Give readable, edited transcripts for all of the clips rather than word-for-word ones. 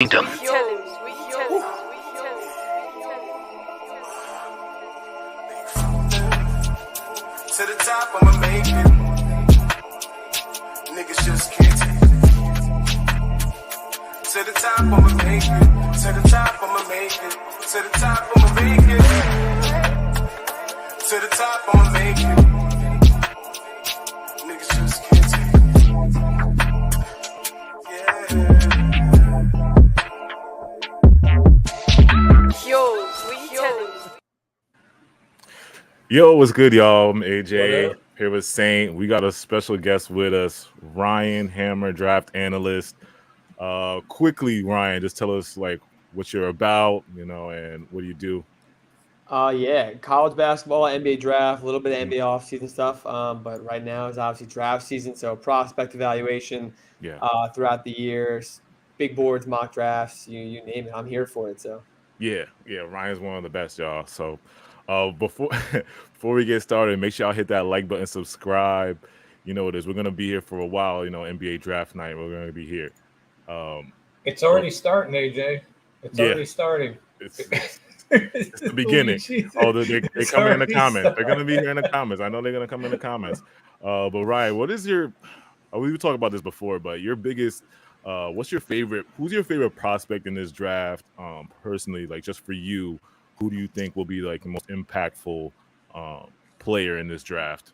Kingdom. To the top, I'ma make it. Niggas just can't take it. To the top, I'ma make it. To the top, I'ma make it. To the top, I'ma make it. To the top, I'ma make it. Niggas just can't take it. Yo, what's good, y'all? I'm AJ here with Saint. We got a special guest with us, Ryan Hammer, draft analyst. Quickly, Ryan, just tell us like what you're about, and what do you do? Yeah, college basketball, NBA draft, a little bit of NBA offseason stuff. But right now is obviously draft season, so prospect evaluation throughout the years, big boards, mock drafts, you name it. I'm here for it. So Yeah, Ryan's one of the best, y'all. So before before we get started, make sure y'all hit that like button, subscribe. You know what it is. We're gonna be here for a while. NBA draft night. We're gonna be here. It's already starting, AJ. It's already starting. It's the beginning. They're coming in the comments. They're gonna be here in the comments. I know they're gonna come in the comments. But Ryan, what is your? We talked about this before, but your biggest. What's your favorite? Who's your favorite prospect in this draft? Personally, like just for you, who do you think will be like the most impactful player in this draft?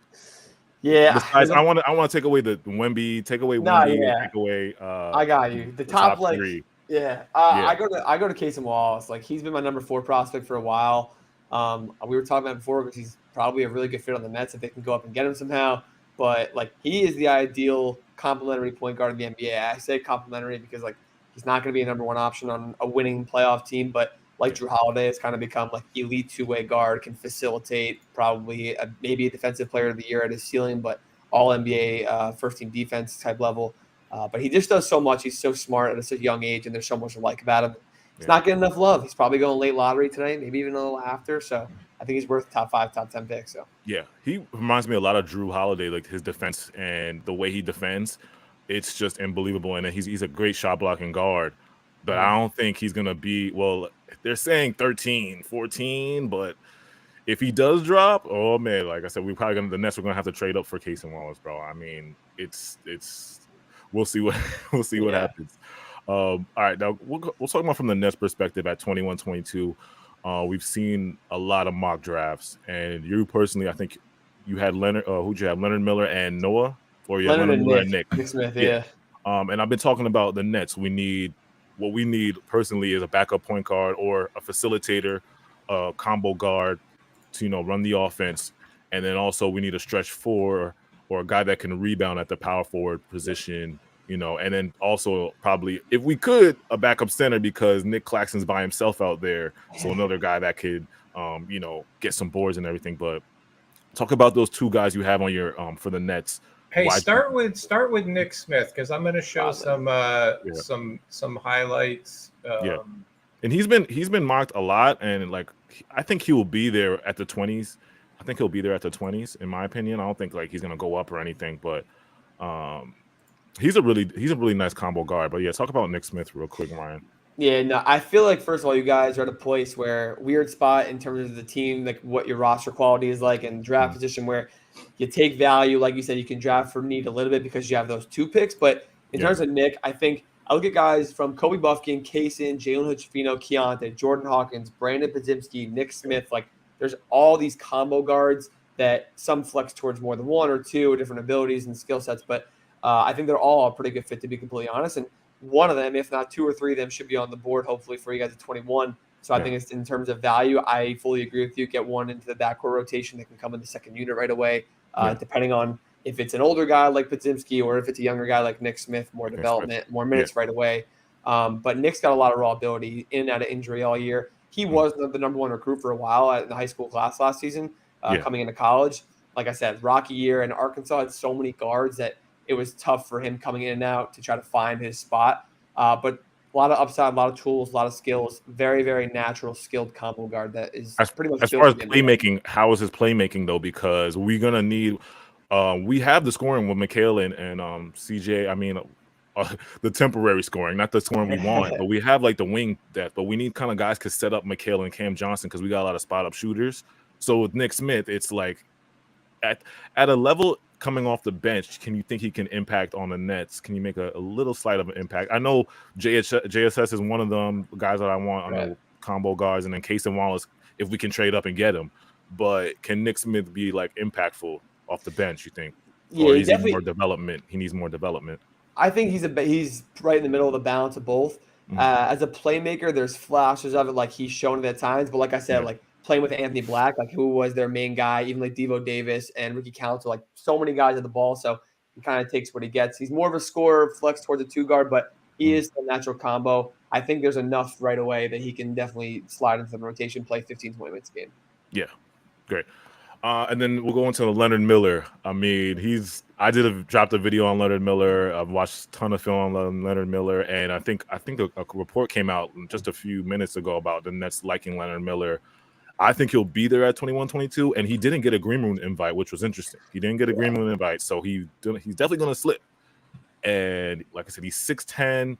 Yeah, besides, I want to take away the Wemby, take away Wemby, take away. I got you. The top like three. I go to Cason Wallace. Like he's been my number 4 prospect for a while. We were talking about before because he's probably a really good fit on the Nets if they can go up and get him somehow. But like he is the ideal complementary point guard in the NBA. I say complementary because like he's not going to be a number 1 option on a winning playoff team, but like Drew Holiday has kind of become like elite 2-way guard, can facilitate, probably maybe a defensive player of the year at his ceiling, but all NBA first team defense type level. But he just does so much. He's so smart at such a young age, and there's so much to like about him. He's not getting enough love. He's probably going late lottery tonight, maybe even a little after. So I think he's worth top 5, top 10 picks. So yeah, he reminds me a lot of Drew Holiday, like his defense and the way he defends. It's just unbelievable, and he's a great shot blocking guard. But I don't think he's gonna be. Well, they're saying 13, 14, but if he does drop, oh man, like I said, the Nets are gonna have to trade up for Cason Wallace, bro. I mean, it's. We'll see what happens. All right, now we'll talk about from the Nets perspective at 21, 22. We've seen a lot of mock drafts, and you personally, I think you had Leonard. Who'd you have? Leonard Miller and Noah, or you had Leonard Miller and Nick Smith. Yeah. And I've been talking about the Nets. What we need personally is a backup point guard or a facilitator, a combo guard to run the offense, and then also we need a stretch 4 or a guy that can rebound at the power forward position, and then also probably, if we could, a backup center because Nick Claxton's by himself out there, so another guy that could, get some boards and everything. But talk about those 2 guys you have on your for the Nets. Hey, start with Nick Smith because I'm going to show some highlights. And he's been mocked a lot, and like I think he will be there at the 20s. I think he'll be there at the 20s, in my opinion. I don't think like he's gonna go up or anything, but he's a really nice combo guard. But yeah, talk about Nick Smith real quick, Ryan. Yeah, no, I feel like first of all, you guys are at a place where weird spot in terms of the team, like what your roster quality is like, and draft position where you take value, like you said, you can draft for need a little bit because you have those 2 picks. But in terms of Nick, I think I look at guys from Kobe Buffkin, Cason, Jalen Hood-Schifino, Keontae, Jordan Hawkins, Brandon Podziemski, Nick Smith. Like there's all these combo guards that some flex towards more than 1 or 2 different abilities and skill sets. But I think they're all a pretty good fit, to be completely honest. And one of them, if not 2 or 3 of them, should be on the board, hopefully, for you guys at 21. So I think it's in terms of value, I fully agree with you. Get one into the backcourt rotation that can come in the second unit right away, depending on if it's an older guy like Podziemski or if it's a younger guy like Nick Smith, more development, more minutes right away. But Nick's got a lot of raw ability in and out of injury all year. He was the number 1 recruit for a while in the high school class last season, coming into college. Like I said, rocky year, and Arkansas had so many guards that it was tough for him coming in and out to try to find his spot. But a lot of upside, a lot of tools, a lot of skills, very, very natural, skilled combo guard that is pretty much. As far as playmaking, how is his playmaking though? Because we're gonna need. We have the scoring with Mikhail and CJ. I mean, the temporary scoring, not the scoring we want, but we have like the wing depth. But we need kind of guys could set up Mikal and Cam Johnson because we got a lot of spot up shooters. So with Nick Smith, it's like at a level coming off the bench, can you think he can impact on the Nets? Can you make a little slight of an impact? I know JSS is one of them guys that I want on the combo guards, and then Cason Wallace if we can trade up and get him. But can Nick Smith be like impactful off the bench, you think? Yeah, or is he more development? He needs more development. I think he's right in the middle of the balance of both. As a playmaker, there's flashes of it, like he's shown it at times. But like I said, like playing with Anthony Black, like who was their main guy, even like Devo Davis and Ricky Council, like so many guys at the ball. So he kind of takes what he gets. He's more of a scorer, flex towards a 2 guard, but he is a natural combo. I think there's enough right away that he can definitely slide into the rotation, play 15, 20 minutes a game. Yeah, great. And then we'll go into Leonard Miller. I mean, I dropped a video on Leonard Miller. I've watched a ton of film on Leonard Miller, and I think a report came out just a few minutes ago about the Nets liking Leonard Miller. I think he'll be there at 21-22, and he didn't get a green room invite, which was interesting. He didn't get a green room invite, so he's definitely going to slip. And like I said, he's 6'10",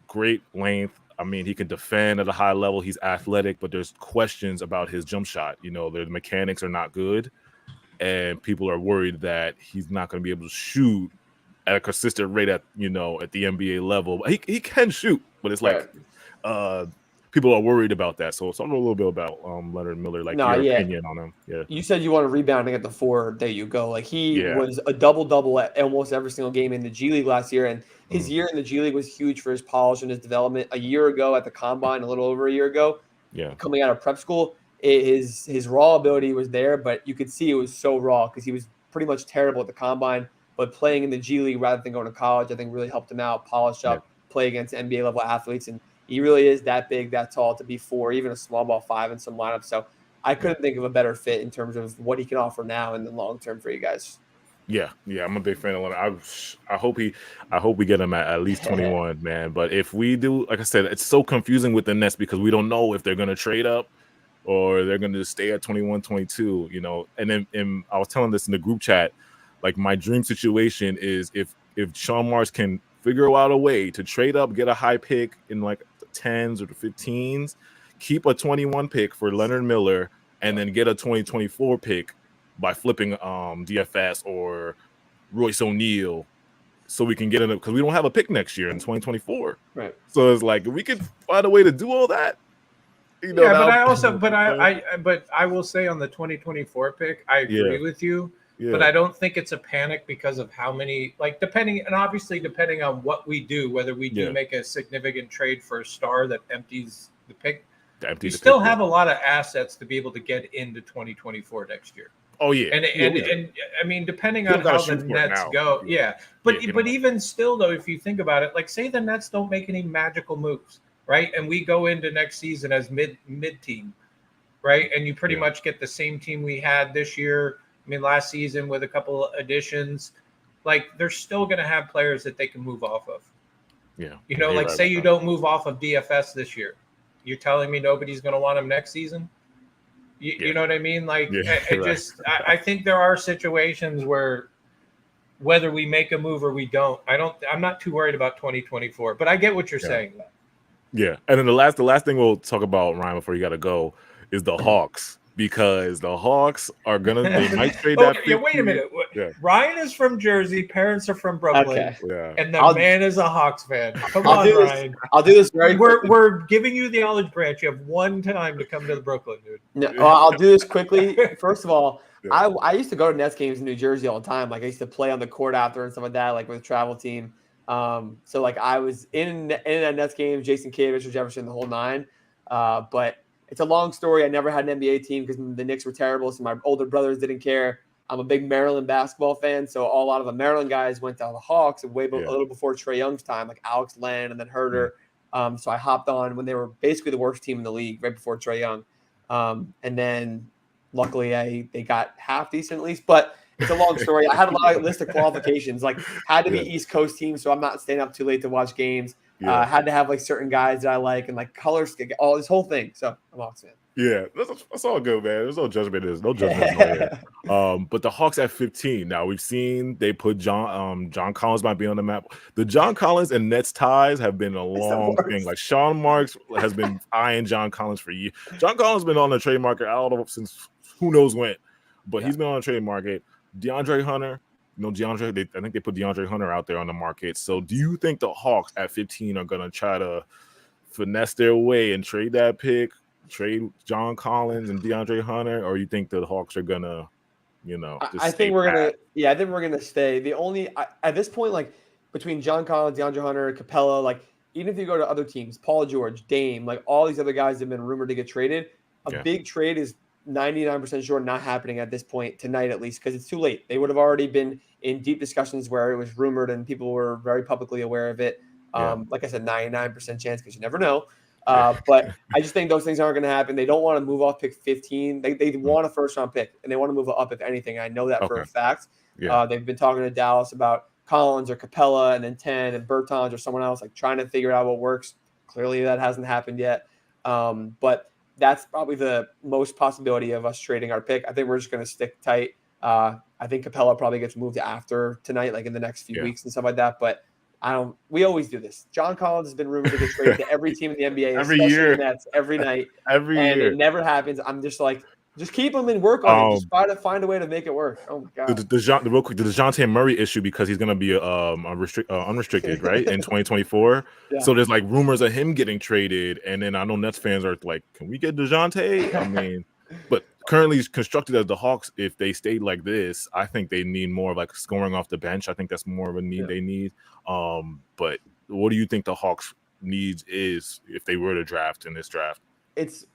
great length. I mean, he can defend at a high level. He's athletic, but there's questions about his jump shot. You know, the mechanics are not good, and people are worried that he's not going to be able to shoot at a consistent rate at the NBA level. He can shoot, but it's like people are worried about that. So talk a little bit about Leonard Miller, like your opinion on him. Yeah, you said you want to rebounding at the 4. There you go. Like he was a double at almost every single game in the G League last year, and his year in the G League was huge for his polish and his development. A year ago at the Combine, a little over a year ago, coming out of prep school, his raw ability was there, but you could see it was so raw because he was pretty much terrible at the Combine. But playing in the G League rather than going to college, I think really helped him out, polish up, play against NBA level athletes, and he really is that big, that tall to be 4, even a small ball 5 in some lineups. So I couldn't think of a better fit in terms of what he can offer now in the long term for you guys. Yeah, I'm a big fan of Leonard. I hope we get him at least 21, man. But if we do, like I said, it's so confusing with the Nets because we don't know if they're going to trade up or they're going to stay at 21-22, And then I was telling this in the group chat, like my dream situation is if Sean Marks can figure out a way to trade up, get a high pick in like the 10s or the 15s, keep a 21 pick for Leonard Miller, and then get a 2024 pick by flipping DFS or Royce O'Neal, so we can get in it because we don't have a pick next year in 2024. Right. So it's like if we could find a way to do all that. But I will say on the 2024 pick, I agree with you. Yeah. But I don't think it's a panic because of how many, depending on what we do, whether we do make a significant trade for a star that empties the pick, you still have a lot of assets to be able to get into 2024 next year. Oh yeah, and I mean, depending on how the Nets go, but even still though, if you think about it, like say the Nets don't make any magical moves, right, and we go into next season as mid team, right, and you pretty much get the same team we had this year. I mean, last season with a couple of additions, like they're still going to have players that they can move off of. Yeah, say you don't move off of DFS this year, you're telling me nobody's going to want him next season. You know what I mean? Like, I think there are situations where whether we make a move or we don't, I'm not too worried about 2024, but I get what you're saying. Yeah. And then the last thing we'll talk about, Ryan, before you got to go, is the Hawks, because the Hawks are they might trade that. Wait a minute. Ryan is from Jersey. Parents are from Brooklyn. Okay. And the man is a Hawks fan. Come on, Ryan. I'll do this very quickly. We're giving you the olive branch. You have one time to come to the Brooklyn, dude. No, I'll do this quickly. First of all, I used to go to Nets games in New Jersey all the time. Like I used to play on the court after and stuff like that, like with a travel team. So like I was in that Nets game, Jason Kidd, Richard Jefferson, the whole 9. But it's a long story. I never had an NBA team because the Knicks were terrible, so my older brothers didn't care. I'm a big Maryland basketball fan, so a lot of the Maryland guys went to the Hawks a little before Trae Young's time, like Alex Len and then Herter. So I hopped on when they were basically the worst team in the league right before Trae Young. And then luckily they got half decent at least, but it's a long story. I had a list of qualifications, like had to be East Coast team, so I'm not staying up too late to watch games. Had to have like certain guys that I like and like colors, all this whole thing. So I'm a Hawks fan. Yeah, that's all good, man. There's no judgment. There's no judgment here. But the Hawks at 15. Now we've seen they put John Collins might be on the map. The John Collins and Nets ties have been a long thing. Like Sean Marks has been eyeing John Collins for years. John Collins been on the trade market since who knows when, but he's been on the trade market. DeAndre Hunter, I think they put DeAndre Hunter out there on the market. So do you think the Hawks at 15 are gonna try to finesse their way and trade that pick? Trade John Collins and DeAndre Hunter, or you think the Hawks are gonna, I think we're gonna stay. The only at this point, like between John Collins, DeAndre Hunter, Capella, like even if you go to other teams, Paul George, Dame, like all these other guys have been rumored to get traded. A big trade is 99% sure not happening at this point tonight, at least, because it's too late. They would have already been in deep discussions where it was rumored and people were very publicly aware of it. Like I said, 99% chance because you never know. But I just think those things aren't going to happen. They don't want to move off pick 15. They want a first-round pick, and they want to move up, if anything. I know that for a fact. They've been talking to Dallas about Collins or Capella and then 10 and Bertans or someone else, like trying to figure out what works. Clearly that hasn't happened yet. But that's probably the most possibility of us trading our pick. I think we're just going to stick tight. I think Capella probably gets moved after tonight, like in the next few weeks and stuff like that. But we always do this. John Collins has been rumored to get traded to every team in the NBA every year, the Nets, every night, and it never happens. I'm just like, just keep him and work on it. Just try to find a way to make it work. Oh my god. Real quick, the DeJounte Murray issue, because he's going to be unrestricted, right, in 2024. So there's like rumors of him getting traded, and then I know Nets fans are like, "Can we get DeJounte?" I mean, but currently constructed as the Hawks, if they stayed like this, I think they need more of like scoring off the bench. I think that's more of a need they need. But what do you think the Hawks needs is if they were to draft in this draft?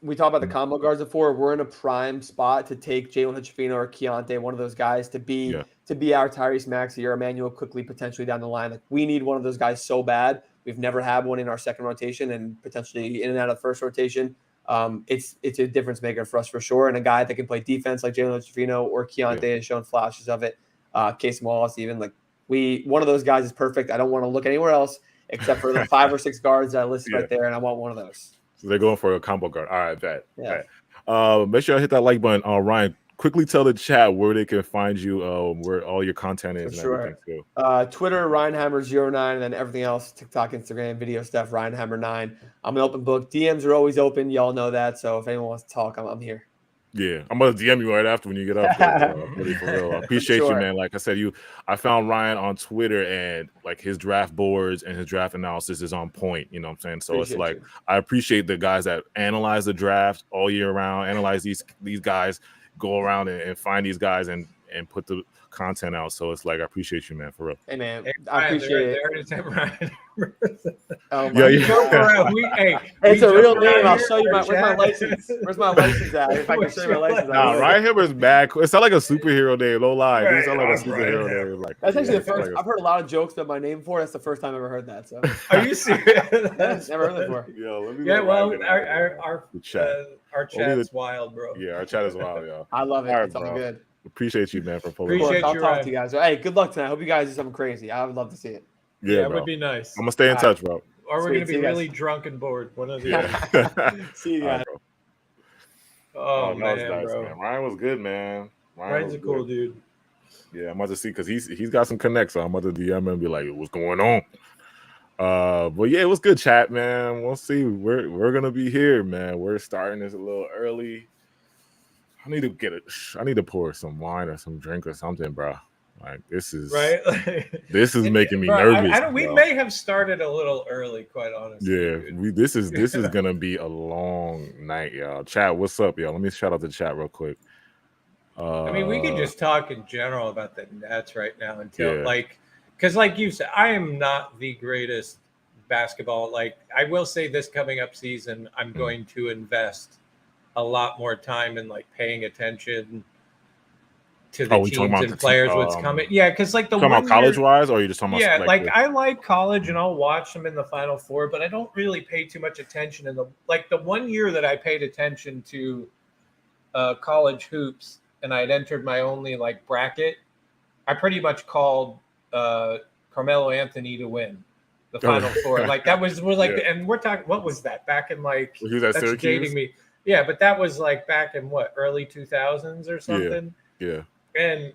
We talked about the combo guards before. We're in a prime spot to take Jalen Hood-Schifino or Keontae, one of those guys, to be our Tyrese Maxey or Emmanuel quickly potentially down the line. Like we need one of those guys so bad. We've never had one in our second rotation and potentially in and out of the first rotation. It's a difference maker for us for sure. And a guy that can play defense like Jalen Hood-Schifino or Keontae has shown flashes of it. Cason Wallace, even like one of those guys is perfect. I don't want to look anywhere else except for the 5 or 6 guards that I listed right there, and I want one of those. So they're going for a combo guard. All right, bet. Yeah. Right. Make sure I hit that like button. Ryan, quickly tell the chat where they can find you, where all your content is. Everything too. Twitter, RyanHammer09, and then everything else, TikTok, Instagram, video stuff, RyanHammer9. I'm an open book. DMs are always open. Y'all know that. So if anyone wants to talk, I'm here. Yeah, I'm gonna DM you right after when you get up there. Really, for real. I appreciate you, man. Like I said, I found Ryan on Twitter, and like his draft boards and his draft analysis is on point. You know what I'm saying? So it's like I appreciate the guys that analyze the draft all year round, analyze these guys, go around and find these guys and put the content out. So it's like I appreciate you, man, for real. Hey, man, I appreciate it. There it is, Ryan. It's a real name. I'll show you where's my license. Where's my license at? If I can show you my license. Ryan Hammer's back. It sounds like a superhero name. No lie, it sounds like a superhero name. Like, that's actually the first. I've heard a lot of jokes about my name before. That's the first time I've ever heard that. So, are you serious? Never heard that before. Our chat is wild, bro. Yeah, our chat is wild, yo. I love it. It's all good. Appreciate you, man, for pulling. I'll talk to you guys. Hey, good luck tonight. I hope you guys do something crazy. I would love to see it. Yeah, it would be nice. I'm gonna stay in touch, bro. Or we're gonna be really drunk and bored. One of the See you guys. Oh man, nice, bro. Man. Ryan was good, man. Ryan's a cool dude. Yeah, I'm about to see because he's got some connects. So I'm about to DM him and be like, "What's going on?" But yeah, it was good chat, man. We'll see. We're gonna be here, man. We're starting this a little early. I need to pour some wine or some drink or something, bro. Like this is this is making me nervous. We may have started a little early, quite honestly. Yeah, this is gonna be a long night, y'all. Chat, what's up, y'all? Let me shout out the chat real quick. I mean, we can just talk in general about the Nets right now until because like you said, I am not the greatest basketball. Like I will say, this coming up season, I'm going to invest a lot more time in like paying attention to the teams and players, what's coming. Yeah, because like the talking about college wise, or are you just talking about I like college and I'll watch them in the Final Four, but I don't really pay too much attention in the 1 year that I paid attention to college hoops and I had entered my only like bracket. I pretty much called Carmelo Anthony to win the Final Four. Like that was and we're talking. What was that back in like? Was that that's Syracuse? dating me. Yeah, but that was like back in what, early 2000s or something. Yeah. And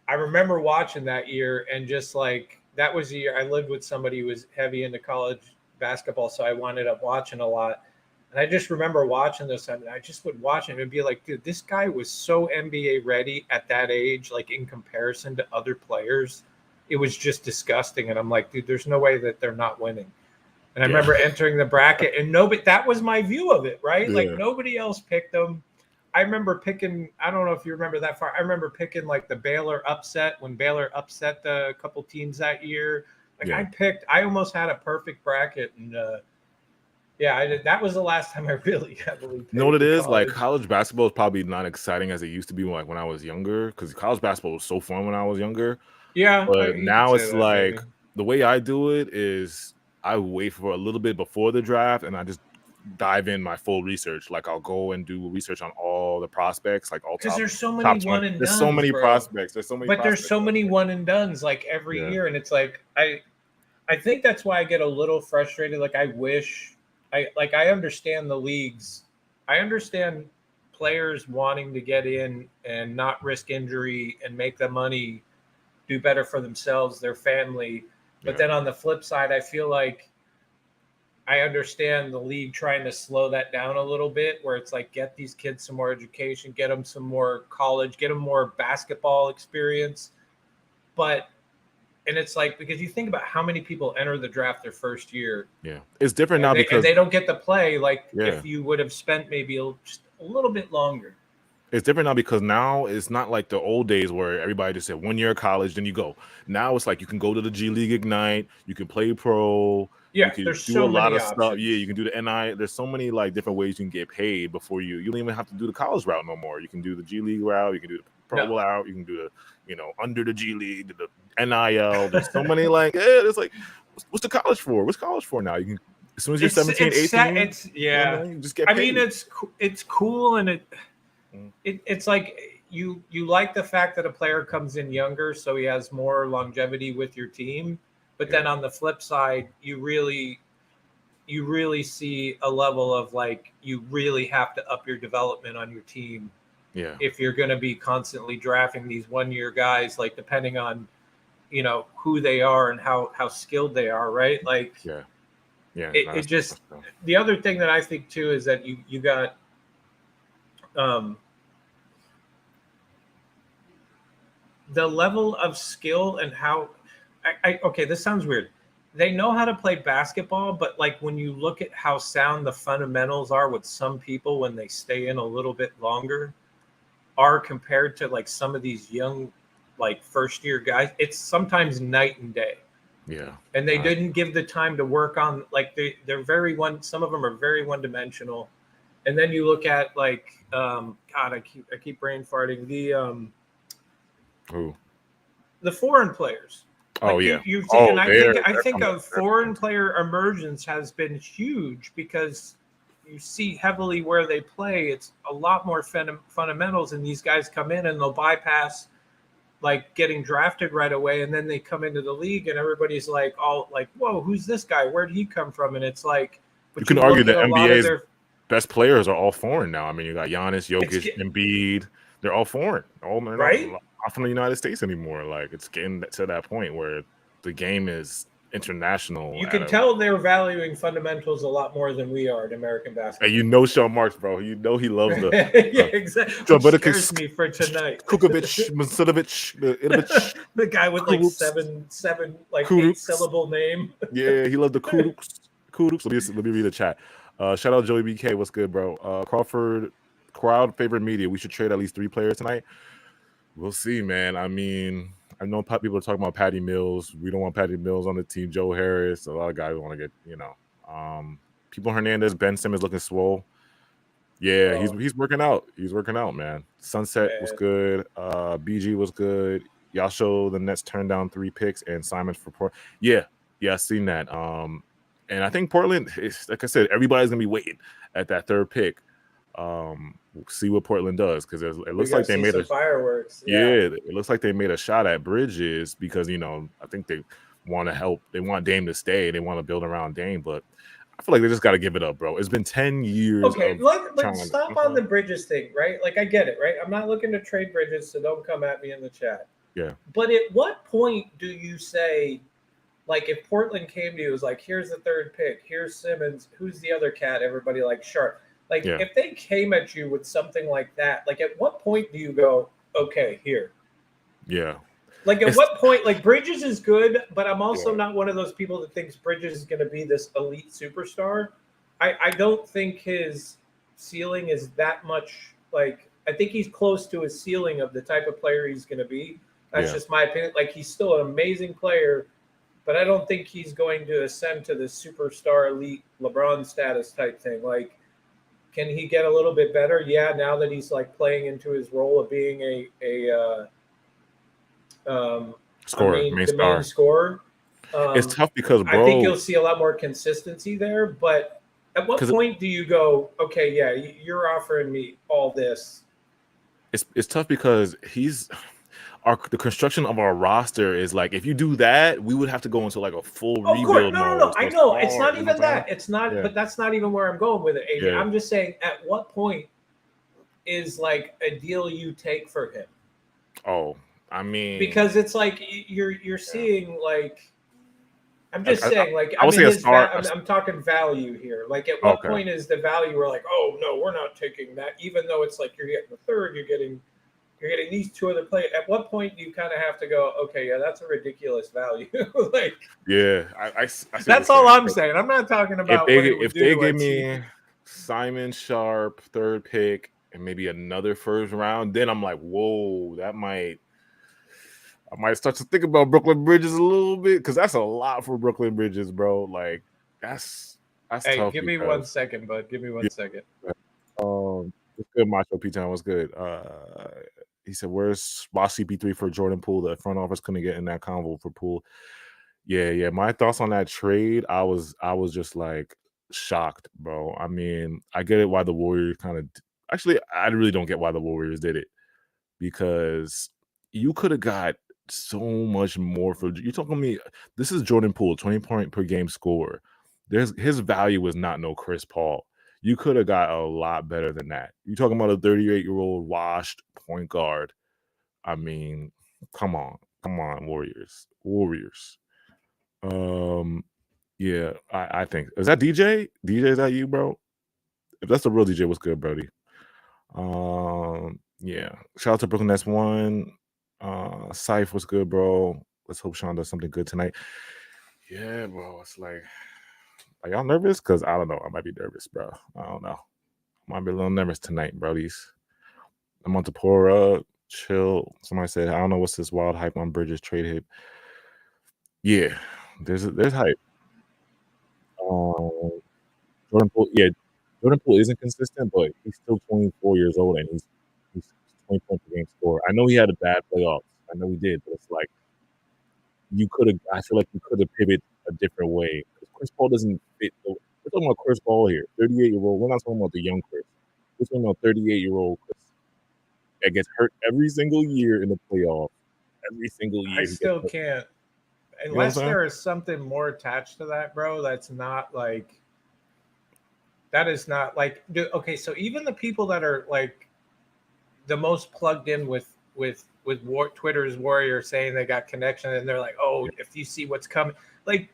I remember watching that year, and just like that was the year I lived with somebody who was heavy into college basketball, so I wound up watching a lot. And I just remember watching this, and I just would watch it and be like, dude, this guy was so NBA ready at that age, like in comparison to other players. It was just disgusting. And I'm like, dude, there's no way that they're not winning. And I remember entering the bracket, and nobody, that was my view of it, right? Yeah. Like nobody else picked them. I remember picking, I don't know if you remember that far. I remember picking like the Baylor upset when Baylor upset a couple teams that year. Like I almost had a perfect bracket. And that was the last time I really heavily picked. You know what it is? Like college basketball is probably not exciting as it used to be like when I was younger, because college basketball was so fun when I was younger. Yeah. But now it's like the way I do it is I wait for a little bit before the draft and I just dive in my full research. Like I'll go and do research on all the prospects, like all top. Because there's so many one and dones. There's so many prospects. There's so many. But there's so many one and dones like every year, and it's like I think that's why I get a little frustrated. Like I wish I understand the leagues. I understand players wanting to get in and not risk injury and make the money, do better for themselves, their family. But then on the flip side, I feel like I understand the league trying to slow that down a little bit, where it's like, get these kids some more education, get them some more college, get them more basketball experience. And it's like, because you think about how many people enter the draft their first year. Yeah. It's different now because they don't get to play like if you would have spent maybe just a little bit longer. It's different now because now it's not like the old days where everybody just said 1 year of college, then you go. Now it's like you can go to the G League Ignite, you can play pro, yeah, you can there's do so a lot many of options. stuff. Yeah, you can do the NI. There's so many like different ways you can get paid before you don't even have to do the college route no more. You can do the G League route, you can do the pro route, you can do the under the G League, the NIL. There's so many like it's like what's the college for? What's college for now? You can as soon as you're 17, 18, you just get paid. I mean, it's cool, and it's like you like the fact that a player comes in younger, so he has more longevity with your team. But then on the flip side, you really see a level of like you really have to up your development on your team. Yeah. If you're going to be constantly drafting these 1 year guys, like depending on who they are and how skilled they are, right? Like it just the other thing that I think too is that you got the level of skill and how okay, this sounds weird. They know how to play basketball, but like when you look at how sound the fundamentals are with some people when they stay in a little bit longer are compared to like some of these young like first year guys, it's sometimes night and day. Yeah. And they didn't give the time to work on like they're very some of them are very one dimensional. And then you look at like God, I keep brain farting the foreign players. Like I think a foreign player emergence has been huge because you see heavily where they play. It's a lot more fundamentals, and these guys come in and they'll bypass like getting drafted right away, and then they come into the league and everybody's like all like, whoa, who's this guy? Where did he come from? And it's like, but you can argue that NBA's best players are all foreign now. I mean, you got Giannis, Jokic, Embiid. They're all foreign. They're right? Not from the United States anymore. Like it's getting to that point where the game is international. You can tell they're valuing fundamentals a lot more than we are in American basketball. And Sean Marks, bro. He loves the exactly. Which scares me for tonight. Kukovic, Masidovic, the guy with like seven like Kuruks. 8-syllable name. Yeah, he loved the Kuruks. Let me read the chat. Shout out Joey BK. What's good, bro? Crawford, crowd favorite media. We should trade at least 3 players tonight. We'll see, man. I mean, I know people are talking about Patty Mills. We don't want Patty Mills on the team. Joe Harris. A lot of guys want to get, People Hernandez, Ben Simmons looking swole. Yeah, he's working out. He's working out, man. Sunset was good. BG was good. Yasho, the Nets turned down 3 picks and Simon for Portland. Yeah, I seen that. And I think Portland is, like I said, everybody's gonna be waiting at that 3rd pick. We'll see what Portland does because it looks like they made fireworks. Yeah, it looks like they made a shot at Bridges because I think they want to help. They want Dame to stay. They want to build around Dame, but I feel like they just got to give it up, bro. It's been 10 years. Okay, let's stop on the Bridges thing, right? Like, I get it, right? I'm not looking to trade Bridges, so don't come at me in the chat. Yeah. But at what point do you say, like, if Portland came to you, was like, here's the third pick, here's Simmons, who's the other cat? Everybody like Sharp. Like, if they came at you with something like that, like, at what point do you go, okay, here? Yeah. Like, at what point, like, Bridges is good, but I'm also not one of those people that thinks Bridges is going to be this elite superstar. I don't think his ceiling is that much, like, I think he's close to his ceiling of the type of player he's going to be. That's just my opinion. Like, he's still an amazing player, but I don't think he's going to ascend to the superstar elite LeBron status type thing. Like, can he get a little bit better? Yeah, now that he's, like, playing into his role of being a main scorer. It's tough because, bro, I think you'll see a lot more consistency there. But at what point do you go, okay, yeah, you're offering me all this? It's tough because the construction of our roster is like, if you do that, we would have to go into like a full rebuild. No. I know it's not even that. It's not, but that's not even where I'm going with it, AJ. I'm just saying, at what point is like a deal you take for him? Oh, I mean, because it's like you're seeing, like, I'm just saying, like, I would say I'm talking value here. Like, at what point is the value where, like, oh no, we're not taking that, even though it's like you're getting the third, you're getting these two other players. At what point do you kind of have to go, okay, yeah, that's a ridiculous value? Like, I that's all I'm saying. I'm not talking about if they give me Simon Sharp, third pick, and maybe another first round, then I'm like, whoa, I might start to think about Brooklyn Bridges a little bit, because that's a lot for Brooklyn Bridges, bro. Like, that's hey, tough. Give me 1 second, bud. Give me 1 second. It's good, Macho P-Town. What's good? He said, where's Boss CP3 for Jordan Poole? The front office couldn't get in that convo for Poole. Yeah. My thoughts on that trade, I was just like shocked, bro. I mean, I get it why the Warriors actually, I really don't get why the Warriors did it, because you could have got so much more for you. Talking to me, this is Jordan Poole, 20 point per game scorer. His value was not no Chris Paul. You could have got a lot better than that. You're talking about a 38-year-old washed point guard. I mean, come on, Warriors. Yeah, I think, is that DJ? DJ, is that you, bro? If that's the real DJ, what's good, Brody? Yeah. Shout out to Brooklyn Nets 1. Syph, what's good, bro? Let's hope Sean does something good tonight. Yeah, bro. It's like, are y'all nervous? Because I don't know. I might be nervous, bro. I don't know. Might be a little nervous tonight, brodies. I'm on to pour up, chill. Somebody said, I don't know what's this wild hype on Bridges trade hip. Yeah, there's hype. Jordan Poole isn't consistent, but he's still 24 years old and he's 20 points per game scorer. I know he had a bad playoffs. I know he did, but it's like I feel like you could have pivoted a different way. Chris Paul doesn't fit. We're talking about Chris Paul here, 38-year-old. We're not talking about the young Chris. We're talking about 38-year-old Chris that gets hurt every single year in the playoffs. Every single year. I still can't. Unless there is something more attached to that, bro, that's not like – that is not like – okay, so even the people that are like the most plugged in with Twitter's Warrior saying they got connection and they're like, oh, if you see what's coming – like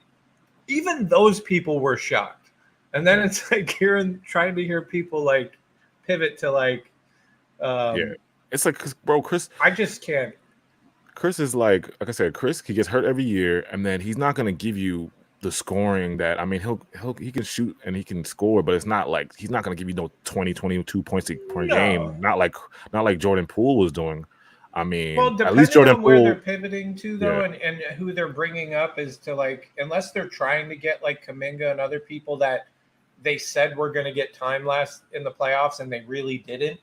even those people were shocked. And then it's like trying to hear people like pivot to like it's like, bro, Chris – I just can't. Chris is like I said, Chris, he gets hurt every year, and then he's not going to give you the scoring that, I mean, he can shoot and he can score, but it's not like he's not going to give you no 20, 22 points per game. Not like Jordan Poole was doing. I mean, at least Jordan Poole, where they're pivoting to though, and who they're bringing up is to like, unless they're trying to get like Kuminga and other people that they said were going to get time last in the playoffs and they really didn't,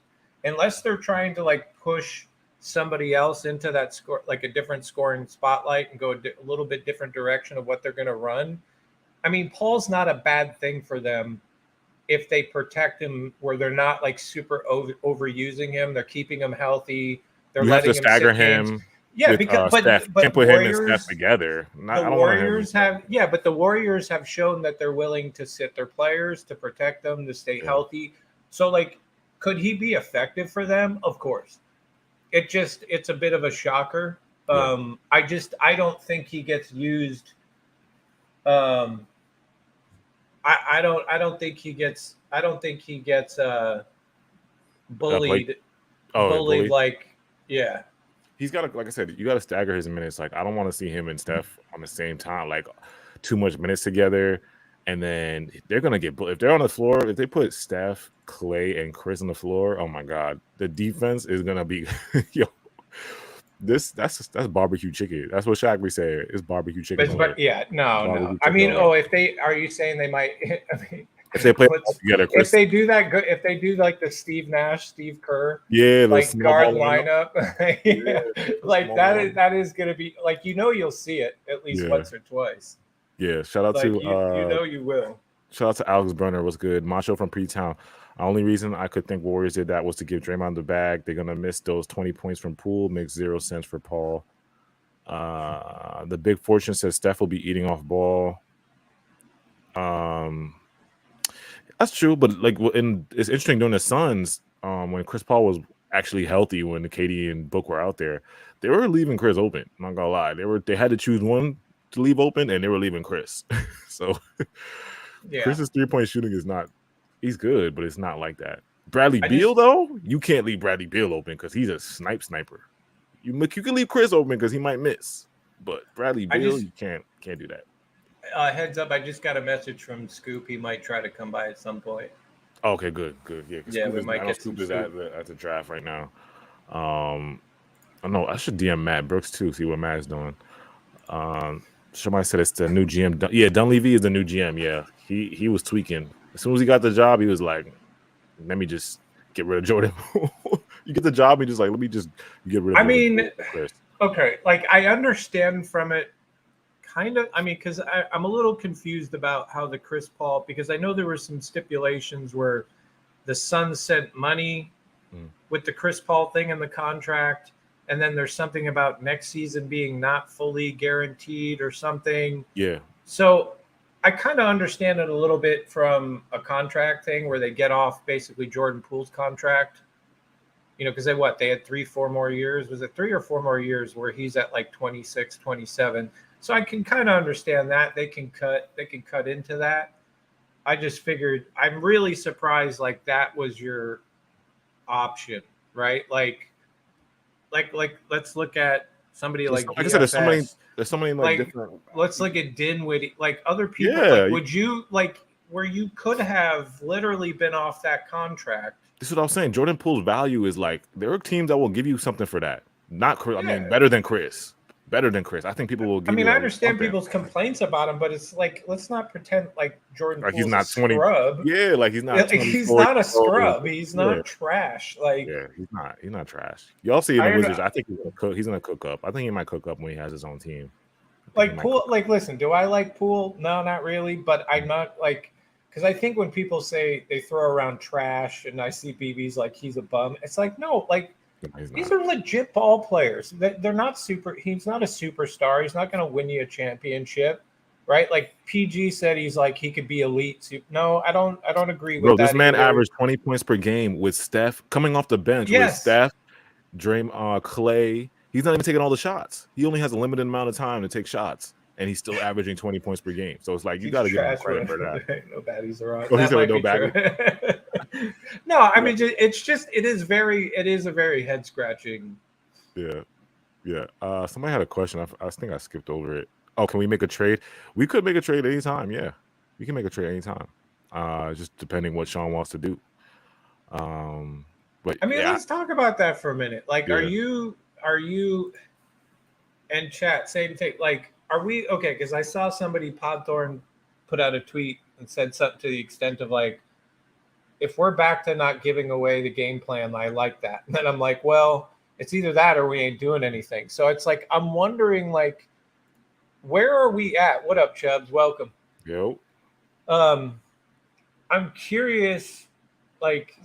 unless they're trying to like push somebody else into that score, like a different scoring spotlight and go a little bit different direction of what they're going to run. I mean, Paul's not a bad thing for them if they protect him where they're not like super overusing him. They're keeping him healthy. They're letting him stagger him. Yeah, with because Steph. but Can't put him and Warriors Steph together. the Warriors have but the Warriors have shown that they're willing to sit their players to protect them, to stay healthy. So like, could he be effective for them? Of course. It's a bit of a shocker. I don't think he gets used. I don't think he gets bullied. Bullied like He's got to, like I said, you got to stagger his minutes. Like, I don't want to see him and Steph on the same time, like too much minutes together. And then they're going to get, if they're on the floor, if they put Steph, Clay, and Chris on the floor, oh my God, the defense is going to be, that's barbecue chicken. That's what Shaq would say. It's barbecue chicken. But no. I mean, are you saying they might, if they play together, Chris, if they do that good, if they do like the Steve Nash, Steve Kerr, like guard lineup, like that is going to be like, you'll see it at least once or twice. Yeah, shout out to you will. Shout out to Alex Brunner. What's good? Macho from Pre-Town. The only reason I could think Warriors did that was to give Draymond the bag. They're gonna miss those 20 points from Poole. Makes 0 sense for Paul. The Big Fortune says Steph will be eating off ball. That's true, but like, it's interesting during the Suns, when Chris Paul was actually healthy, when KD and Book were out there, they were leaving Chris open. I'm not gonna lie, they had to choose one to leave open, and they were leaving Chris. So Chris's 3-point shooting is not, he's good, but it's not like that. Bradley Beal, though, you can't leave Bradley Beal open because he's a sniper. You can leave Chris open because he might miss, but Bradley Beal, you can't do that. Heads up, I just got a message from Scoop. He might try to come by at some point. Okay, good. Yeah, we might get Scoop is at the draft right now. I know I should DM Matt Brooks too, see what Matt's doing. Somebody said it's the new GM. Yeah, Dunleavy is the new GM. Yeah, he was tweaking. As soon as he got the job, he was like, let me just get rid of Jordan. You get the job, and just like, let me just get rid of okay, like I understand from it, kind of. I mean, because I'm a little confused about how the Chris Paul, because I know there were some stipulations where the Suns sent money with the Chris Paul thing in the contract, and then there's something about next season being not fully guaranteed or something. Yeah. So I kind of understand it a little bit from a contract thing where they get off basically Jordan Poole's contract, because they had 3-4 more years. Was it 3 or 4 more years where he's at like 26, 27? So I can kind of understand that they can cut into that. I just figured, I'm really surprised like that was your option, right? Like let's look at somebody like I said, there's so many like different. Let's look at Dinwiddie, like other people. Yeah. Like, would you where you could have literally been off that contract? This is what I was saying. Jordan Poole's value is like, there are teams that will give you something for that. Not Chris. Yeah. I mean, better than Chris. I think people will give you. I understand people's complaints about him, but it's like, let's not pretend like Jordan Poole's he's not a 20. Scrub. Yeah, like he's not. He's not a scrub. He's not trash. Like, yeah, he's not trash. Y'all see the Wizards. I think he's gonna cook up. I think he might cook up when he has his own team. Like Poole. Like, listen, do I like Poole? No, not really. But I'm not like, because I think when people say they throw around trash, and I see BB's like he's a bum, it's like, no, like. These are legit ball players. They're not super. He's not a superstar. He's not going to win you a championship, right? Like PG said, he's like he could be elite. No, I don't agree with that. This man averaged 20 points per game with Steph coming off the bench. With Steph, Clay. He's not even taking all the shots. He only has a limited amount of time to take shots, and he's still averaging 20 points per game. So it's like, you got to give him credit for that. No baddies are on. Oh, he said no baddies. No, I mean, it is a very head scratching. Yeah. Somebody had a question. I think I skipped over it. Oh, can we make a trade? We could make a trade anytime. Yeah, we can make a trade anytime. Just depending what Sean wants to do. But I mean, let's talk about that for a minute. Like, are you and chat same thing? Like, are we okay? Because I saw somebody, Podthorn, put out a tweet and said something to the extent of like, if we're back to not giving away the game plan, I like that. And then I'm like, well, it's either that or we ain't doing anything. So it's like, I'm wondering, like, where are we at? What up, Chubbs? Welcome. Yo. I'm curious, like,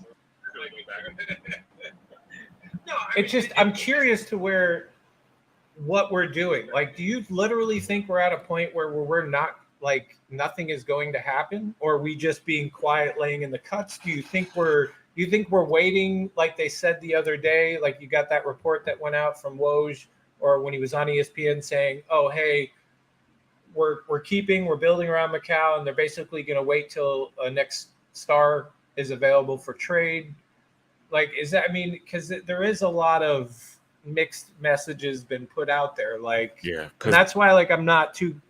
it's just, I'm curious to where what we're doing. Like, do you literally think we're at a point where we're not like nothing is going to happen, or are we just being quiet, laying in the cuts? Do you think we're waiting, like they said the other day? Like, you got that report that went out from Woj, or when he was on ESPN saying, "Oh, hey, we're building around Macau, and they're basically going to wait till a next star is available for trade." Like, is that, I mean, because there is a lot of mixed messages been put out there. Like, yeah, and that's why, like, I'm not too,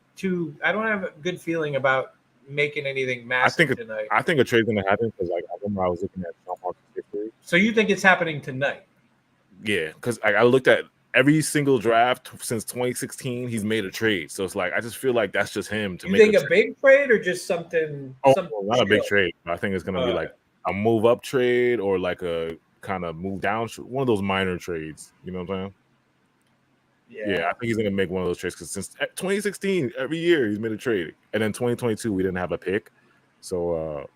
I don't have a good feeling about making anything massive tonight. I think a trade's going to happen because, like, I remember I was looking at Sean Marks' history. So you think it's happening tonight? Yeah, because I looked at every single draft since 2016, he's made a trade. So it's like, I just feel like that's just him to you make think a big trade or just something? Not a big trade. I think it's going to be like a move up trade or like a kind of move down, one of those minor trades. You know what I'm saying? Yeah, I think he's going to make one of those trades because since 2016, every year he's made a trade. And then 2022, we didn't have a pick. So,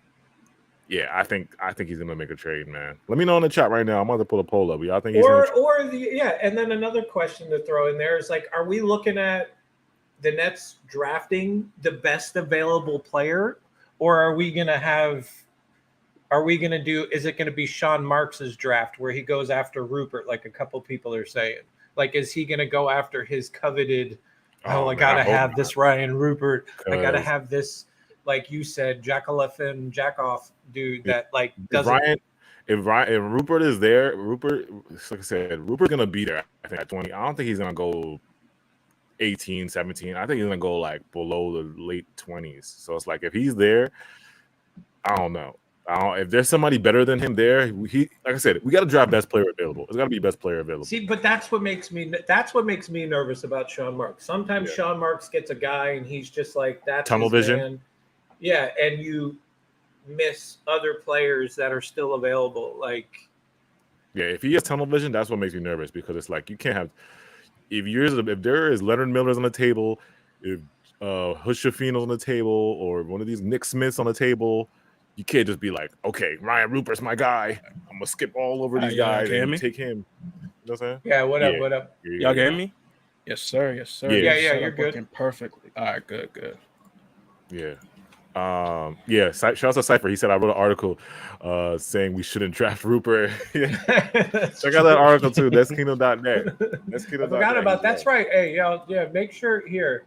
yeah, I think he's going to make a trade, man. Let me know in the chat right now. I'm about to pull a poll up. Y'all think he's and then another question to throw in there is, like, are we looking at the Nets drafting the best available player, or are we going to do, is it going to be Sean Marks's draft where he goes after Rupert, like a couple people are saying? Like, is he going to go after his coveted, I got to have this Ryan Rupert. I got to have this, like you said, Jackoff dude that, like, doesn't. If Rupert is there, like I said, Rupert's going to be there, I think, at 20. I don't think he's going to go 18, 17. I think he's going to go, like, below the late 20s. So it's like, if he's there, I don't know. If there's somebody better than him there, like I said, we got to draft best player available. It's got to be best player available. See, but that's what makes me nervous about Sean Marks. Sometimes Sean Marks gets a guy and he's just like, that's tunnel vision. Man. Yeah, and you miss other players that are still available. Like, yeah, if he has tunnel vision, that's what makes me nervous, because it's like, you can't have, if there is Leonard Miller's on the table, if Hushafino's on the table, or one of these Nick Smiths on the table, you can't just be like, okay, Ryan Rupert's my guy, I'm gonna skip all over these guys and take him. You know what I'm saying? Yeah, what up? Y'all get me? Yes, sir. Yeah, you're good. Perfectly. All right, good. Yeah. Shout out to Cypher. He said I wrote an article saying we shouldn't draft Rupert. Check out that article too. Neskingdom.net. I forgot about that's right. Hey, y'all, make sure here.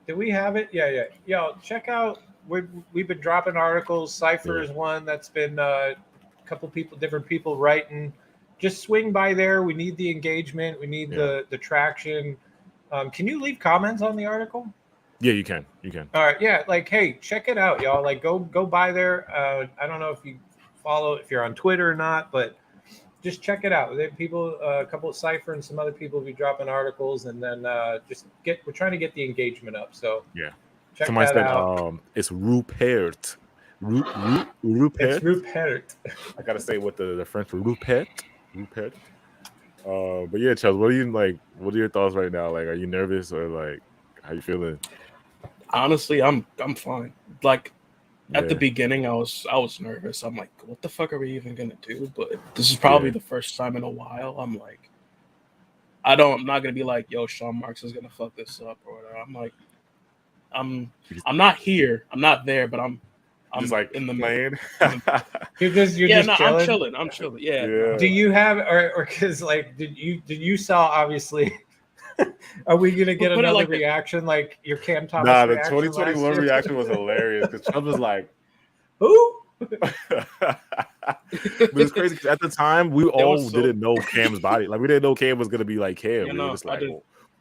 Do we have it? Yeah. Y'all check out. We've been dropping articles. Cypher is one that's been a couple different people writing. Just swing by there. We need the engagement. We need the traction. Can you leave comments on the article? Yeah, you can. All right. Yeah. Like, hey, check it out, y'all. Like, go by there. I don't know if you follow, if you're on Twitter or not, but just check it out. People, a couple of Cypher and some other people will be dropping articles, and then we're trying to get the engagement up. So yeah. Check Somebody that said out. It's Rupert. Rupert. It's Rupert. I gotta say with the French Rupert. But yeah, Charles, what are your thoughts right now? Like, are you nervous, or like, how you feeling? Honestly, I'm fine. Like, at the beginning, I was nervous. I'm like, what the fuck are we even gonna do? But this is probably the first time in a while. I'm like, I'm not gonna be like, yo, Sean Marks is gonna fuck this up or whatever. I'm like, I'm not here. I'm not there, but I'm just like in the playing. You're just chilling. I'm chilling. Yeah. Do you have or because like did you saw obviously? Are we gonna get another reaction like your Cam Thomas? Nah, the 2021 reaction was hilarious because Trump was like, "Who?" But it's crazy because at the time we all didn't know Cam's body. Like, we didn't know Cam was gonna be like Cam. We were just like,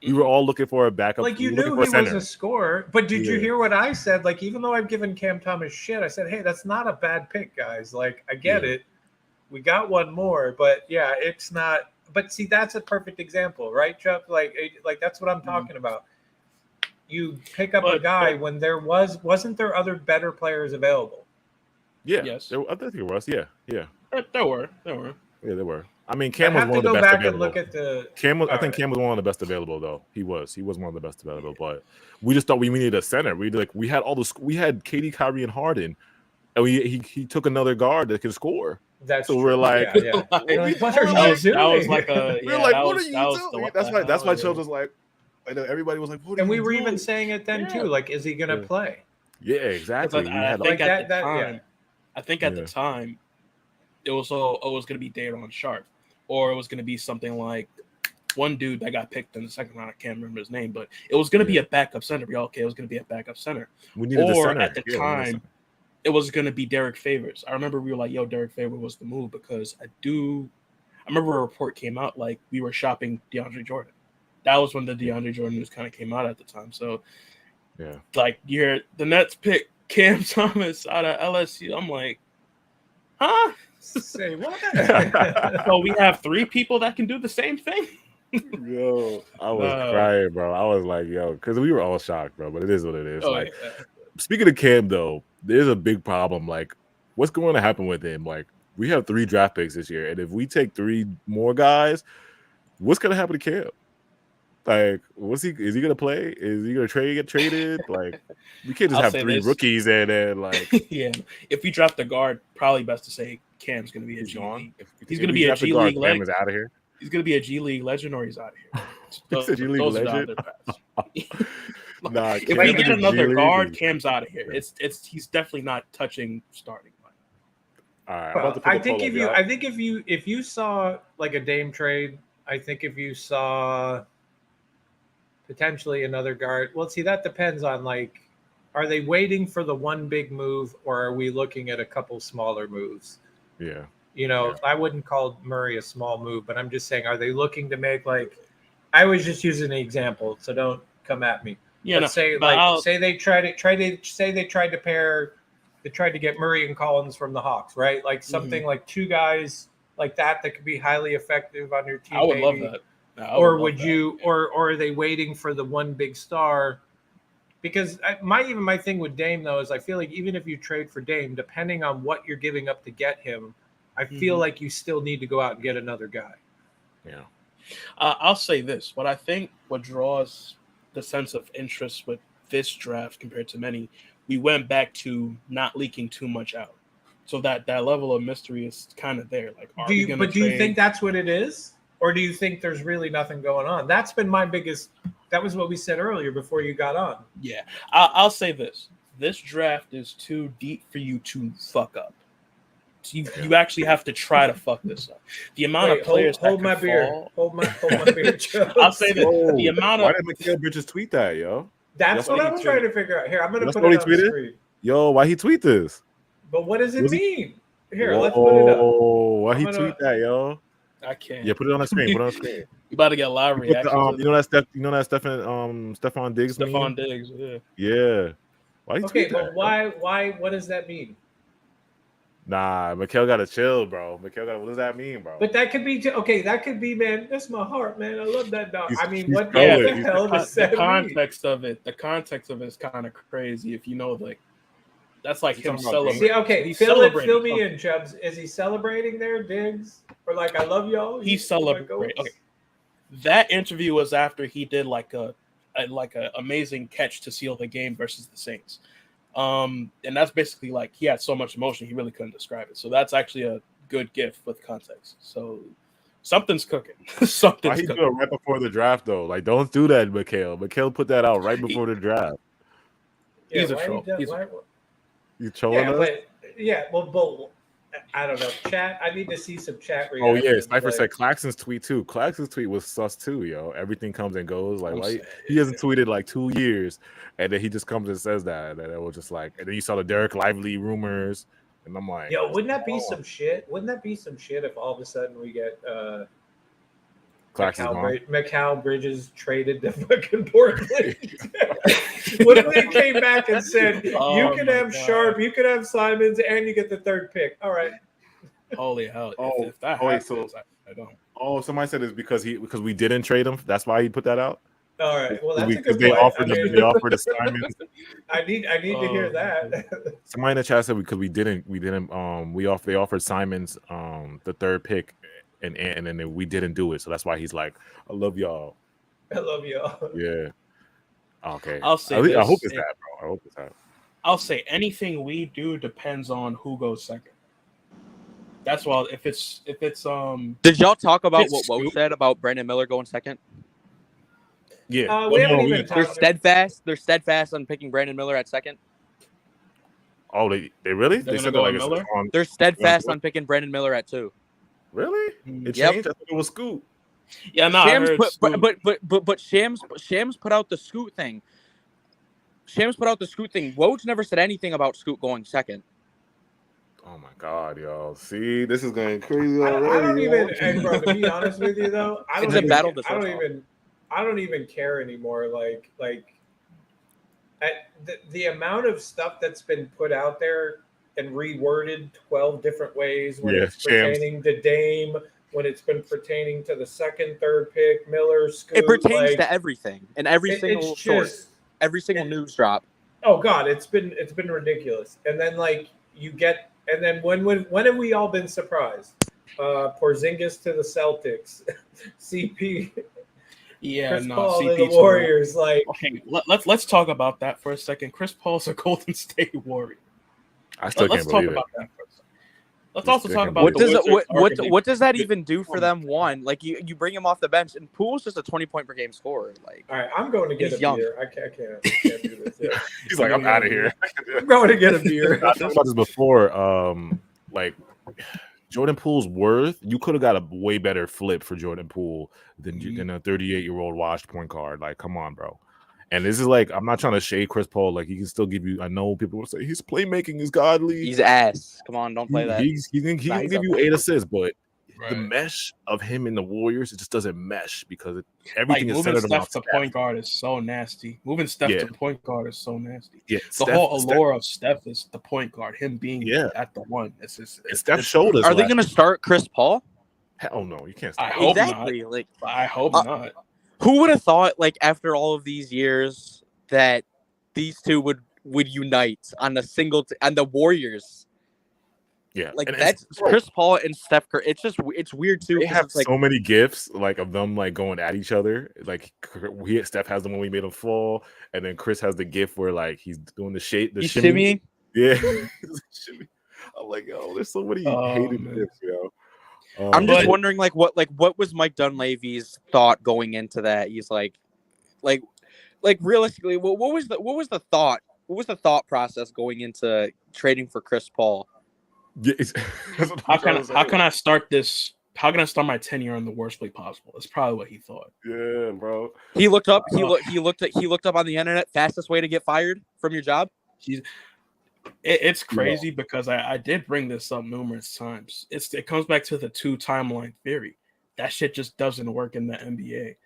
we were all looking for a backup. Like, you knew he was a scorer, but did you hear what I said? Like, even though I've given Cam Thomas shit, I said, hey, that's not a bad pick, guys. Like, I get it. We got one more, but yeah, it's not. But see, that's a perfect example, right, Chuck? Like that's what I'm talking about. You pick up a guy when wasn't there other better players available? Yeah. Yes. I think it was. Yeah. There were. Yeah, there were. I mean, Cam was one of the best available. And look at the Cam was, I think Cam was one of the best available, though. He was one of the best available, but we just thought we needed a center. We had we had KD, Kyrie, and Harden, and he took another guard that can score. That's so we're like, what are you doing? That was like a we're like, what are you doing? That's why Children's like, I know everybody was like, what and we you were doing? even saying it then too. Like, is he gonna play? Yeah, exactly. I think at the time, it was going to be Daron Sharp, or it was going to be something like one dude that got picked in the second round. I can't remember his name, but it was going to be a backup center. Okay, it was going to be a backup center. We needed a center. At the time, it was going to be Derek Favors. I remember we were like, yo, Derek Favors was the move, because I remember a report came out like we were shopping DeAndre Jordan. That was when the DeAndre Jordan news kind of came out at the time. So, like, the Nets pick Cam Thomas out of LSU. I'm like, huh? Say what? So we have 3 people that can do the same thing? Yo, I was crying, bro. I was like, yo, because we were all shocked, bro. But it is what it is. Speaking of Cam, though, there's a big problem. Like, what's going to happen with him? Like, we have 3 draft picks this year, and if we take 3 more guys, what's going to happen to Cam? Like, is he gonna play? Is he gonna get traded? Like, we can't just have 3 rookies and then like if we draft the guard, probably best to say Cam's gonna be a G League. He's gonna be a G League legend. Cam is out of here. He's gonna be a G League legend, or he's out of here. He's a G League legend. If we get another guard, Cam's out of here. He's definitely not touching starting. All right. Well, I think if you saw like a Dame trade, I think if you saw potentially another guard. Well, see, that depends on, like, are they waiting for the one big move, or are we looking at a couple smaller moves? Yeah. I wouldn't call Murray a small move, but I'm just saying, are they looking to make, like, I was just using an example, so don't come at me. Say they tried to get Murray and Collins from the Hawks, right? Like something like 2 guys like that could be highly effective on your team. I would love that. Or are they waiting for the one big star? Because my thing with Dame, though, is I feel like even if you trade for Dame, depending on what you're giving up to get him, I feel like you still need to go out and get another guy. Yeah. I'll say this. What draws the sense of interest with this draft compared to many, we went back to not leaking too much out. So that level of mystery is kind of there. Like, do you think that's what it is? Or do you think there's really nothing going on? That's been my biggest – that was what we said earlier before you got on. Yeah. I'll say this. This draft is too deep for you to fuck up. So you actually have to try to fuck this up. The amount of players hold my beer. Hold my beer. I'll say this. The amount of – why did Mikal Bridges tweet that, yo? That's what I was trying to figure out. Here, I'm going to put it on the screen. Yo, why he tweet this? But what does it mean? Here, let's put it up. Why he tweet that, yo? I can't. Yeah, put it on the screen. You about to get a live reaction. Stephon Diggs. Stephon Diggs. Yeah. Yeah. Why? But why? What does that mean? Nah, Mikal gotta chill, bro. What does that mean, bro? But that could be That could be, man. That's my heart, man. I love that dog. What the hell does that mean? The context of it is kind of crazy. If you know, like, that's like him celebrating. Fill me in, Chubbs. Is he celebrating there, Diggs? Or like, I love y'all? He's celebrating. Okay. That interview was after he did like a amazing catch to seal the game versus the Saints. And that's basically like he had so much emotion he really couldn't describe it. So that's actually a good gift with context. So something's cooking. Why he do it right before the draft though? Like, don't do that, Mikal. Mikal put that out right before the draft. He's a troll. You trolling us? Well, I don't know. Chat. I need to see some chat reactions. Oh yeah, Cypher said Claxton's tweet too. Claxton's tweet was sus too, yo. Everything comes and goes. Like, why he hasn't tweeted like 2 years, and then he just comes and says that, and then it was just like, and then you saw the Derek Lively rumors, and I'm like, yo, wouldn't that be some shit? Wouldn't that be some shit if all of a sudden we get Mikal Bridges traded to fucking Portland? What if they came back and said, you can have Sharp, you can have Simons, and you get the 3rd pick? All right. Holy hell. If that happens, I don't. Oh, somebody said it's because we didn't trade him. That's why he put that out? All right. Well, that's a good they point. Offered the Simons. I need to hear that. Somebody in the chat said because they offered Simons the 3rd pick and then we didn't do it. So that's why he's like, I love y'all. I love y'all. Yeah. Okay. I'll say I hope it's that, bro. I hope it's that. I'll say anything we do depends on who goes second. That's why if it's Did y'all talk about what Wo said about Brandon Miller going second? Yeah, we haven't even. They're steadfast. They're steadfast on picking Brandon Miller at second. Oh, they really? They're They said that gonna like go it's Miller? on. They're steadfast on picking Brandon Miller at 2. Really? It Yep. changed. I thought it was Scoot. Yeah, no, I Shams heard put, Scoot. but Shams put out the Scoot thing. Shams put out the Scoot thing. Woj never said anything about Scoot going second. Oh my God, y'all! See, this is going crazy I already. don't even. And bro, to be honest with you, though, I It's a battle. I don't even care anymore. The amount of stuff that's been put out there and reworded 12 different ways when it's pertaining to Dame, when it's been pertaining to the second, third pick, Miller, Scoot. It pertains to everything and every single source, every single news drop. Oh God, it's been ridiculous. And then and then when have we all been surprised? Porzingis to the Celtics, CP. Yeah, Chris no, Paul CP to the Warriors. Okay, let's talk about that for a second. Chris Paul's a Golden State Warrior. I still can't believe it. About that for a second. Let's also talk about what does that even do for them? One, like you bring him off the bench, and Poole's just a 20-point per game scorer. Like, all right, I'm going to get a beer. I can't do this. Yeah. He's like, I'm out of here. I'm going to get a beer. I talked about this before. Like Jordan Poole's worth, you could have got a way better flip for Jordan Poole than a 38-year-old washed point guard. Like, come on, bro. And this is like, I'm not trying to shade Chris Paul. Like, he can still give you. I know people will say his playmaking is godly. He's ass. Come on, don't play that. He can give you 8 assists, but the mesh of him in the Warriors, it just doesn't mesh because everything is centered around Steph. The point guard is so nasty. Moving Steph to point guard is so nasty. Yeah, the whole allure of Steph is the point guard. Him being at the one. It's Steph's shoulders. Are they going to start Chris Paul? Hell no, you can't. Start I hope exactly. Not. Like, I hope not. Who would have thought, like, after all of these years, that these two would unite on a single on the Warriors? Yeah, like that's Chris Paul and Steph Curry. It's weird too. They have so many gifs like of them like going at each other. Like Steph has the one we made him fall, and then Chris has the gift where like he's doing the shimmy. Yeah, I'm like, yo, there's so many hated gifs, yo. I'm just wondering, like, what was Mike Dunleavy's thought going into that? He's like realistically, what was the thought? What was the thought process going into trading for Chris Paul? Yeah, how can I start this? How can I start my tenure in the worst way possible? That's probably what he thought. Yeah, bro. He looked up. He looked up on the internet. Fastest way to get fired from your job. It's crazy because I did bring this up numerous times. It comes back to the 2 timeline theory. That shit just doesn't work in the NBA.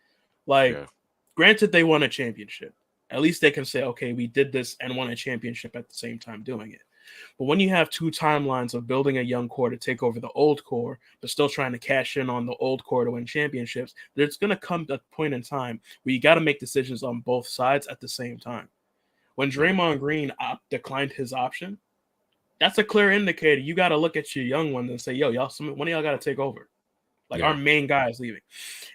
Granted, they won a championship. At least they can say, okay, we did this and won a championship at the same time doing it. But when you have 2 timelines of building a young core to take over the old core, but still trying to cash in on the old core to win championships, there's going to come a point in time where you got to make decisions on both sides at the same time. When Draymond Green declined his option, that's a clear indicator. You got to look at your young ones and say, yo, one of y'all got to take over. Our main guy is leaving.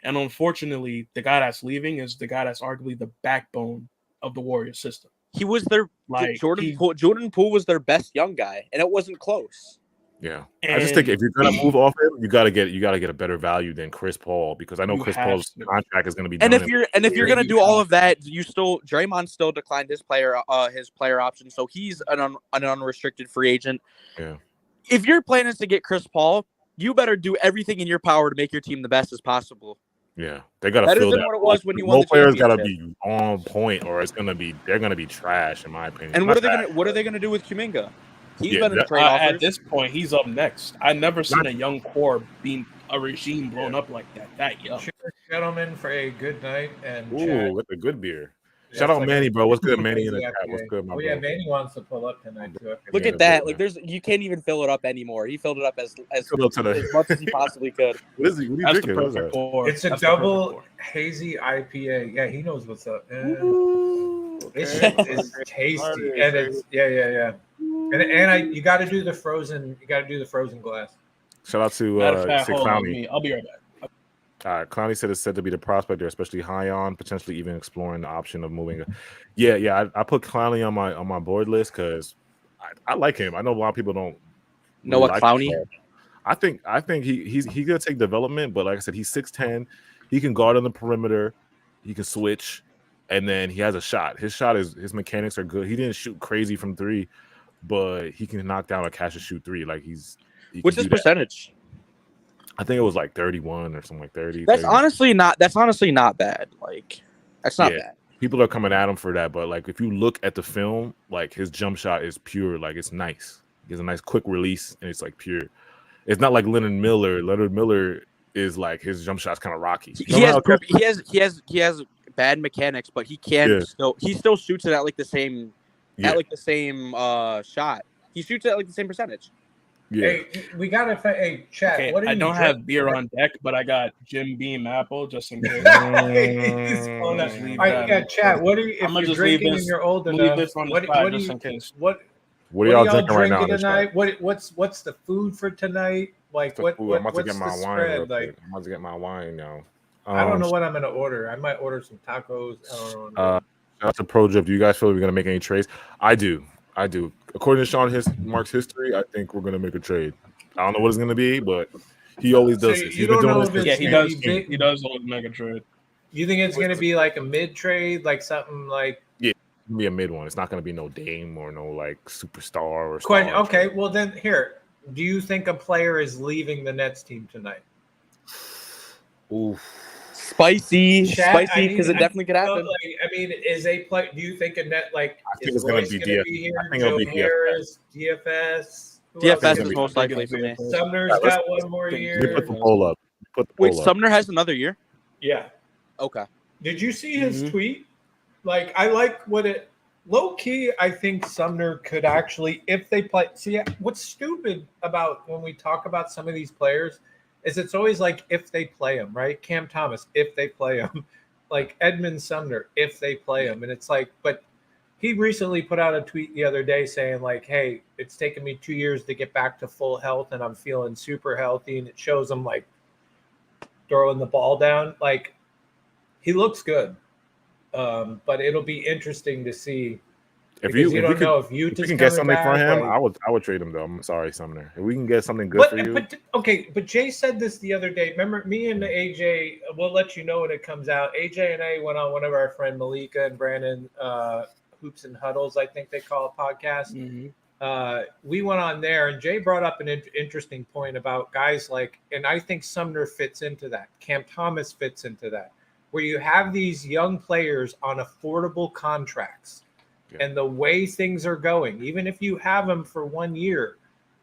And unfortunately, the guy that's leaving is the guy that's arguably the backbone of the Warriors system. He was their Jordan Poole was their best young guy, and it wasn't close. Yeah, I just think if you're gonna move off him, you gotta get a better value than Chris Paul because I know Chris Paul's contract is gonna be. And if you're gonna do all of that, Draymond still declined his player option, so he's an unrestricted free agent. Yeah. If your plan is to get Chris Paul, you better do everything in your power to make your team the best as possible. Yeah, they gotta feel that. What it was when you won the championship. Players gotta be on point, or they're gonna be trash, in my opinion. And what are they gonna do with Kuminga? He's been in the trade offers. At this point, he's up next. I've never seen a young core being a regime blown up like that young. Cheers, gentlemen, for a good night and with a good beer. Shout out Manny, bro. What's good, Manny in the chat? What's good, my bro? Yeah, Manny wants to pull up tonight too. Look at that! Like, you can't even fill it up anymore. He filled it up as much as he possibly could. What is he? What are you drinking? It's a double hazy IPA. Yeah, he knows what's up. This shit is tasty, and it's yeah. And you got to do the frozen. You got to do the frozen glass. Shout out to Clowney. I'll be right back. Clowney said it's said to be the prospect they're especially high on, potentially even exploring the option of moving. Yeah. I put Clowney on my board list because I like him. I know a lot of people don't know what Clowney. I think he's gonna take development, but like I said, he's 6'10". He can guard on the perimeter. He can switch, and then he has a shot. His mechanics are good. He didn't shoot crazy from 3, but he can knock down a catch and shoot 3. Like he What's his percentage? I think it was like 31 or something like 30. That's 30. honestly not bad. Like that's not bad. People are coming at him for that, but like if you look at the film, like his jump shot is pure. Like it's nice. He has a nice quick release, and it's like pure. It's not like Leonard Miller. Leonard Miller is like his jump shot's kind of rocky. He has bad mechanics, but he still shoots it at like the same shot. He shoots it at like the same percentage. Yeah. Hey, we gotta. Hey, chat. Okay, What do I you don't drink? have beer on deck, but I got Jim Beam apple just in case. All right, yeah, chat. What are you? If you're drinking and you're old enough, what do just you? in case. What are y'all drinking right now? Tonight? What's the food for tonight? Like what? I'm about to What's get my the wine. spread? Like I'm about to get my wine now. I don't know what I'm gonna order. I might order some tacos. I don't know. That's a pro trip. Do you guys feel we're gonna make any trades? I do. According to Sean Mark's history, I think we're gonna make a trade. I don't know what it's gonna be, but he always does this. You don't know if Yeah, he does. He does always make a trade. You think it's gonna be like a mid trade, like something like? Yeah, it's gonna be a mid one. It's not gonna be no Dame or no like superstar or. Question. Okay, well then here. Do you think a player is leaving the Nets team tonight? Oof. Spicy because it definitely could happen. I mean, is a play? Do you think a net like? I think it's gonna be DFS. I think it'll be Harris, DFS. DFS is most likely for me. Sumner's got one more year. You put the poll up. Wait, Sumner has another year? Yeah. Okay. Did you see his tweet? Like, I like what it. Low key, I think Sumner could actually, if they play. See, what's stupid about when we talk about some of these players is it's always like if they play him, right? Cam Thomas, if they play him, like Edmund Sumner, if they play him, and it's like, but he recently put out a tweet the other day saying like, "Hey, it's taken me 2 years to get back to full health, and I'm feeling super healthy," and it shows him like throwing the ball down. Like, he looks good. But it'll be interesting to see if you can get something for him. Like, I would trade him though. I'm sorry, Sumner. If we can get something good for you. But Jay said this the other day. Remember, me and AJ. We'll let you know when it comes out. AJ and I went on one of our friend Malika and Brandon Hoops and Huddles, I think they call it, podcast. We went on there, and Jay brought up an interesting point about guys like, and I think Sumner fits into that. Cam Thomas fits into that. Where you have these young players on affordable contracts, and the way things are going, even if you have them for 1 year,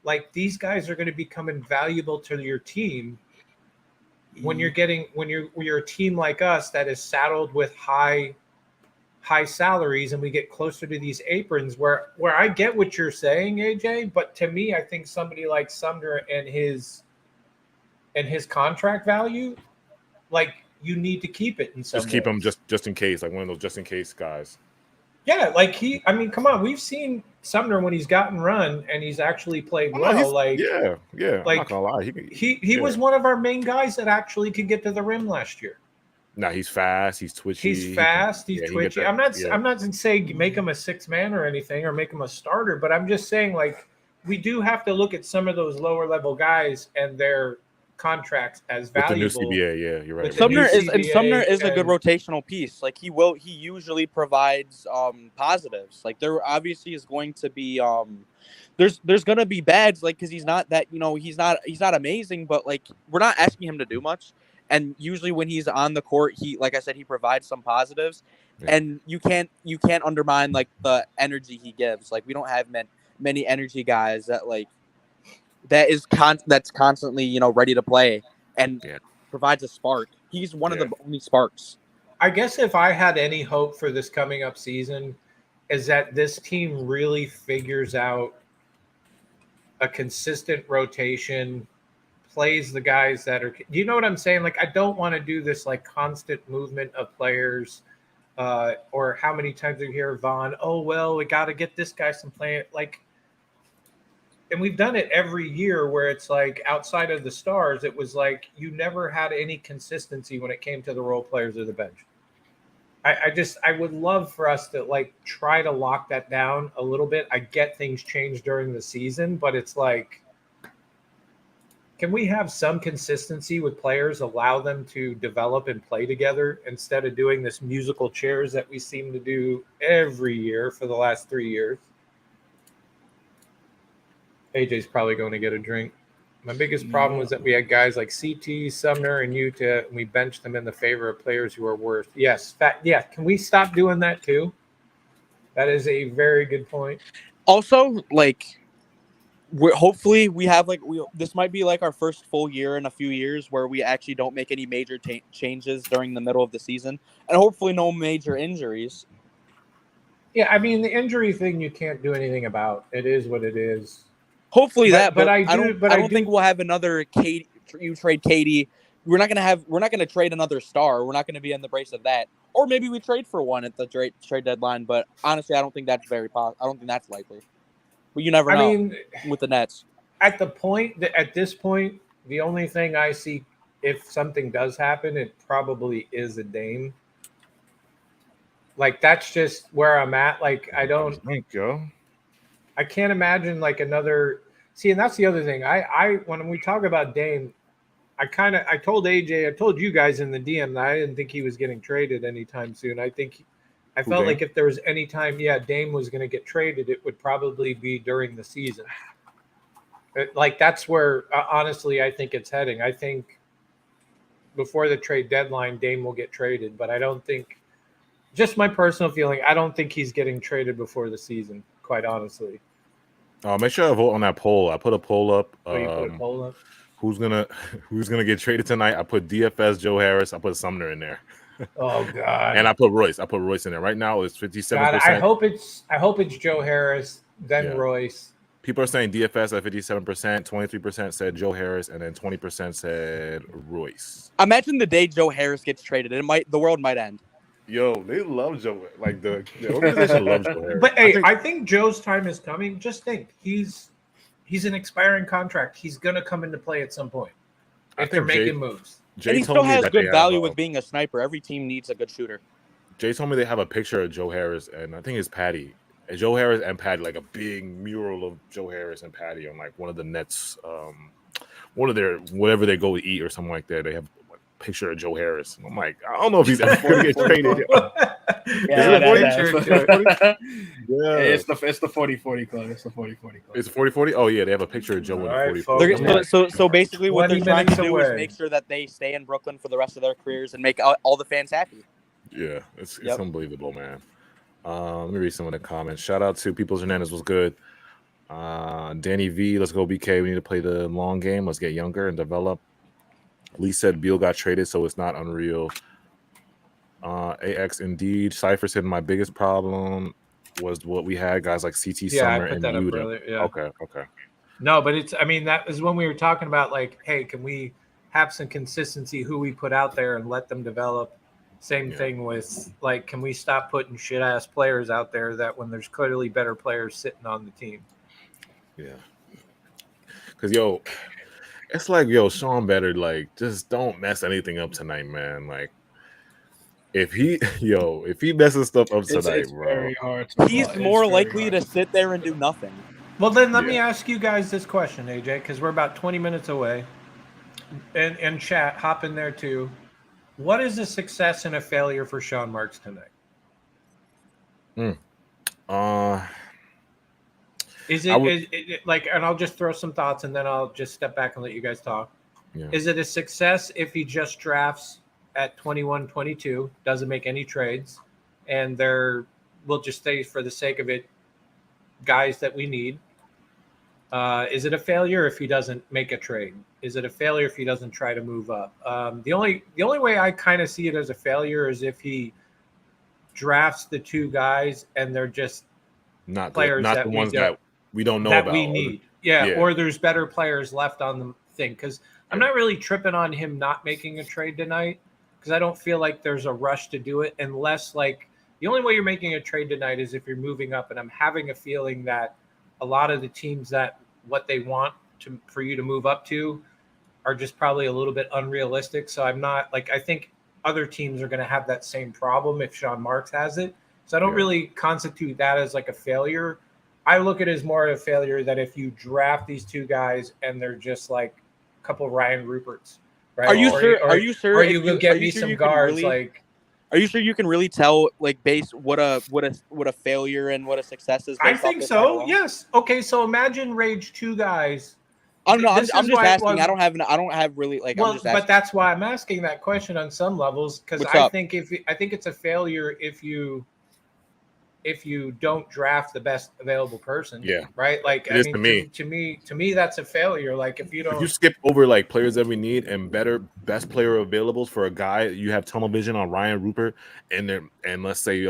like these guys are going to become invaluable to your team when you're a team like us that is saddled with high salaries, and we get closer to these aprons where I get what you're saying, AJ, but to me, I think somebody like Sumner and his contract value, like, you need to keep it in some Just keep ways. him just in case, like one of those just in case guys. Yeah, like come on, we've seen Sumner when he's gotten run and he's actually played well. Like yeah, like, I'm not gonna lie, he was one of our main guys that actually could get to the rim last year. Nah, he's fast, he's twitchy. He's twitchy. I'm not saying make him a 6 man or anything or make him a starter, but I'm just saying like we do have to look at some of those lower level guys and their contracts as valuable. With the new CBA, yeah, you're right. Sumner is a good rotational piece. Like he usually provides positives. Like there obviously is going to be there's gonna be bads, like because he's not that, he's not amazing, but like we're not asking him to do much. And usually when he's on the court, he, like I said, he provides some positives, and you can't undermine like the energy he gives. Like we don't have many energy guys that like. That's constantly, ready to play and provides a spark. He's one of the only sparks. I guess if I had any hope for this coming up season is that this team really figures out a consistent rotation, plays the guys that are, you know what I'm saying? Like, I don't want to do this like constant movement of players or how many times you hear Vaughn, oh, well, we got to get this guy some play. Like, and we've done it every year where it's like outside of the stars, it was like you never had any consistency when it came to the role players or the bench. I would love for us to like try to lock that down a little bit. I get things change during the season, but it's like, can we have some consistency with players, allow them to develop and play together instead of doing this musical chairs that we seem to do every year for the last 3 years? AJ's probably going to get a drink. My biggest problem was that we had guys like CT, Sumner, and Utah, and we benched them in the favor of players who are worse. Yes, can we stop doing that too? That is a very good point. Also, like, hopefully we have this might be like our first full year in a few years where we actually don't make any major changes during the middle of the season, and hopefully no major injuries. Yeah, I mean, the injury thing you can't do anything about. It is what it is. Hopefully but I don't think we'll have another Katie. You trade Katie. We're not gonna trade another star. We're not gonna be in the brace of that. Or maybe we trade for one at the trade deadline. But honestly, I don't think that's I don't think that's likely. But you never know. I mean, with the Nets. At this point, the only thing I see, if something does happen, it probably is a Dame. Like, that's just where I'm at. Like, I can't imagine like another. See, and that's the other thing. When we talk about Dame, I told AJ, I told you guys in the DM that I didn't think he was getting traded anytime soon. I felt like if there was any time, Dame was going to get traded, it would probably be during the season. Like, that's where, honestly, I think it's heading. I think before the trade deadline, Dame will get traded, but I don't think, just my personal feeling, I don't think he's getting traded before the season, quite honestly. Make sure I vote on that poll. I put a poll up. You put a poll up? Who's gonna get traded tonight? I put DFS, Joe Harris. I put Sumner in there. Oh God! And I put Royce. in there. Right now it's 57%. I hope it's Joe Harris, then Royce. People are saying DFS at 57%. 23% said Joe Harris, and then 20% said Royce. Imagine the day Joe Harris gets traded. The world might end. Yo, they love Joe. Like the organization loves Joe Harris. But hey, I think Joe's time is coming. Just think, he's an expiring contract. He's gonna come into play at some point if they're making moves. And he still has good value with being a sniper. Every team needs a good shooter. Jay told me they have a picture of Joe Harris, and I think it's Patty. And Joe Harris and Patty, like a big mural of Joe Harris and Patty on like one of the Nets, one of their whatever they go to eat or something like that. They have a picture of Joe Harris. And I'm like, I don't know if he's ever going to get traded. It's the 40-40 club. It's the 40-40 club. It's 40-40? Oh yeah, they have a picture of Joe in the 40-40. So basically what they're trying to do is make sure that they stay in Brooklyn for the rest of their careers and make all the fans happy. Yeah, it's unbelievable, man. Let me read some of the comments. Shout out to People's Hernandez. Was good. Danny V, let's go BK. We need to play the long game. Let's get younger and develop. Lee said Beal got traded, so it's not unreal. AX indeed. Cypher said my biggest problem was what we had, guys like CT Summer and Utah. Okay. No, but that was when we were talking about like, hey, can we have some consistency who we put out there and let them develop? Same thing with like, can we stop putting shit ass players out there that when there's clearly better players sitting on the team? Yeah. Because it's like, Sean Better, like, just don't mess anything up tonight, man. Like, if he messes stuff up tonight, it's bro, very hard he's more likely to sit there and do nothing. Well, then let me ask you guys this question, AJ, because we're about 20 minutes away. And chat, hop in there too. What is a success and a failure for Sean Marks tonight? Is it like, and I'll just throw some thoughts and then I'll just step back and let you guys talk. Yeah. Is it a success if he just drafts at 21, 22, doesn't make any trades, and we'll just stay for the sake of it, guys that we need? Is it a failure if he doesn't make a trade? Is it a failure if he doesn't try to move up? The only way I kind of see it as a failure is if he drafts the two guys and they're just not players not that the ones that we don't know that about. We need. Yeah, or there's better players left on the thing. Because I'm not really tripping on him not making a trade tonight, because I don't feel like there's a rush to do it unless, like, the only way you're making a trade tonight is if you're moving up. And I'm having a feeling that a lot of the teams that what they want for you to move up to are just probably a little bit unrealistic. So I'm not like, I think other teams are going to have that same problem if Sean Marks has it. So I don't really constitute that as like a failure. I look at it as more of a failure that if you draft these two guys and they're just like couple Ryan Ruperts, right? Are you sure? Are you sure? Or you could get me some guards like. Are you sure you can really tell, like, base what a failure and what a success is? I think so. Yes. Okay. So imagine Rage 2 guys. I'm just asking. I don't have really like. Well, I'm just asking. but that's why I'm asking that question on some levels, because I think it's a failure if you don't draft the best available person. Yeah. Right. Like it is to me, that's a failure. Like if you skip over like players that we need and best player availables for a guy, you have tunnel vision on Ryan Rupert and let's say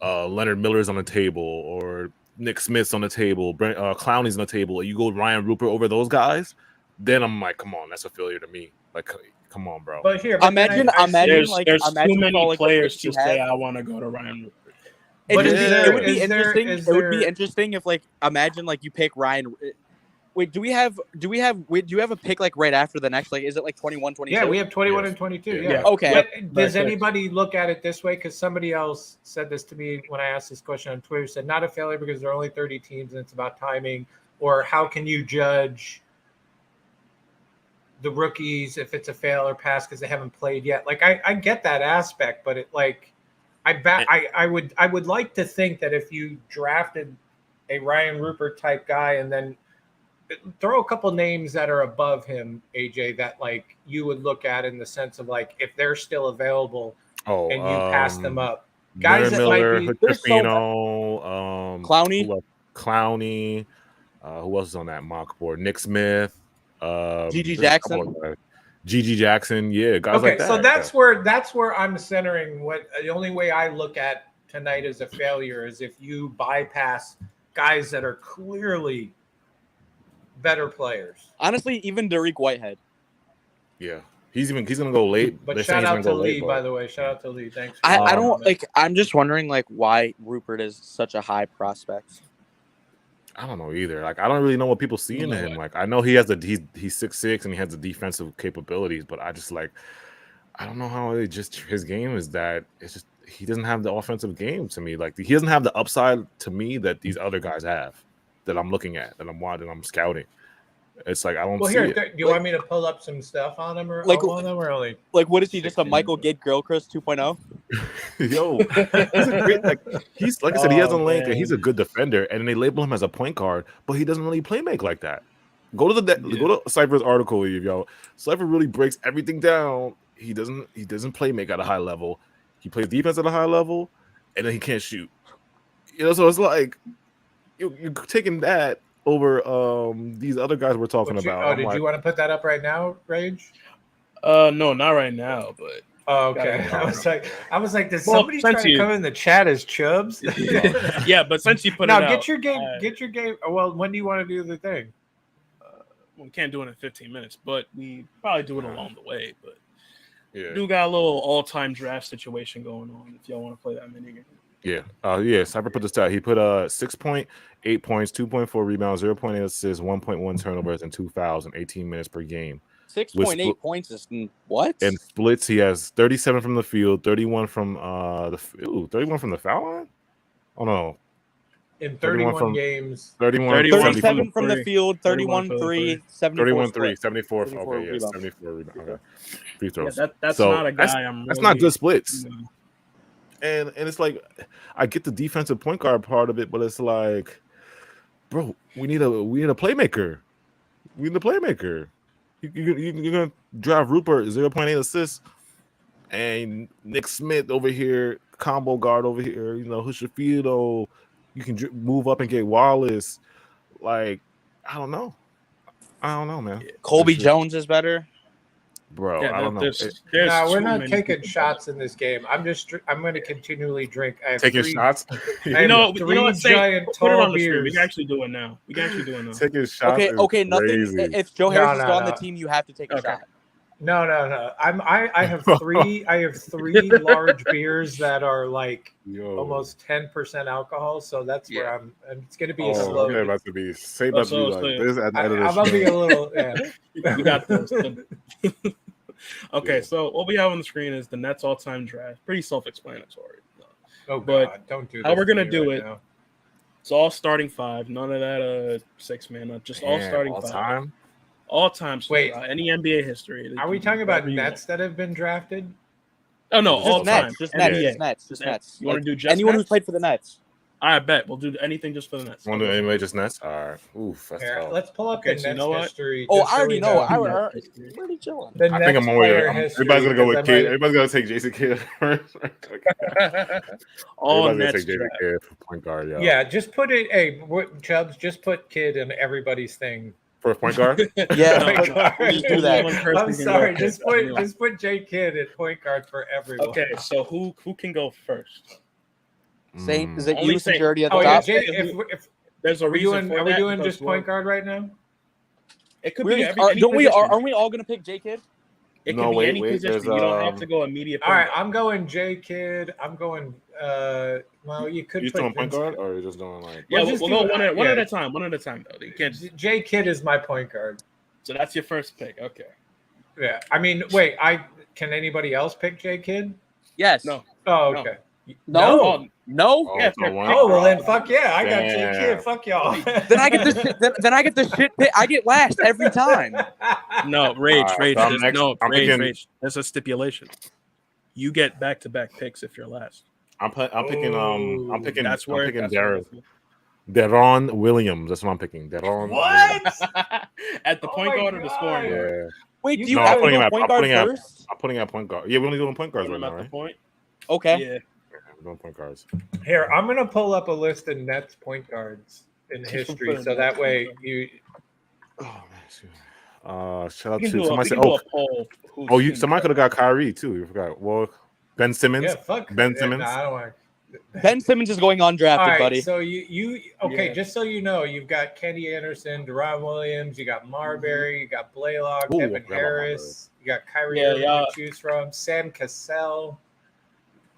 Leonard Miller's on the table or Nick Smith's on the table, Clowney's on the table, you go Ryan Rupert over those guys, then I'm like, come on, that's a failure to me. Like, come on, bro. But imagine there's too many players to say I want to go to Ryan Rupert. It would be interesting. It would be interesting if, like, imagine like you pick Ryan. Wait, do you have a pick like right after the next? Like, is it like 21, 22? Yeah, we have 21 and 22. Yeah. Okay. But does anybody look at it this way? Because somebody else said this to me when I asked this question on Twitter. Said not a failure because there are only 30 teams and it's about timing. Or how can you judge the rookies if it's a fail or pass because they haven't played yet? Like, I get that aspect, but it like. I would like to think that if you drafted a Ryan Rupert type guy and then throw a couple names that are above him, AJ, that like you would look at in the sense of like if they're still available and you pass them up, guys that Miller, might be Clowney, who else is on that mock board? Nick Smith, GG Jackson. GG Jackson, yeah, guys like that. So that's where I'm centering. What the only way I look at tonight as a failure is if you bypass guys that are clearly better players. Honestly, even Derek Whitehead. Yeah, he's gonna go late. But shout out to Lee, by the way. Shout out to Lee. Thanks. I don't like. I'm just wondering like why Rupert is such a high prospect. I don't know either. Like, I don't really know what people see in him. Like, I know he's 6'6" and he has the defensive capabilities, but I just like, I don't know how his game is that it's just he doesn't have the offensive game to me. Like, he doesn't have the upside to me that these other guys have that I'm looking at, that I'm watching, I'm scouting. It's like I don't see it. Do you want me to pull up some stuff on him or only? Like, what is he? Just a Michael Gilchrist 2.0? Yo, he's a great, he's like I said, he has a length and he's a good defender, and they label him as a point guard, but he doesn't really play make like that. Go to Cypher's article, yo. Cypher really breaks everything down. He doesn't play make at a high level. He plays defense at a high level, and then he can't shoot. So it's like you're taking that over these other guys we're talking about. Did you want to put that up right now, Rage? No, not right now, but okay. I was like, does somebody try to come in the chat as Chubbs? Yeah, but since you put now it out, get your game. Well, when do you want to do the thing? We can't do it in 15 minutes, but we probably do it along the way. But yeah, do got a little all-time draft situation going on if y'all want to play that mini game. Yeah. Cypher put the stat. He put 6.8 points, 2.4 rebounds, 0.8 assists, 1.1 turnovers, and 2 fouls in 18 minutes per game. 6.8 points is what? And splits, he has 37 from the field, 31 from the foul line. Oh no. In 31 games, 37 from the field, 31-3, 74. Okay, yeah, 74 rebounds. Okay. Free throws. Yeah, that's not a guy that's not good splits. And it's like, I get the defensive point guard part of it, but it's like, bro, we need a playmaker. We need a playmaker. You're gonna drive Rupert 0.8 assists, and Nick Smith over here, combo guard over here. Hushafido. You can move up and get Wallace. Like, I don't know, man. Colby Jones is better. Bro, I don't know. We're not taking shots in this game. I'm going to continually drink. I have taking shots. Three giant tall beers. We can actually do it now. Taking shots. Okay. Nothing. If Joe Harris is on the team, you have to take a shot. No. I have three. I have 3 large beers that are like almost 10% alcohol. So that's where I'm. And it's going to be a slow. Okay, about to be say about to be like this at the end of the show. I'm gonna be a little. Yeah. We got this. Okay, so what we have on the screen is the Nets all-time draft. Pretty self-explanatory. Oh, God, don't do that. How we're going to do it, it's all starting 5. None of that 6-man. Just all starting 5. Time? All time. Wait. Any NBA history. Are we talking about Nets that have been drafted? Oh no, Just all time. Nets. Just NBA. Nets. Just Nets. You want to do just anyone Nets? who's played for the Nets? I bet we'll do anything just for the Nets. Want to do anyway just Nets? All right. Oof, that's Here, tough. let's pull up Okay, the so you Nets know what? history. Oh, just I so already we know. I'm Where are you chilling? The I Nets think I'm more. player history, Everybody's gonna go with because Kidd. I Everybody's gonna take Jason Kidd first. All Everybody's Nets gonna take Jason draft. Kidd for point guard. Yo. Yeah, just put it. Hey, Chubbs, just put Kid in everybody's thing. For point guard. Yeah, Point guard. just do that. One person I'm can sorry. go Just first. put J Kidd at point guard for everyone. Okay, so who can go first? Saint, is it Only you since Saint. you're already at the Oh yeah, top? Jay, if There's a are we reason doing, for are we that doing because just point guard right now? It could We're be just- any don't we? position. Aren't we all gonna pick J Kid? It No, could be wait, any wait, position. there's, You don't have to go immediate. All right, point I'm going J Kidd. I'm going. Well, you could You put doing point Vince- guard or are you just doing like? Yeah, Well, we'll just go do- one at yeah. a time. One at a time, though. You can't. J Kidd is my point guard. So that's your first pick. Okay. Yeah, I mean, wait. Can anybody else pick J Kidd? Yes. No. Oh, No. okay. No. Oh, No. Oh, Yeah, so one. Oh well, then fuck yeah, I got J Damn. Kidd. Fuck y'all. Then I get the shit. Then I get the shit pick. I get last every time. no, rage. All right, so I'm There's next. no I'm rage. picking- Rage. There's a stipulation. You get back-to-back picks if you're last. I'm picking. I'm picking. That's I'm where. picking That's where Deron Williams. That's what I'm picking. Deron. Williams. at the Oh point my guard or the scoring God. guard? Yeah. Wait, do No, you I'm have to putting him go at- point I'm guard putting him at- first? I'm putting at point guard. Yeah, we're only doing point guards Put right him now, at right? the point. Okay. Yeah. We're doing point guards. Here, I'm gonna pull up a list of Nets point guards in Put history, him so at that point way guard. you. Oh man. Excuse me. Shout out We to can do somebody. a Said, poll. oh, you. Somebody could have got Kyrie too. You forgot. Well, Ben Simmons. Yeah, fuck Ben yeah, Simmons. Nah, I don't want. Ben Simmons is going undrafted, All right, buddy. so you okay? Yeah. Just so you know, you've got Kenny Anderson, Deron Williams, you got Marbury, you got Blaylock, Ooh, I Evan forgot about Harris, you got Kyrie Yeah, Irving yeah. to choose from, Sam Cassell,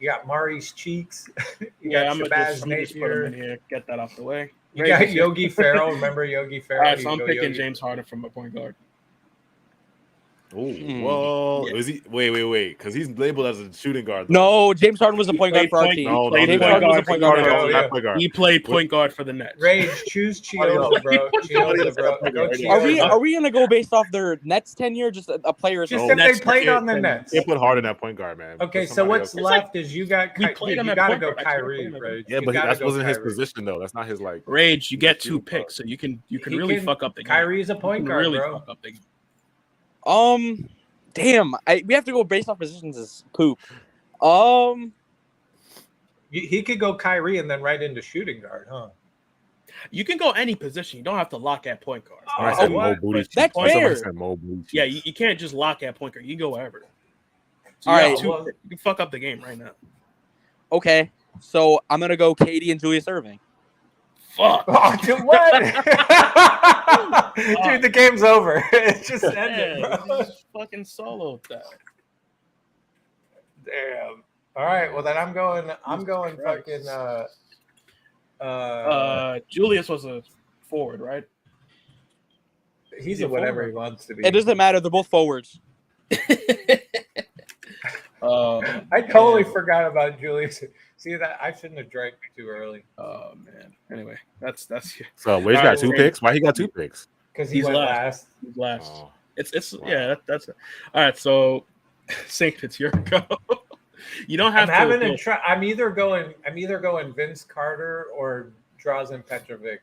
you got Maurice Cheeks, you Yeah, got I'm gonna Shabazz just put him in Napier, here. Get that out the way. you got Yogi Ferrell. Remember Yogi All Ferrell? right, You so I'm go picking Yogi. James Harden from a point guard. Oh, well, Yeah. is he? Wait, because he's labeled as a shooting guard. though. No, James Harden was a He point guard played for our point- team. no, played don't do James that. Harden was a point guard for Oh, our team. yeah. Point guard. He played point guard for the Nets. Rage, choose Chioza, bro. Chioza, bro. Go Chioza. Are we gonna go based off their Nets tenure, just a player's? Just No, if they Nets played on the and- Nets. Can't put Harden at point guard, man. Okay, Put so somebody what's else. left is you got We played him you at gotta point go guard. I Kyrie, can't put him right? Yeah, You but gotta that go wasn't his Kyrie. position though. That's not his like. Rage, you get shooting two picks, so you can He really can- fuck up the game. Kyrie's a You point can guard, really bro. fuck up the game. Damn, we have to go based off positions as poop. He could go Kyrie and then right into shooting guard, huh? You can go any position. You don't have to lock at point guard. I Oh, said what? Mo Booty. That's Somebody fair. said Mo Booty. Yeah, you can't just lock at point guard. You can go wherever. So All you right. have two Well- picks. You can fuck up the game right now. Okay, so I'm gonna go Katie and Julius Irving. Fuck. Oh, dude, what? Dude, the game's over. It just ended, Yeah, bro. just fucking solo that. Damn. All right, well then I'm going Jesus Christ. fucking Julius was a forward, right? he's he a a whatever forward? he wants to be. It doesn't matter; they're both forwards. I totally forgot about Julius. See that I shouldn't have drank too early Oh man. Anyway, that's So Wade All got right, two Wade. picks. Why he got two picks? because he He's went last. last. last. Oh. It's Wow. yeah. That's it. All right. So, Saint, it's your go. You don't have I'm to. having go- a try. I'm either going Vince Carter or Drazen Petrovic.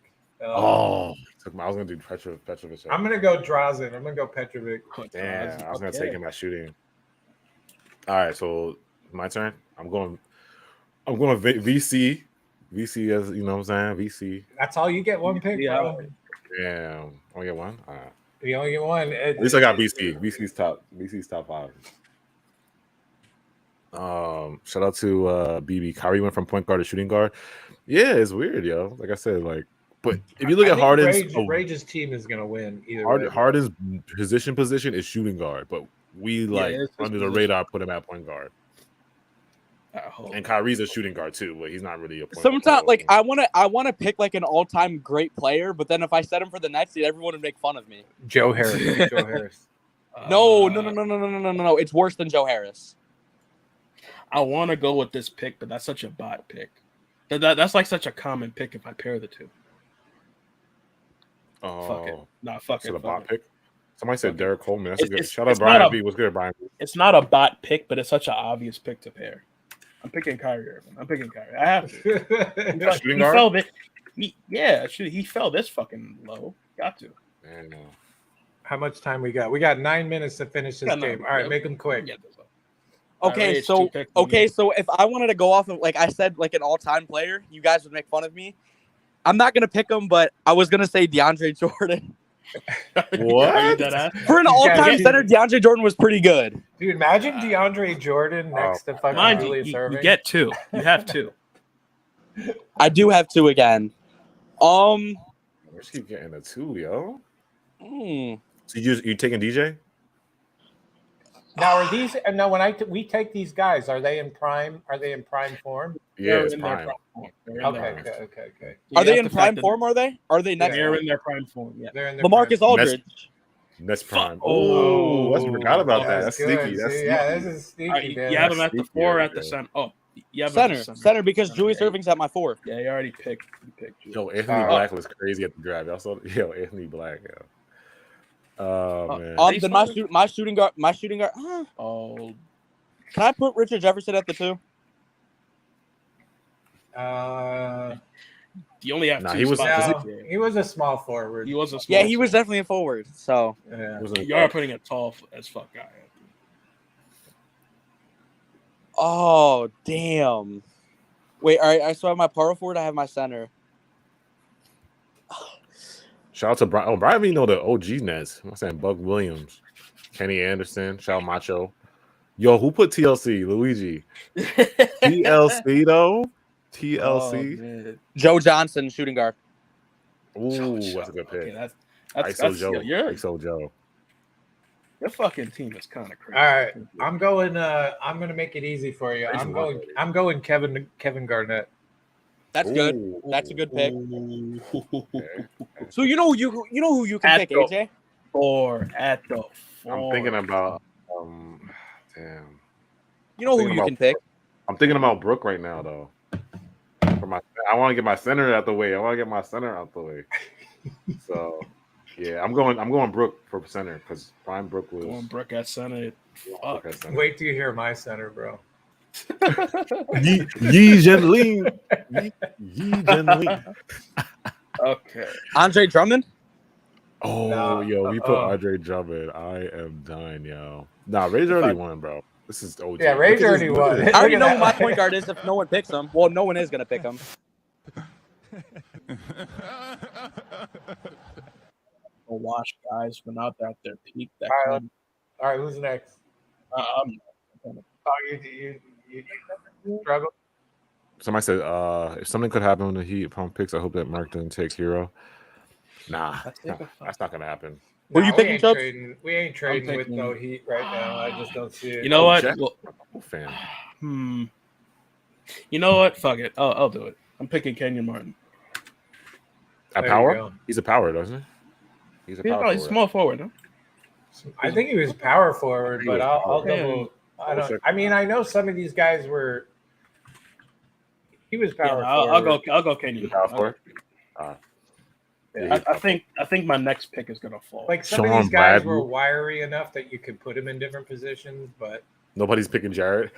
Oh, I was gonna do Petrovic. I'm gonna go Drazen. I'm gonna go Petrovic. Damn, I was gonna Okay. take him at shooting. All right, so my turn. I'm going VC. VC as you know what I'm saying. VC. That's all you get one pick, Yeah. bro. Damn. Only get one. All right. You only get one. At least I got VC. VC's top 5. Shout out to BB. Kyrie went from point guard to shooting guard. Yeah, it's weird, yo. Like I said, like, but if you look I at think Harden's Rage's team is gonna win either way. Harden's position is shooting guard, but we like it's his under the position. radar put him at point guard. I hope. And Kyrie's a shooting guard too, but he's not really a point Sometimes, guard. like I wanna pick like an all-time great player, but then if I set him for the Nets, everyone would make fun of me. Joe Harris. Joe Harris. No. It's worse than Joe Harris. I want to go with this pick, but that's such a bot pick. That's like such a common pick if I pair the two. Fuck it. Oh, Nah, fuck so it. the fuck bot it. pick. Somebody said Derek Coleman. That's a good. Shout out it's Brian not a- B. What's good, Brian? It's not a bot pick, but it's such an obvious pick to pair. I'm picking Kyrie Irving. I have to. Shooting He guard? fell this. He fell this fucking low. Got to. Man, no. How much time we got? We got 9 minutes to finish this game. All right, make them quick. Okay, so if I wanted to go off of, like I said, like an all-time player, you guys would make fun of me. I'm not gonna pick him, but I was gonna say DeAndre Jordan. What? For an all-time center, DeAndre Jordan was pretty good. Dude, imagine DeAndre Jordan next to fucking Mind Julius you, Erving. you get two. You have two. I do have two again. Where's he getting a 2, yo? hmm. So you taking DJ? Now are these? And now when we take these guys, are they in prime? Are they in prime form? Yeah, it's in their prime. form. They're in their Okay, prime. okay. Are they in prime form? Are they? Are they next? They're in their prime form. Yeah. They're in their LaMarcus prime. Aldridge. That's prime. Oh, I forgot about that. That's good. sneaky. That's See, sneaky. yeah, this is sneaky. All right, man. you have him at the Sneaky, 4 yeah, at the yeah. center. Oh, you have him at the Center because Center, Julius yeah. Irving's at my 4. Yeah, you already picked. Yo, Anthony Black was crazy at the draft. Y'all saw? Yo, Anthony Black. Yo. Oh man. Then my shooting guard. Oh, Can I put Richard Jefferson at the 2? you only have Nah, two he was- spots. No, he was a small forward. He was a small Yeah, he was forward. definitely a forward. So Yeah. You are putting a tall as fuck guy. oh damn. Wait, all right. I still have my power forward. I have my center. Shout out to Brian. Oh, Brian, you know the OG Nets. I'm saying Buck Williams, Kenny Anderson, shout out Macho. Yo, who put TLC? Luigi. TLC though. TLC. Oh, Joe Johnson, shooting guard. Ooh, that's a good okay, pick. that's ISO Joe. Your ISO Joe. fucking team is kind of crazy. All right, I'm going. I'm going to make it easy for you. I'm going Kevin Garnett. That's good. Ooh. That's a good pick. Okay. So you know who you can At pick, the- AJ. At the 4. I'm thinking about damn. You know who thinking you about- can pick. I'm thinking about Brooke right now though. I want to get my center out the way. So yeah, I'm going Brooke for center because Prime Brooke was Going Brooke at center. Fuck. Brooke at center. Wait till you hear my center, bro. Yi Jianling. Yi Jianling. Okay. Andre Drummond. Oh, No, yo, we put Andre Drummond. I am done, yo. Nah, Ray's already won, bro. This is OG. Yeah, Ray's Look at already this- won. I already Look know at who my that. point guard is if no one picks him. Well, no one is gonna pick him. Wash guys, but not at their peak. That All right, kind All right, who's next? of, Oh, you struggle. Somebody said, if something could happen when the Heat pump picks, I hope that Mark doesn't take Hero. Nah, that's not gonna happen. Who you we picking, ain't Chubbs? trading. We ain't trading with picking- no Heat right now. I just don't see it. you know what? Jack- Well, Fan. You know what? Fuck it. I'll do it. I'm picking Kenyon Martin. At There you power? go. He's a power, doesn't he? He's a He's power probably forward. small forward, huh? I think he was power forward, He but was I'll power. double. I mean, I know some of these guys were. He was Yeah, power I'll forward. go Kenyon. He's a power forward? Yeah, I think my next pick is gonna fall. Like some of Sean these guys Bradley. were wiry enough that you could put him in different positions, but Nobody's picking Jared.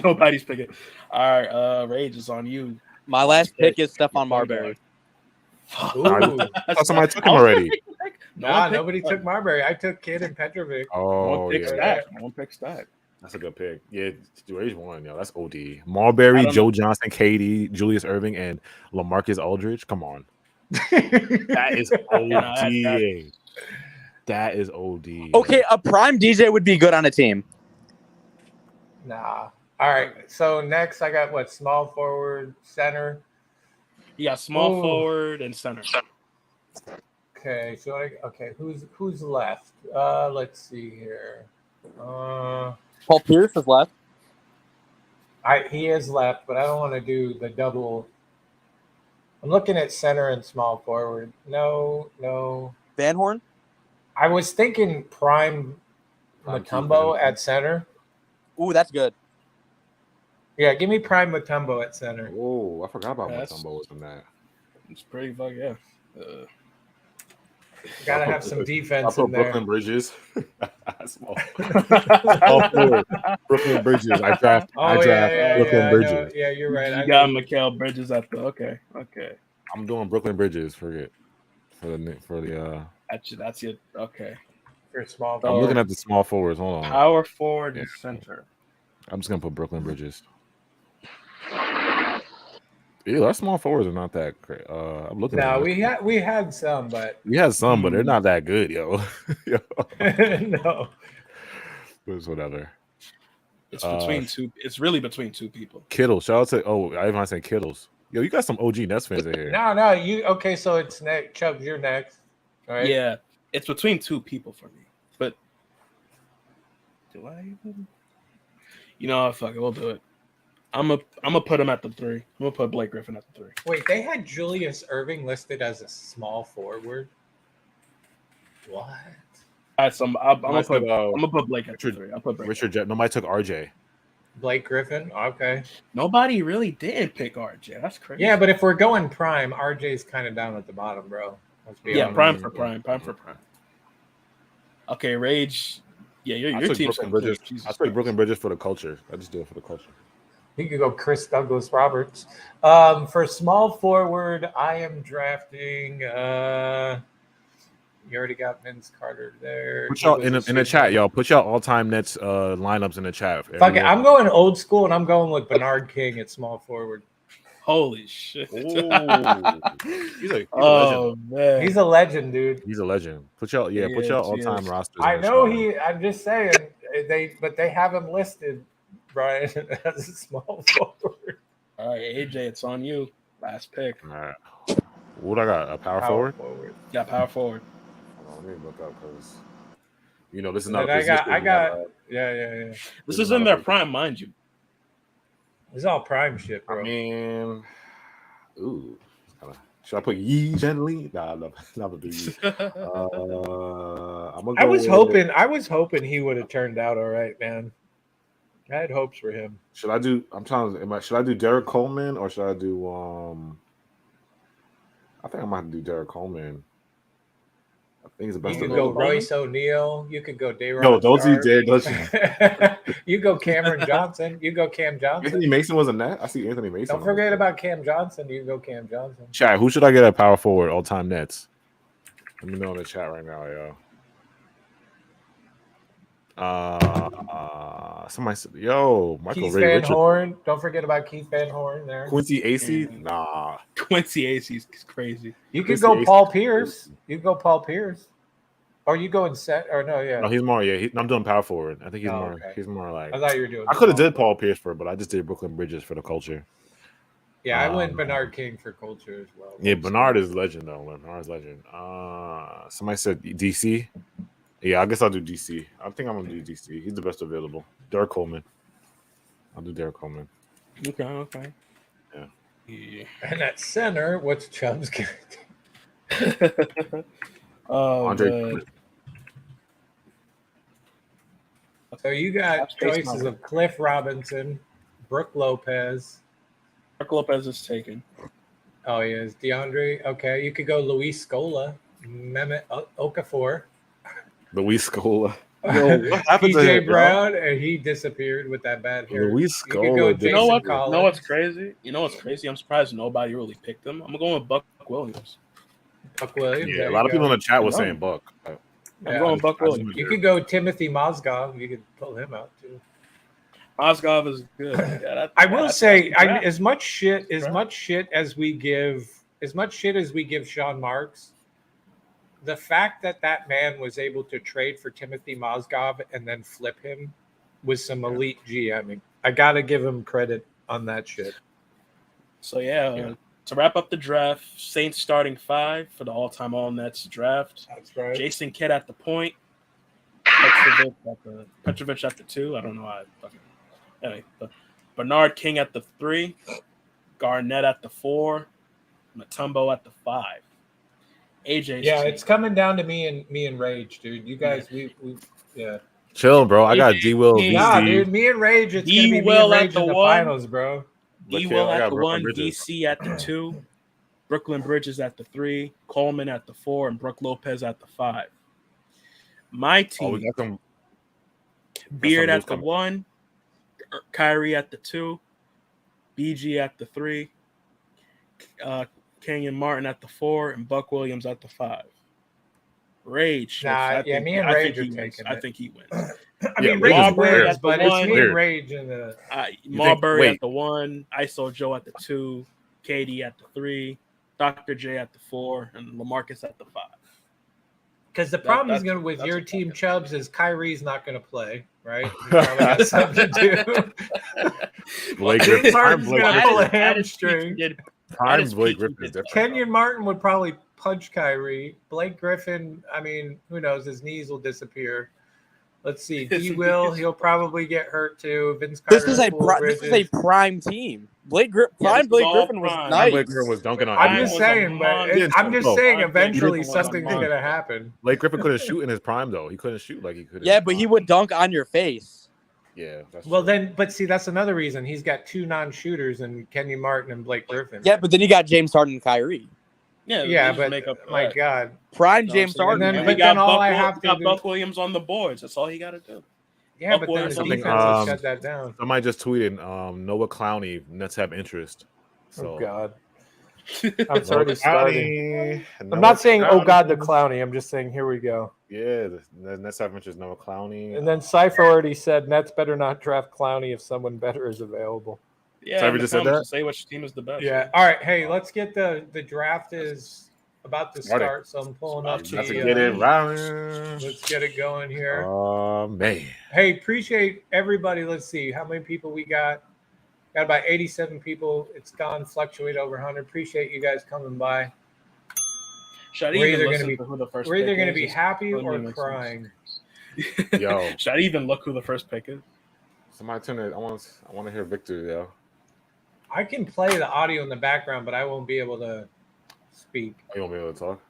Nobody's picking. All right, Rage is on you. My last pick is Stephon Marbury. ooh, I thought somebody took him already. nobody took Marbury. I took Kidd and Petrovic. Oh, yeah. One pick stack. That's a good pick. Yeah, Rage won, yo. That's OD. Marbury, Joe Johnson, KD, Julius Irving, and LaMarcus Aldridge. Come on. That is OD. That is OD. Okay, a prime DJ would be good on a team. Nah. All right. So next, I got what? Small forward, center. You got small Ooh. forward and center. Okay. So who's left? Let's see here. Paul Pierce is left. He is left, but I don't want to do the double. I'm looking at center and small forward. No. Van Horn. I was thinking prime Mutombo at center. Ooh, that's good. Yeah, give me prime Mutombo at center. Oh, I forgot about Yes. Mutombo was in that. It's pretty fuck yeah. Gotta have some defense I'll put in there. Brooklyn Bridges. small forward. Brooklyn Bridges. I draft Brooklyn Bridges. Yeah, you're right. You got Mikal Bridges at the okay. I'm doing Brooklyn Bridges for the. That's it. Okay. For small. I'm looking at the small forwards. Hold on. Power forward and center. I'm just gonna put Brooklyn Bridges. Ew, our small forwards are not that great. I'm looking. No, we had some, but they're not that good, yo. No. But it's whatever. It's between two. It's really between two people. Kittle. Shout out to I even want to say Kittles. Yo, you got some OG Nets fans in here. No, you okay? So it's next. Chubbs, you're next. All right. Yeah, it's between two people for me. But do I even? You know, fuck it. We'll do it. I'm gonna put him at the 3. I'm gonna put Blake Griffin at the 3. Wait, they had Julius Erving listed as a small forward. What? All right, so I'm gonna put Blake at the 3. I'll put Richard Jet. Nobody took RJ. Blake Griffin. Okay. Nobody really did pick RJ. That's crazy. Yeah, but if we're going prime, RJ's kind of down at the bottom, bro. Let's be honest. Prime for prime. Okay, Rage. Yeah, your team's Brooklyn Bridges. I took Brooklyn Bridges for the culture. I just do it for the culture. You could go Chris Douglas Roberts. For small forward, I am drafting. You already got Vince Carter there. Put y'all in the chat, y'all. Put y'all all-time Nets lineups in the chat. Fuck it, I'm going old school, and I'm going with Bernard King at small forward. Holy shit! He's a legend. Man, he's a legend, dude. He's a legend. Put y'all all-time rosters. I know I'm just saying they have him listed, Brian, as a small forward. All right, AJ, it's on you. Last pick. All right. What I got? A power forward? Yeah, power forward. Hold on, let me look up because this is not. I got. Yeah. This is in their prime, mind you. It's all prime shit, bro. I mean, should I put Yee gently? Nah, I'm not gonna do Yee. I was hoping he would have turned out all right, man. I had hopes for him. Should I do? Should I do Derek Coleman or should I do? I think I might do Derek Coleman. I think he's the best. You could go Royce O'Neal. You could go Dayron. No, don't you dare! Don't you? You go Cameron Johnson. You go Cam Johnson. Anthony Mason was a net. I see Anthony Mason. Don't forget about Cam Johnson. You go Cam Johnson. Chat. Who should I get at power forward all-time Nets? Let me know in the chat right now, yo. Somebody said, "Yo, Michael Keith Ray Van Richard. Horn. Don't forget about Keith Van Horn there. Quincy Acey. Nah, Quincy Acey's crazy. You could go Paul Pierce. You go Paul Pierce, or you go in set. Or no, yeah. No, he's more. Yeah, I'm doing power forward. I think he's more. Okay. He's more like. I thought you were doing. I could have did Paul Pierce but I just did Brooklyn Bridges for the culture. Yeah, I went Bernard King for culture as well. Yeah, Bernard is legend though. Bernard's legend. Somebody said DC. Yeah, I guess I'll do DC. I think I'm gonna do DC. He's the best available. Derek Coleman. I'll do Derek Coleman. Okay. Yeah. And at center, what's Chubb's going to do? Andre. So you got choices of Cliff Robinson, Brooke Lopez. Brooke Lopez is taken. Oh, he is. DeAndre. Okay. You could go Luis Scola, Mehmet Okafor. Luis Scola. Yo, what happened to PJ him, Brown, and he disappeared with that bad hair. Luis Scola. You know what's crazy? I'm surprised nobody really picked him. I'm going with Buck Williams. Buck Williams. Yeah, a lot of people in the chat were saying Buck. I'm going Buck Williams. You could go Timothy Mozgov. You could pull him out too. Mozgov is good. Yeah, I will say, as much shit as we give Sean Marks, the fact that man was able to trade for Timothy Mozgov and then flip him was some elite GMing. I gotta give him credit on that shit. So to wrap up the draft, Saints starting 5 for the all-time All-Nets draft. That's right. Jason Kidd at the point. Petrovic at the 2. I don't know why. Anyway, Bernard King at the 3. Garnett at the 4. Mutombo at the 5. AJ. Yeah, it's coming down to me and Rage, dude. You guys, we Chill, bro. I got D Will. Nah, dude. Me and Rage. It's gonna be me and Rage in the finals, bro. D Will at the 1, DC at the 2. Brooklyn Bridges at the 3, Coleman at the 4, and Brook Lopez at the 5. My team, we got some Beard at the 1, Kyrie at the 2, BG at the 3, Kenyon Martin at the 4, and Buck Williams at the 5. Rage. Me and Rage are taking it. I think he wins. I mean, Rage wins, but it's me and Rage in the Marbury at the 1, ISO Joe at the 2, KD at the 3, Dr. J at the 4, and LaMarcus at the 5. Because the problem is going with your team, Chubbs, is Kyrie's not going to play, right? He probably got something to do. Blake Martin's going to pull a hamstring. Blake Griffin is different. Kenyon Martin would probably punch Kyrie. Blake Griffin, I mean, who knows? His knees will disappear. Let's see. He'll probably get hurt too. Vince Carter. This is a prime team. Blake Griffin was nice. Blake Griffin was dunking on. I'm just saying, eventually something's going to happen. Blake Griffin couldn't shoot in his prime though. He couldn't shoot like he could. Yeah, but he would dunk on your face. Yeah. But see, that's another reason. He's got 2 non-shooters in Kenyon Martin and Blake Griffin. Yeah, but then you got James Harden and Kyrie. Yeah, but my God, prime James Harden. Then all I have to do, Buck Williams on the boards. That's all he got to do. Yeah, but then the defense will shut that down. Somebody just tweeted, Noah Clowney, Nets have interest. So. Oh God, I'm already starting. I'm not saying oh God the Clowney. I'm just saying here we go. Yeah, the Nets have interest. Noah Clowney. And then Cypher already said Nets better not draft Clowney if someone better is available. Yeah, Cypher just said that. Say which team is the best. Yeah. All right. Hey, let's get the draft is about to start, so I'm pulling up Let's get it Let's get it going here. Oh man. Hey, appreciate everybody. Let's see how many people we got. Got about 87 people. It's gone fluctuate over 100. Appreciate you guys coming by. We're either going to be happy or crying. Yo, should I even look who the first pick is? Somebody turn it. I want to hear Victor. Yo, I can play the audio in the background, but I won't be able to speak. You won't be able to talk.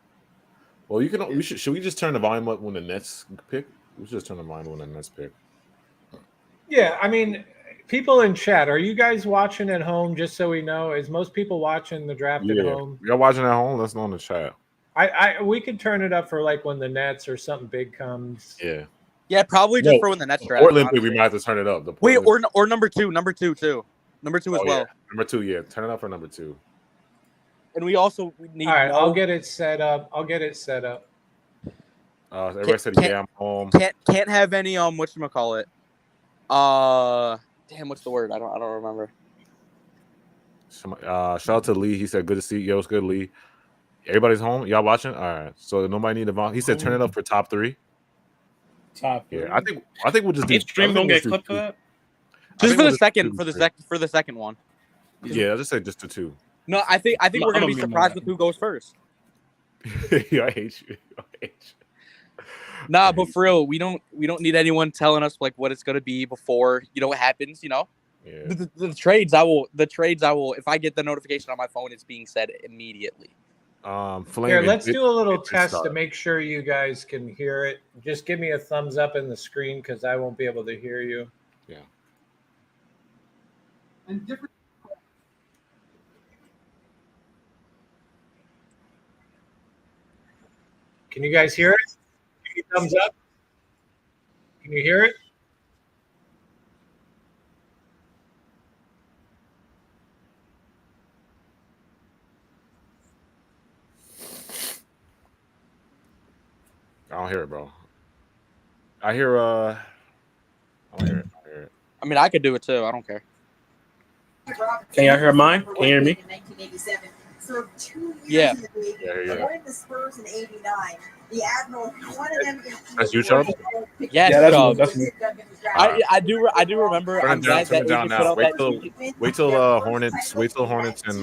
Well, you can. Should we just turn the volume up when the Nets pick? We should just turn the volume when the Nets pick. Yeah, I mean, people in chat, are you guys watching at home? Just so we know, is most people watching the draft at home? Y'all watching at home? Let's know in the chat. We could turn it up for like when the Nets or something big comes. Yeah. Yeah, probably just for when the Nets draft. Or Olympic, we might have to turn it up. Wait, or number two too. Number 2 as well. Yeah. Number 2, yeah. Turn it up for number 2. And we need. All right, I'll get it set up. Everybody said, yeah, I'm home. Can't have any whatchamacallit. Damn, what's the word? I don't remember. Shout out to Lee. He said, good to see you. Yo, it's good, Lee. Everybody's home? Y'all watching? All right. So nobody need a volume. He said turn it up for top 3. Top 3. Yeah, I think we'll just do stream don't get clipped for that. Just for the second one. Yeah, I'll just say just the 2. No, I think we're gonna be surprised with who goes first. Yeah, I hate you. Nah, but for real, we don't need anyone telling us like what it's gonna be before it happens. Yeah. The trades I will. If I get the notification on my phone, it's being said immediately. Here, let's do a little test to make sure you guys can hear it. Just give me a thumbs up in the screen because I won't be able to hear you. Yeah. And different. Can you guys hear it? Give me a thumbs up. Can you hear it? I don't hear it, bro. I hear I don't hear it. I mean, I could do it too. I don't care. Can y'all hear mine? Can you hear me? So 2 years Yeah. in the league, joined the Spurs in '89. The Admiral, one of them. That's you, Chubb? Yes, Yeah, Chubb. that's me. I do remember. I'm glad that down you now. put out that. Wait till Hornets and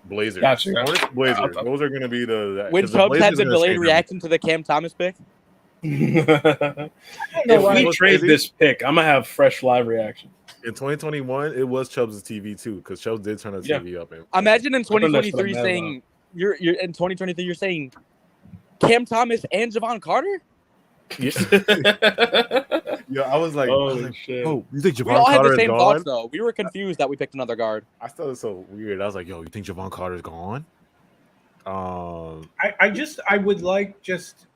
Blazers. Gotcha. Hornets, Blazers. Those are gonna be the. When Chubbs had the delayed reaction to the Cam Thomas pick. If we trade this pick, I'm gonna have fresh live reaction. In 2021, it was Chubbs' TV too, because Chubbs did turn the TV up. Imagine in 2023 saying you're in 2023 you're saying Cam Thomas and Javon Carter. Yeah. Yo, I was like, shit. oh, you think Javon We all had Carter the is same gone? thoughts though. We were confused that we picked another guard. I thought it was so weird. I was like, yo, you think Javon Carter is gone? I would like just.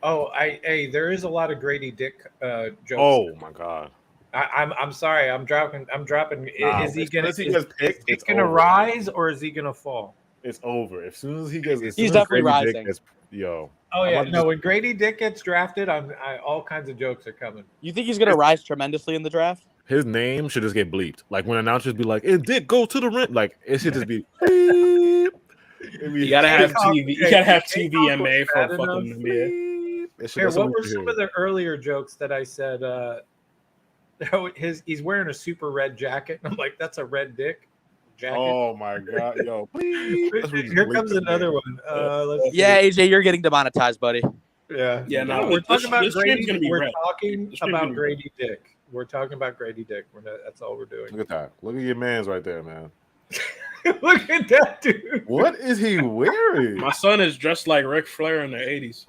There is a lot of Grady Dick jokes. Oh my god. I'm sorry. I'm dropping. Nah, is he as soon gonna? as he gets picked, Is it's he gonna over. rise or is he gonna fall? It's over. As soon as he gets, He's definitely Grady Dick rising. gets, yo. Oh I'm yeah, about to no. When Grady Dick gets drafted, all kinds of jokes are coming. You think he's gonna rise tremendously in the draft? his name should just get bleeped. Like when announcers be like, "And Dick, go to the rim." Like it should just be. Beep. You gotta have TV. You gotta have Hey, TVMA for bad fucking enough. NBA. Here, what were some of the earlier jokes that I said? He's wearing a super red jacket. I'm like, that's a red dick jacket. Oh my god, yo! Here comes another one. Let's see. Yeah, AJ, you're getting demonetized, buddy. Yeah. Yeah, no, We're talking this about stream's Grady. gonna be We're red. talking This stream's gonna about be Grady Dick. We're talking about Grady Dick. That's all we're doing. Look at that! Look at your man's right there, man. Look at that dude. What is he wearing? My son is dressed like Ric Flair in the 80s.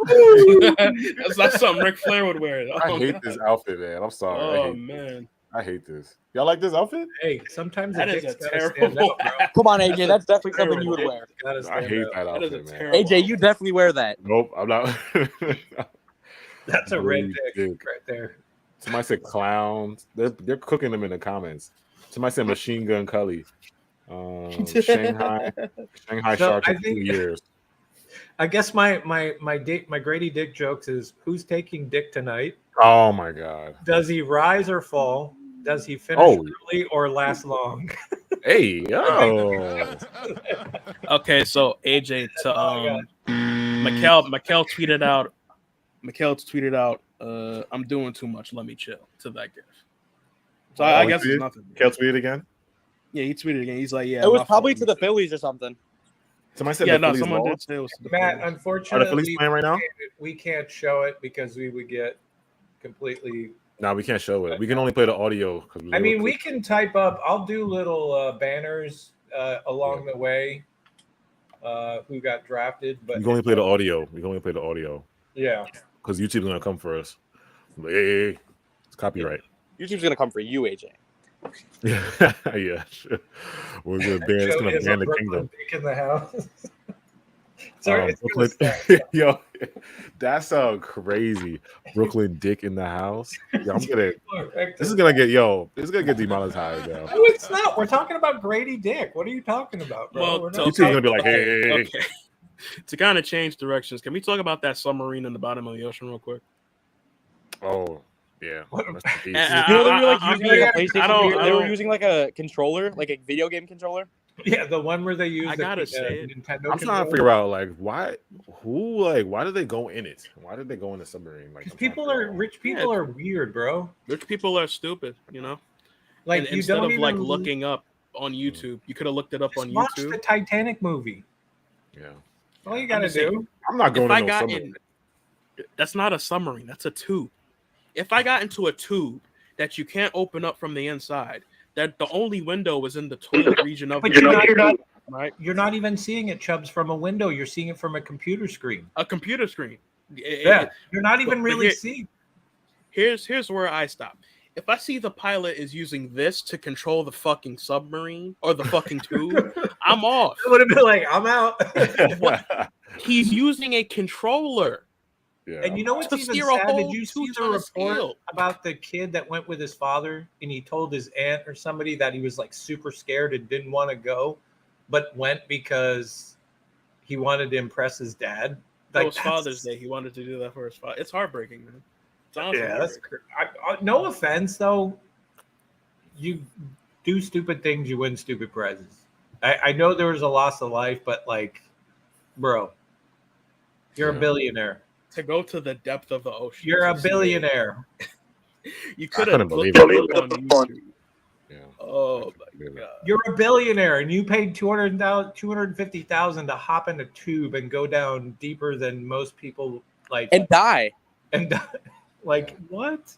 That's not something Ric Flair would wear. I hate this outfit, man. I'm sorry. Oh man, I hate this. Y'all like this outfit? Hey, sometimes that the is a dick's gotta stand terrible. out, bro. Come on, AJ, that's definitely something you would Dick's wear. gotta I stand hate out. that That is a outfit, man. terrible. AJ, you definitely wear that. Nope, I'm not. That's a red dick Dick. right there. Somebody said clowns. They're cooking them in the comments. Somebody said Machine Gun Cully. Shanghai So, Sharks I in 2 think- years. I guess my Grady Dick jokes is who's taking Dick tonight? Oh my god. Does he rise or fall? Does he finish Oh. early or last long? Hey, yo. Okay, so AJ to Oh, Mikkel tweeted out. I'm doing too much. Let me chill to that gift. So I guess it's nothing. Kel tweeted again. Yeah, he tweeted again. He's like, yeah. It was my probably fault. to the Phillies or something. Somebody said Yeah, the no, Phillies someone did lost. say it was to the Matt, Phillies. Are the Phillies unfortunately, playing right now? we can't show it because we would get completely. No, we can't show it. We can only play the audio. I mean, we can type up. I'll do little banners along the way. Who got drafted? But We can only play the audio. We can only play the audio yeah, because YouTube's gonna come for us. Like, hey, it's copyright. YouTube's gonna come for you, AJ. Yeah, yeah. Sure. We're gonna ban. It's Joe gonna is ban a the Brooklyn kingdom. Dick in the house. Sorry, it's gonna Brooklyn, start. yo, that sounds crazy. Brooklyn Dick in the house. Yo, I'm gonna. This is gonna get demonetized now. No, it's not. We're talking about Grady Dick. What are you talking about, bro? Well, We're to- not YouTube's gonna be like, hey. Okay. To kind of change directions, can we talk about that submarine in the bottom of the ocean real quick? Oh, yeah. Rest in peace. You know they were like I- using I- like a I PlayStation. don't- They I were don't- using like a controller, like a video game controller. Yeah, the one where they use I gotta say it. Nintendo. I'm trying to figure out like why did they go in it? Why did they go in the submarine? Like Because I'm trying to people figure are out. rich. People are weird, bro. Rich people are stupid, you know. Like And you instead don't of even like looking up on YouTube, you could have looked it up just on watch YouTube. the Titanic movie. Yeah. All you gotta just saying, do. I'm not going If I to no got submarine. in, that's not a submarine. That's a tube. If I got into a tube that you can't open up from the inside, that the only window is in the toilet region of But the you're not. right? You're not even seeing it, Chubbs, from a window. You're seeing it from a computer screen. A computer screen. Yeah, you're not even but really here- seeing. Here's where I stop. If I see the pilot is using this to control the fucking submarine or the fucking tube, I'm off. I would have been like, I'm out. He's using a controller. Yeah. And you know what's To even steer a sad? Did whole you see 2 the ton of report steel. about the kid that went with his father and he told his aunt or somebody that he was like super scared and didn't want to go, but went because he wanted to impress his dad? That Like, was Father's Day. He wanted to do that for his father. It's heartbreaking, man. It's honestly Yeah, that's heartbreaking. no offense though. You do stupid things, you win stupid prizes. I know there was a loss of life, but like, bro, you're a Yeah. billionaire. To go to the depth of the ocean. You're a to see it. billionaire. You I could couldn't have looked believe it up on YouTube. Yeah. Oh my Yeah. god. You're a billionaire, and you paid $250,000 to hop in a tube and go down deeper than most people. Like And die. and like what?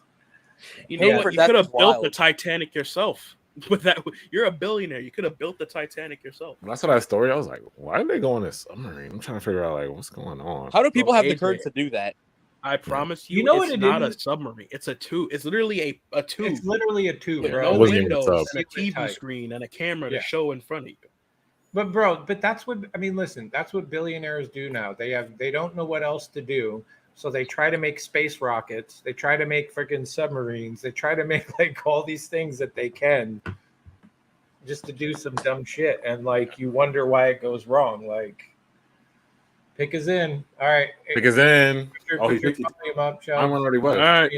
You Paying know for what? You death could have is built wild. the Titanic yourself. With that, you're a billionaire. You could have built the Titanic yourself. When I saw that story, I was like, why did they go on this submarine? I'm trying to figure out like what's going on. How do people have the AJ. courage to do that? I promise you, You know it's what it not a is? submarine. It's a tube. It's literally a tube. It's literally a tube, with bro. no wasn't even a windows sub. and a TV Tight. screen and a camera Yeah. to show in front of you. But that's what I mean. Listen, that's what billionaires do now. They don't know what else to do, so they try to make space rockets. They try to make freaking submarines. They try to make like all these things that they can, just to do some dumb shit. And like you wonder why it goes wrong. Like, pick us in. All right, Pick us in. Victor, Oh, put your he's volume up, Sean. I'm already was. All right.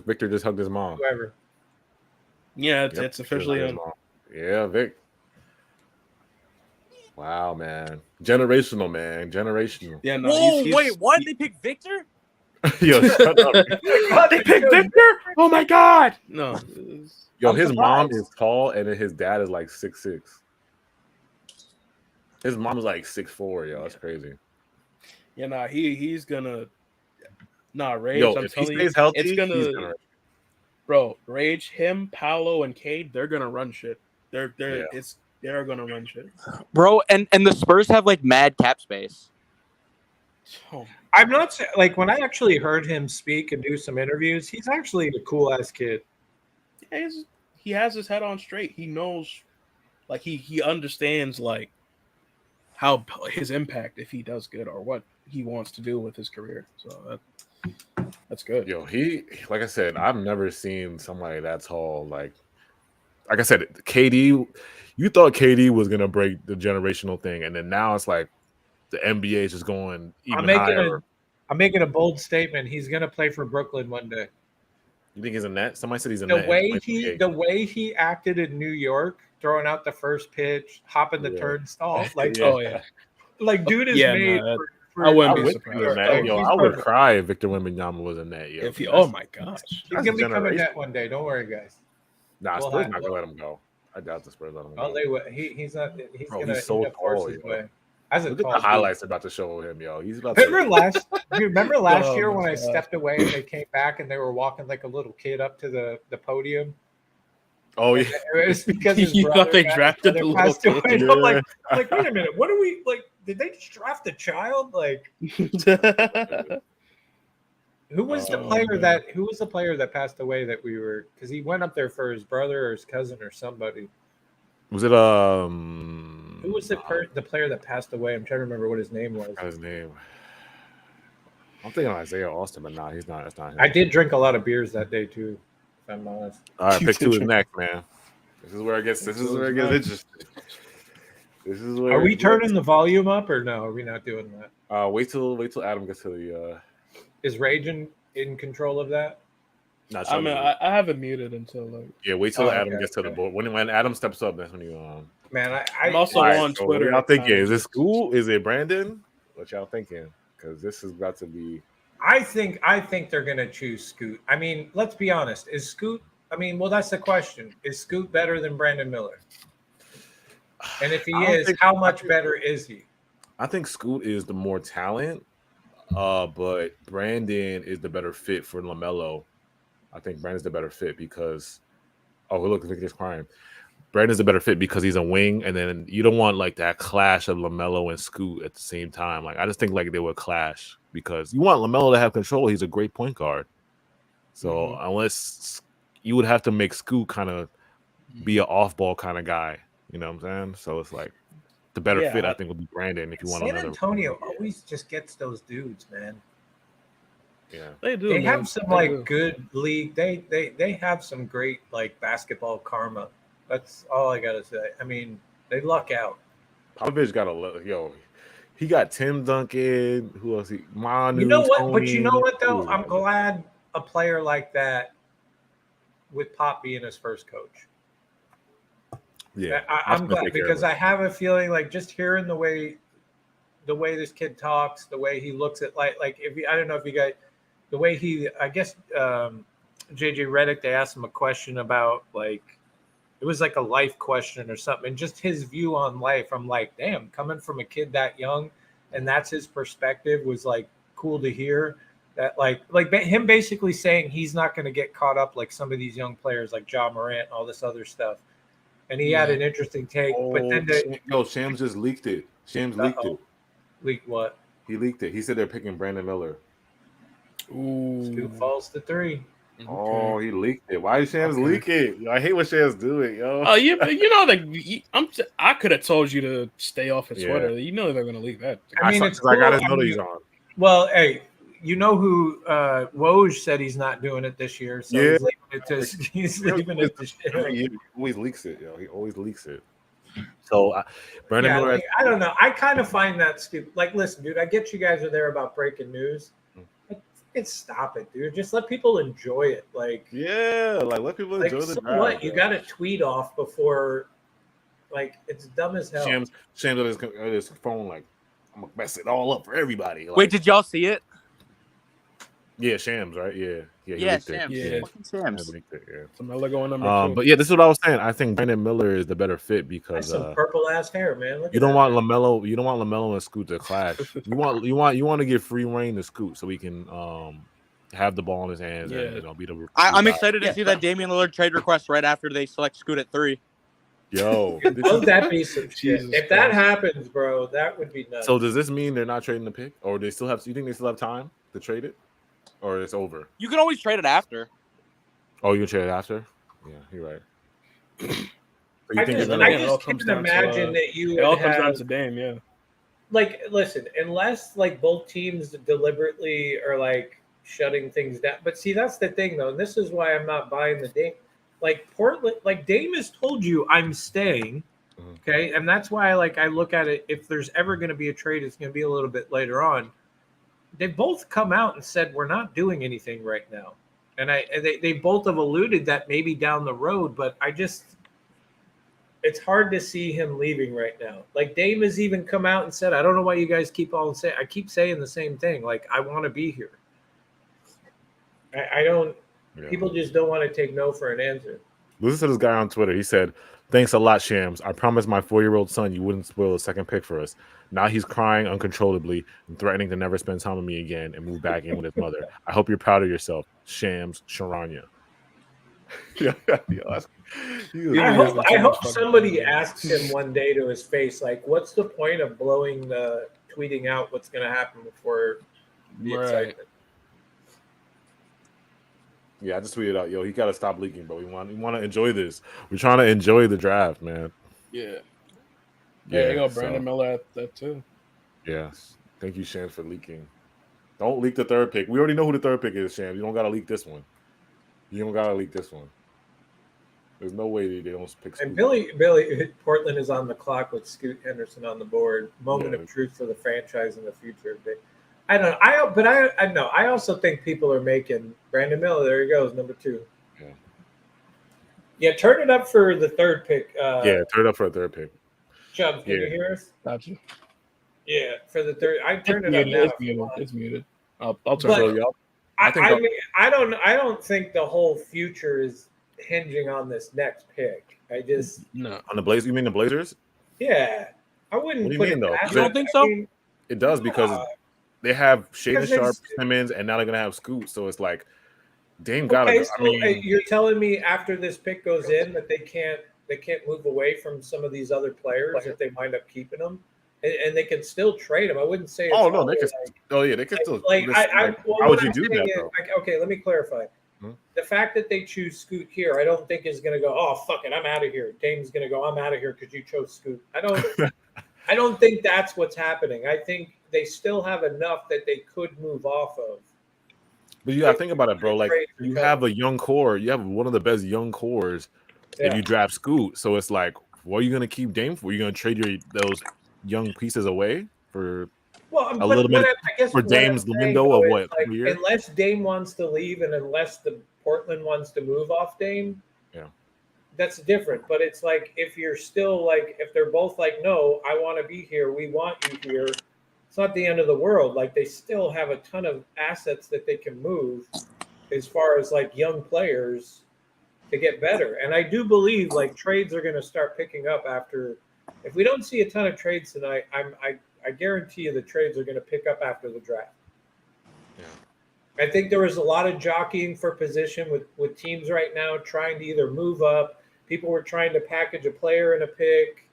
Victor just hugged his mom. Whoever. Yeah, Yep, it's officially his on. mom. Yeah, Vic. Wow, man. Generational, man. Generational. Yeah, no. Whoa, wait, what? They picked Victor? Yo, shut up. They picked Victor? Oh my god! No. Yo, I'm his mom surprised. is tall, and then his dad is like 6'6". His mom is like 6'4". Yo, that's crazy. Yeah, nah, he's gonna. Nah, Rage. Yo, I'm if he telling stays you, healthy, it's he's gonna. gonna. Bro, Rage, him, Paolo, and Cade, they're gonna run shit. They're gonna run shit. Bro, and the Spurs have like mad cap space. Oh, I'm not like when I actually heard him speak and do some interviews. He's actually a cool ass kid. yeah, he has his head on straight. He knows, like he understands like how his impact if he does good or what he wants to do with his career. So that's good. Yo, he like I said, I've never seen somebody that tall. Like I said, KD. You thought KD was gonna break the generational thing, and then now it's like the NBA is just going even higher. I'm making a bold statement. He's gonna play for Brooklyn one day. You think he's a net? Somebody said he's a The net. way he acted in New York, throwing out the first pitch, hopping the turnstile, like Oh yeah. like dude is Yeah, made no, for I wouldn't I be would surprised. be a net. Like, Yo, he's I would perfect. cry if Victor Wembanyama was a net. Yo, If he, oh my gosh. He's That's gonna become a generation. net one day. Don't worry, guys. Nah, We'll Spurs have- not gonna let him go. I doubt the Spurs let him Oh, go. they will. He's not. He's Bro, gonna. he's so force tall, his yo. way. As a Look at tall the dude. highlights they're about to show him, yo. He's about Remember to. last Oh, year my when I God. stepped away and they came back and they were walking like a little kid up to the podium? Oh yeah. It was because his You brother thought they got- drafted brother the passed little away. kid? And I'm like, wait a minute, what are we like? Did they just draft a child? Like, who was the Oh, player man. who was the player that passed away that we were because he went up there for his brother or his cousin or somebody? Was it Who was the player that passed away? I'm trying to remember what his name was. his name? I'm thinking Isaiah Austin, but nah, he's not. That's not him. I did drink a lot of beers that day too, if I'm honest. All right, You pick did two is drink- next, man. This is where it gets. This is where it gets interesting. This is where. Are we it gets- turning the volume up or no? Are we not doing that? Wait till Adam gets to the. Is Rage in control of that? Not I mean, I have it muted until like. yeah, wait till Oh, Adam okay, gets to the okay. board. When Adam steps up, that's when you. Man, I'm also All right, on so Twitter. What y'all at thinking? times. Is this school? Is it Brandon? What y'all thinking? Because this is about to be. I think they're gonna choose Scoot. I mean, let's be honest. Is Scoot? I mean, well, that's the question. Is Scoot better than Brandon Miller? And if he I don't is, think- how much better is he? I think Scoot is the more talent, but Brandon is the better fit for LaMelo. I think Brandon's the better fit because. Oh, look, Victor's crying. Brandon's a better fit because he's a wing, and then you don't want like that clash of LaMelo and Scoot at the same time. Like I just think like they would clash because you want LaMelo to have control. He's a great point guard. So unless you would have to make Scoot kind of be an off-ball kind of guy, you know what I'm saying? So it's like the better Yeah. fit I think would be Brandon if you want San another. Antonio always just gets those dudes, man. Yeah. They do. They man. have some They like do. good league. They have some great like basketball karma. That's all I gotta say. I mean, they luck out. Popovich got he got Tim Duncan. Who else? Manu. You know what? But Tony. you know what though? Who I'm else? glad a player like that, with Pop being his first coach. Yeah, I'm glad because I have a feeling like just hearing the way this kid talks, the way he looks at like if you, I don't know if you guys, the way he, I guess JJ Redick, they asked him a question about like it was like a life question or something, and just his view on life. I'm like, damn, coming from a kid that young, and that's his perspective was like cool to hear. That like him basically saying he's not going to get caught up like some of these young players like Ja Morant and all this other stuff. And he had an interesting take, but then Shams just leaked it. Shams leaked it. leak what? He leaked it. He said they're picking Brandon Miller. Ooh. falls to 3. Oh, he leaked it. Why did Shams leak it? I hate when Shams do it, yo. Oh, yeah, but I could have told you to stay off his sweater. You know they're gonna leave that. I mean, it's cool. I got his notice on. Well, hey, you know who Woj said he's not doing it this year, so he's leaving it to shit. He always leaks it, yo. He always leaks it. So, Brandon Miller. I don't know. I kind of find that stupid. Like, listen, dude, I get you guys are there about breaking news. Stop it, dude. Just let people enjoy it. Like, let people enjoy the draft. What? You got to tweet off before, like, it's dumb as hell. Shams on his phone, like, I'm gonna mess it all up for everybody. Like, wait, did y'all see it? Yeah, Shams, right? Yeah, Shams. Fucking Shams. So Miller going number 2. But yeah, this is what I was saying. I think Brandon Miller is the better fit because some purple ass hair, man. You don't want LaMelo. You don't want LaMelo and Scoot to clash. you want to give free reign to Scoot so we can have the ball in his hands and be the. I'm excited to see that Damian Lillard trade request right after they select Scoot at 3. Yo, would that be some shit? If that happens, bro, that would be nuts. So does this mean they're not trading the pick, or they still have? You think they still have time to trade it, or it's over? You can always trade it after. Oh, you can trade it after? Yeah, you're right. So I just can't imagine that you. It all comes down to Dame, yeah. Like, listen, unless like both teams deliberately are like shutting things down. But see, that's the thing, though, and this is why I'm not buying the Dame. Like Portland, like Dame has told you, I'm staying. Okay, and that's why I look at it. If there's ever going to be a trade, it's going to be a little bit later on. They both come out and said we're not doing anything right now, and they both have alluded that maybe down the road. But it's hard to see him leaving right now. Like Dame has even come out and said, I don't know why you guys keep saying the same thing. Like I want to be here. I don't. Yeah. People just don't want to take no for an answer. Listen to this guy on Twitter. He said, "Thanks a lot, Shams. I promised my 4-year-old son you wouldn't spoil a second pick for us. Now he's crying uncontrollably and threatening to never spend time with me again and move back in with his mother. I hope you're proud of yourself, Shams Charania." I hope somebody asks him one day to his face, like, "What's the point of tweeting out what's going to happen before the excitement?" Yeah, I just tweeted out, yo, he got to stop leaking, bro. We want to enjoy this. We're trying to enjoy the draft, man. Yeah. Yeah, you got Brandon Miller at that too. Yes. Thank you, Shams, for leaking. Don't leak the third pick. We already know who the third pick is, Shams. You don't got to leak this one. There's no way they don't pick Scoot. And Billy, Portland is on the clock with Scoot Henderson on the board. Moment of truth for the franchise in the future. I don't know. I know. I also think people are making Brandon Miller. There he goes, number 2. Yeah, turn it up for the third pick. Turn it up for a third pick. Chubb, can you hear us? Gotcha. Yeah, for the third. I turned it up now. It's muted. I'll turn it up. I don't think the whole future is hinging on this next pick. No. On the Blazers? You mean the Blazers? Yeah, I wouldn't. What do you mean though? You don't think so? It does because they have Shaden Sharp, Simmons, and now they're gonna have Scoot. So it's like Dame got it. So you're telling me after this pick goes in that they can't move away from some of these other players if they wind up keeping them, and they can still trade them. I wouldn't say. It's they can still. How would you do that? Okay, let me clarify. The fact that they choose Scoot here, I don't think is going to go, oh, fuck it, I'm out of here. Dame's going to go, I'm out of here because you chose Scoot. I don't think that's what's happening. I think they still have enough that they could move off of. But you got to think about it, bro. Like, you have a young core. You have one of the best young cores if you draft Scoot. So it's like, what are you going to keep Dame for? Are you going to trade those young pieces away for a little bit for Dame's window of what? Like, unless Dame wants to leave and unless the Portland wants to move off Dame, that's different. But it's like if you're still like if they're both like, no, I want to be here, we want you here. It's not the end of the world. Like they still have a ton of assets that they can move as far as like young players to get better. And I do believe like trades are going to start picking up after. If we don't see a ton of trades tonight, I guarantee you the trades are going to pick up after the draft. Yeah. I think there was a lot of jockeying for position with teams right now trying to either move up. People were trying to package a player in a pick,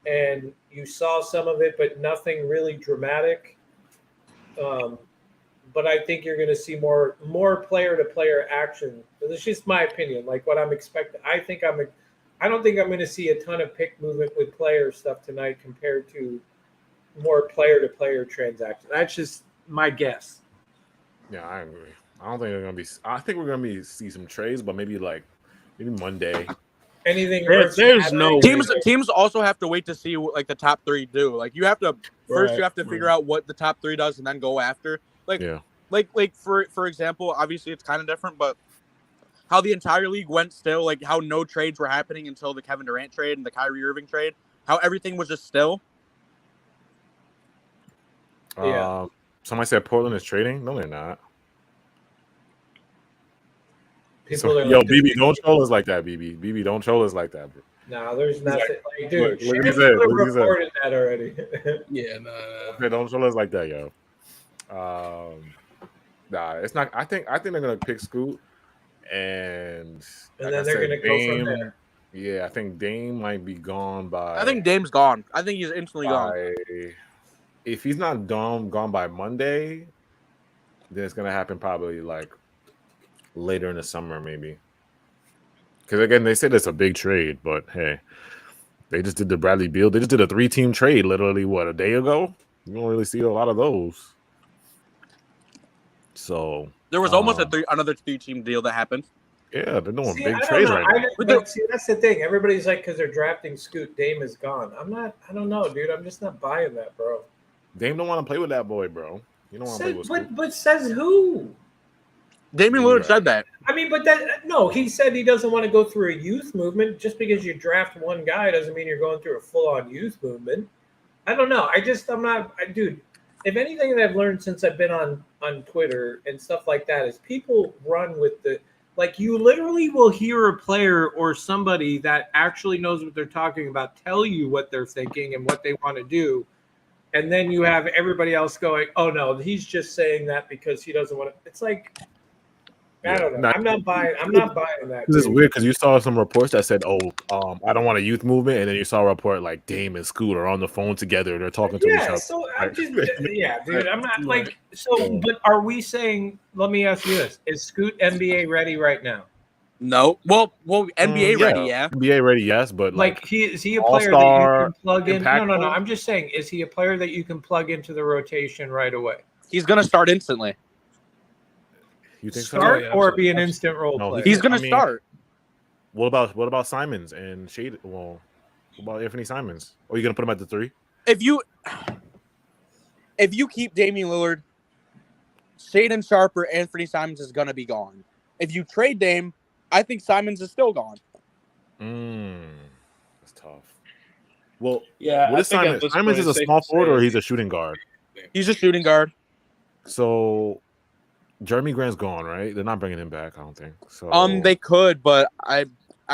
and you saw some of it, but nothing really dramatic. but I think you're going to see more player-to-player action. That's just my opinion, like what I'm expecting. I don't think I'm going to see a ton of pick movement with player stuff tonight compared to more player-to-player transactions. That's just my guess. Yeah, I agree. I don't think they're gonna be. I think we're gonna see some trades, but maybe Monday. Anything? There's no teams also have to wait to see what like the top 3 do. Like you have to first you have to figure out what the top 3 does and then go after. Like for example, obviously it's kind of different, but how the entire league went still, like how no trades were happening until the Kevin Durant trade and the Kyrie Irving trade, how everything was just still. Yeah. Somebody said Portland is trading. No, they're not. Yo, BB, don't troll us like that, BB. BB, don't troll us like that, bro. No, there's nothing. Like, dude, look what he said. Reported that already. Yeah, no. Okay, don't troll us like that, yo. Nah, it's not. I think they're gonna pick Scoot, and then they're gonna go from there. Yeah, I think Dame might be gone by. I think Dame's gone. I think he's instantly gone. If he's not gone by Monday, then it's gonna happen probably like later in the summer, maybe. Because again, they said it's a big trade, but hey, they just did the Bradley Beal. They just did a 3-team trade literally a day ago. You don't really see a lot of those. So there was almost another 3-team deal that happened. Yeah, they're doing big trades right now. See, that's the thing. Everybody's like, because they're drafting Scoot, Dame is gone. I don't know, dude. I'm just not buying that, bro. Dame don't want to play with that boy, bro. You don't want to play with Scoot. But says who? Damian Lillard said that. I mean, but he said he doesn't want to go through a youth movement. Just because you draft one guy doesn't mean you're going through a full-on youth movement. I don't know. Dude, if anything that I've learned since I've been on Twitter and stuff like that is people run with like you literally will hear a player or somebody that actually knows what they're talking about tell you what they're thinking and what they want to do. And then you have everybody else going, oh, no, he's just saying that because he doesn't want to. It's like, I don't know. I'm not buying that. This is weird because you saw some reports that said, I don't want a youth movement. And then you saw a report like Dame and Scoot are on the phone together. They're talking to each other. So I'm just, dude, I'm not like, so, but are we saying, let me ask you this. Is Scoot NBA ready right now? No. Well, NBA ready, yeah. NBA ready, yes, but is he a player that you can plug in? No. I'm just saying, is he a player that you can plug into the rotation right away? He's going to start instantly. You think start so? or be an instant role player? He's going to start. What about Simons and Shade? Well, what about Anthony Simons? Are you going to put him at the 3? If you keep Damian Lillard, Shaedon Sharpe or Anthony Simons is going to be gone. If you trade Dame, I think Simons is still gone. That's tough. Well, yeah. What is Simons? Simons is a small forward or he's a shooting guard? He's a shooting guard. So Jeremy Grant's gone, right? They're not bringing him back, I don't think. So they could, but I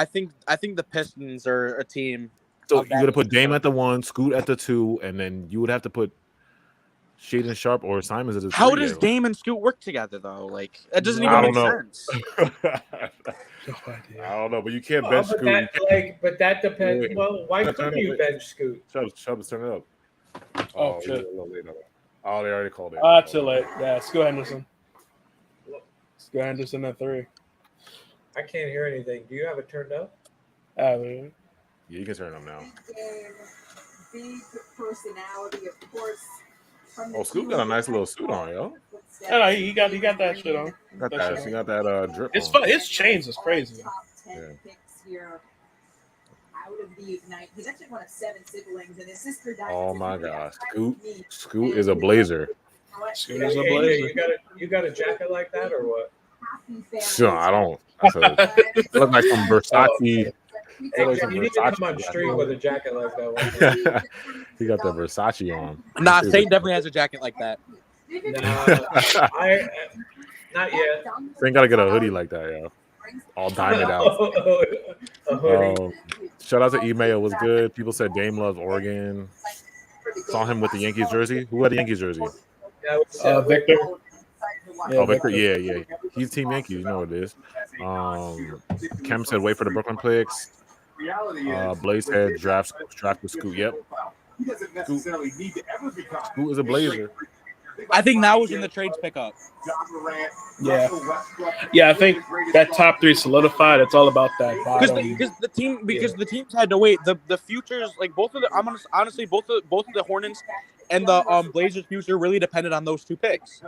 think the Pistons are a team. So you're gonna put Dame at the 1, Scoot at the 2, and then you would have to put Shaedon Sharpe or Simons at the 3. How does Dame and Scoot work together though? Like that doesn't even make sense. I don't know, but you can't bench Scoot. But that depends. Well, why couldn't you bench Scoot? Chubb's turn it up. Oh shit! They already called it. Too late. Yeah, Scoot Henderson. Scoot Henderson at 3. I can't hear anything. Do you have it turned up? Yeah, you can turn it up now. Big personality, of course. Scoot got a nice little suit on, yo. Yeah, he got that shit on. He got that drip. It's fun. His chains is crazy. Top 10 picks here out of the Ignite. He's actually one of 7 siblings, and his sister died. Oh my gosh, Scoot is a blazer. Scoot is a blazer. You got a jacket like that or what? Sure, I don't. It look like some Versace. You need to come on stream with a jacket like that. He got the Versace on. Nah, Saint definitely has a jacket like that. Not yet. Saint gotta get a hoodie like that, yo. All diamond out. Shout out to Email. It was good. People said Dame loves Oregon. Saw him with the Yankees jersey. Who had the Yankees jersey? Victor. Victor. Yeah. He's Team Yankees. You know what it is. Kem said wait for the Brooklyn picks. Blaze said draft with Scoot. Yep. Scoot is a blazer. I think now is when the trades pick up. Yeah, I think that top 3 solidified. It's all about that bottom. Because the teams had to wait. The futures, like both of the, honestly both of the Hornets and the Blazers future really depended on those 2 picks,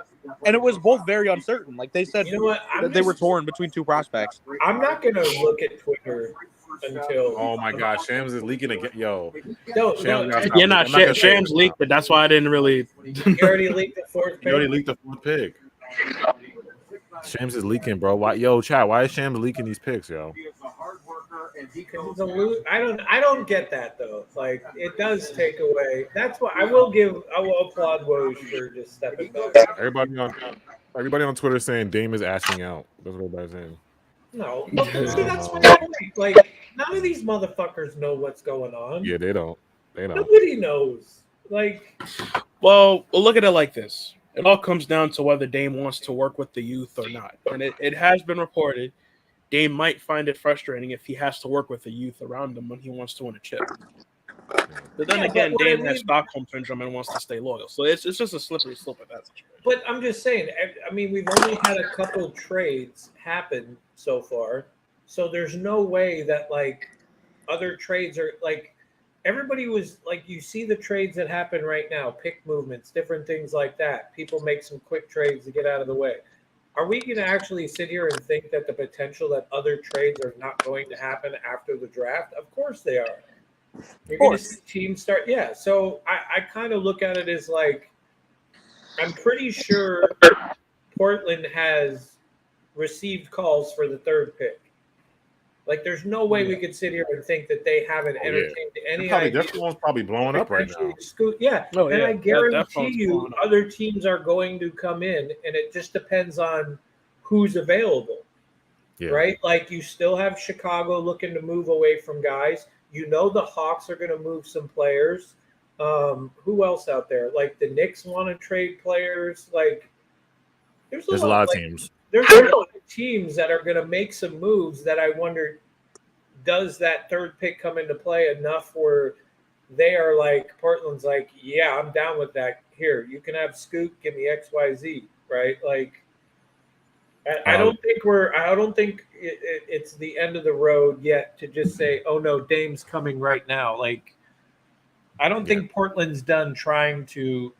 and it was both very uncertain. Like they said, that they were torn between 2 prospects. I'm not gonna look at Twitter until. Oh my God, Shams is leaking again. Yo, Shams leaked, but that's why I didn't really. You already leaked the 4th pick. You already leaked the 4th pick. Shams is leaking, bro. Why, yo, chat? Why is Shams leaking these picks, yo? I don't get that though. Like it does take away. That's why I will applaud Woj for just stepping back. Everybody on Twitter saying Dame is ashing out. That's what everybody's saying. No, see, that's my point. Like none of these motherfuckers know what's going on. Yeah, they don't. Nobody knows. Like, well, look at it like this. It all comes down to whether Dame wants to work with the youth or not. And it has been reported Dame might find it frustrating if he has to work with the youth around him when he wants to win a chip. But then again, Dame has Stockholm syndrome and wants to stay loyal. So it's just a slippery slope at that situation. But I'm just saying, I mean, we've only had a couple trades happen so far. So there's no way that, like, other trades are, like, everybody was, like, you see the trades that happen right now, pick movements, different things like that. People make some quick trades to get out of the way. Are we going to actually sit here and think that the potential that other trades are not going to happen after the draft? Of course they are. You're going to see teams start. Yeah. So I kind of look at it as like, I'm pretty sure Portland has received calls for the 3rd pick. Like, there's no way we could sit here and think that they haven't entertained any idea. Their phone's probably blowing up right now. And I guarantee you other teams are going to come in, and it just depends on who's available, right? Like, you still have Chicago looking to move away from guys. You know the Hawks are going to move some players. Who else out there? Like, the Knicks want to trade players. Like, there's a lot of teams. There's a lot of teams that are going to make some moves that I wonder, does that 3rd pick come into play enough where they are like, Portland's like, yeah, I'm down with that. Here, you can have Scoot, give me XYZ, right? Like, I don't think it's the end of the road yet to just say, oh no, Dame's coming right now. Like, I don't think Portland's done trying to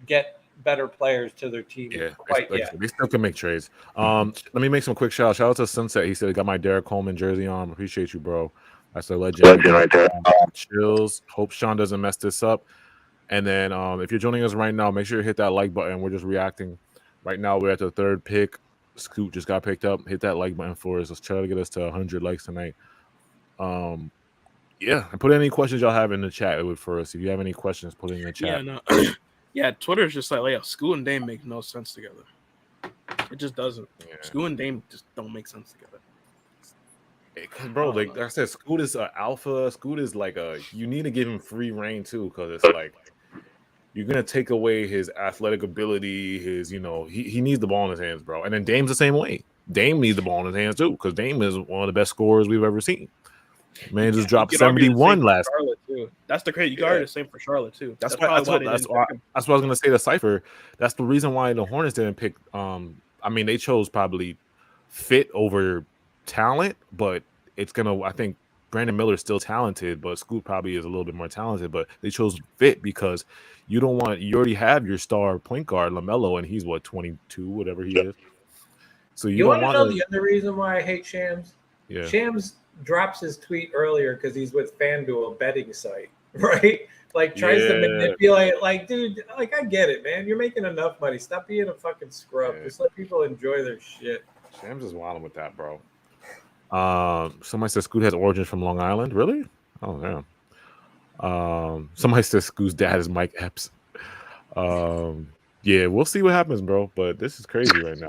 get better players to their team quite yet. They still can make trades. Let me make some quick shout out to Sunset. He said he got my Derek Coleman jersey on. Appreciate you, bro. That's a legend right there. Chills. Hope Sean doesn't mess this up. And then if you're joining us right now, make sure you hit that like button. We're just reacting. Right now we're at the 3rd pick. Scoot just got picked up. Hit that like button for us. Let's try to get us to 100 likes tonight. And put any questions y'all have in the chat for us. If you have any questions, put it in the chat. Yeah, Twitter is just like, Scoot and Dame make no sense together. It just doesn't. Yeah. Scoot and Dame just don't make sense together. Bro, like I said, Scoot is an alpha. Scoot is like you need to give him free reign too, because it's like you're gonna take away his athletic ability, his, he needs the ball in his hands, bro. And then Dame's the same way. Dame needs the ball in his hands too, because Dame is one of the best scorers we've ever seen. Man just dropped 71 last. Too. That's the crazy. You got the same for Charlotte too. That's what I was gonna say. The cipher. That's the reason why the Hornets didn't pick. They chose probably fit over talent, but it's gonna. I think Brandon Miller is still talented, but Scoot probably is a little bit more talented. But they chose fit because you don't want. You already have your star point guard LaMelo, and he's 22, whatever he is. So you don't want to know the other reason why I hate Shams. Yeah, Shams drops his tweet earlier because he's with FanDuel, a betting site, right? Like, tries to manipulate. Like, dude, like, I get it, man. You're making enough money. Stop being a fucking scrub. Just let people enjoy their shit. Shams is wilding with that, bro. Somebody says Scoot has origins from Long Island. Really? Oh, damn. Somebody says Scoot's dad is Mike Epps. Yeah, we'll see what happens, bro. But this is crazy right now.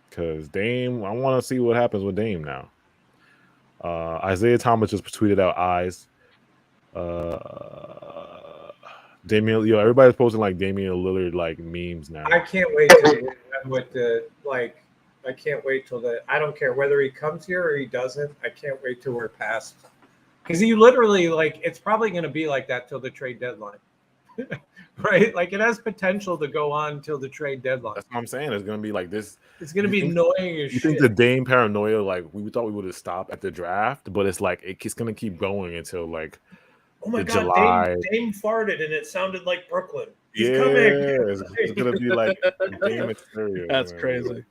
Because Dame, I want to see what happens with Dame now. Isaiah Thomas just tweeted out eyes. Damian, everybody's posting like Damian Lillard like memes now. I can't wait to I can't wait till I don't care whether he comes here or he doesn't. I can't wait till we're past, because he literally, like, it's probably going to be like that till the trade deadline. Right? Like it has potential to go on until the trade deadline. That's what I'm saying. It's gonna be like this. It's gonna be annoying as You shit. think the Dame paranoia, like we thought we would have stopped at the draft, but it's like it's gonna keep going until like oh my god, July. Dame farted and it sounded like Brooklyn. He's yeah, coming. it's gonna be like Dame hysteria. That's man. crazy.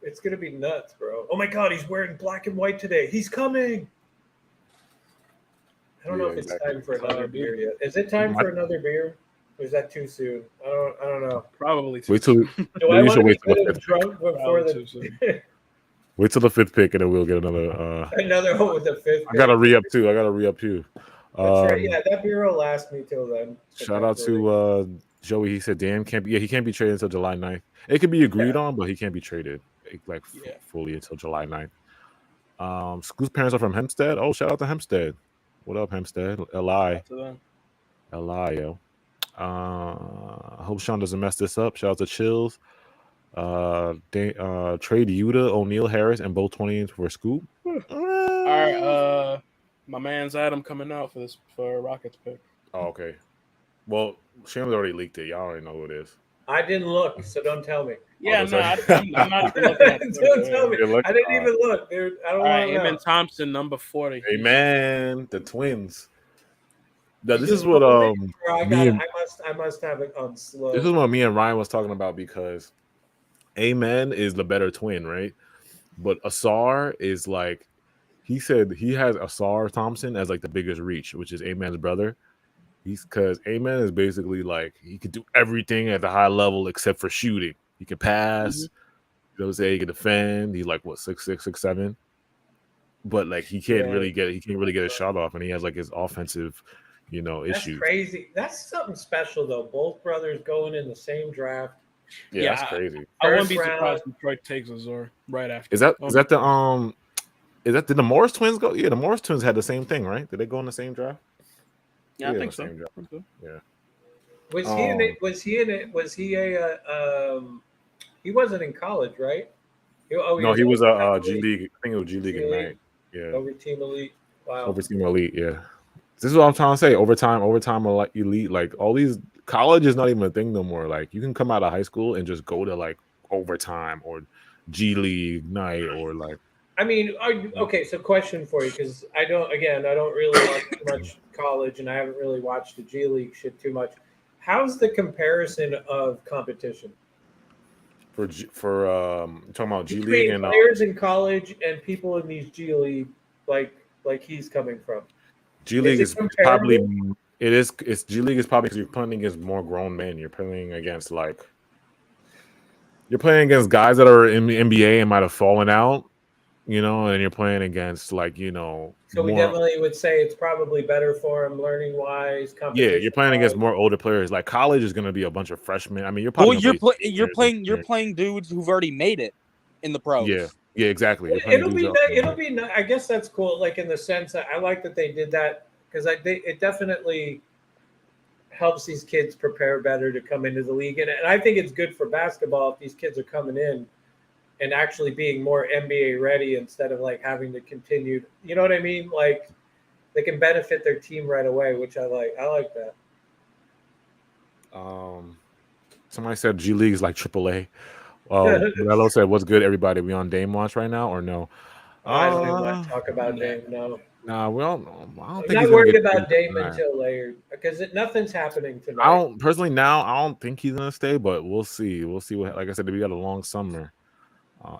It's gonna be nuts, bro. Oh my god, he's wearing black and white today. He's coming. I don't know if it's time for another beer yet. Is it time for another beer? Or is that too soon? I don't know. Probably too Wait till soon. Do I want to be till the good and drunk before Probably too soon. wait till the 5th pick, and then we'll get another. another one with the 5th? I gotta re up too. That's right. Yeah, that beer will last me till then. Shout out to Joey. He said, "Damn, he can't be traded until July 9th. It could be agreed on, but he can't be traded fully until July 9th." Scoot's parents are from Hempstead. Oh, shout out to Hempstead. What up, Hempstead? Li, yo. I hope Sean doesn't mess this up. Shout out to Chills. Trade Yuta, O'Neal, Harris, and both 20s for Scoop. All right, my man's Adam coming out for Rockets pick. Oh, okay. Well, Shane's already leaked it. Y'all already know who it is. I didn't look, so don't tell me. Yeah, no, I'm not even looking at it. Don't tell me. I didn't even look, dude. I don't want to know. Amen Thompson, number 40. Amen. The twins. Now, this is what I must have it on slow. This is what me and Ryan was talking about because Amen is the better twin, right? But Asar is like he said he has Asar Thompson as like the biggest reach, which is Amen's brother. He's because Amen is basically like he could do everything at the high level except for shooting. He can pass, you know what I'm saying? He can defend. He's like what 6'6", 6'7". But like he can't really get a shot off, and he has like his offensive, That's issues. crazy. That's something special though. Both brothers going in the same draft. Yeah, that's crazy. I wouldn't be surprised if Detroit takes Azor right after. Did the Morris twins go? Yeah, the Morris twins had the same thing, right? Did they go in the same draft? Yeah, I think so. Yeah. Was he in it? Was he in it? Was he he wasn't in college, right? He was a G League. I think it was G League Ignite. Yeah. Over Team Elite. Wow. Over Team Elite. Yeah. This is what I'm trying to say. Overtime, like elite. Like all these college is not even a thing no more. Like you can come out of high school and just go to like overtime or G League Ignite or like. I mean, okay. So, question for you, because I don't really watch too much college, and I haven't really watched the G League shit too much. How's the comparison of competition for talking about G between League and players in college and people in these G League, like he's coming from? G League is probably it's G League is probably because you're playing against more grown men. You're playing against guys that are in the NBA and might have fallen out. And you're playing against So we definitely would say it's probably better for him learning wise. Yeah, you're playing against more older players. Like college is going to be a bunch of freshmen. I mean, you're probably you're playing dudes who've already made it in the pros. Yeah, exactly. It'll be I guess that's cool. Like in the sense that I like that they did that because it definitely helps these kids prepare better to come into the league, and I think it's good for basketball if these kids are coming in and actually being more NBA ready instead of like having to continue. You know what I mean? Like they can benefit their team right away, which I like. I like that. Somebody said G League is like AAA. Mello said, "What's good, everybody? We on Dame watch right now or no?" I don't want to talk about Dame. No. Nah, well, I don't think I'm not worried about Dame until later because nothing's happening tonight. I don't think he's gonna stay, but we'll see. We'll see what. Like I said, we got a long summer.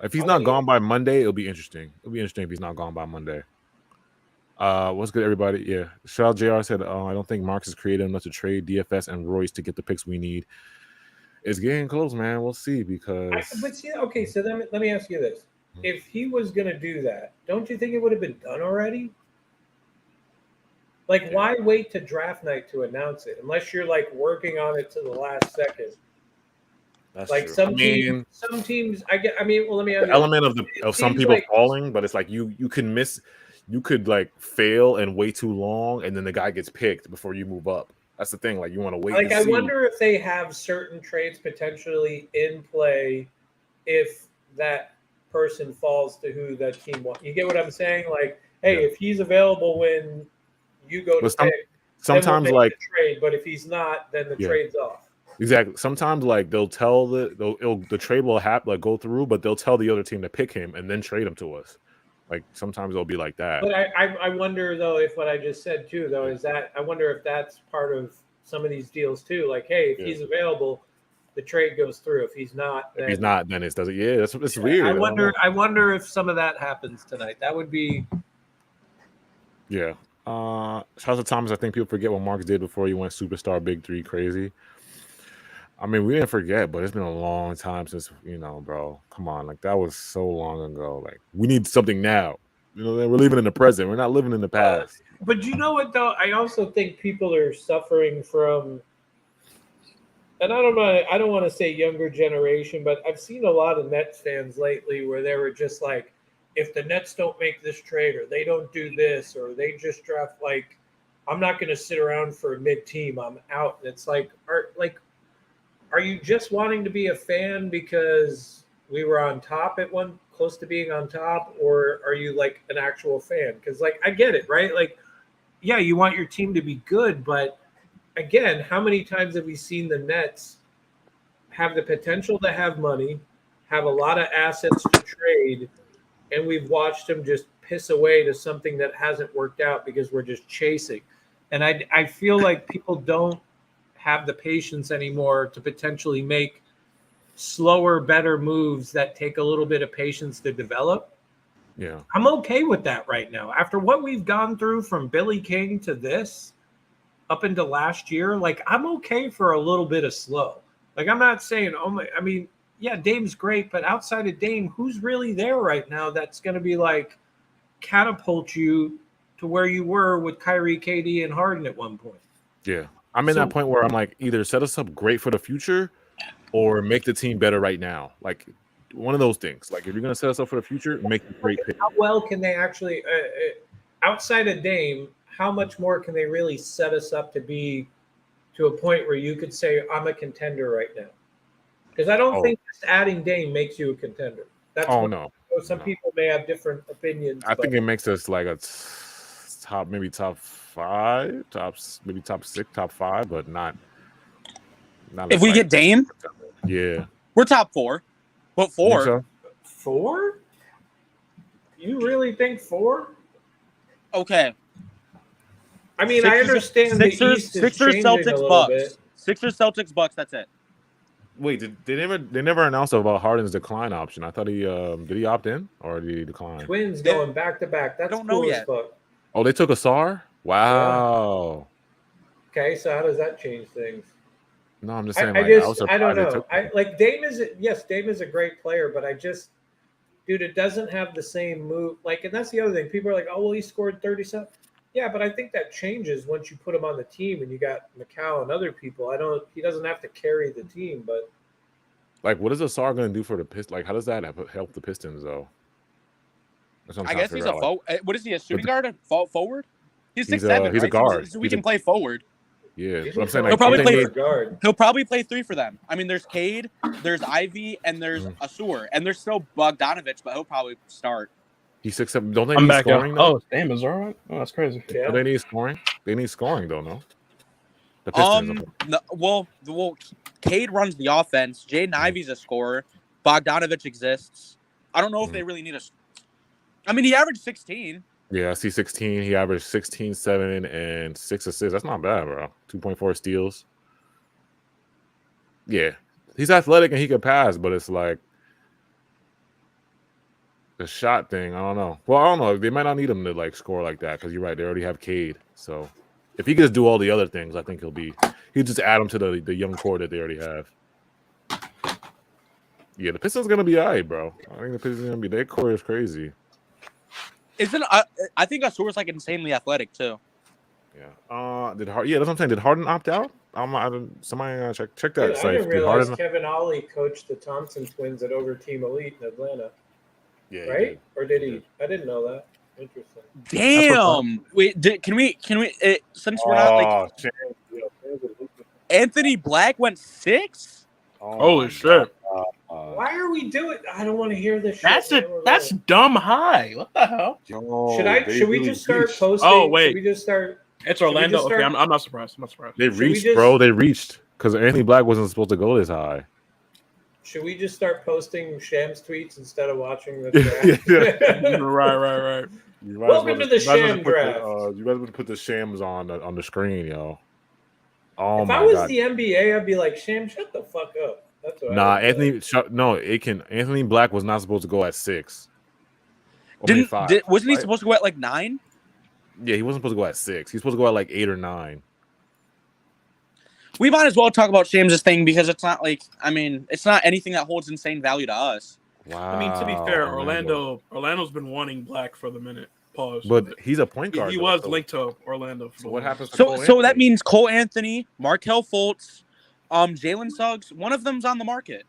If he's not gone by Monday, it'll be interesting. It'll be interesting if he's not gone by Monday. What's good, everybody? Yeah, shout out JR said, I don't think Marks is creative enough to trade DFS and Royce to get the picks we need. It's getting close, man. We'll see because. So then let me ask you this: if he was going to do that, don't you think it would have been done already? Like, why wait to draft night to announce it? Unless you're like working on it to the last second. That's like true. some teams. Let me. The element of some people falling, but it's like you can miss. You could like fail and wait too long, and then the guy gets picked before you move up. That's the thing. Like you want to wait. Like I wonder if they have certain trades potentially in play if that person falls to who that team wants. You get what I'm saying? Like, hey, if he's available when you go to pick. sometimes we'll like the trade, but if he's not, then the trade's off. Exactly. Sometimes like they'll tell the trade will go through, but they'll tell the other team to pick him and then trade him to us. Like sometimes it'll be like that. But I wonder though if what I just said too though is that I wonder if that's part of some of these deals too. Like, hey, if he's available, the trade goes through. If he's not, then it doesn't. Yeah, it's weird. I wonder if some of that happens tonight. That would be. Yeah. Shout out to Thomas. I think people forget what Marks did before he went superstar big three crazy. I mean, we didn't forget, but it's been a long time since, bro. Come on. Like, that was so long ago. Like, we need something now. We're living in the present. We're not living in the past. But you know what, though? I also think people are suffering from, and I don't want to say younger generation, but I've seen a lot of Nets fans lately where they were just like, if the Nets don't make this trade or they don't do this or they just draft, like, I'm not going to sit around for a mid-team. I'm out. And it's like, are you just wanting to be a fan because we were on top close to being on top, or are you like an actual fan? Because like I get it, right? Like, yeah, you want your team to be good, but again, how many times have we seen the Nets have the potential to have money, have a lot of assets to trade, and we've watched them just piss away to something that hasn't worked out because we're just chasing. And I feel like people don't have the patience anymore to potentially make slower, better moves that take a little bit of patience to develop. Yeah. I'm okay with that right now. After what we've gone through from Billy King to this up into last year, like I'm okay for a little bit of slow. Like I'm not saying, yeah, Dame's great, but outside of Dame, who's really there right now that's going to be like catapult you to where you were with Kyrie, KD, and Harden at one point? Yeah. I'm in that point where I'm like, either set us up great for the future or make the team better right now. Like one of those things. Like if you're going to set us up for the future, make a great pick. How well can they actually, outside of Dame, how much more can they really set us up to be to a point where you could say, I'm a contender right now? Because I don't think just adding Dame makes you a contender. That's some people may have different opinions. I think it makes us like a top 5, maybe top 6, top 5, but not if we get Dame, yeah, we're top 4. But 4, so? 4? You really think 4? Okay. I mean, I understand Sixers, the East is changing Celtics, a little Bucks. bit. Sixers, Celtics, Bucks. That's it. Wait, they never announced about Harden's decline option. I thought did he opt in or did he decline? Twins going back to back. That's don't know yet. Oh, they took a SAR? Wow. Yeah. Okay, so how does that change things? No, I'm just saying. I don't know. Dame is a great player, but it doesn't have the same move. Like, and that's the other thing. People are like, oh, well, he scored 37. Yeah, but I think that changes once you put him on the team and you got McCall and other people. He doesn't have to carry the team, but like, what is Asar going to do for the Pistons? Like, how does that help the Pistons though? I guess he's a forward. What is he? A shooting guard? A forward? He's 6'7". He's a guard. So we can play forward. Yeah, I'm saying he'll probably play 3 for them. I mean, there's Cade, there's Ivy, and there's Asur, and there's still Bogdanovich, but he'll probably start. He's 6'7". Don't they need scoring? Oh, damn, is that right? Oh, that's crazy. Yeah. Do they need scoring? They need scoring, though, no? The Pistons. Well, Cade runs the offense. Jaden Ivey's a scorer. Bogdanovich exists. I don't know if they really need I mean, he averaged 16. Yeah, I see 16. He averaged 16, 7, and 6 assists. That's not bad, bro. 2.4 steals. Yeah. He's athletic and he can pass, but it's like the shot thing, I don't know. Well, I don't know. They might not need him to like score like that because you're right. They already have Cade. So if he can just do all the other things, I think he'll just add him to the young core that they already have. Yeah, the Pistons going to be all right, bro. I think the Pistons going to be, their core is crazy. I think Asur's like insanely athletic too. Yeah. That's what I'm saying. Did Harden opt out? Somebody check that. I didn't realize Kevin Ollie coached the Thompson twins at Over Team Elite in Atlanta. Yeah. Right? Or did he? I didn't know that. Interesting. Damn. Wait, can we since we're not like Anthony Black went 6? Holy shit. Why are we doing? I don't want to hear this shit. That's dumb high. What the hell? Should we just start posting? Oh wait. Should we just start It's Orlando. Okay, I'm not surprised. I'm not surprised. They reached, bro. They reached because Anthony Black wasn't supposed to go this high. Should we just start posting Shams tweets instead of watching the draft? Right. Welcome to the Sham draft. You better put the Shams on the screen, yo. Oh if my I was God. the NBA, I'd be like, Sham, shut the fuck up. That's what Anthony Black was not supposed to go at 6. Wasn't he supposed to go at like 9? Yeah, he wasn't supposed to go at 6. He's supposed to go at like 8 or 9. We might as well talk about Shams' thing because it's not like, it's not anything that holds insane value to us. Wow. I mean, to be fair, Orlando's been wanting Black for the minute. Pause. But he's a point guard. He was linked to Orlando. So what happens to Cole Anthony? So that means Cole Anthony, Markelle Fultz, Jalen Suggs, one of them's on the market.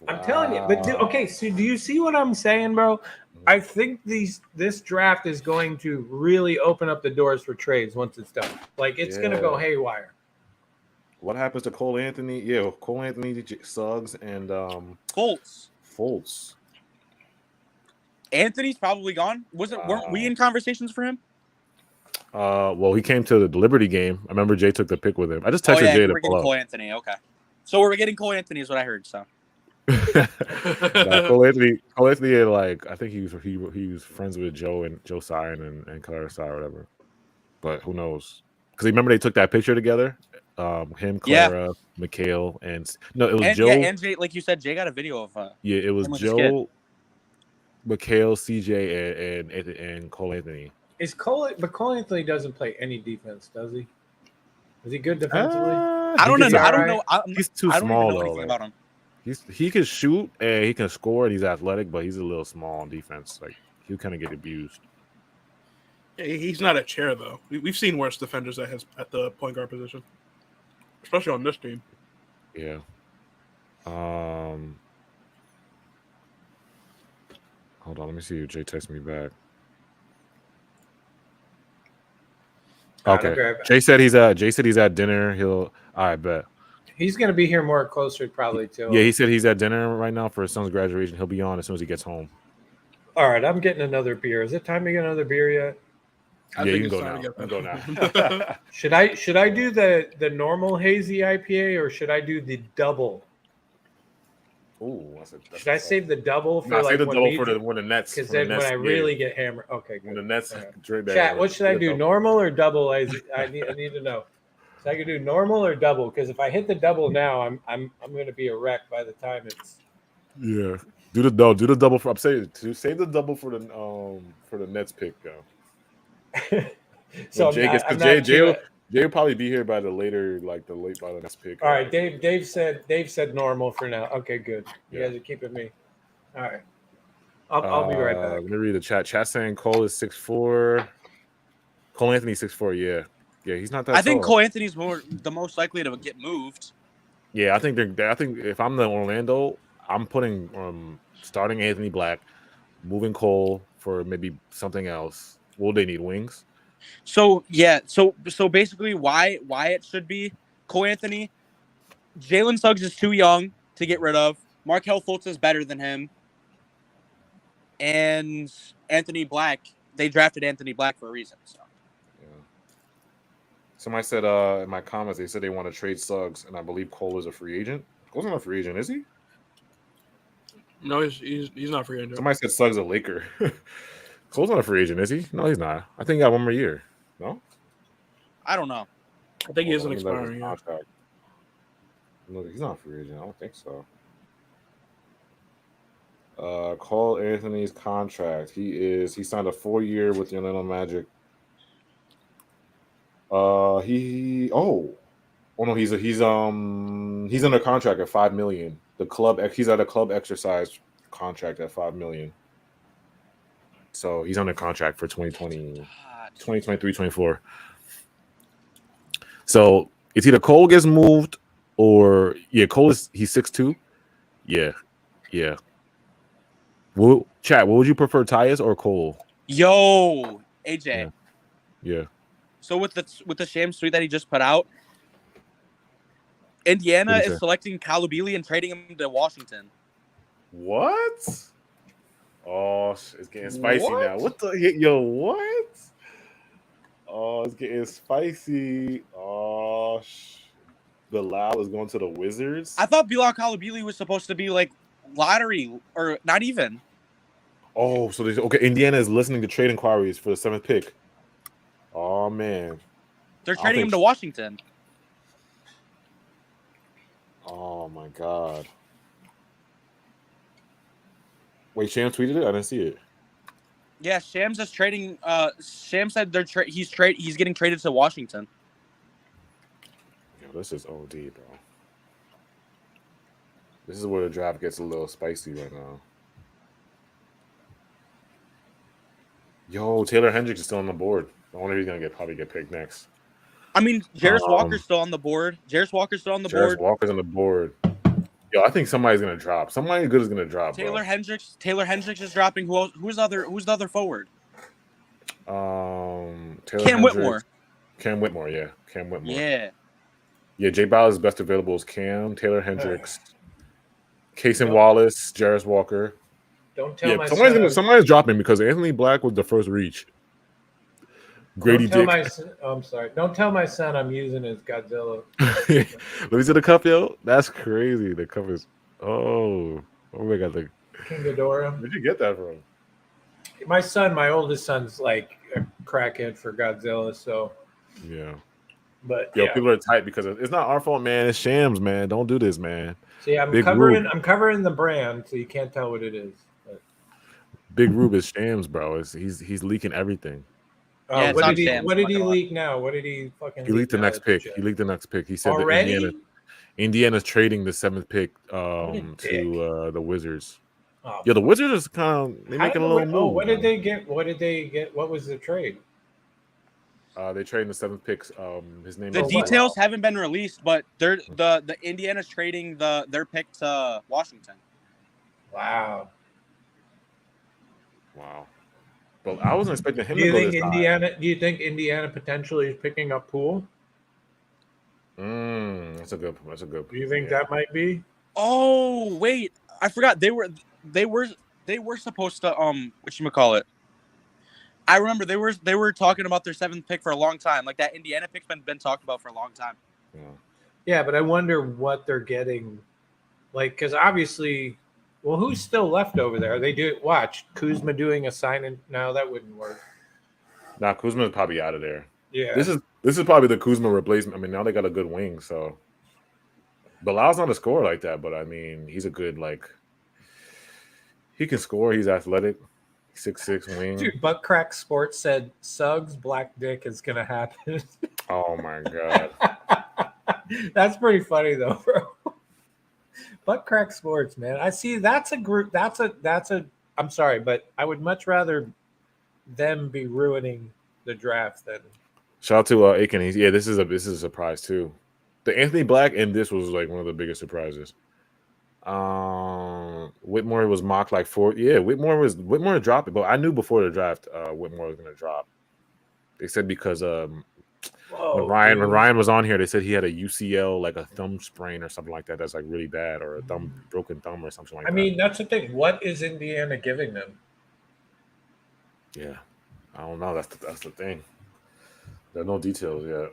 I'm telling you. But so do you see what I'm saying, bro? I think this draft is going to really open up the doors for trades once it's done. Like, it's going to go haywire. What happens to Cole Anthony? Yeah, Cole Anthony, Suggs, and Fultz. Anthony's probably gone. Weren't we in conversations for him? Well, he came to the Liberty game. I remember Jay took the pick with him. I just texted Jay to we're getting Cole Anthony. Okay, so we're getting Cole Anthony is what I heard. So Cole Anthony had I think he was friends with Joe Sion and Clara Sy or whatever. But who knows? Because remember they took that picture together. Him, Clara, Mikhail, and it was Joe. Yeah, and Jay, like you said, Jay got a video of. It was Joe, Mikhail, CJ, and Cole Anthony. But Cole Anthony doesn't play any defense, does he? Is he good defensively? I don't know. He's too small though. About him. He can shoot and he can score and he's athletic, but he's a little small on defense. Like he'll kind of get abused. Yeah, he's not a chair though. We've seen worse defenders at the point guard position, especially on this team. Yeah. Hold on, let me see if Jay texts me back. Okay. Jay said he's at dinner. I bet. He's gonna be here more closer probably too. Yeah, he said he's at dinner right now for his son's graduation. He'll be on as soon as he gets home. All right, I'm getting another beer. Is it time to get another beer yet? You can go now. Should I do the normal hazy IPA or should I do the double? Ooh, should I save the double for save the double for when the Nets? Because then when I really get hammered, okay. Good. When the Nets drink that. Chat, what should I do? Normal or double? I need to know. So I can do normal or double because if I hit the double now, I'm going to be a wreck by the time it's. Yeah, do the double for. I'm saying save the double for the Nets pick. So Jay will probably be here by the Nets pick. All right, Dave said normal for now. Okay, good. You guys are keeping me. All right, I'll be right back. Let me read the chat. Chat saying Cole is 6'4". Cole Anthony 6'4". Yeah, he's not that. I think Cole Anthony's the most likely to get moved. Yeah, I think if I'm the Orlando, I'm putting starting Anthony Black, moving Cole for maybe something else. Will they need wings? So basically, why it should be Cole Anthony. Jalen Suggs is too young to get rid of. Markelle Fultz is better than him, and Anthony Black. They drafted Anthony Black for a reason. So. Somebody said in my comments, they said they want to trade Suggs, and I believe Cole is a free agent. Cole's not a free agent, is he? No, he's not a free agent. Somebody said Suggs a Laker. Cole's not a free agent, is he? No, he's not. I think he got one more year. No? I don't know. I think he isn't expiring. No, he's not a free agent. I don't think so. Cole Anthony's contract. He signed a 4-year with the Orlando Magic. He's under contract at $5 million. He's at a club exercise contract at $5 million. So he's under contract for 2020, 2023, 24. So it's either Cole gets moved or Cole he's 6'2". Yeah. Chat, what would you prefer, Tyus or Cole? Yo, AJ. Yeah. So with the Shams tweet that he just put out, Indiana is selecting Kalubili and trading him to Washington. What? Oh, it's getting spicy now. What the what? Oh, it's getting spicy. Oh, Bilal is going to the Wizards. I thought Bilal Coulibaly was supposed to be like lottery or not even. Oh, so Indiana is listening to trade inquiries for the 7th pick. Oh man, they're trading him to Washington. Oh my god! Wait, Shams tweeted it. I didn't see it. Yeah, Shams is trading. Shams said he's getting traded to Washington. Yo, this is OD, bro. This is where the draft gets a little spicy right now. Yo, Taylor Hendricks is still on the board. I wonder if he's gonna probably get picked next. I mean, Jarris Walker's still on the board. Jarris Walker's still on the board. Jarris Walker's on the board. Yo, I think somebody's gonna drop. Somebody good is gonna drop. Taylor Hendricks is dropping. Who's the other forward? Cam Whitmore. Cam Whitmore, yeah. Cam Whitmore. Yeah. Yeah, Jay Bowers' best available is Cam, Taylor Hendricks, Cason Wallace, Jarris Walker. Don't tell my somebody's dropping because Anthony Black was the first reach. Grady Dick. I'm sorry. Don't tell my son I'm using his Godzilla. Let me see the cup, yo. That's crazy. The cup is. Oh my god. The King Ghidorah. Where'd you get that from? My oldest son's like a crackhead for Godzilla. So. Yeah. But people are tight because it's not our fault, man. It's Shams, man. Don't do this, man. See, I'm covering the brand, so you can't tell what it is. But. Big Rube is Shams, bro. He's leaking everything. Yeah, what did he leak now? What did he fucking? He leaked the next pick. He leaked the next pick. He said already that Indiana's trading the 7th pick to the Wizards. Oh, yeah, the Wizards is kind of making a little move. Oh, what did they get? What did they get? What was the trade? They trading the 7th picks. His name. The details haven't been released, but the Indiana's trading their pick to Washington. Wow. But I wasn't expecting him to go this high. Do you think Indiana potentially is picking up Poole? That's a good. Do you think that might be? Oh wait, I forgot they were supposed to whatchamacallit. I remember they were talking about their 7th pick for a long time. Like that Indiana pick's been talked about for a long time. Yeah, but I wonder what they're getting. Like, because obviously, well, who's still left over there? Watch Kuzma doing a sign-in. No, that wouldn't work. Nah, Kuzma's probably out of there. Yeah, this is probably the Kuzma replacement. I mean, now they got a good wing, so Bilal's not a scorer like that, but I mean, he's a good he can score. He's athletic. 6'6" wing. Dude, Butt Crack Sports said Suggs Black Dick is gonna happen. Oh my god. That's pretty funny though, bro. Butt Crack Sports, man. I see that's a group that's a I'm sorry, but I would much rather them be ruining the draft than shout out to Aiken. This is a surprise too. The Anthony Black and this was like one of the biggest surprises. Whitmore was mocked like 4. Yeah, Whitmore dropped it, but I knew before the draft Whitmore was gonna drop. They said because when Ryan was on here, they said he had a UCL, like a thumb sprain or something like that. That's like really bad, or a broken thumb or something like that. I mean, that's the thing. What is Indiana giving them? Yeah, I don't know. That's the thing. There are no details yet.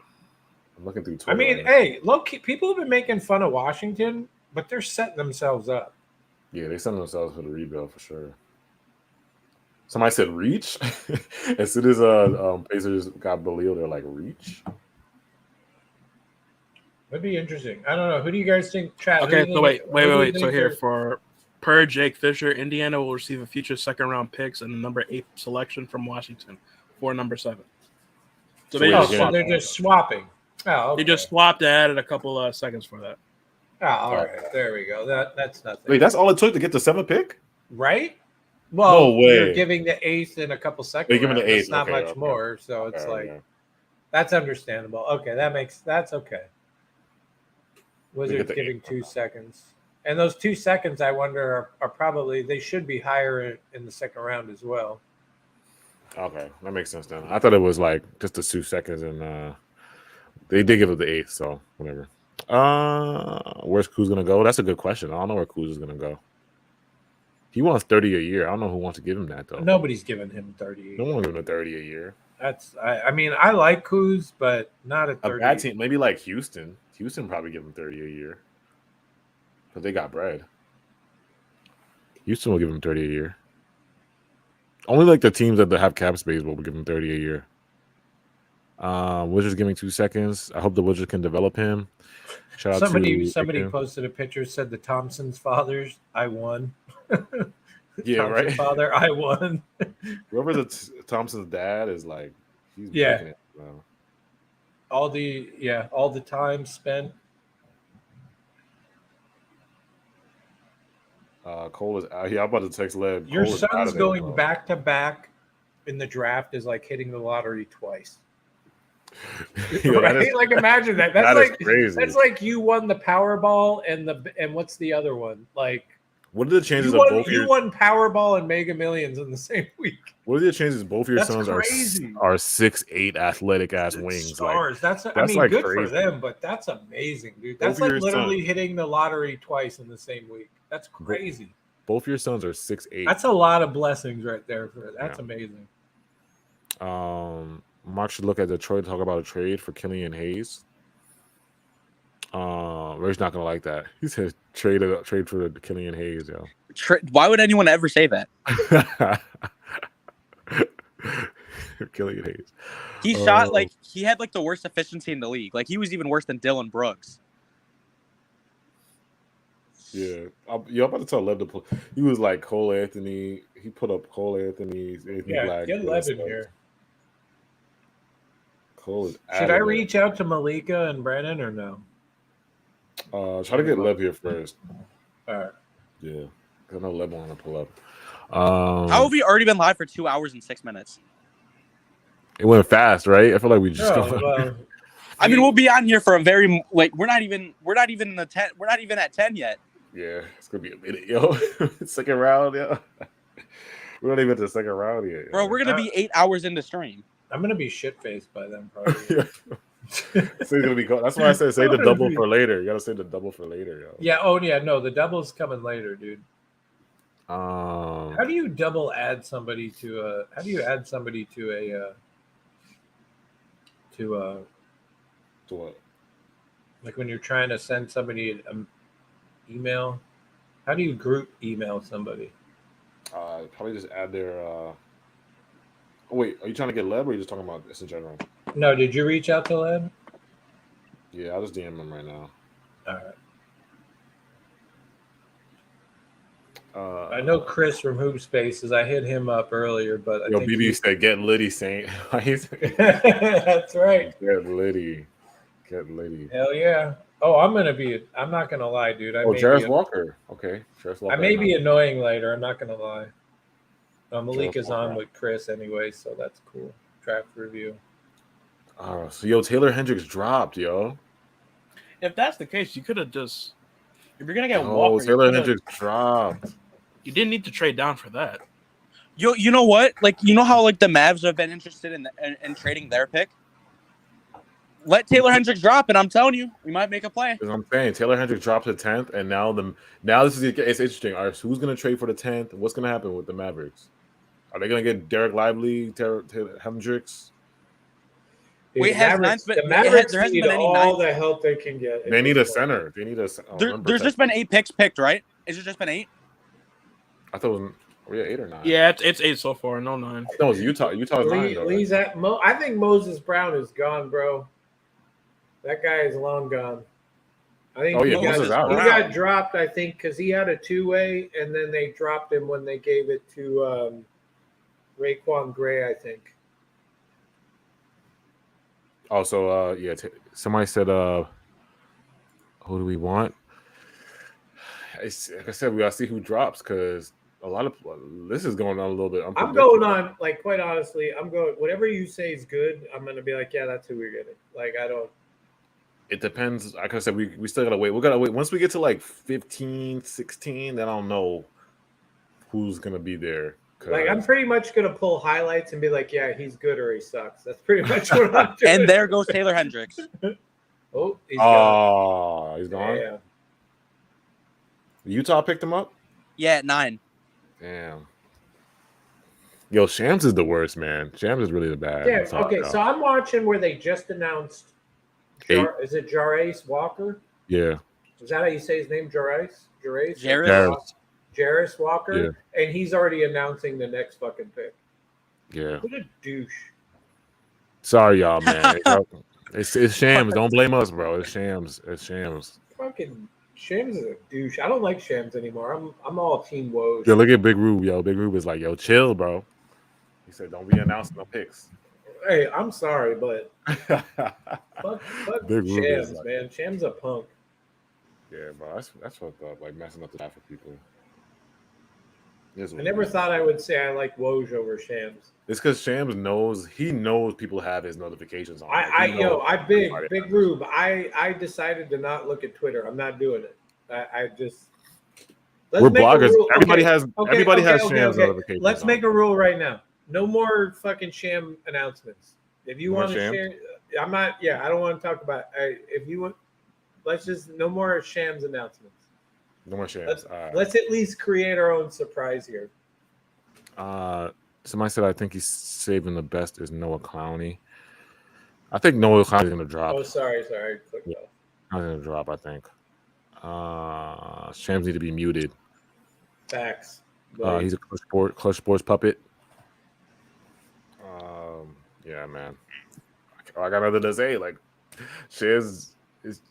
I'm looking through Twitter. I mean, hey, low-key, people have been making fun of Washington, but they're setting themselves up. Yeah, they set themselves for the rebuild for sure. Somebody said reach. As soon as Pacers got Belil, they're like reach. That'd be interesting. I don't know. Who do you guys think? Chad, okay, so wait. So here, per Jake Fisher, Indiana will receive a future 2nd-round picks and the number 8 selection from Washington for number 7. So they're just swapping. Oh, okay. They just swapped and added a couple seconds for that. Oh, all right. There we go. That's nothing. Wait, that's all it took to get the 7th pick? Right? Well, no way. You're giving the 8th in a couple seconds. They're giving the 8th. It's not much more, so it's that's understandable. Okay, that's okay. Wizards giving 2 seconds. And those 2 seconds, I wonder, are probably, they should be higher in the 2nd round as well. Okay, that makes sense then. I thought it was like just the 2 seconds, and they did give it the 8th, so whatever. Where's Kuz gonna go? That's a good question. I don't know where Kuz is gonna go. He wants 30 a year. I don't know who wants to give him that though. Nobody's giving him 30. No one giving him 30 a year. I mean, I like Kuz, but not at 30. A bad team, maybe like Houston. Houston probably give him 30 a year because they got bread. Houston will give him 30 a year. Only like the teams that have cap space will give him 30 a year. Wizards giving 2 seconds. I hope the Wizards can develop him. Shout out somebody to posted a picture, said the Thompsons fathers, I won. Yeah, Thompson right. Father, I won. Whoever the Thompson's dad is, like, he's Yeah. making it. Wow. All the time spent. Cole is out. Yeah, I'm about to text Lev. Your Cole is out son's of there, going bro. back to back in the draft is like hitting the lottery twice. Yo, that Right? is- Like imagine that. That's that is like crazy. That's like you won the Powerball and what's the other one? Like What are the chances you of won, both you your won Powerball and Mega Millions in the same week. What are the chances both your That's sons crazy. are 6'8" athletic ass wings? Stars. Like, I mean, like good crazy. for them, but that's amazing, dude. That's Both of like your literally sons- hitting the lottery twice in the same week. That's crazy. Both your sons are 6'8". That's a lot of blessings right there. That's Yeah. amazing. Mark should look at Detroit to talk about a trade for Killian Hayes. Ray's not gonna like that. He said trade for Killian Hayes, yo. Why would anyone ever say that? Killian Hayes. He shot like he had like the worst efficiency in the league. Like he was even worse than Dylan Brooks. Yeah, I'm about to tell Lev to pull. He was like Cole Anthony. He put up Cole Anthony. Anthony Yeah, Black, get Lev in here. Cole is Should I reach out to Malika and Brennan or no? Try to get Lev here first. All right. Yeah, I know Lev want to pull up. How have we already been live for 2 hours and 6 minutes? It went fast, right? I feel like we just. I mean, we'll be on here for a very like we're not even in the 10. We're not even at 10 yet. Yeah, it's gonna be a minute, yo. Second round, yo. We're not even at the second round yet, bro. We're gonna be 8 hours into stream. I'm gonna be shit faced by then, probably. So it's gonna be cool. That's why I said save the double for later. You gotta save the double for later, yo. Yeah. Oh yeah. No, the double's coming later, dude. How do you double add somebody to a? How do you add somebody to a? To what? Like when you're trying to send somebody an email, how do you group email somebody? Probably just add their. Oh, wait, are you trying to get Leb or are you just talking about this in general? No, did you reach out to Leb? Yeah, I'll just DM him right now. All right. I know Chris from Hoop Spaces. I hit him up earlier, but I think BB said get Liddy, Saint. That's right. Get Liddy. Hell yeah. Oh, I'm not gonna lie, dude. Jarris Walker. Okay, Jarris Walker. I may be annoying later. I'm not gonna lie. Malik is on with Chris anyway, so that's cool. Draft review. So Taylor Hendricks dropped, yo. If that's the case, you could have just. If you're gonna get Walker, Taylor Hendricks dropped. You didn't need to trade down for that. You know what? Like you know how like the Mavs have been interested in trading their pick. Let Taylor Hendricks drop, and I'm telling you, we might make a play. As I'm saying, Taylor Hendricks dropped to 10th, and now it's interesting. All right, so who's gonna trade for the 10th? What's gonna happen with the Mavericks? Are they gonna get Derek Lively, Taylor Hendricks? Wait, the Mavericks need all the help they can get. They need a center. They need a. There's just been 8 picks picked, right? Is it just been 8? I thought it was. Were we at 8 or 9? Yeah, it's 8 so far. No 9. No, it was Utah. Utah's 9. Though, Lee's at I think Moses Brown is gone, bro. That guy is long gone. I think he got dropped, I think, because he had a 2-way, and then they dropped him when they gave it to Raekwon Gray, I think. Also, somebody said, who do we want? Like I said, we gotta see who drops because a lot of this is going on a little bit. I'm going on, like, quite honestly, I'm going, whatever you say is good, I'm going to be like, yeah, that's who we're getting. Like, I don't. It depends. Like I said, we still gotta wait. We gotta wait. Once we get to like 15, 16, then I'll know who's gonna be there. Like I'm pretty much gonna pull highlights and be like, yeah, he's good or he sucks. That's pretty much what I'm doing. And there goes Taylor Hendricks. He's gone. He's gone. Yeah. Utah picked him up. Yeah, at 9. Damn. Yo, Shams is the worst, man. Shams is really the bad. Yeah. Okay. So I'm watching where they just announced. Is it Jarace Walker? Yeah. Is that how you say his name? Jarace? Jairus Walker, and he's already announcing the next fucking pick. Yeah. What a douche. Sorry, y'all, man. It's Shams. Don't blame us, bro. It's Shams. It's Shams. Fucking Shams is a douche. I don't like Shams anymore. I'm all team Woj. Yo, look at Big Rube, yo. Big Rube is like, yo, chill, bro. He said, don't be announcing no picks. Hey, I'm sorry, but fuck Big Shams, like, man. Shams a punk. Yeah, bro. That's fucked up. Like messing up the draft for people. I never thought I would say I like Woj over Shams. It's because Shams knows people have his notifications on. Big Rube. I decided to not look at Twitter. I'm not doing it. I just we're bloggers. Everybody has Shams notifications. Let's make a rule right now. No more fucking Sham announcements. If you want to share, I'm not. Yeah, I don't want to talk about. If you want, let's just no more Shams announcements. No more Shams. Let's at least create our own surprise here. Somebody said I think he's saving the best is Noah Clowney. I think Noah Clowney's gonna drop. Oh, sorry. Yeah, I'm gonna drop. I think. Shams need to be muted. Facts. He's a clutch sports puppet. Yeah, man. I got nothing to say. Like, Shams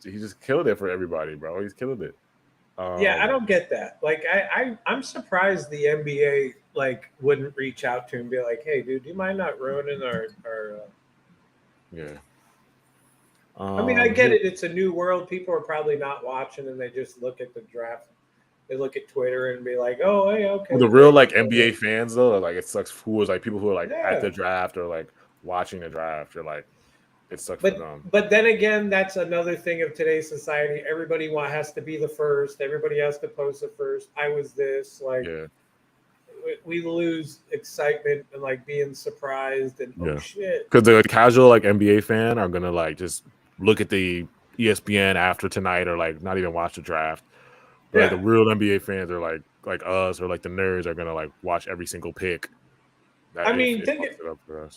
he just killed it for everybody, bro. He's killing it. Yeah, I don't get that. Like, I'm surprised the NBA like wouldn't reach out to him and be like, "Hey, dude, do you mind not ruining our?" Yeah. I mean, I get it. It's a new world. People are probably not watching, and they just look at the draft. They look at Twitter and be like, "Oh, hey, okay." The real like NBA fans though, like it sucks. Who was like people who are like at the draft or like watching the draft, or like it sucks for them. But then again, that's another thing of today's society. Everybody has to be the first. Everybody has to post it first. I was this. Like, we lose excitement and like being surprised and oh shit. Because the casual like NBA fan are gonna like just look at the ESPN after tonight or like not even watch the draft. But like the real NBA fans are like us or like the nerds are gonna like watch every single pick. I mean,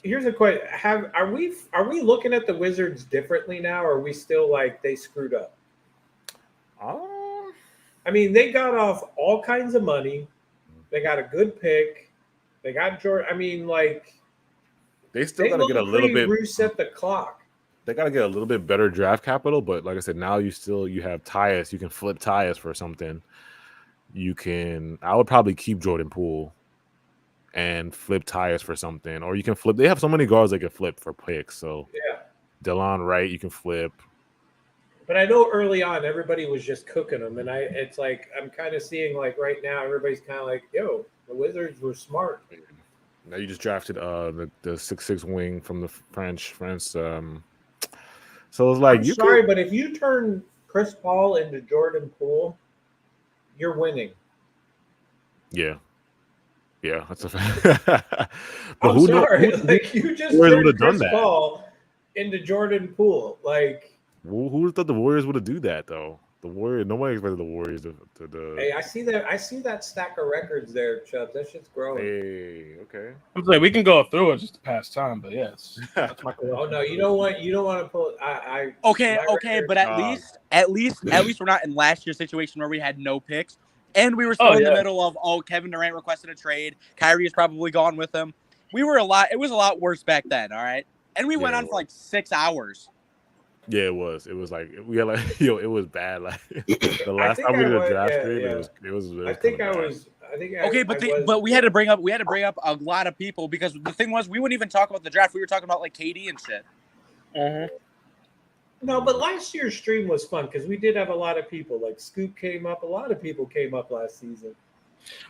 here's a question: are we looking at the Wizards differently now, or are we still like they screwed up? I mean, they got off all kinds of money. They got a good pick. They got Jordan. I mean, like they still got to get a little bit reset the clock. They got to get a little bit better draft capital, but like I said, now you have Tyus. You can flip Tyus for something. I would probably keep Jordan Poole and flip Tyus for something, or you can flip. They have so many guards they can flip for picks. So Delon Wright, you can flip. But I know early on everybody was just cooking them, and it's like I'm kind of seeing like right now everybody's kind of like, yo, the Wizards were smart. Now you just drafted the 6'6" wing from the French. So it's like but if you turn Chris Paul into Jordan Poole, you're winning. Yeah. Yeah, that's a fact. I'm sorry. Like you just turned Chris Paul into Jordan Poole. Like who would have thought the Warriors would have do that though? The Warriors, nobody expected the Warriors to Hey, I see that stack of records there, Chubbs. That shit's growing. Hey, okay. I'm saying we can go through it just to pass time, but yes. That's my oh no, you don't want to pull Okay, but at least we're not in last year's situation where we had no picks. And we were still in the middle of Kevin Durant requested a trade. Kyrie is probably gone with him. It was a lot worse back then, all right? And we went on for like 6 hours. Yeah, it was. It was like we had like it was bad. Like the last time we did a draft trade, it was I think I was but we had to bring up a lot of people because the thing was we wouldn't even talk about the draft. We were talking about like KD and shit. No, but last year's stream was fun because we did have a lot of people. Like Scoop came up. A lot of people came up last season.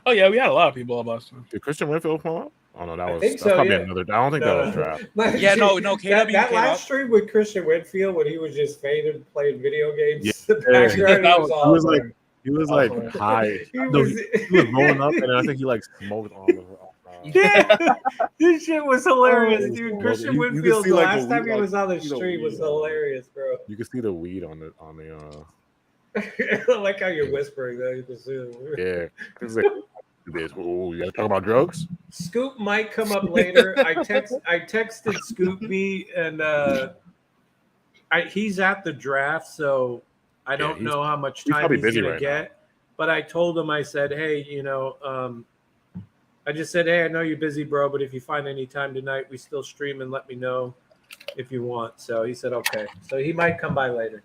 Oh yeah, we had a lot of people up last time. Did Christian Winfield come up? Oh no, that was probably another. I don't think that was draft. KW that last stream with Christian Winfield when he was just faded playing video games. He was like high. He was rolling up, and I think he like smoked on the. Yeah, this shit was hilarious, dude. Christian Winfield, the last time he was on the stream was hilarious, bro. You can see the weed on the. I like how you're whispering that. Yeah, it's like this. Oh, you gotta talk about drugs? Scoop might come up later. I texted Scoop B, and he's at the draft, so I don't know how much time he's gonna get. But I told him, I said, hey, I just said, hey, I know you're busy, bro, but if you find any time tonight, we still stream, and let me know if you want. So he said, okay. So he might come by later.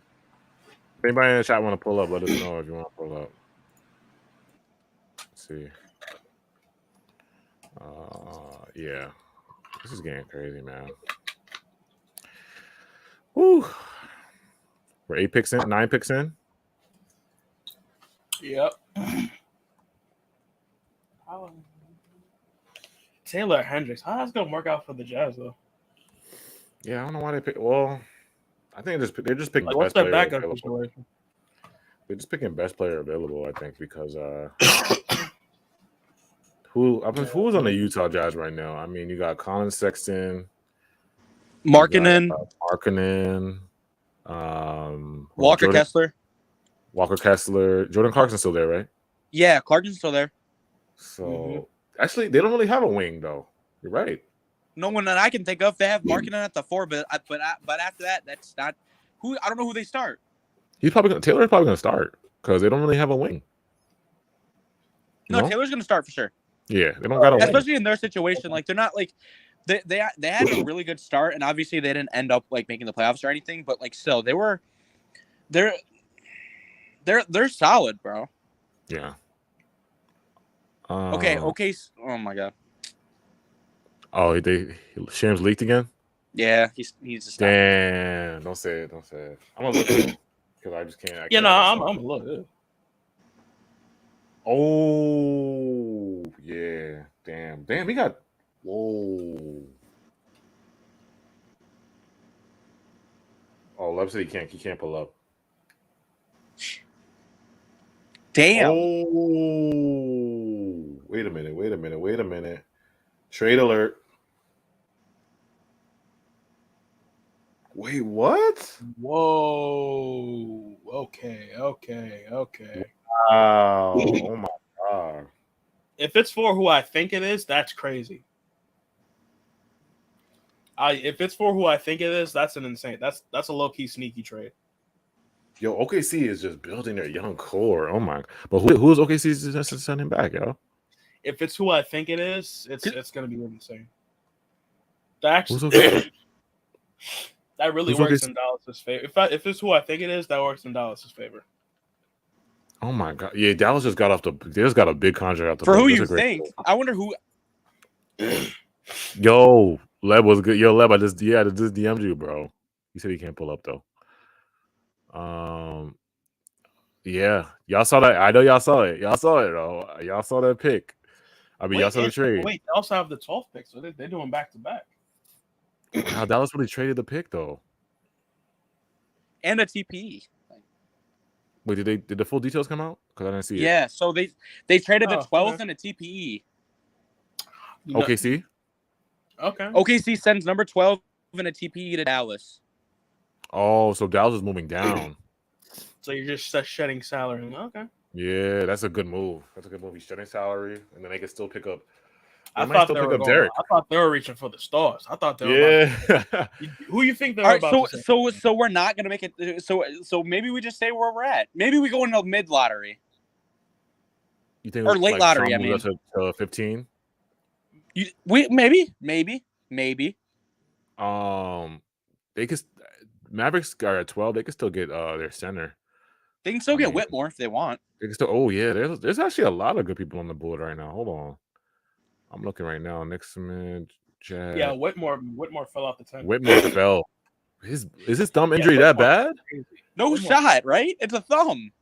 If anybody in the chat want to pull up, let us know if you want to pull up. Let's see. Yeah. This is getting crazy, man. Woo. We're 8 picks in, 9 picks in. Yep. Taylor Hendricks. How's that gonna work out for the Jazz though? Yeah, I don't know why they pick. Well, I think they're just picking what's best their player backup available. situation? They're just picking best player available, I think, because who was on the Utah Jazz right now? I mean, you got Colin Sexton, Markkanen, Walker Kessler, Jordan Clarkson's still there, right? Yeah, Clarkson's still there. So actually, they don't really have a wing, though. You're right. No one that I can think of. They have Markkanen at the 4, but after that, that's not who. I don't know who they start. Taylor's probably gonna start because they don't really have a wing. No, Taylor's gonna start for sure. Yeah, they don't got a wing. Especially in their situation. Like, they're not like they had a really good start, and obviously they didn't end up like making the playoffs or anything. But like, still, they're solid, bro. Yeah. Okay. Oh my god. Oh, Shams leaked again? Yeah, he's just damn. Don't say it. I'm gonna look at it because I just can't. I'm gonna look. Oh yeah, damn. We got. Whoa. Oh, Leb said he can't pull up. Damn. Oh, wait a minute. Trade alert. Wait, what? Whoa. Okay. Wow. Oh my god. If it's for who I think it is, that's crazy. If it's for who I think it is, that's an insane. That's a low-key sneaky trade. Yo, OKC is just building their young core. Oh my! But who is OKC to send him back, yo? If it's who I think it is, it's gonna be insane. That really works in Dallas's favor. If it's who I think it is, that works in Dallas's favor. Oh my god! Yeah, Dallas just got a big contract out the for who you think. I wonder who. Yo, Leb was good. Yo, Leb, I just DM'd you, bro. He said he can't pull up though. Yeah, y'all saw that. I know y'all saw it. Y'all saw it, though. Y'all saw that pick. I mean, y'all saw the trade. Wait, they also have the 12th pick, so they're doing back to back. How Dallas really traded the pick though, and a TPE. Wait, did the full details come out? Because I didn't see it. Yeah, so they traded the 12th and a TPE. OKC. Okay. OKC sends number 12 and a TPE to Dallas. Oh, so Dallas is moving down. So you're just shedding salary. Okay. Yeah, that's a good move. He's shedding salary, and then they can still pick up. I thought they were reaching for the stars. I thought they were. Yeah. Who you think they're about? So we're not gonna make it. So maybe we just stay where we're at. Maybe we go into mid lottery. You think or late lottery? I mean, to 15. Maybe. They could. Mavericks are at 12. They can still get their center. They can still get Whitmore if they want. They can still. Oh yeah, there's actually a lot of good people on the board right now. Hold on, I'm looking right now. Nixon, Jack. Yeah, Whitmore fell off the 10. Whitmore fell. Is his thumb injury that bad? No shot, right? It's a thumb.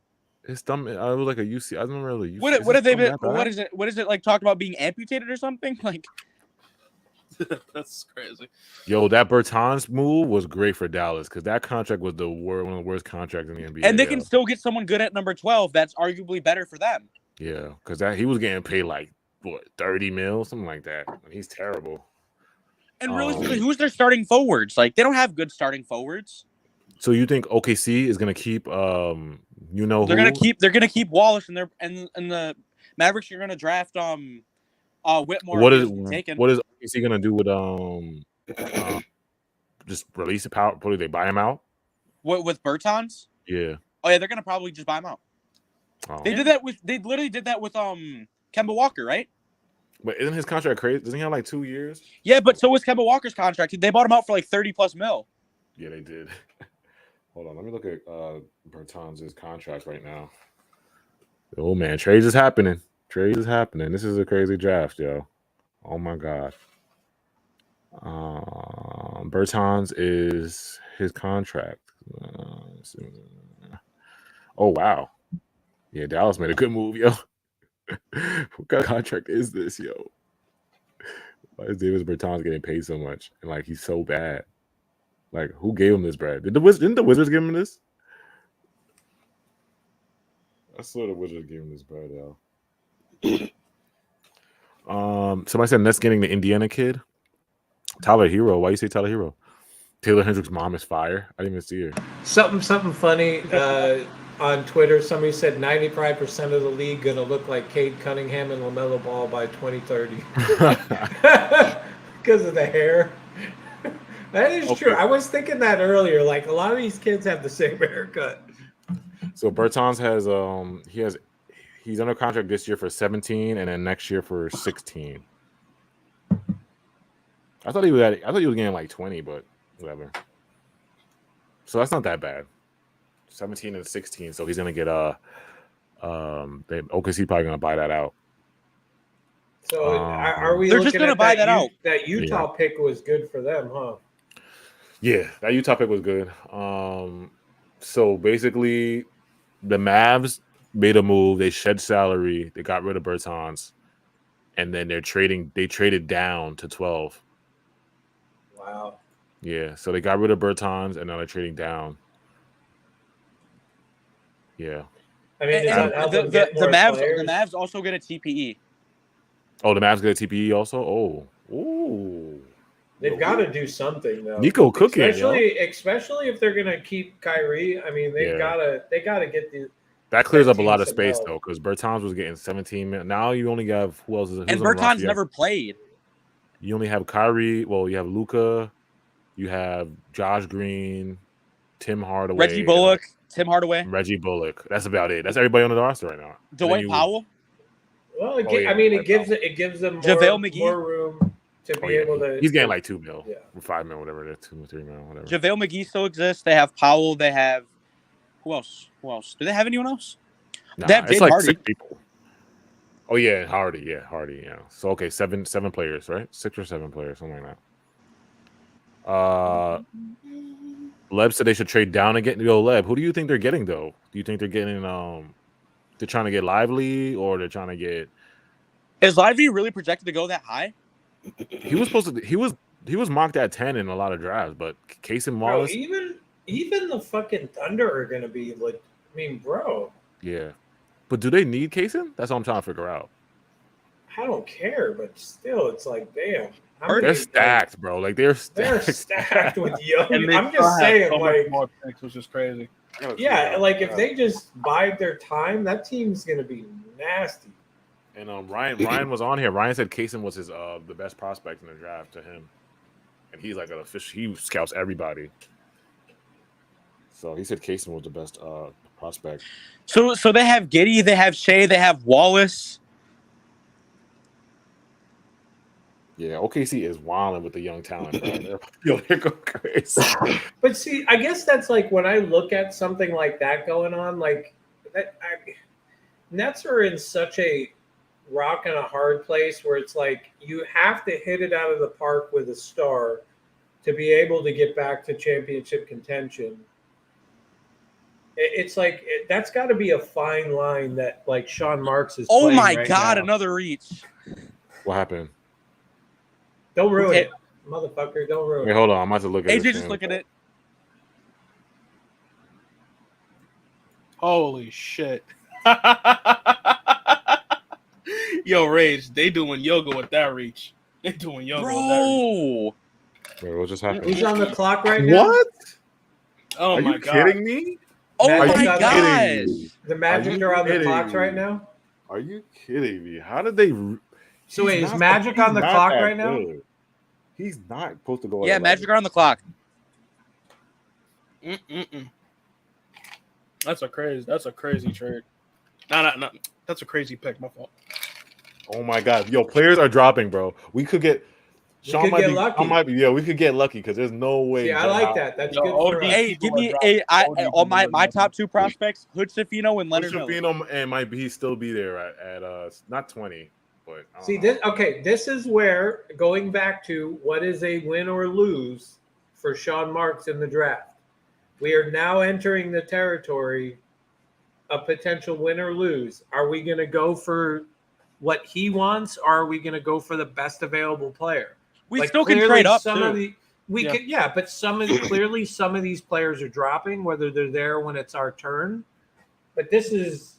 His thumb. I was like a UC. I don't remember the UC. What have they been? What is it? What is it like? Talked about being amputated or something? Like. That's crazy. Yo, that Bertans move was great for Dallas because that contract was one of the worst contracts in the NBA. And they can still get someone good at number 12. That's arguably better for them. Yeah, because he was getting paid like what, 30 mil, something like that. He's terrible. And realistically, who's their starting forwards? Like, they don't have good starting forwards. So you think OKC is gonna keep they're gonna keep Wallace and the Mavericks, you're gonna draft Whitmore. What if is he doesn't take him. what is OKC gonna do with just release the power? Probably they buy him out. What with Bertans? Yeah. Oh yeah, they're gonna probably just buy him out. Oh. They literally did that with Kemba Walker, right? But isn't his contract crazy? Doesn't he have like 2 years? Yeah, but so was Kemba Walker's contract. They bought him out for like 30+ mil. Yeah, they did. Hold on, let me look at Bertans' contract right now. Oh man, trades is happening. Trades is happening. This is a crazy draft, yo. Oh my god. Bertans is his contract. Oh wow. Yeah, Dallas made a good move, yo. What kind of contract is this, yo? Why is Davis Bertans getting paid so much? And like he's so bad. Like, who gave him this bread? Didn't the Wizards give him this? I swear the Wizards gave him this bread, yo. Somebody said Nets getting the Indiana kid. Tyler Hero. Why you say Tyler Hero? Taylor Hendricks' mom is fire. I didn't even see her. Something funny on Twitter. Somebody said 95% of the league gonna look like Cade Cunningham and LaMelo Ball by 2030 because of the hair. That is true. I was thinking that earlier. Like a lot of these kids have the same haircut. So Bertans has he's under contract this year for 17 and then next year for 16. I thought he was getting like 20, but whatever. So that's not that bad. 17 and 16. So he's gonna get OKC probably gonna buy that out. So are we? They're looking just gonna at buy that out. That Utah pick was good for them, huh? Yeah, that Utah pick was good. So basically, the Mavs made a move. They shed salary. They got rid of Bertans, and then they traded down to 12. Wow. Yeah, so they got rid of Bertans, and now they're trading down. Yeah. I mean, the Mavs also get a TPE. Oh, the Mavs get a TPE also? Oh. Ooh. They've got to do something though. Nico cooking, especially if they're gonna keep Kyrie. I mean, they gotta get the. That clears up a lot of space though, because Bertans was getting 17 minutes. Now you only have who else is? And Bertans never played. You only have Kyrie. Well, you have Luka. You have Josh Green, Tim Hardaway, Reggie Bullock, Tim Hardaway, Reggie Bullock. That's about it. That's everybody on the roster right now. Dwight Powell. Well, it gives them more room to be able to. He's getting like $2 million, $5 million, whatever it is, $2 or $3 million, whatever. JaVale McGee still exists. They have Powell. They have who else? Do they have anyone else? Nah, they have it's James like Hardy. 6 people. Oh yeah, Hardy. Yeah. So okay, seven players, right? 6 or 7 players, something like that. Leb said they should trade down and get Leb. Who do you think they're getting though? Do you think they're getting they're trying to get Lively or they're trying to get? Is Lively really projected to go that high? He was supposed to. He was mocked at 10 in a lot of drafts, but Cason Wallace. Bro, even the fucking Thunder are gonna be like. I mean, bro. Yeah, but do they need Cason? That's what I'm trying to figure out. I don't care, but still, it's like, damn. They're stacked, bro. Like they're stacked with young. I'm just saying, like, more picks, which is crazy. Yeah, like if they just bide their time, that team's gonna be nasty. And Ryan was on here. Ryan said Cason was his the best prospect in the draft to him, and he's like an official. He scouts everybody. So he said Cason was the best prospect. So they have Giddey, they have Shea, they have Wallace. Yeah, OKC is wilding with the young talent. They're going crazy. But see, I guess that's like when I look at something like that going on, like that. Nets are in such a rock and a hard place where it's like you have to hit it out of the park with a star to be able to get back to championship contention. It's like that's got to be a fine line that like Sean Marks is. Oh my right God! now. Another reach. What happened? Don't ruin it, motherfucker! Don't ruin it. Wait, hold on. I'm about to look at AJ, this just look at it. Holy shit! Yo, Rage, they doing yoga with that reach. They doing yoga with that reach. Wait, what just happened? He's on the clock right now. What? Oh are my you God. kidding me? Oh Are my you God! The Magic are on the clocks right now. Are you kidding me? How did they? So wait, is Magic on the clock right now? He's not supposed to go. Yeah, Magic are on the clock. That's a crazy trade. No. That's a crazy pick. My fault. Oh my god, yo, players are dropping, bro. We could get. Sean might be lucky. Yeah, we could get lucky because there's no way. Yeah, I like that. That's good. For hey, give me on my top 2 prospects: Hood Schifino and Leonard Miller. Schifino and might be still be there at not 20, but see this. Okay, this is where going back to what is a win or lose for Sean Marks in the draft. We are now entering the territory of potential win or lose. Are we going to go for what he wants, or are we going to go for the best available player? We still can trade up some too. Of the, we can, but clearly some of these players are dropping, whether they're there when it's our turn. But this is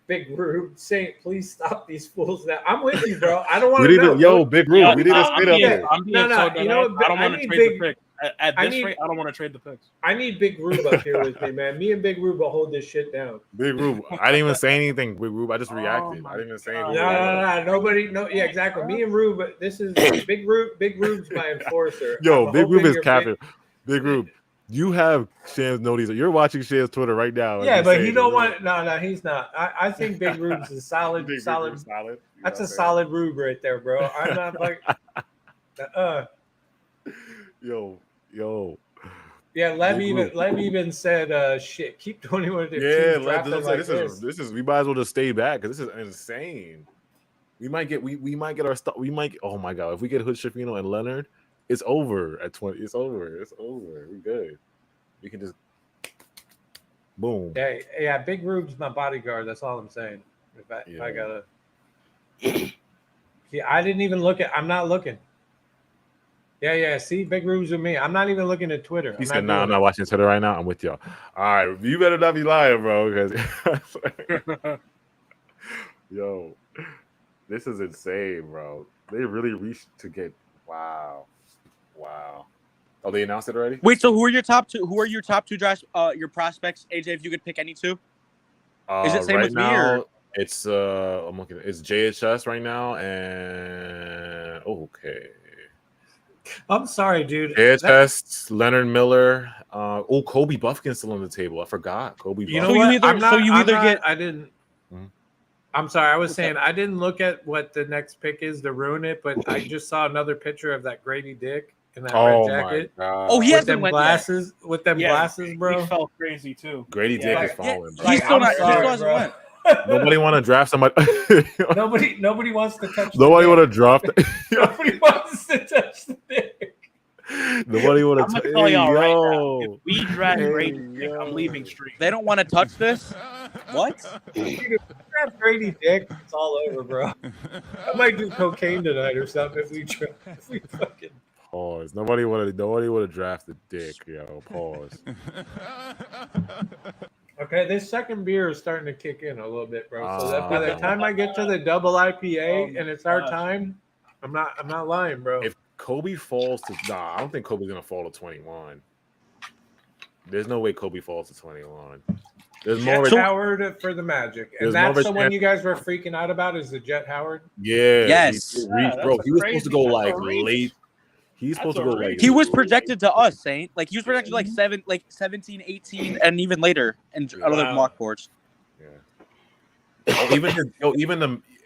Big Rube saying, "Please stop these fools." Now I'm with you, bro. I don't want to know. Yo, Big Rube, we need to straight up there. No. You know what? I don't want to trade the pick. At this rate, I don't want to trade the picks. I need Big Rube up here with me, man. Me and Big Rube will hold this shit down. Big Rube, I didn't even say anything. Big Rube, I just reacted. I didn't even say anything. No. Nobody. No. Yeah, exactly. Me and Rube. This is Big Rube. Big Rube's my enforcer. Yo, Big Rube is captain. Big Rube, you have Shams notice. You're watching Shams Twitter right now. Yeah, but he don't want. No, he's not. I think Big Rube's a solid. Solid. That's a solid Rube right there, bro. I'm not like. Yo. Yeah, Lev even said, "Shit, keep 21." Yeah, this is. We might as well just stay back because this is insane. We might get our stuff. We might. Oh my god, if we get Hood Schifino and Leonard, it's over at 20. It's over. We're good. We can just boom. Yeah. Big Rube's my bodyguard. That's all I'm saying. If I gotta. Yeah, I didn't even look at. I'm not looking. Yeah. See, Big Rube's with me. I'm not even looking at Twitter. He said, "No, I'm not watching Twitter right now. I'm with y'all." All right, you better not be lying, bro. Because yo, this is insane, bro. They really reached to get. Wow. Oh, they announced it already? Wait, so who are your top 2? Who are your top 2 drafts? Your prospects, AJ? If you could pick any 2, is it same right with now, me or? It's I'm looking. It's JHS right now, and okay. I'm sorry, dude. JHS, Leonard Miller. Kobe Buffkin's still on the table. I forgot Kobe. You know what? I didn't. Hmm? I'm sorry. I was saying I didn't look at what the next pick is to ruin it, but I just saw another picture of that Grady Dick in that red jacket. Oh, he hasn't went glasses yet. With them glasses, bro. He felt crazy too. Grady Dick is falling. He's still not. He still hasn't went. Nobody want to draft somebody. Nobody wants to touch. Nobody want to draft. Nobody wants to touch the dick. Nobody want to. I'm gonna tell y'all right now. If we draft Grady Dick, I'm leaving stream. They don't want to touch this. What? Draft Grady Dick. It's all over, bro. I might do cocaine tonight or something if we fucking. Pause. Nobody want to draft the dick, yo. Pause. Okay, this second beer is starting to kick in a little bit, bro. So that by the time I get to the double IPA and it's our time, I'm not lying, bro. If Kobe falls to I don't think Kobe's gonna fall to 21. There's no way Kobe falls to 21. There's Jet more Howard for the Magic, and that's the one you guys were freaking out about. Is the Jet Howard? Yeah. Yes. Bro, he was supposed to go like late. He's supposed to go like. He was projected to us, Saint. Like he was projected like 17, 18, and even later in other mock boards. Yeah.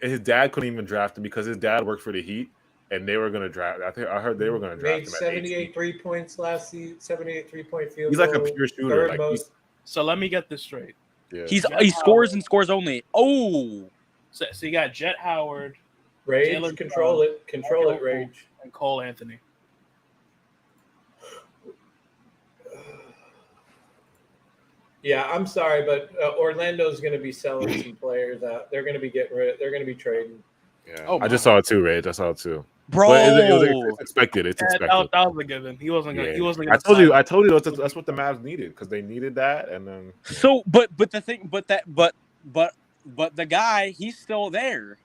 His dad couldn't even draft him because his dad worked for the Heat, and they were gonna draft. I heard they were gonna draft him. 78 3-points last season. 78 3-point field. He's like a pure shooter. So let me get this straight. Yeah. He scores and scores only. Oh. So you got Jet Howard, Rage, Jalen control it, Rage, and Cole Anthony. Yeah, I'm sorry, but Orlando's going to be selling some players out. They're going to be getting rid of. They're going to be trading. Yeah, I just saw it too, Rage. I saw it too. Bro, but it's expected. It's expected. That was a given. He wasn't gonna. He wasn't gonna. I told you that's what the Mavs needed because they needed that, and then. So, but the guy, he's still there.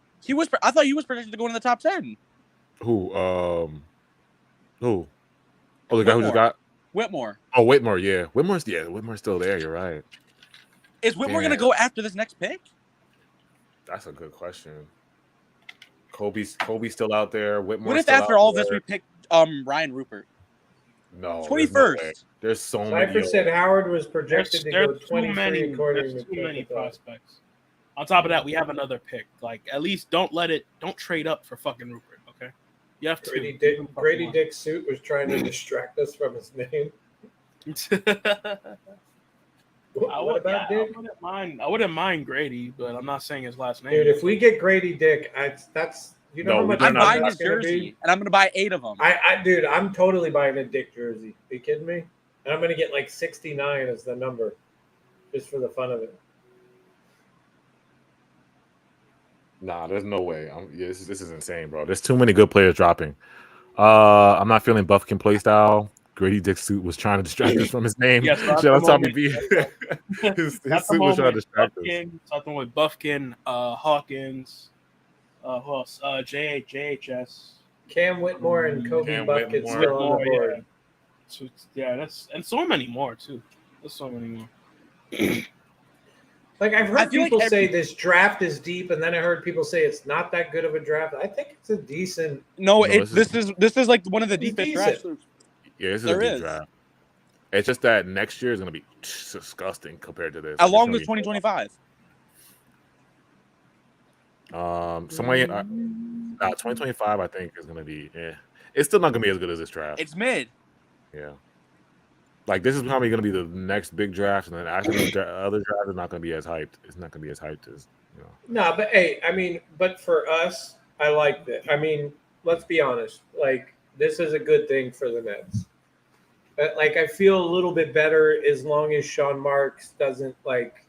I thought he was projected to go in the top 10. Who? Oh, the guy who just got Whitmore. Oh, Whitmore. Yeah, Whitmore's still there. You're right. Is Whitmore gonna go after this next pick? That's a good question. Kobe's still out there. Whitmore's What if still after out all there. this we picked Ryan Rupert? No, 21st. There's so Cypher many. said Howard was projected to go 23 according there's to too many Pickle. prospects. On top of that, we have another pick. Like, at least don't trade up for fucking Rupert, okay? You have to. Grady Dick's suit was trying to distract us from his name. What about Dick? I wouldn't mind Grady, but I'm not saying his last name. Dude, if we get Grady Dick, that's you know how much I'm buying that's his gonna jersey, be? and I'm gonna buy 8 of them. Dude, I'm totally buying a Dick jersey. Are you kidding me? And I'm gonna get like 69 as the number, just for the fun of it. Nah, there's no way. This is insane, bro. There's too many good players dropping. I'm not feeling Buffkin play style. Grady Dick's suit was trying to distract us from his name. Yes, Shout out Tommy B. His suit was trying to distract us. Something with Buffkin, Hawkins, who else? JHS. Cam Whitmore and Kobe Bucket still on the board. Yeah. So, that's and so many more too. There's so many more. Like I've heard people say this draft is deep, and then I heard people say it's not that good of a draft. I think it's a decent. This is like one of the deepest drafts. Yeah, this is a deep draft. It's just that next year is going to be disgusting compared to this. How long is 2025? 2025, I think, is going to be. It's still not going to be as good as this draft. It's mid. Yeah. Like, this is probably going to be the next big draft, and then after the other draft is not going to be as hyped. It's not going to be as hyped as, you know. No, but hey, I mean, but for us, I like that. I mean, let's be honest. Like, this is a good thing for the Nets. But, like, I feel a little bit better as long as Sean Marks doesn't, like,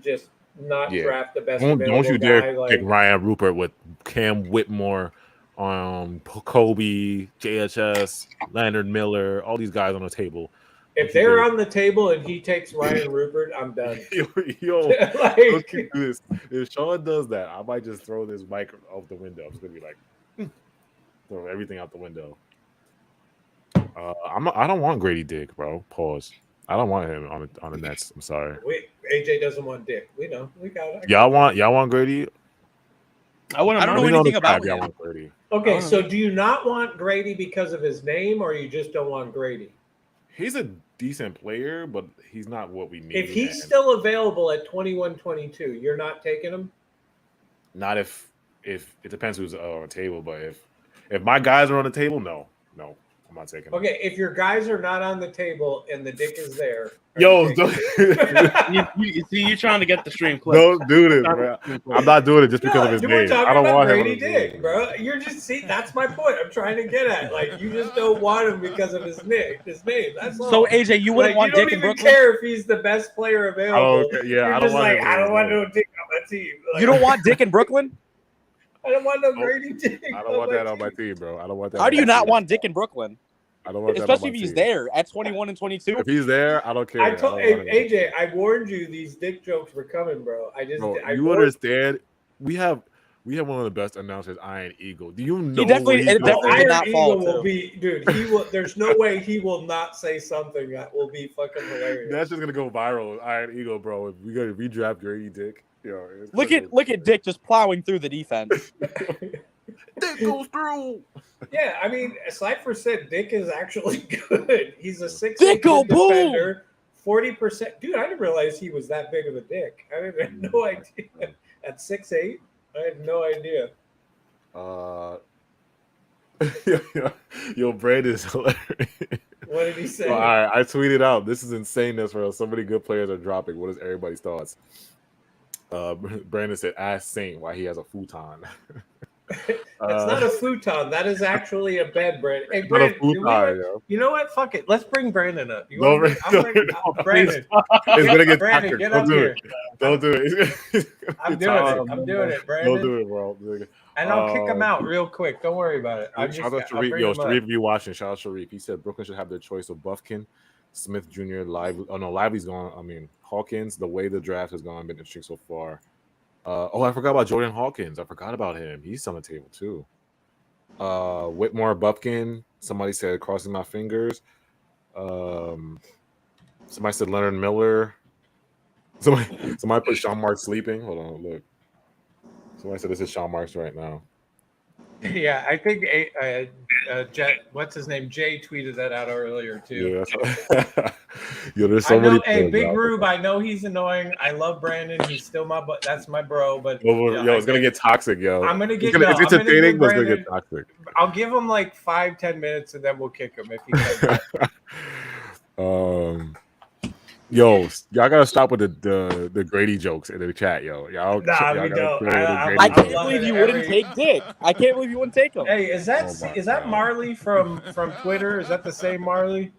just not draft the best available Don't you dare guy, pick Ryan Rupert with Cam Whitmore, Kobe, JHS, Leonard Miller, all these guys on the table. If they're on the table and he takes Ryan Rupert, I'm done. Yo, like, let's do this. If Sean does that, I might just throw this mic out the window. I'm just gonna be like, throw everything out the window. I don't want Grady Dick, bro. Pause. I don't want him on the Nets. I'm sorry. AJ doesn't want Dick. We know. We got it. Y'all want Grady? I don't know anything about him. Want Grady. Okay, so do you not want Grady because of his name, or you just don't want Grady? He's a decent player, but he's not what we need. If he's still available at 21-22, you're not taking him? Not if it depends who's on the table, but if my guys are on the table, no, I'm not taking him. Okay, if your guys are not on the table and the Dick is there. Yo, you're trying to get the stream clip. Don't do this, bro. I'm not doing it just because of his name. I don't want Grady him. Dick, bro. You're just that's my point. I'm trying to get at. Like, you just don't want him because of his name. That's all. So AJ, you wouldn't want Dick in Brooklyn? You don't even care if he's the best player available. I don't want I don't want no Dick on my team. Like, you don't want Dick in Brooklyn? I don't want no Grady Dick. I don't want that on my team, bro. I don't want that. How do you not want Dick in Brooklyn? I don't want that. Especially if he's there at 21 and 22. If he's there, I don't care. AJ, I warned you these Dick jokes were coming, bro. You understand? We have one of the best announcers, Iron Eagle. Do you know? He definitely did not fall. Will be, dude. He will. There's no way he will not say something that will be fucking hilarious. That's just gonna go viral, Iron Eagle, bro. If we gotta redraft Grady Dick, look at Dick just plowing through the defense. Dick goes through. Yeah, I mean, Cypher said Dick is actually good. He's a 6'8" defender, 40%. Dude, I didn't realize he was that big of a dick. I had no idea. At 6'8", I had no idea. Yo, Brandon is hilarious. What did he say? All right, I tweeted out, this is insaneness, bro. So many good players are dropping. What is everybody's thoughts? Brandon said, ask Saint why he has a futon. It's not a futon. That is actually a bed, Brandon. Hey, Brandon, you know what? Fuck it. Let's bring Brandon up. Brandon. It's gonna get Brandon, get up here. Don't do it. I'm doing it, Brandon. Don't do it, bro. And I'll kick him out real quick. Don't worry about it. Shout out Sharif. Yo, Sharif, be watching. Shout out Sharif. He said Brooklyn should have their choice of Buffkin, Smith Jr., Lively. Oh no, Lively's gone. I mean, Hawkins. The way the draft has gone, been interesting so far. I forgot about Jordan Hawkins. I forgot about him. He's on the table too. Whitmore, Buffkin. Somebody said crossing my fingers. Somebody said Leonard Miller. Somebody put Sean Marks sleeping. Hold on, look. Somebody said this is Sean Marks right now. Yeah, I think what's his name? Jay tweeted that out earlier too. Yeah, yo, there's so many. Hey, Big Rube, I know he's annoying. I love Brandon. He's still that's my bro. But it's gonna get toxic, yo. I'm gonna get. It's entertaining, but it's gonna get toxic. I'll give him like 5-10 minutes, and then we'll kick him if he comes. Yo, y'all gotta stop with the Grady jokes in the chat, yo. We don't. I can't believe you wouldn't take Dick. I can't believe you wouldn't take him. Hey, is that Marley from Twitter? Is that the same Marley?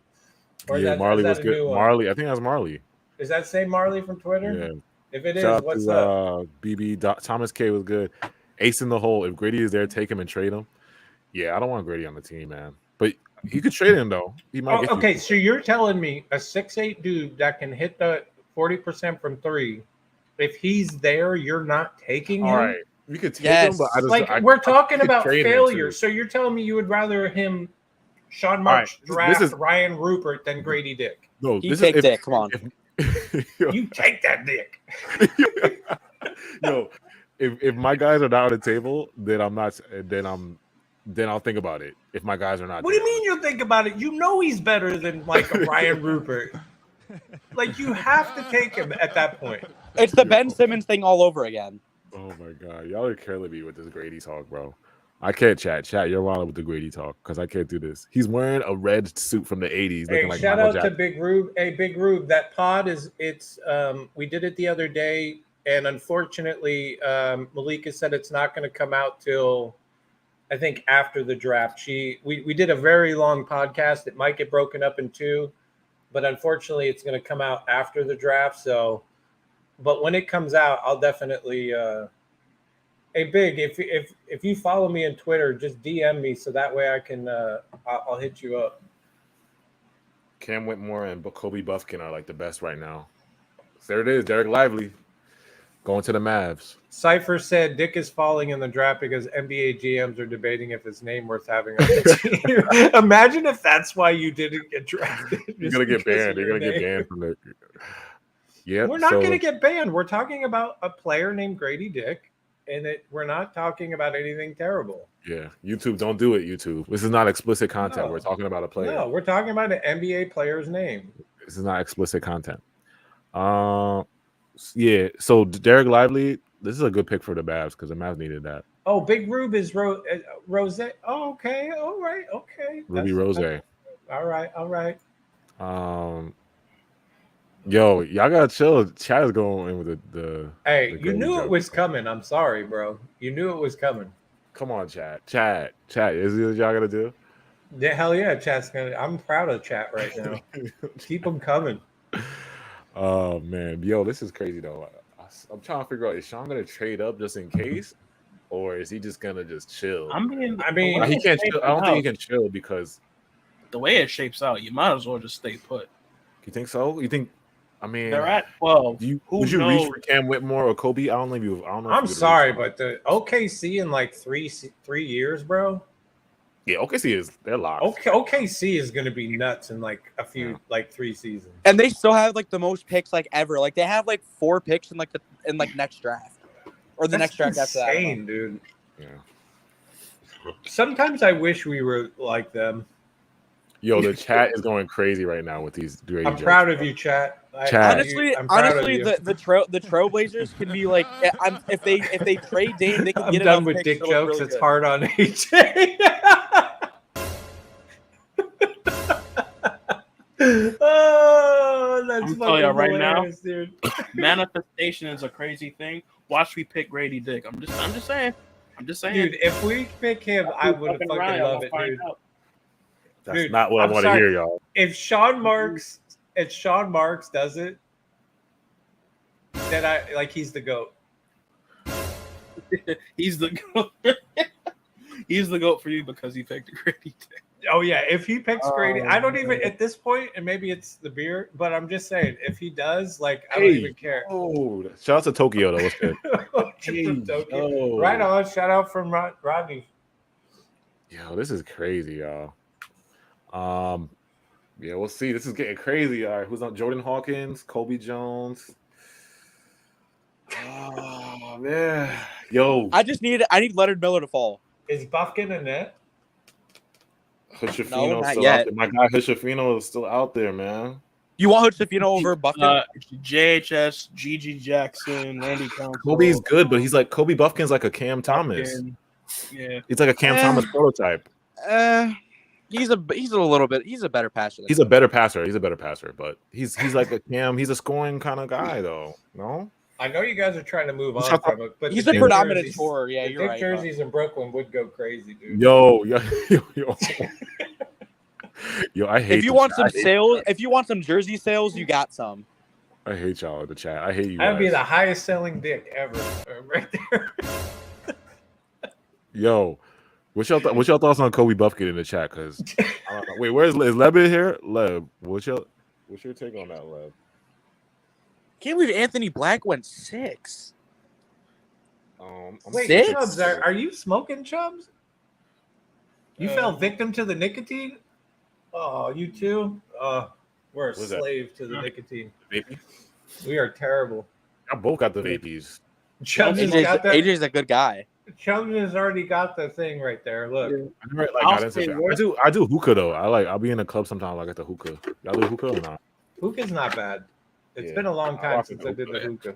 Or Marley was good. Marley, I think that's Marley. Is that same Marley from Twitter? Yeah. If it is, what's up? BB Thomas K was good. Ace in the hole. If Grady is there, take him and trade him. Yeah, I don't want Grady on the team, man. But you could trade him though. He might. Okay, so you're telling me a 6'8" dude that can hit the 40% from three. If he's there, you're not taking him. All right, you could take him, but we're talking about failure. So you're telling me you would rather him, Sean Marks, draft Ryan Rupert than Grady Dick? No, you take Dick. Come on, you take that Dick. Yo, if my guys are not on the table, then I'm not. Then I'll think about it. If my guys are not. What do you mean you'll think about it? You know he's better than like a Ryan Rupert. Like you have to take him at that point. It's the Ben Simmons thing all over again. Oh my god, y'all are killing me with this Grady talk, bro. I can't chat. You're wrong with the Grady talk because I can't do this. He's wearing a red suit from the 80s. Hey, like shout out to Big Rube. Hey, Big Rube, that pod it's we did it the other day, and unfortunately, Malika said it's not going to come out till I think after the draft. We did a very long podcast. It might get broken up in two, but unfortunately, it's going to come out after the draft. So, but when it comes out, I'll definitely. Hey, Big, if you follow me on Twitter, just DM me so that way I can I'll hit you up. Cam Whitmore and Kobe Buffkin are like the best right now. There it is, Derek Lively going to the Mavs. Cypher said Dick is falling in the draft because NBA GMs are debating if his name worth having on the team. Imagine if that's why you didn't get drafted. You're gonna get banned. You're gonna get banned from the. Yeah, we're not gonna get banned. We're talking about a player named Grady Dick. And we're not talking about anything terrible. Yeah, YouTube, don't do it, YouTube. This is not explicit content. No. We're talking about a player. No, we're talking about an NBA player's name. This is not explicit content. Yeah, so Derek Lively, this is a good pick for the Mavs because the Mavs needed that. Oh, Big Rube is Rose. Oh, okay. All right. Okay. Ruby Rose. All right. Yo, y'all gotta chill. Chad is going in with the Hey, you knew it was coming. I'm sorry, bro. You knew it was coming. Come on, Chad. Is it what y'all gonna do? Yeah, hell yeah, Chat's gonna. I'm proud of Chat right now. Keep them coming. Oh man, yo, this is crazy though. I'm trying to figure out, is Sean gonna trade up just in case, or is he just gonna just chill? I mean, he can't. I don't think he can chill because the way it shapes out, you might as well just stay put. You think so? You think? I mean, they're at 12. Would you reach for Cam Whitmore or Kobe? I don't know. I'm sorry, but the OKC in like 3 years, bro. Yeah, OKC they're locked. OKC is going to be nuts in like a few, like 3 seasons. And they still have like the most picks like ever. Like they have like 4 picks in next draft or the next draft after that. Insane, dude. Yeah. Sometimes I wish we were like them. Yo, the chat is going crazy right now with these great. I'm proud of you, chat. Honestly, the Trailblazers can be like, if they trade Dame, they can get it. I'm done with dick jokes. It's hard on AJ. Oh, that's I'm telling you right now, dude. Manifestation is a crazy thing. Watch me pick Grady Dick. I'm just saying. Dude, if we pick him, I would fucking love it, dude. That's not what I want to hear, y'all. If Sean Marks does it, then he's the GOAT. He's the GOAT. He's the GOAT for you because he picked Grady Dick. Oh yeah, if he picks Grady, I don't even at this point, and maybe it's the beer, but I'm just saying, if he does, I don't even care. Oh, shout out to Tokyo though. What's good? Tokyo. Right on. Shout out from Rodney. Yo, this is crazy, y'all. Yeah, we'll see. This is getting crazy. All right, who's on? Jordan Hawkins, Kobe Jones. Oh man, yo, I need Leonard Miller to fall. Is Buffkin a net? Hushafino's not still yet. out there. My guy Hushafino is still out there, man. You want Hushafino over Buffkin? JHS, GG Jackson, Randy Council. Kobe's good, but he's like Kobe Buffkin's like a Cam Thomas. Yeah, He's like a Cam Thomas prototype. He's a better passer. He's a better passer, but he's like a Cam. He's a scoring kind of guy, though. No, I know you guys are trying to move on from it, but he's a predominant scorer. Yeah, you're right. Jerseys in Brooklyn would go crazy, dude. Yo. Yo, I hate. If you want some sales, if you want some jersey sales, you got some. I hate y'all in the chat. I hate you. That'd be the highest selling dick ever, right there. Yo, what's your thoughts on Kobe Buffkin in the chat? Because wait, is Leb in here? Leb, what's your take on that, Leb? Can't believe Anthony Black went 6. Wait, 6? Chubbs, are you smoking, Chubbs? You fell victim to the nicotine? Oh, you too? We're a slave to the nicotine. Vaping? We are terrible. I both got the vapies. Chubbs has got that. AJ's a good guy. Chubbs has already got the thing right there. Look. I do hookah though. I'll be in a club sometimes. I get the hookah. Y'all do hookah or not? Hookah's not bad. It's been a long time since I did the hookah.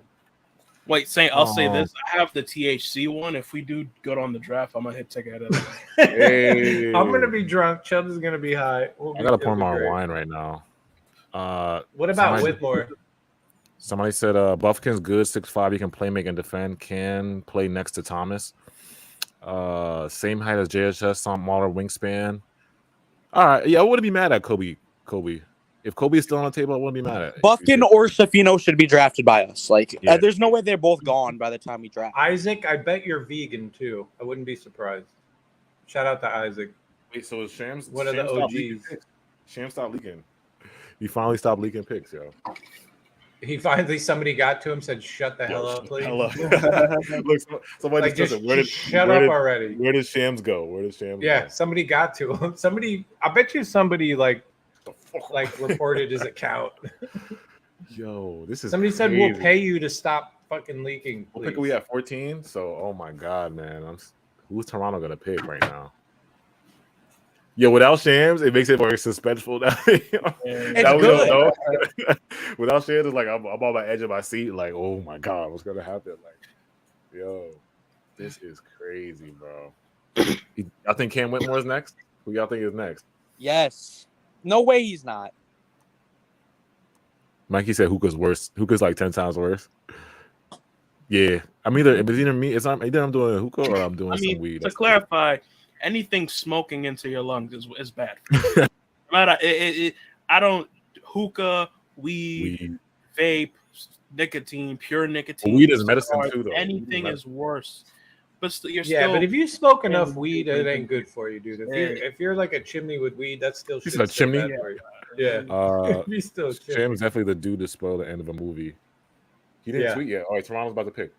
Wait, I'll say this. I have the THC one. If we do go on the draft, I'm gonna hit ticket out of Hey. I'm gonna be drunk. Chubbs is gonna be high. I gotta pour my wine right now. What about Whitmore? Somebody said Buffkin's good, 6'5", he can play, make, and defend. Can play next to Thomas. Same height as JHS, smaller wingspan. All right, yeah, I wouldn't be mad at Kobe. If Kobe is still on the table, I wouldn't be mad at it. Buffkin or Shafino should be drafted by us. There's no way they're both gone by the time we draft. Isaac, I bet you're vegan too. I wouldn't be surprised. Shout out to Isaac. Wait, so is Shams? What are the OGs? Shams stopped leaking. He finally stopped leaking picks, yo. He finally, somebody got to him, said, "Shut the hell up, please." Look, somebody just shut up already. Where does Shams go? Yeah, somebody got to him. I bet you somebody reported his account. Yo, this is somebody crazy. said we'll pay you to stop fucking leaking. What pick are we at? 14. So, oh my god, man, who's Toronto gonna pick right now? Yeah, without Shams, it makes it more suspenseful. Now we don't know. Without Shams, it's like I'm on my edge of my seat. Like, oh my god, what's gonna happen? Like, yo, this is crazy, bro. I think Cam Whitmore is next. Who y'all think is next? Yes. No way he's not. Mikey said Hookah's worse. Hookah's like 10 times worse. Yeah, either I'm doing a hookah or I'm doing some weed. To clarify, anything smoking into your lungs is bad. I don't hookah, weed, vape, nicotine, pure nicotine. Weed is medicine too, though. Anything is worse. But but if you smoke enough weed, it ain't good for you, dude. If you're like a chimney with weed, that's still shit. A chimney? Bad for you. Yeah. He's still Shams definitely the dude to spoil the end of a movie. He didn't tweet yet. All right, Toronto's about to pick.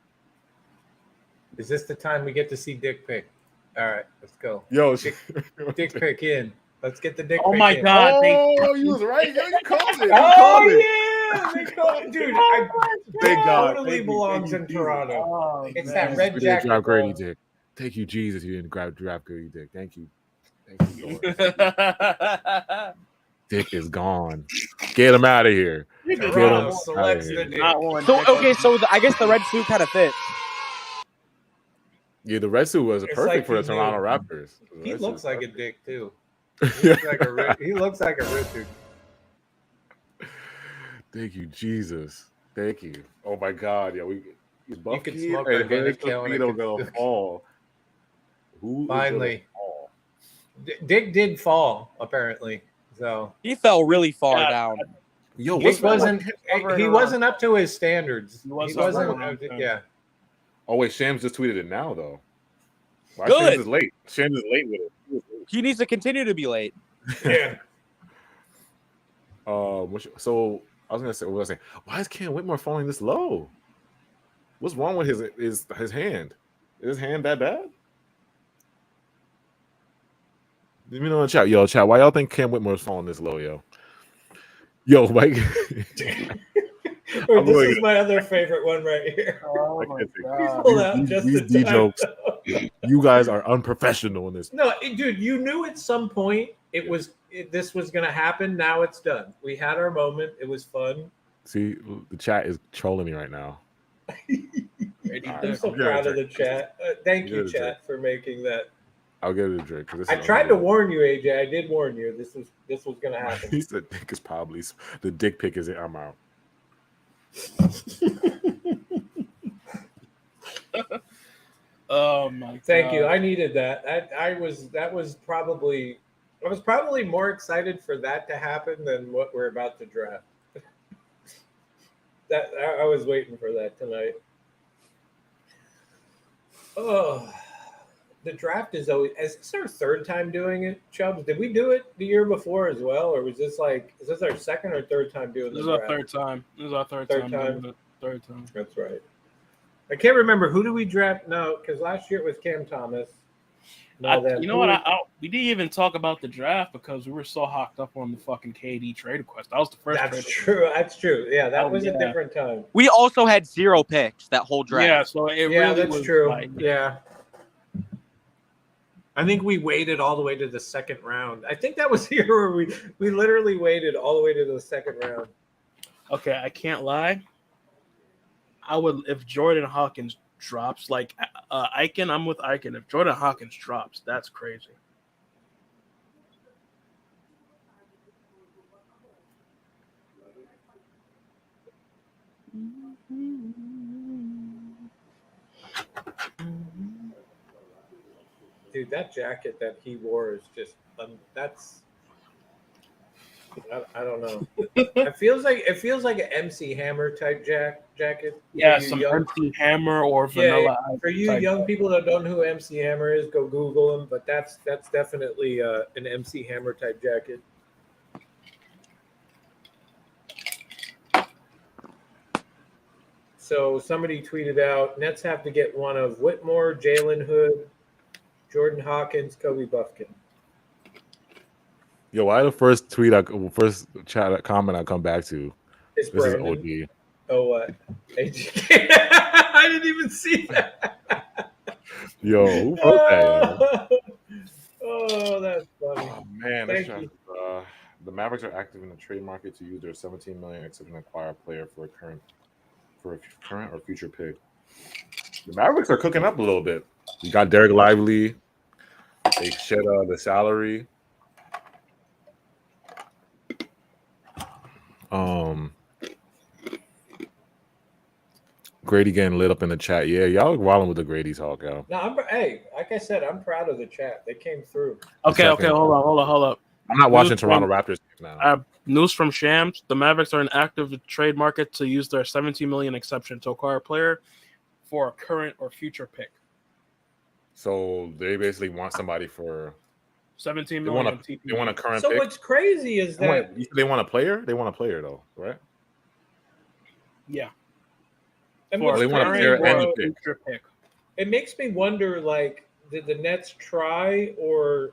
Is this the time we get to see Dick pick? All right, let's go. Yo, Dick pick in. Let's get the Dick. Oh pick my in. god! You was right. Yo, you called it. They called it, dude. Thank God. Totally belongs in Toronto. Oh, it's man. that red jacket. Draft Grady Dick. Thank you, Jesus. You didn't draft Grady Dick. Thank you, Lord. Dick is gone. Get him out of here. Toronto selects the Dick. I guess the red suit kind of fits. Yeah, the red suit was perfect for the Toronto Raptors. He looks like a dick too. He looks like a Richard. Thank you, Jesus. Thank you. Oh my God, yeah, he's Buffy you can smoke and a gonna fall. Who finally? Fall? Dick did fall apparently, so he fell really far down. Yo, he wasn't up to his standards. He wasn't. Yeah. Oh wait, Shams just tweeted it now though. Why Good. Shams is late? Shams is late with it. He needs to continue to be late. Yeah. So I was gonna say, what was I saying? Why is Cam Whitmore falling this low? What's wrong with his hand? Is his hand that bad? Let me know in the chat. Yo, chat, why y'all think Cam Whitmore is falling this low, yo? Yo, Mike. Or this is my other favorite one right here. Oh my god! Pull out just these in D time, jokes. though. You guys are unprofessional in this. No, dude, you knew at some point this was going to happen. Now it's done. We had our moment. It was fun. See, the chat is trolling me right now. I'm so proud of the chat. Thank you, chat, for making that. I'll get it a drink. I tried to warn you, AJ. I did warn you. This was going to happen. He said dick is probably the dick pic is it. I'm out. Oh my god! Thank you. I needed that. I was probably more excited for that to happen than what we're about to draft. That I was waiting for that tonight. Oh, the draft is always. Is this our third time doing it, Chubbs? Did we do it the year before as well, or was this is this our second or third time doing this? This is our third time. This is our third time. Third time. That's right. I can't remember who do we draft. No, because last year it was Cam Thomas. You know what? We didn't even talk about the draft because we were so hopped up on the fucking KD trade request. That was the first. That's true. That's true. Yeah, that was a different time. We also had 0 picks that whole draft. Yeah, so it really that's was true. Like, yeah. I think we waited all the way to the second round. I think that was the year where we literally waited all the way to the second round. Okay, I can't lie. I would if Jordan Hawkins drops like Eichen. I'm with Eichen. If Jordan Hawkins drops, that's crazy. Dude, that jacket that he wore is just that's. I don't know. It feels like an MC Hammer type jacket. Yeah, some MC Hammer or Vanilla. Yeah, for you young people that don't know who MC Hammer is, go Google him. But that's definitely an MC Hammer type jacket. So somebody tweeted out, Nets have to get one of Whitmore, Jalen Hood, Jordan Hawkins, Kobe Buffkin. Yo, why the first chat comment I come back to? This is OG. Oh, what? I didn't even see that. Yo, who wrote that? Oh, that's funny. Oh, man, Thank you. The Mavericks are active in the trade market to use their $17 million exception to acquire a player for a current or future pick. The Mavericks are cooking up a little bit. You got Derek Lively. They shed the salary. Grady getting lit up in the chat. Yeah, y'all wilding with the Grady talk, yo. No, like I said, I'm proud of the chat. They came through. Okay, hold up. I'm not watching Toronto Raptors now. News from Shams: the Mavericks are in active trade market to use their $17 million exception to acquire a player for a current or future pick. So they basically want somebody for $17 million. They want a current pick. So what's crazy is that they want a player. They want a player though, right? Yeah. They want a player and a pick. It makes me wonder, like, did the Nets try or?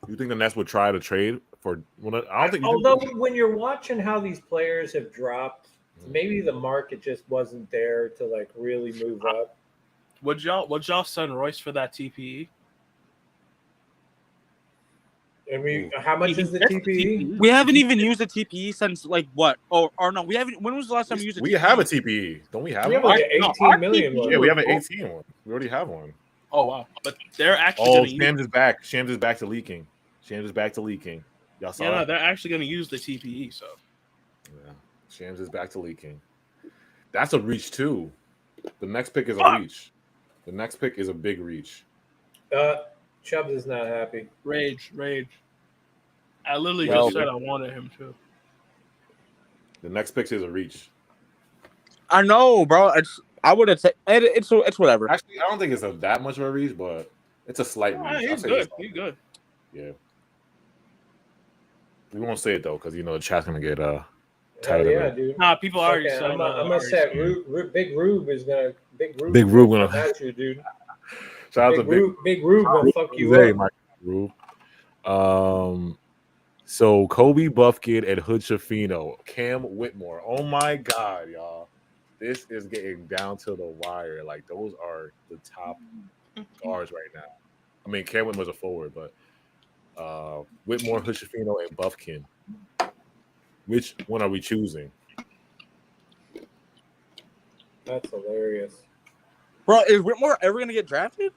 You think the Nets would try to trade for? Well, I don't think. Although when you're watching how these players have dropped, maybe the market just wasn't there to like really move up. Would y'all send Royce for that TPE? I mean, how much is the TPE? We haven't even used a TPE since like what? Or no, we haven't. When was the last time we used a TPE? We have a TPE. Don't we have one? We have an 18 million one. Yeah, we have an 18 one. We already have one. Oh wow! But they're actually. Shams is back. Shams is back to leaking. Y'all saw that? They're actually going to use the TPE. So. Yeah, Shams is back to leaking. That's a reach too. The next pick is a reach. The next pick is a big reach. Chubbs is not happy. Rage. I literally just said I wanted him to. The next pick is a reach. I know, bro. I would have said it's whatever. Actually, I don't think it's that much of a reach, but it's a slight reach. He's good. He's good. Yeah. We won't say it though, because the chat's gonna get tired. Yeah, dude. Nah, people already said. I'm gonna say Big Rube is gonna. Big Rube gonna at you, dude. Shout out to Big Rube gonna fuck you up. Rube. So Kobe Buffkin and Hood Schifino, Cam Whitmore. Oh my God, y'all. This is getting down to the wire. Like, those are the top guards right now. I mean, Cam Whitmore's a forward, but Whitmore, Hood Schifino, and Buffkin. Which one are we choosing? That's hilarious. Bro, is Whitmore ever going to get drafted?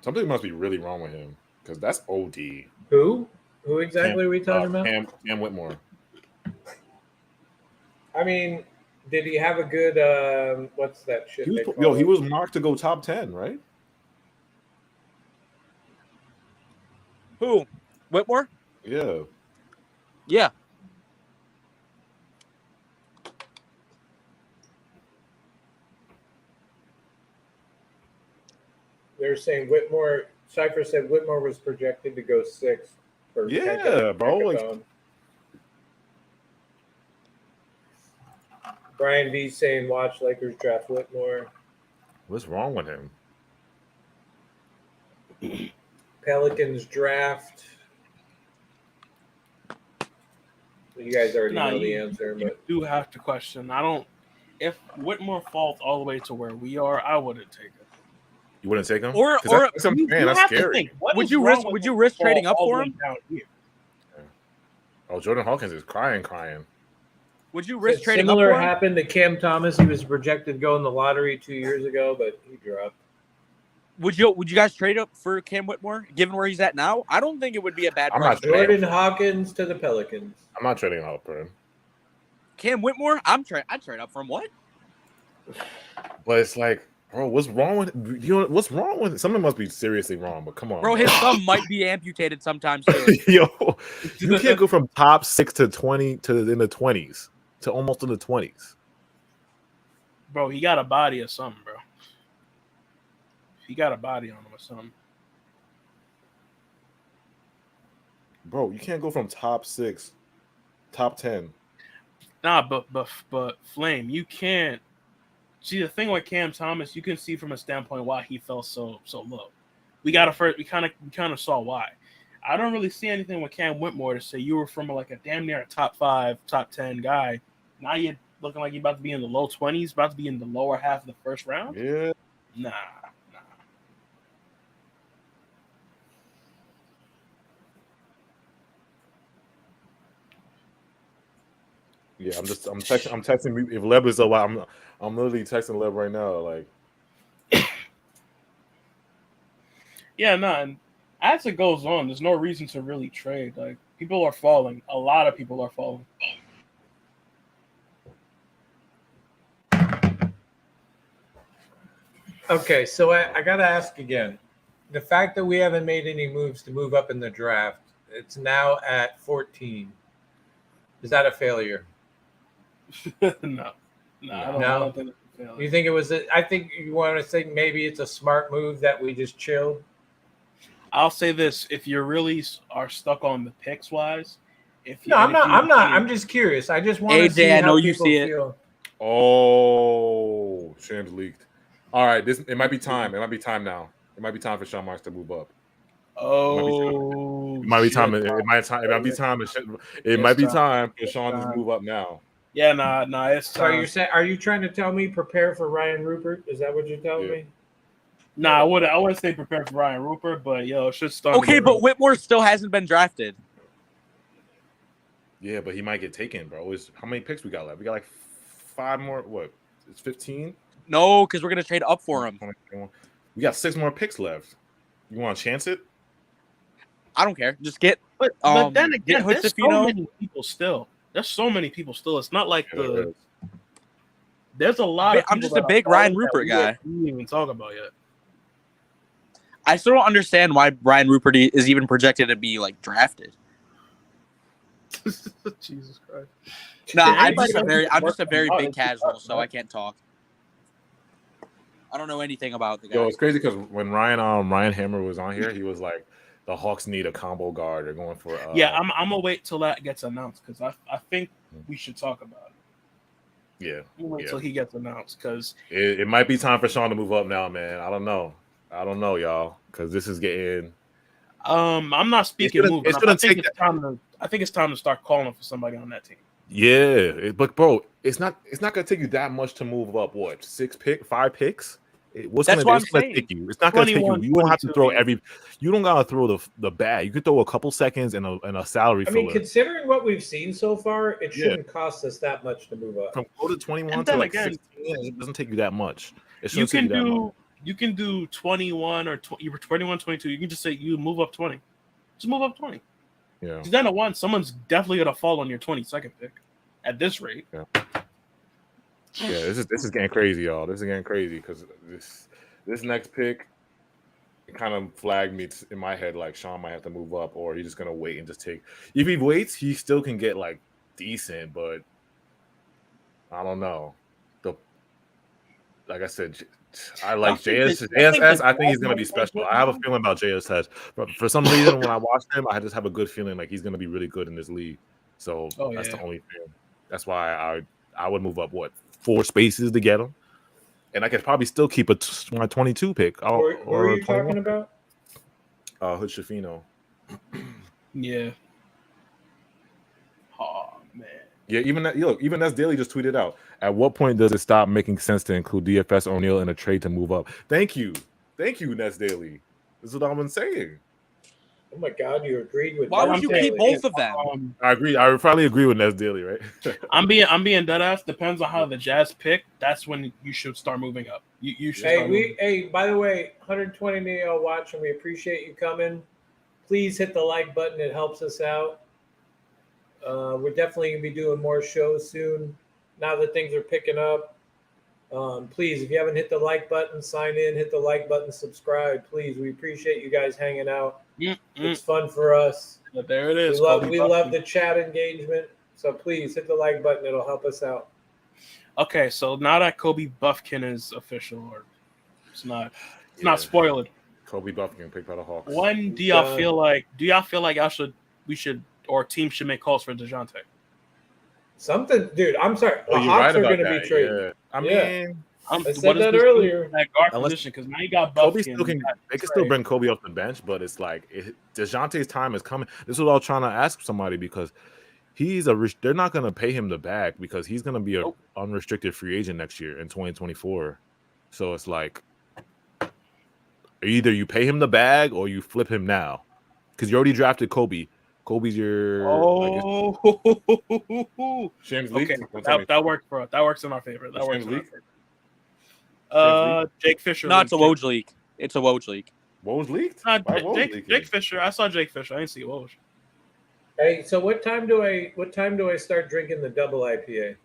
Something must be really wrong with him because that's OD. Who? Who exactly are we talking about? Cam Whitmore. I mean, did he have a good what's that shit? He was marked to go top 10, right? Who? Whitmore? Yeah. Yeah. They're saying Whitmore. Cypher said Whitmore was projected to go 6th. Bro. Like, Brian V saying watch Lakers draft Whitmore. what's wrong with him? Pelicans draft. You guys already know the answer, but you do have to question. If Whitmore falls all the way to where we are, I wouldn't take it. You wouldn't take him? Or that's scary. Would you risk trading up for him? Oh, Jordan Hawkins is crying. Would you risk trading up for him? Similar happened to Cam Thomas. He was projected to go in the lottery 2 years ago, but he dropped. Would you guys trade up for Cam Whitmore, given where he's at now? I don't think it would be a bad price. Jordan Hawkins to the Pelicans. I'm not trading up for him. Cam Whitmore? I'd trade up for him. What? But it's like, bro, what's wrong with what's wrong with it? Something must be seriously wrong, but come on. Bro, his thumb might be amputated sometime soon. Yo, you can't go from top 6 to 20 to in the 20s to almost in the 20s. Bro, he got a body or something, bro. He got a body on him or something. Bro, you can't go from top 6, top 10. Nah, but Flame, you can't see the thing with Cam Thomas. You can see from a standpoint why he fell so low. We kind of saw why. I don't really see anything with Cam Whitmore to say you were from like a damn near a top 5, top 10 guy. Now you're looking like you're about to be in the low 20s, about to be in the lower half of the first round. Yeah. Nah. Yeah, I'm texting. If Leb is so, I'm literally texting Leb right now. Like, yeah, no. And as it goes on, there's no reason to really trade. Like, people are falling. A lot of people are falling. Okay, so I got to ask again. The fact that we haven't made any moves to move up in the draft, it's now at 14. Is that a failure? No. I don't think it's a failure. You think it was? I think you want to think maybe it's a smart move that we just chilled. I'll say this: if you really are stuck on the picks wise, I'm not. I'm just curious. I just want to see I know how you people see it. feel. oh, Shams leaked. All right, it might be time. It might be time now. It might be time for Sean Marks to move up. Oh, it might be time. It might be time for Sean to move up now. Yeah, nah. It's time. So are you trying to tell me prepare for Ryan Rupert? Is that what you're telling me? Nah, I wouldn't say prepare for Ryan Rupert, but it should start. Okay, but Whitmore still hasn't been drafted. Yeah, but he might get taken, bro. How many picks we got left? We got like 5 more. What? It's 15. No, because we're gonna trade up for him. We got 6 more picks left. You want to chance it? I don't care. Just get. But then again, there's so many people still. It's not like there's a lot of. I'm just a big Ryan Rupert guy. We didn't even talk about yet. I still don't understand why Ryan Rupert is even projected to be like drafted. Jesus Christ. No, I'm just a very big casual, so I can't talk. I don't know anything about the guy. Yo, it's crazy because when Ryan Hammer was on here, he was like, the Hawks need a combo guard. They're going for. I'm gonna wait till that gets announced because I think we should talk about it. Yeah. We'll wait till he gets announced because it might be time for Sean to move up now, man. I don't know, y'all, because this is getting. I'm not speaking move. I think it's time to start calling for somebody on that team. Yeah, but bro, it's not gonna take you that much to move up. What 5 picks? What's That's gonna what I'm saying. take you? It's not gonna take you. You don't have to throw every. You don't gotta throw the bag. You could throw a couple seconds and a salary filler. I mean, considering what we've seen so far, it shouldn't cost us that much to move up. From go to 21 to like 16, it doesn't take you that much. You can do 21 or 21, 22. You can just say you move up 20. Just move up 20. Yeah. Because then at once, someone's definitely gonna fall on your 22nd pick at this rate. Yeah. Yeah, this is getting crazy, y'all. This is getting crazy because this next pick, it kind of flagged me in my head like Sean might have to move up, or he's just gonna wait and just take. If he waits, he still can get like decent, but I don't know. Like I said, I like JSS. I think he's gonna be special. I have a feeling about JSS, but for some reason, when I watched him, I just have a good feeling like he's gonna be really good in this league. So that's the only thing. That's why I would move up 4 spaces to get him, and I could probably still keep my 22 pick. What are you talking about? Hood Schifino. Yeah. Oh man. Yeah, even as Daily just tweeted out. At what point does it stop making sense to include DFS O'Neal in a trade to move up? Thank you, Nets Daily. This is what I've been saying. Oh my God, you agreed with. Why would you keep both of them? I agree. I would probably agree with Nets Daily, right? I'm being dead ass. Depends on how the Jazz pick. That's when you should start moving up. You should. Hey, by the way, 120 of y'all watching. We appreciate you coming. Please hit the like button. It helps us out. We're definitely gonna be doing more shows soon. Now that things are picking up, please, if you haven't hit the like button, sign in, hit the like button, subscribe. Please, we appreciate you guys hanging out. It's fun for us. But there it is. We love the chat engagement. So please hit the like button. It'll help us out. Okay, so now that Kobe Buffkin is official, or it's not spoiled. Kobe Buffkin picked by the Hawks. When do y'all feel like? Do y'all feel like we should, or teams should make calls for DeJounte? Something, dude. I'm sorry. The Hawks are going to be traded. Yeah. I mean, I said that earlier. That guard position, because now you got Buffkin. They can still bring Kobe off the bench, but it's like DeJounte's time is coming. This is what I was trying to ask somebody because they're not going to pay him the bag because he's going to be an unrestricted free agent next year in 2024. So it's like either you pay him the bag or you flip him now because you already drafted Kobe. Kobe's your James Leak. Okay, that worked for us. That works in our favor. That works in our favor. Jake Fisher. No, it's a Woj leak. It's a Woj leak. Woj leaked? Jake Fisher. I saw Jake Fisher. I didn't see Woj. Hey, so what time do I start drinking the double IPA?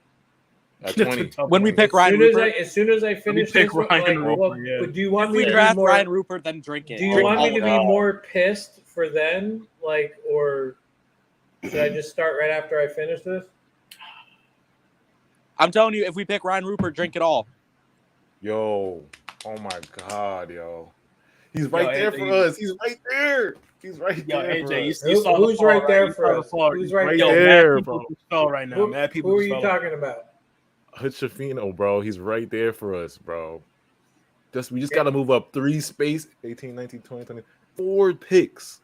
At 20. When we pick Ryan Rupert. As soon as I finish this, do you want me to draft be more, Ryan Rupert, then drink it? Do you want me to be more pissed for then, or should I just start right after I finish this? I'm telling you, if we pick Ryan Rupert, drink it all. Yo, oh my God, yo, he's right there for us. He's right there. He's right there. AJ, who's right there for us? Who's right there, bro? Right now, mad people. Who are you talking about? Hood Schifino, bro. He's right there for us, bro. We just got to move up 3 space, 18, 19, 20, 20, 4 picks.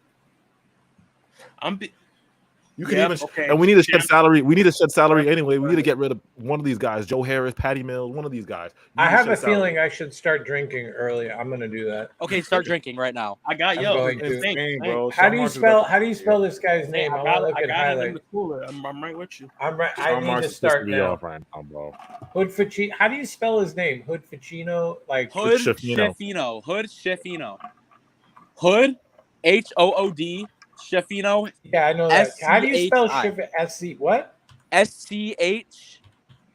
You can and we need to shed salary. We need to shed salary anyway. We need to get rid of one of these guys, Joe Harris, Patty Mills, one of these guys. I have a feeling I should start drinking early. I'm going to do that. Okay, start drinking right now. I got bro. How do you spell this guy's name? I want to look at highlights. I'm right with you. I'm right. I need to start now. Right now, bro. Hood Ficino. How do you spell his name? Hood Ficino, like Hood Schifino. Hood Schifino. Hood HOOD. Schifino. Yeah, I know that. How do you spell Schifino? SC what? SCH.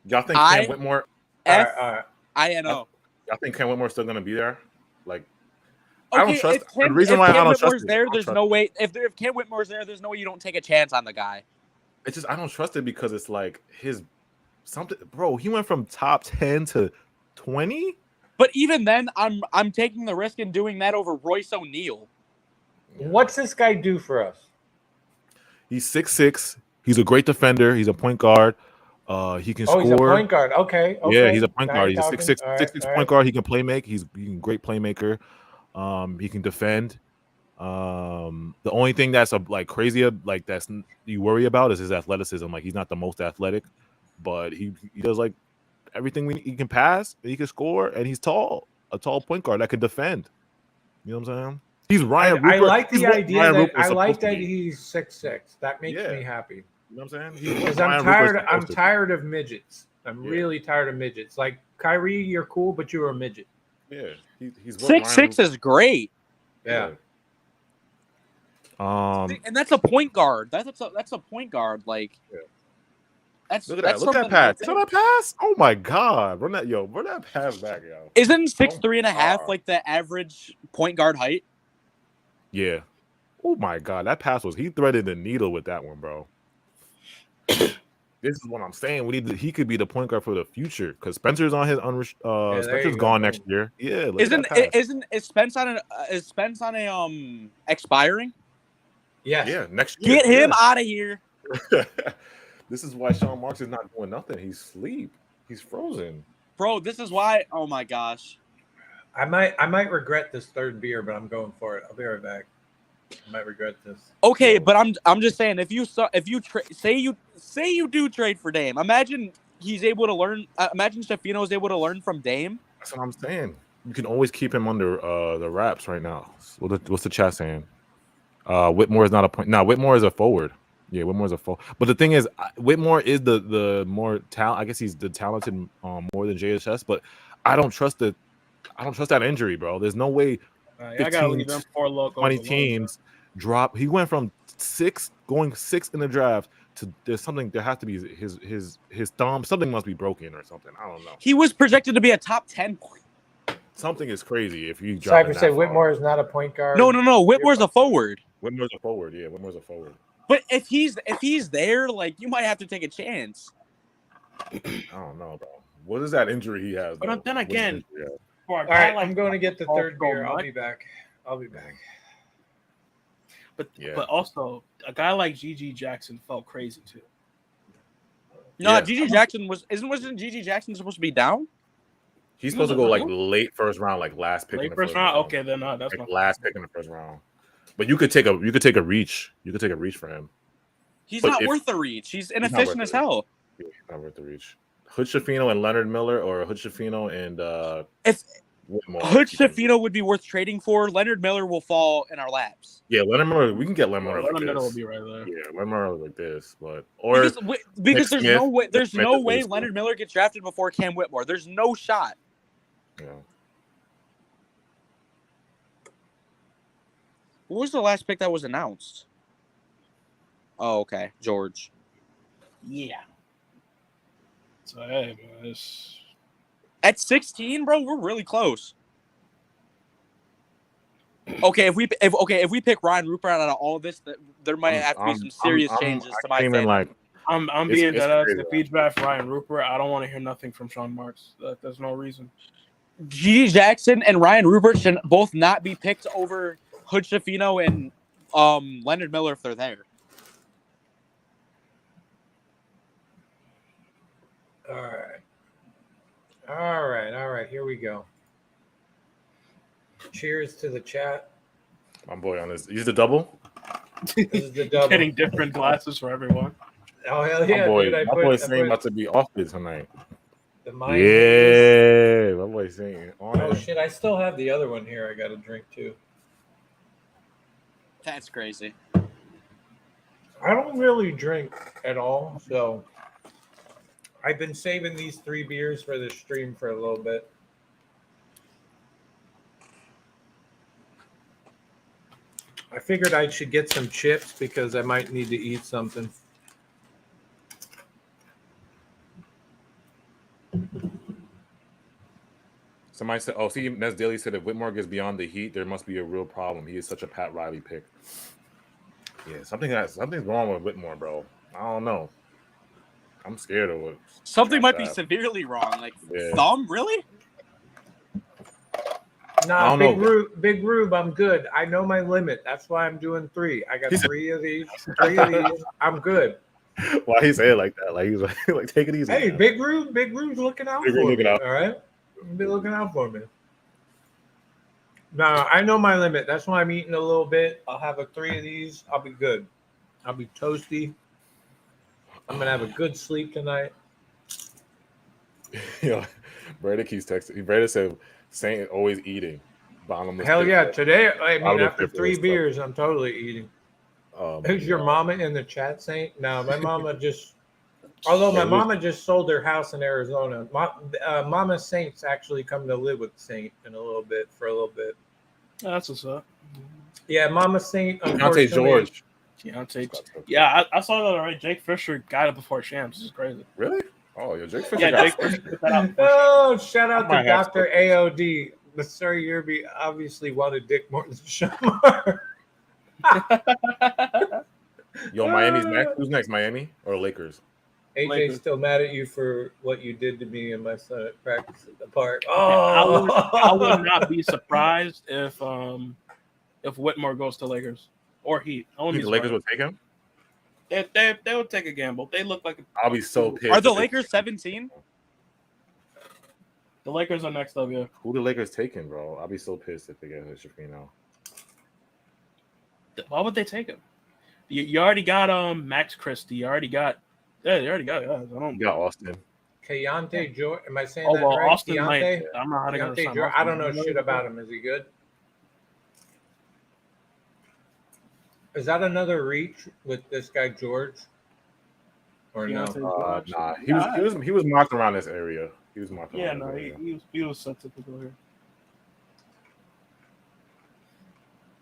Y'all think Ken Whitmore? INO. Y'all think Ken Whitmore's still gonna be there? Like, okay, I don't trust. The reason why I don't trust there's no way. If Ken Whitmore's there, there's no way you don't take a chance on the guy. It's just I don't trust it because it's like bro. He went from top 10 to 20. But even then, I'm taking the risk in doing that over Royce O'Neal. What's this guy do for us? He's 6'6". He's a great defender. He's a point guard. He can score. He's a point guard. Okay. Yeah, he's a point guard. He's a 6'6" point guard. He can play make. He's a great playmaker. He can defend. The only thing that's like crazy, like that's you worry about is his athleticism. Like he's not the most athletic, but he does like everything he can pass, he can score, and he's tall. A tall point guard that could defend. You know what I'm saying? He's Ryan Rupert. I like the idea Ryan that I like that he's 6'6". That makes me happy. You know what I'm saying? Because I'm tired of midgets. I'm really tired of midgets. Like Kyrie, you're cool, but you're a midget. Yeah, he's 6'6" is great. Yeah. And that's a point guard. That's a point guard. Like, look at that. Look at that pass. Look at that pass. Oh my God! Run that pass back, yo. Isn't 6'3.5" like the average point guard height? Yeah. Oh my God, that pass he threaded the needle with that one, bro. This is what I'm saying. He could be the point guard for the future because Spencer's on his Spencer's gone next year. Yeah. Is Spence on a expiring? Yes. Yeah. Next year. Get him out of here. This is why Sean Marks is not doing nothing. He's asleep. He's frozen. Bro, this is why. Oh my gosh. I might regret this third beer, but I'm going for it. I'll be right back. I might regret this. Okay, but I'm just saying say you do trade for Dame. Imagine he's able to learn. Imagine Stefano is able to learn from Dame. That's what I'm saying. You can always keep him under the wraps right now. What's the chat saying? Whitmore is not a point. No, Whitmore is a forward. Yeah, Whitmore's a forward. But the thing is, Whitmore is the more talent. I guess he's the talented more than JHS. But I don't trust that injury, bro. There's no way. I gotta leave them 4 locals. 20 teams drop. He went from going 6 in the draft to there has to be his thumb. Something must be broken or something. I don't know. He was projected to be a top 10 point. Something is crazy if you drop. Cypher said Whitmore is not a point guard. No. Whitmore's a forward. Whitmore's a forward. Yeah, Whitmore's a forward. But if he's there, like you might have to take a chance. I don't know, bro. What is that injury he has? But then again. All right, I'm going to get the third beer. I'll be back. But also a guy like GG Jackson felt crazy too. No, GG Jackson wasn't GG Jackson supposed to be down? He's supposed to go like late first round, like last pick in the first round. Okay, then that's like last pick in the first round. But you could take a reach. You could take a reach for him. He's not worth the reach. He's inefficient as hell. Yeah, he's not worth the reach. Hood Schifino and Leonard Miller, or Hood Schifino and if Whitmore. Hood Schifino would be worth trading for. Leonard Miller will fall in our laps. Yeah, Leonard Miller. We can get Leonard Miller. Leonard Miller will be right there. Yeah, Leonard Miller like this, but because there's no way. There's no way Leonard Miller gets drafted before Cam Whitmore. There's no shot. Yeah. What was the last pick that was announced? Oh, okay, George. Yeah. So hey, man, at 16, bro, we're really close. Okay, if we pick Ryan Rupert out of all this, there might have to be some serious changes to my team. Like, I'm being dead ass. If we draft Ryan Rupert, I don't want to hear nothing from Sean Marks. There's no reason. G. Jackson and Ryan Rupert should both not be picked over Hood Schifino and Leonard Miller if they're there. All right. Here we go. Cheers to the chat. My boy on this. Use the double. This is the double. Getting different glasses for everyone. Oh hell yeah, dude! My boy saying about to be off it tonight. The mind. Yeah, my boy saying. Oh shit! I still have the other one here. I got to drink too. That's crazy. I don't really drink at all, so I've been saving these 3 beers for the stream for a little bit. I figured I should get some chips because I might need to eat something. Somebody said, "Oh, see, Nez Daily said if Whitmore gets beyond the Heat, there must be a real problem. He is such a Pat Riley pick." Yeah, something's wrong with Whitmore, bro. I don't know. I'm scared of it. Something might be severely wrong. Like thumb, really? Nah, Big Rube, I'm good. I know my limit. That's why I'm doing 3. I got 3 of these. 3 of these. I'm good. Why he say it like that? Like he's like take it easy. Hey, Big Rube's looking out for me. All right, be looking out for me. No, I know my limit. That's why I'm eating a little bit. I'll have 3 of these. I'll be good. I'll be toasty. I'm gonna have a good sleep tonight. Yo, Brandon keeps texting. Brandon said, "Saint always eating." Bottomless Hell pit. yeah! Today, I mean, Bottomless after pit for 3 this beers, I'm totally eating. Is your mama in the chat, Saint? No, my mama just. Although my mama just sold her house in Arizona. Mama Saint's actually coming to live with Saint in a little bit for a little bit. That's what's up. Yeah, Mama Saint. Deontay George. Yeah, I saw that already. Jake Fisher got it before Shams. This is crazy. Really? Oh, yeah, Jake Fisher. Yeah, got Jake Fisher put that out. Oh, shout out I to might have Dr. to- AOD. The Sir Yerby obviously wanted dick more than Shamar. Yo, Miami's next. Who's next? Miami or Lakers? AJ's Lakers. still mad at you for what you did to me and my son at practice at the park. I Oh, would not be surprised if Whitmore goes to Lakers or Heat. I You wouldn't think be the Lakers surprised. would take him? They would take a gamble. They look like I'll be so pissed. Are the if they- Lakers 17? the Lakers are next up. Yeah, Who the Lakers taking, bro? I'll be so pissed if they get Shafino. why would they take him? You already got Max Christie. You already got they already got guys. I don't. You got Austin. Keontae George. Am I saying Oh that well, right? Austin Keontae? might. I'm not going to Keontae sign George. Austin. I don't know shit about him. Is he good? Is that another reach with this guy George? Or no? Keontae George. Nah, he was mocked around this area. He was mocked. Yeah, around no, this area. he was so typical here.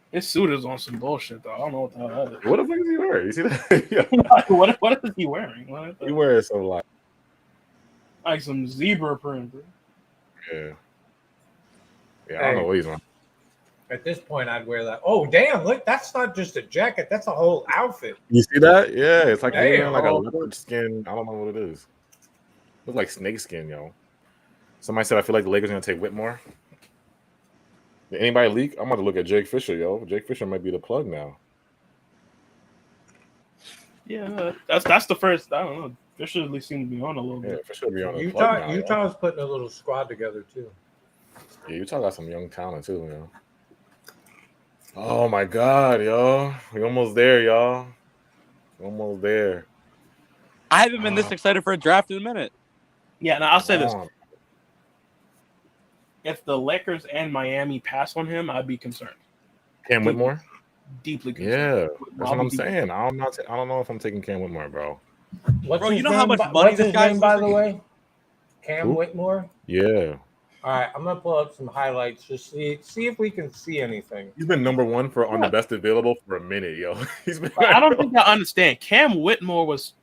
His suit is on some bullshit though. I don't know what the hell that is. What the fuck is he wearing? You see that? Yeah. What is he wearing? He wears some like some zebra print. Yeah. Yeah, I don't know what he's on. At this point, I'd wear that. Oh, damn! Look, that's not just a jacket. That's a whole outfit. You see that? Yeah, it's like Damn. wearing like a leopard skin. I don't know what it is. Looks like snake skin, yo. Somebody said I feel like the Lakers are gonna take Whitmore. Did anybody leak? I'm about to look at Jake Fisher, yo. Jake Fisher might be the plug now. Yeah, that's the first. I don't know. Fisher at least seems to be on a little Yeah, bit. Fisher be on the plug now. Utah's putting a little squad together too. Yeah, Utah got some young talent too, yo. Oh my God, yo. We almost there, y'all. Almost there. I haven't been this excited for a draft in a minute. Yeah, now I'll say this: Come on. if the Lakers and Miami pass on him, I'd be concerned. Cam Whitmore? Deeply concerned. Yeah, that's what I'm saying. I don't know if I'm taking Cam Whitmore, bro. What's Bro, his you know how name much by- money what's this his guy's name, by the losing? way? Cam Who? Whitmore. Yeah. All right, I'm gonna pull up some highlights. Just see if we can see anything. He's been number one on the best available for a minute, yo. He's been. I don't think I understand. Cam Whitmore was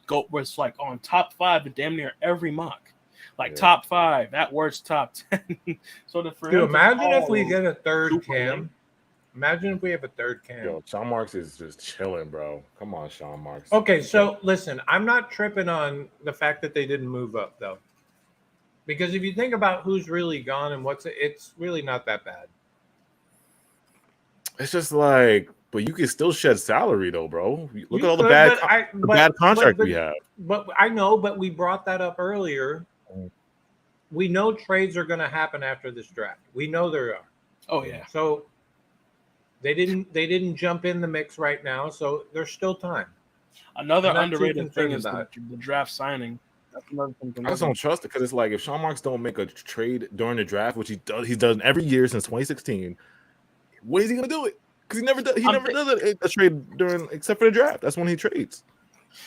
like on top 5 of damn near every mock. Like top 5, that word's top 10. So Dude, imagine if we get a third Cam. Imagine if we have a third Cam. Yo, Sean Marks is just chilling, bro. Come on, Sean Marks. Okay, so listen, I'm not tripping on the fact that they didn't move up though, because if you think about who's really gone and it's really not that bad. It's just like, but you can still shed salary though, bro. Look at all the bad contract we have. But I know, but we brought that up earlier. We know trades are going to happen after this draft. We know there are. Oh yeah. So they didn't jump in the mix right now, so there's still time. Another I'm not too underrated thing is concerned the draft signing. That's another thing. I just don't trust it because it's like if Sean Marks don't make a trade during the draft, which he's done every year since 2016, when is he gonna do it? Because he never does. He never does a trade during except for the draft. That's when he trades.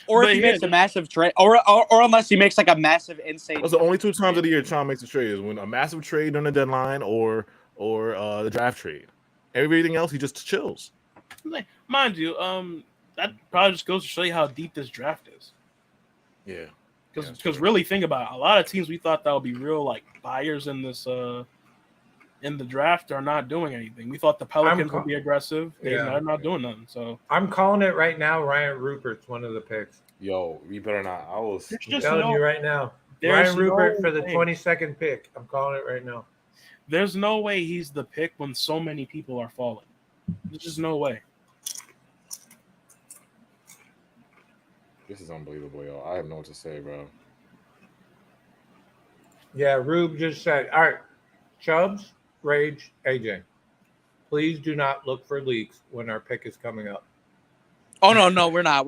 Or if he makes a massive trade, or unless he makes like a massive, insane. Those are the only 2 times of the year Sean makes a trade is when a massive trade during the deadline or the draft trade. Everything else he just chills. Mind you, that probably just goes to show you how deep this draft is. Yeah. Because really think about it, a lot of teams we thought that would be real like buyers in this in the draft are not doing anything. We thought the Pelicans would be aggressive. They're not doing nothing. So I'm calling it right now. Ryan Rupert's one of the picks. Yo, you better not. I'm telling you right now. Ryan Rupert for the 22nd pick. I'm calling it right now. There's no way he's the pick when so many people are falling. There's just no way. This is unbelievable, yo. I have no what to say, bro. Yeah, Rube just said, all right, Chubbs, Rage, AJ. please do not look for leaks when our pick is coming up. Oh no, we're not.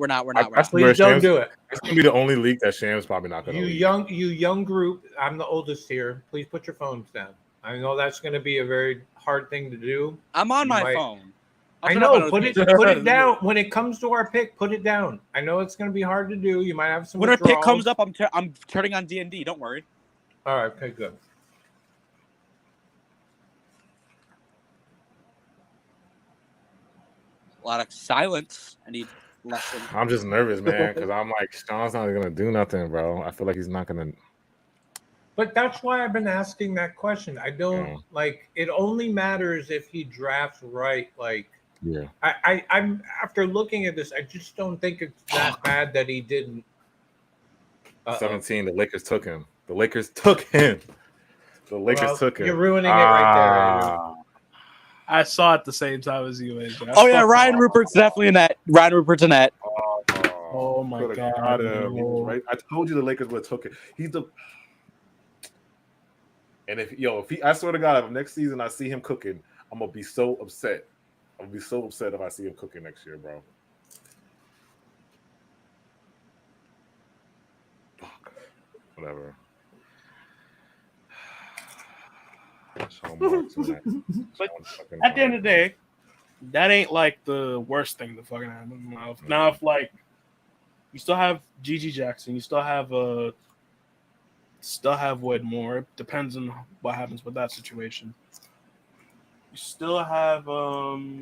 Please don't do it. It's gonna be the only leak that Sham's probably not gonna. You young group. I'm the oldest here. Please put your phones down. I know that's going to be a very hard thing to do. I'm on my phone. I know. Put it down when it comes to our pick. Put it down. I know it's going to be hard to do. You might have some. When our pick comes up, I'm turning on D&D. Don't worry. All right. Okay. Good. A lot of silence. I need lessons. I'm just nervous, man, because I'm like, Sean's not gonna do nothing, bro. I feel like he's not gonna. But that's why I've been asking that question. I don't like. It only matters if he drafts right. Like, yeah. I'm after looking at this, I just don't think it's that bad that he didn't. 17. The Lakers took him. The Lakers took him. You're ruining it right there. Andrew. I saw it the same time as you, AJ. Oh yeah, Ryan Rupert's definitely in that. Ryan Rupert's in that. Oh my god! Right? I told you the Lakers would have took it. He's the. And if I swear to God, if next season I see him cooking, I'm gonna be so upset. I'm gonna be so upset if I see him cooking next year, bro. Fuck. Whatever. But at the end of the day, that ain't like the worst thing to fucking happen. Now, if like you still have Gigi Jackson, you still have Whitmore. It depends on what happens with that situation. You still have oh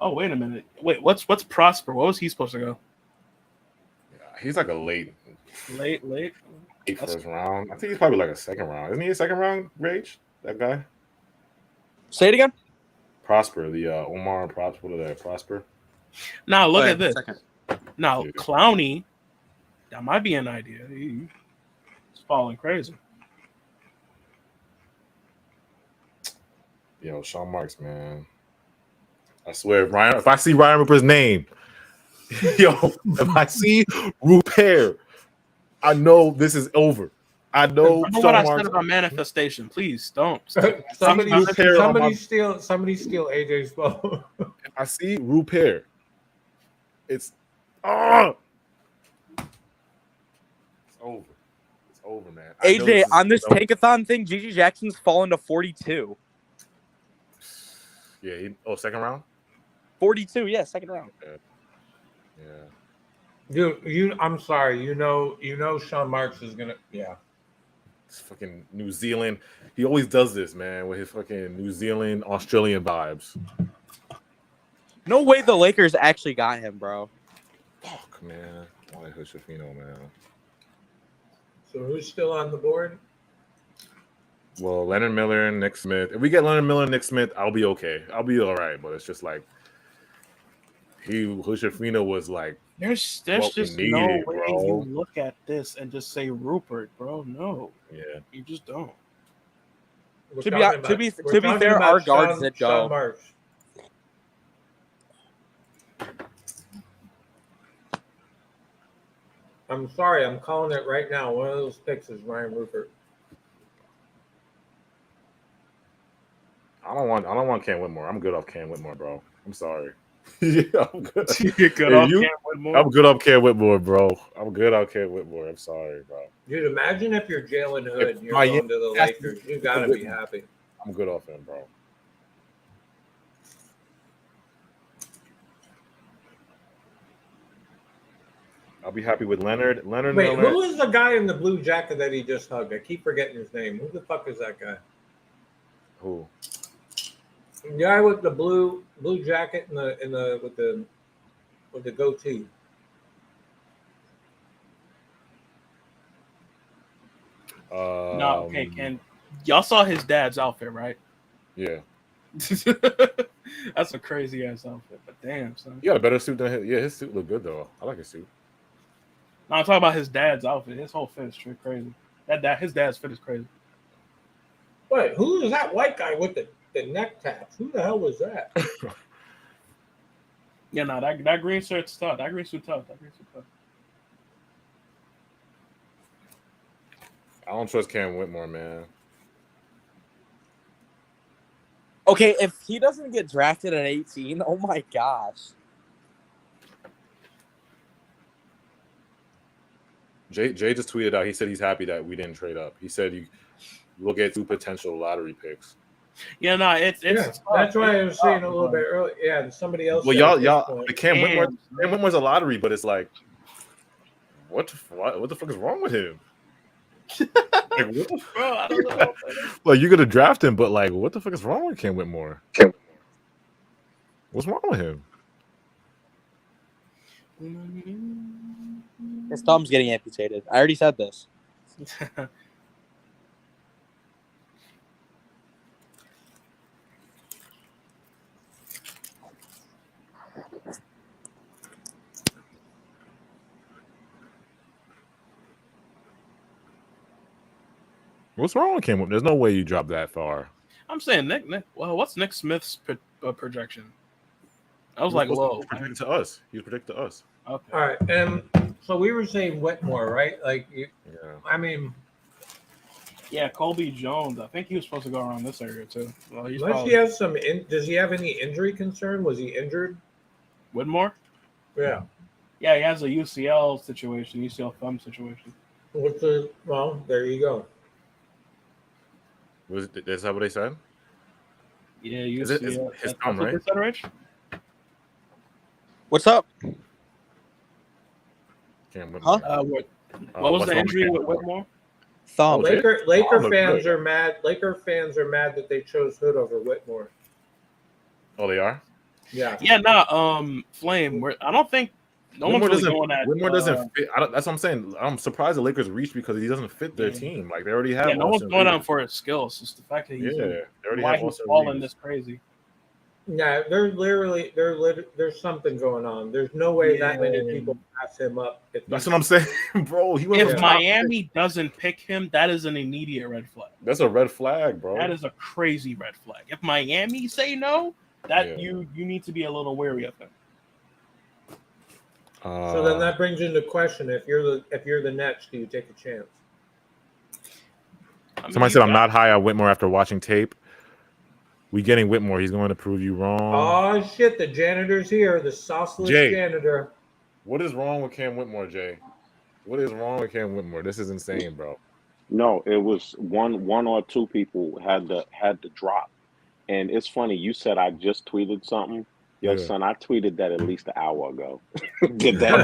wait a minute. Wait, what's Prosper? What was he supposed to go? He's like a late That's first round. I think he's probably like a second round. Isn't he a second round, Rage? That guy? Say it again. Prosper, the Omar Prosper. What are they? Prosper? Now look at this. Now Clowney, that might be an idea. He's falling crazy. Yo, Sean Marks, man. I swear, if I see Ryan Rupert's name, if I see Rupert, I know this is over. I know. Remember what I said about manifestation. Please don't. Somebody steal AJ's phone. If I see Rupert, it's over. It's over, man. AJ, on this tankathon thing, Gigi Jackson's fallen to 42. Yeah. Second round. 42. Yeah, second round. Okay. Yeah. Dude, I'm sorry. You know, Sean Marks is gonna. Yeah. It's fucking New Zealand. He always does this, man, with his fucking New Zealand, Australian vibes. No way the Lakers actually got him, bro. Fuck, man. I like Hoshifino, man. So who's still on the board? Well, Leonard Miller and Nick Smith. If we get Leonard Miller and Nick Smith, I'll be okay. I'll be all right. But it's just like Hoshifino was like. There's just no way you look at this and just say Rupert, bro. No. Yeah. You just don't. To be fair, our guards did go. I'm sorry, I'm calling it right now. One of those picks is Ryan Rupert. I don't want Cam Whitmore. I'm good off Cam Whitmore, bro. I'm sorry. Yeah, I'm good. I'm good off Cam Whitmore, bro. I'm good off Cam Whitmore. I'm sorry, bro. Dude, imagine if you're Jalen Hood and you're going to the Lakers. You gotta be happy. I'm good off him, bro. I'll be happy with Leonard. Wait, Miller. who is the guy in the blue jacket that he just hugged? I keep forgetting his name. Who the fuck is that guy? Who? The guy with the blue jacket and with the goatee. No, okay, Ken. Y'all saw his dad's outfit, right? Yeah. That's a crazy ass outfit, but damn, son. You got a better suit than his. Yeah, his suit looked good though. I like his suit. No, I'm talking about his dad's outfit. His whole fit is straight crazy. His dad's fit is crazy. Wait, who is that white guy with the neck tats? Who the hell was that? Yeah, no, that green shirt's tough. That green suit tough. don't trust Cam Whitmore, man. Okay, if he doesn't get drafted at 18, oh my gosh. Jay just tweeted out. He said he's happy that we didn't trade up. He said we'll get 2 potential lottery picks. Yeah, no, it's that's why I was saying a little bit earlier. Yeah, somebody else. Well, y'all, Cam Whitmore's a lottery, but it's like, what the fuck is wrong with him? Like, what the bro, I don't know. Like, you're gonna draft him, but like, what the fuck is wrong with Cam Whitmore? What's wrong with him? His thumb's getting amputated. I already said this. What's wrong with Cam Whitmore? There's no way you drop that far. I'm saying Nick. Well, what's Nick Smith's projection? I was like, low. He predicted to us. He was predicted to us. Okay. All right, and so we were saying Whitmore, right? Like, I mean, yeah, Colby Jones. I think he was supposed to go around this area too. Well, unless he has some. Does he have any injury concern? Was he injured? Whitmore? Yeah. Yeah, he has a UCL situation, UCL thumb situation. Well, there you go. Is that what they said? Yeah, UCL. Is his thumb, right? What's up? Huh? What was the injury with Whitmore? Thumb. Laker fans are mad. Laker fans are mad that they chose Hood over Whitmore. Oh, they are? Yeah. Yeah, Flame. I don't think one's really going at Whitmore doesn't fit. That's what I'm saying. I'm surprised the Lakers reached because he doesn't fit their team. Like, they already have. Yeah, no one's going on for his skills. It's the fact that he's they already why have he's falling this crazy. Yeah, there's something going on. There's no way that many people pass him up. That's what I'm saying, bro. If Miami doesn't pick him, that is an immediate red flag. That's a red flag, bro. That is a crazy red flag. If Miami say no, you need to be a little wary of him. So then that brings into question: if you're the Nets, do you take a chance? Somebody said I'm not high on Whitmore after watching tape. We getting Whitmore. He's going to prove you wrong. Oh shit! The janitor's here. The sauceless janitor. What is wrong with Cam Whitmore, Jay? What is wrong with Cam Whitmore? This is insane, bro. No, it was one or two people had to drop, and it's funny. You said I just tweeted something. Yo, son, I tweeted that at least an hour ago. Did that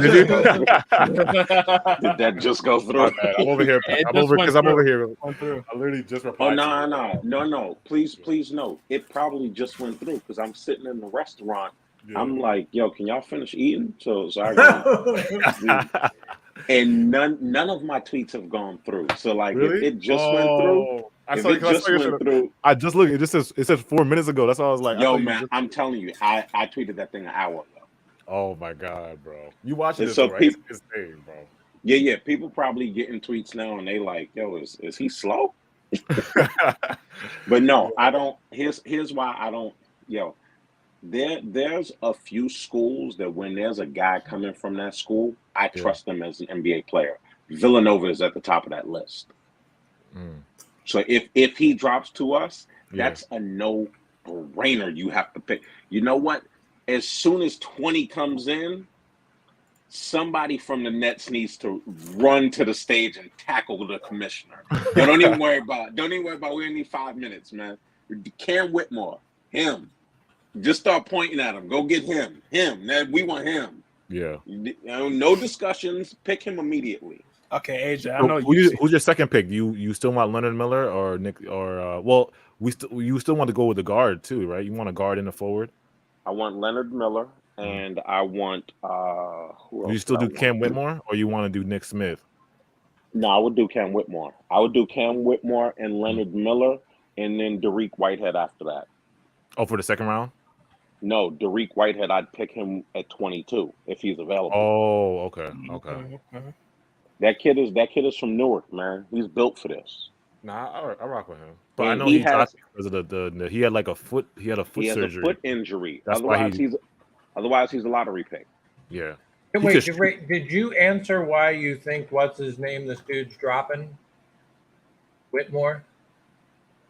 just go through? I'm over here. I'm over here. I literally just replied. Oh, no. Please no. It probably just went through because I'm sitting in the restaurant. Yeah. I'm like, yo, can y'all finish eating? So I got and none of my tweets have gone through. So like, really? it just went through. I just looked. It says 4 minutes ago. That's why I was like, yo, man, I'm telling you, I tweeted that thing an hour ago. Oh my god, bro! You watching this, so right? It's insane, bro. Yeah. People probably getting tweets now, and they like, yo, is he slow? But no, I don't. Here's why I don't. Yo, there's a few schools that when there's a guy coming from that school, I trust them as an NBA player. Villanova is at the top of that list. So if he drops to us, that's a no-brainer. You have to pick. You know what? As soon as 20 comes in, somebody from the Nets needs to run to the stage and tackle the commissioner. Don't even worry about. We only need 5 minutes, man. Cam Whitmore, him. Just start pointing at him. Go get him. We want him. Yeah. No discussions. Pick him immediately. Okay, AJ. I know who's your second pick? You still want Leonard Miller or Nick or you still want to go with the guard too, right? You want a guard in the forward? I want Leonard Miller and I want who else? You still do Cam Whitmore or you want to do Nick Smith? No, I would do Cam Whitmore. I would do Cam Whitmore and Leonard Miller and then Dariq Whitehead after that. Oh, for the second round? No, Dariq Whitehead, I'd pick him at 22 if he's available. Oh, okay. That kid is from Newark, man. He's built for this. Nah, I rock with him. But and I know he has because of he had like a foot. He had a foot surgery. Has a foot injury. That's otherwise he's a lottery pick. Yeah. Wait, did you answer why you think what's his name? This dude's dropping. Whitmore?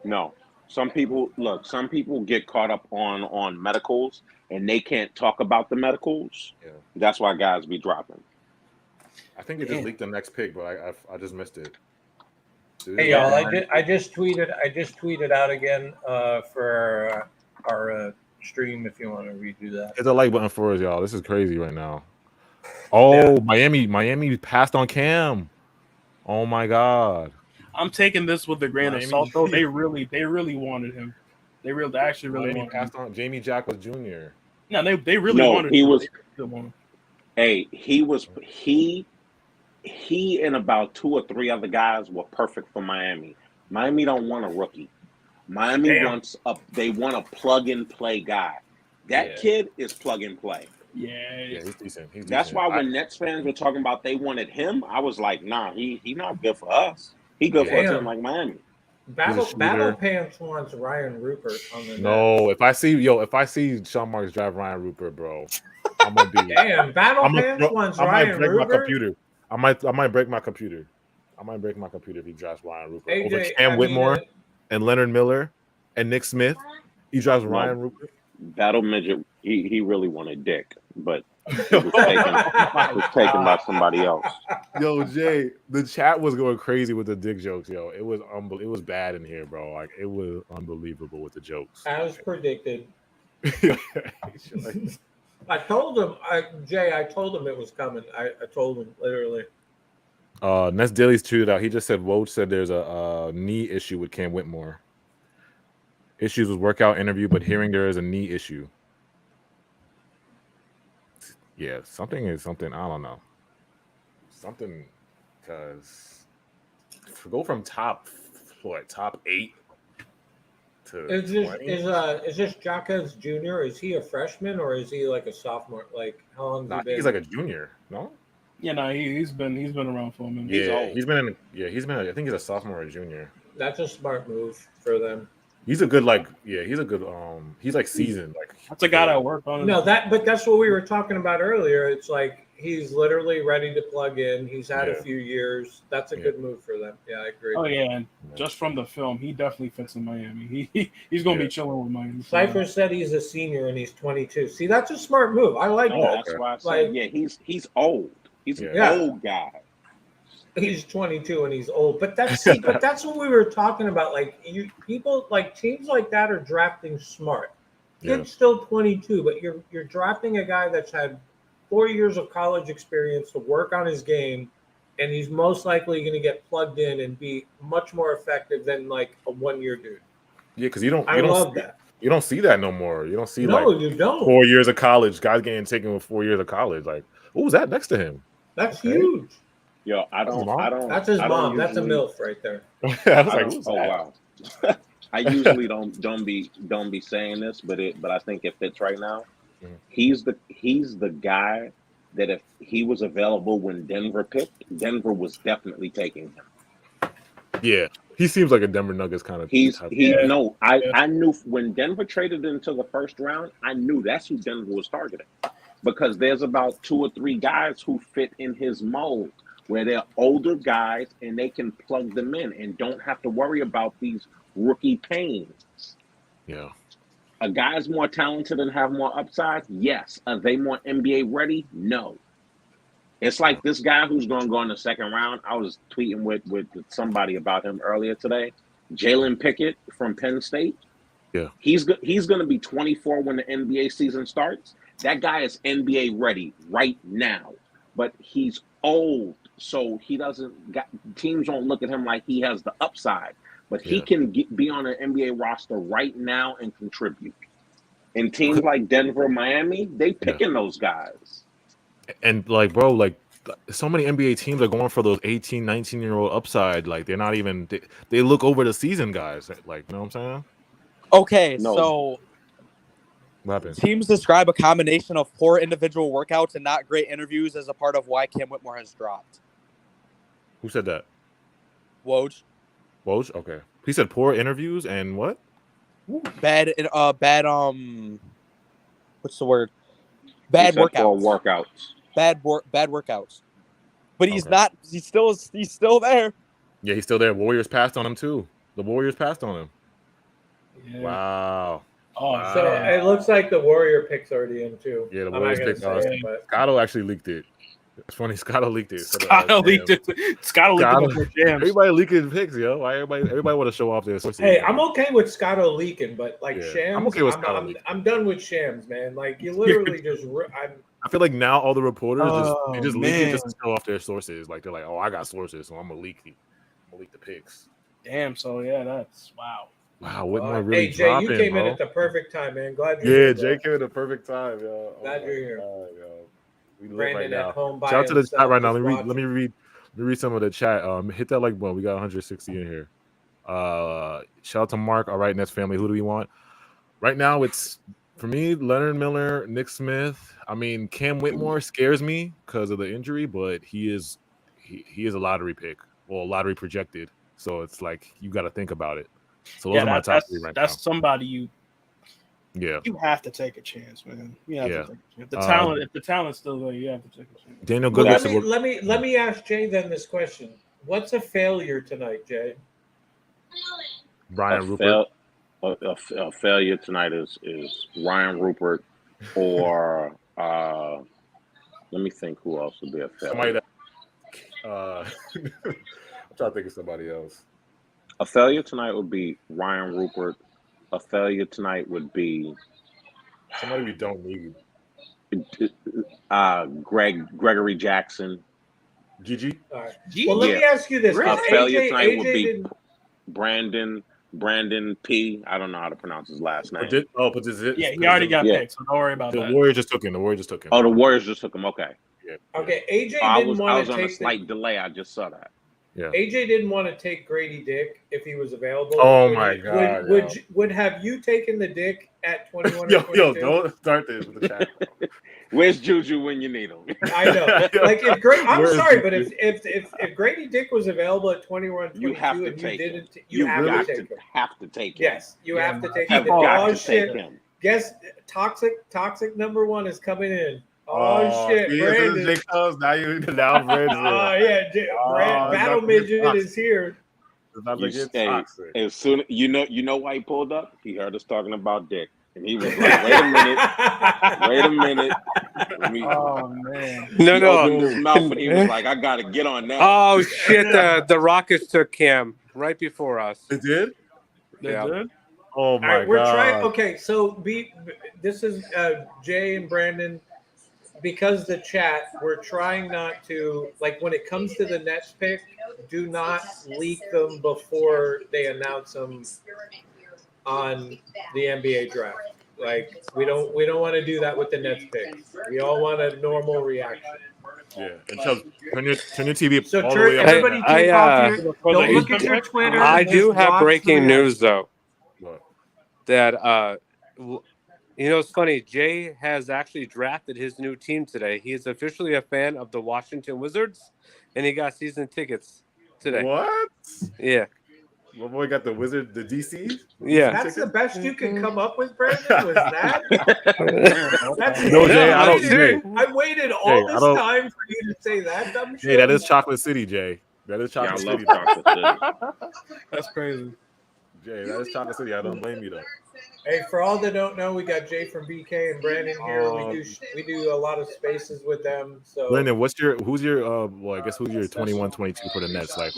No. Some people get caught up on medicals and they can't talk about the medicals. Yeah. That's why guys be dropping. I think they just leaked the next pick, but I just missed it. Hey y'all, I just tweeted out again for our stream if you want to redo that. Hit the like button for us, y'all. This is crazy right now. Oh, yeah. Miami passed on Cam. Oh my God. I'm taking this with a grain of salt, though. They really wanted him. They actually really wanted passed him. on Jamie Jack was Jr. No, they really wanted him. Hey, he and about 2 or 3 other guys were perfect for Miami. Miami don't want a rookie. Miami wants they want a plug and play guy. That kid is plug and play. Yeah, he's decent. That's why when Nets fans were talking about they wanted him, I was like, nah, he not good for us. He good for a team like Miami. Battle Pants wants Ryan Rupert on the No, if I see Sean Marks drive Ryan Rupert, bro, I'm gonna be Battle Pants wants Ryan Rupert. I might break my computer. I might break my computer if he drives Ryan Rupert AJ, over Cam Whitmore and Leonard Miller and Nick Smith. He drives Ryan Rupert. Battle Midget, he really wanted Dick, but it was taken by somebody else. Yo, Jay, the chat was going crazy with the Dick jokes. Yo, it was bad in here, bro. Like it was unbelievable with the jokes. As predicted. I told him, Jay. I told him it was coming. I told him literally. Ness Daly's tweeted out. He just said Woj said there's a knee issue with Cam Whitmore. Issues with workout interview, but hearing there is a knee issue. Yeah, something. I don't know. Something, because to go from top 8 to is this Jaquez Jr.? Is he a freshman or is he like a sophomore? Like how long has he been? He's like a junior. No. Yeah, no, he's been around for a minute. Yeah, he's been. I think he's a sophomore or a junior. That's a smart move for them. He's a good he's like seasoned. Like that's a guy that worked on it. No, but that's what we were talking about earlier. It's like he's literally ready to plug in. He's had a few years. That's a good move for them. Yeah, I agree. Oh yeah, and just from the film, he definitely fits in Miami. He's gonna be chilling with Miami. Cypher said he's a senior and he's 22. See, that's a smart move. I like that. That's why I said he's old. He's an old guy. He's 22 and he's old, but that's what we were talking about. Like people like teams like that are drafting smart. Kid's still 22, but you're drafting a guy that's had 4 years of college experience to work on his game, and he's most likely going to get plugged in and be much more effective than like a 1-year dude. Yeah, because you don't see that no more. You don't see you don't. 4 years of college guys getting taken with 4 years of college. Like, what was that next to him? That's huge. Yo, I don't. That's his mom. That's a MILF right there. Wow. I usually don't be saying this, but I think it fits right now. Mm-hmm. He's the guy that if he was available when Denver picked, Denver was definitely taking him. Yeah, he seems like a Denver Nuggets kind of. I knew when Denver traded into the first round, I knew that's who Denver was targeting because there's about 2 or 3 guys who fit in his mold, where they're older guys and they can plug them in and don't have to worry about these rookie pains. Yeah. A guy's more talented and have more upside? Yes. Are they more NBA ready? No. It's like this guy who's going to go in the second round. I was tweeting with somebody about him earlier today. Jalen Pickett from Penn State. Yeah. He's going to be 24 when the NBA season starts. That guy is NBA ready right now, but he's old. So teams don't look at him like he has the upside, but he can be on an NBA roster right now and contribute. And teams like Denver, Miami, they picking those guys. And like, bro, like so many NBA teams are going for those 18, 19-year-old upside. Like they're not even, they look over the season guys. Like, you know what I'm saying? Okay, so what happened? Teams describe a combination of poor individual workouts and not great interviews as a part of why Cam Whitmore has dropped. Who said that? Woj. Woj? Okay. He said poor interviews and what? Bad what's the word? Bad workouts. Bad workouts. But he's not. He's still there. Yeah, he's still there. Warriors passed on him too. The Warriors passed on him. Yeah. Wow. Oh, wow. So it looks like the Warrior pick's already in too. Yeah, the Warriors picked but Scotto actually leaked it. It's funny. Scotto leaked it. Scotto leaked it. Scotto leaked it before Shams. Everybody leaking picks, yo. Why everybody want to show off their sources? Hey, I'm okay with Scotto leaking, but like Shams, I'm okay with Scotto leaking. I'm done with Shams, man. Like you literally just. I feel like now all the reporters just leak it just to show off their sources. Like they're like, oh, I got sources, so I'm gonna leak the picks. Damn. So yeah, that's wow. Wow, Whitmore really Hey, Jay, you came in at the perfect time, man. Glad you're here. Jay came in at the perfect time, yo. Glad you're here. We Brandon right now. at home by Shout out to the himself, chat right now. just Let me read some of the chat. Hit that like button. We got 160 in here. Shout out to Mark. All right, Nets family. Who do we want? Right now, it's for me, Leonard Miller, Nick Smith. I mean, Cam Whitmore scares me because of the injury, but he is a lottery pick or lottery projected. So it's like you got to think about it. So those are my top three right now. That's somebody you have to take a chance, man. You have to take a chance. If the talent's still there, you have to take a chance. Daniel Good. Good. Let me ask Jay then this question. What's a failure tonight, Jay? Ryan Rupert. A failure tonight is Ryan Rupert, or let me think who else would be a failure. Somebody that, I'm trying to think of somebody else. A failure tonight would be Ryan Rupert. A failure tonight would be somebody we don't need. Gregory Jackson. Gigi. All right. Well, let me ask you this. A failure tonight would be Brandon P. I don't know how to pronounce his last name. He already got picked, so don't worry about that. The Warriors just took him. Oh, the Warriors just took him. Okay. Yeah. Okay. AJ I didn't was want to on a take slight delay. I just saw that. Yeah. AJ didn't want to take Grady Dick if he was available. Oh my God! Would have you taken the Dick at 21? Yo, don't start this with the chat. Where's Juju when you need him? I know. Like if I'm sorry, but if Grady Dick was available at 21, you have to take him. You have to take him. Yes, you have to take him. Oh shit! Guess toxic number one is coming in. Oh shit, Brandon! Now Brandon. Oh yeah, Battle Midget is here. As soon you know why he pulled up? He heard us talking about Dick, and he was like, "Wait a minute." Oh man! He opened his mouth, and he was like, "I gotta get on that." Oh shit! The Rockets took Cam right before us. They did. They did. Oh my God! We're trying. Okay, so this is Jay and Brandon. Because the chat, we're trying not to, like, when it comes to the Nets pick, do not leak them before they announce them on the NBA draft. Like, we don't want to do that with the Nets pick. We all want a normal reaction. Yeah, and so turn your TV So all the way up. everybody take off your, don't look at your Twitter. I do have breaking news though. What? That you know, it's funny. Jay has actually drafted his new team today. He is officially a fan of the Washington Wizards, and he got season tickets today. What? Yeah. My boy got the Wizard, the DC. Yeah. That's the best you can come up with, Brandon. Was that? That's No, Jay, I waited all this time for you to say that dumb shit. Jay, that is Chocolate City, Jay. That is Chocolate City. That's crazy. Jay, that is Chocolate City. I don't blame you though. Hey, for all that don't know, we got Jay from BK and Brandon here. We do a lot of spaces with them. So, Brandon, who's your 21-22 for the Nets? Like,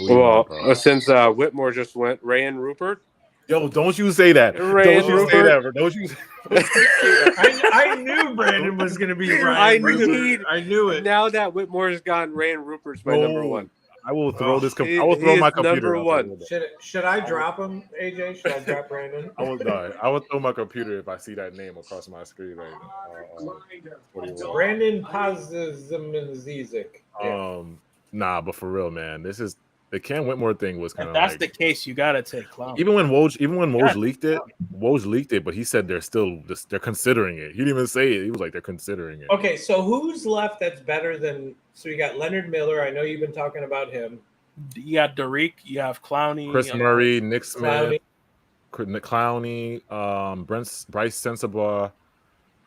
since Whitmore just went, Ray and Rupert. Yo, don't you say that. Don't you say that, bro. Don't you say that. I knew Brandon was going to be right. I knew it. Now that Whitmore's gone, Ray and Rupert's my number one. I will throw this. I will throw my computer. Number one. Should I drop him, AJ? Should I drop Brandon? I would throw my computer if I see that name across my screen right now. Brandon Pazizizik. Nah, but for real, man, this is the Cam Whitmore thing was kind of. That's the case. You gotta take Clown. Even when Woj leaked it, but he said they're considering it. He didn't even say it. He was like they're considering it. Okay, so who's left that's better than? So you got Leonard Miller. I know you've been talking about him. You got Derek. You have Clowney. Chris Murray, Nick Smith, Clowney, Bryce Sensabaugh.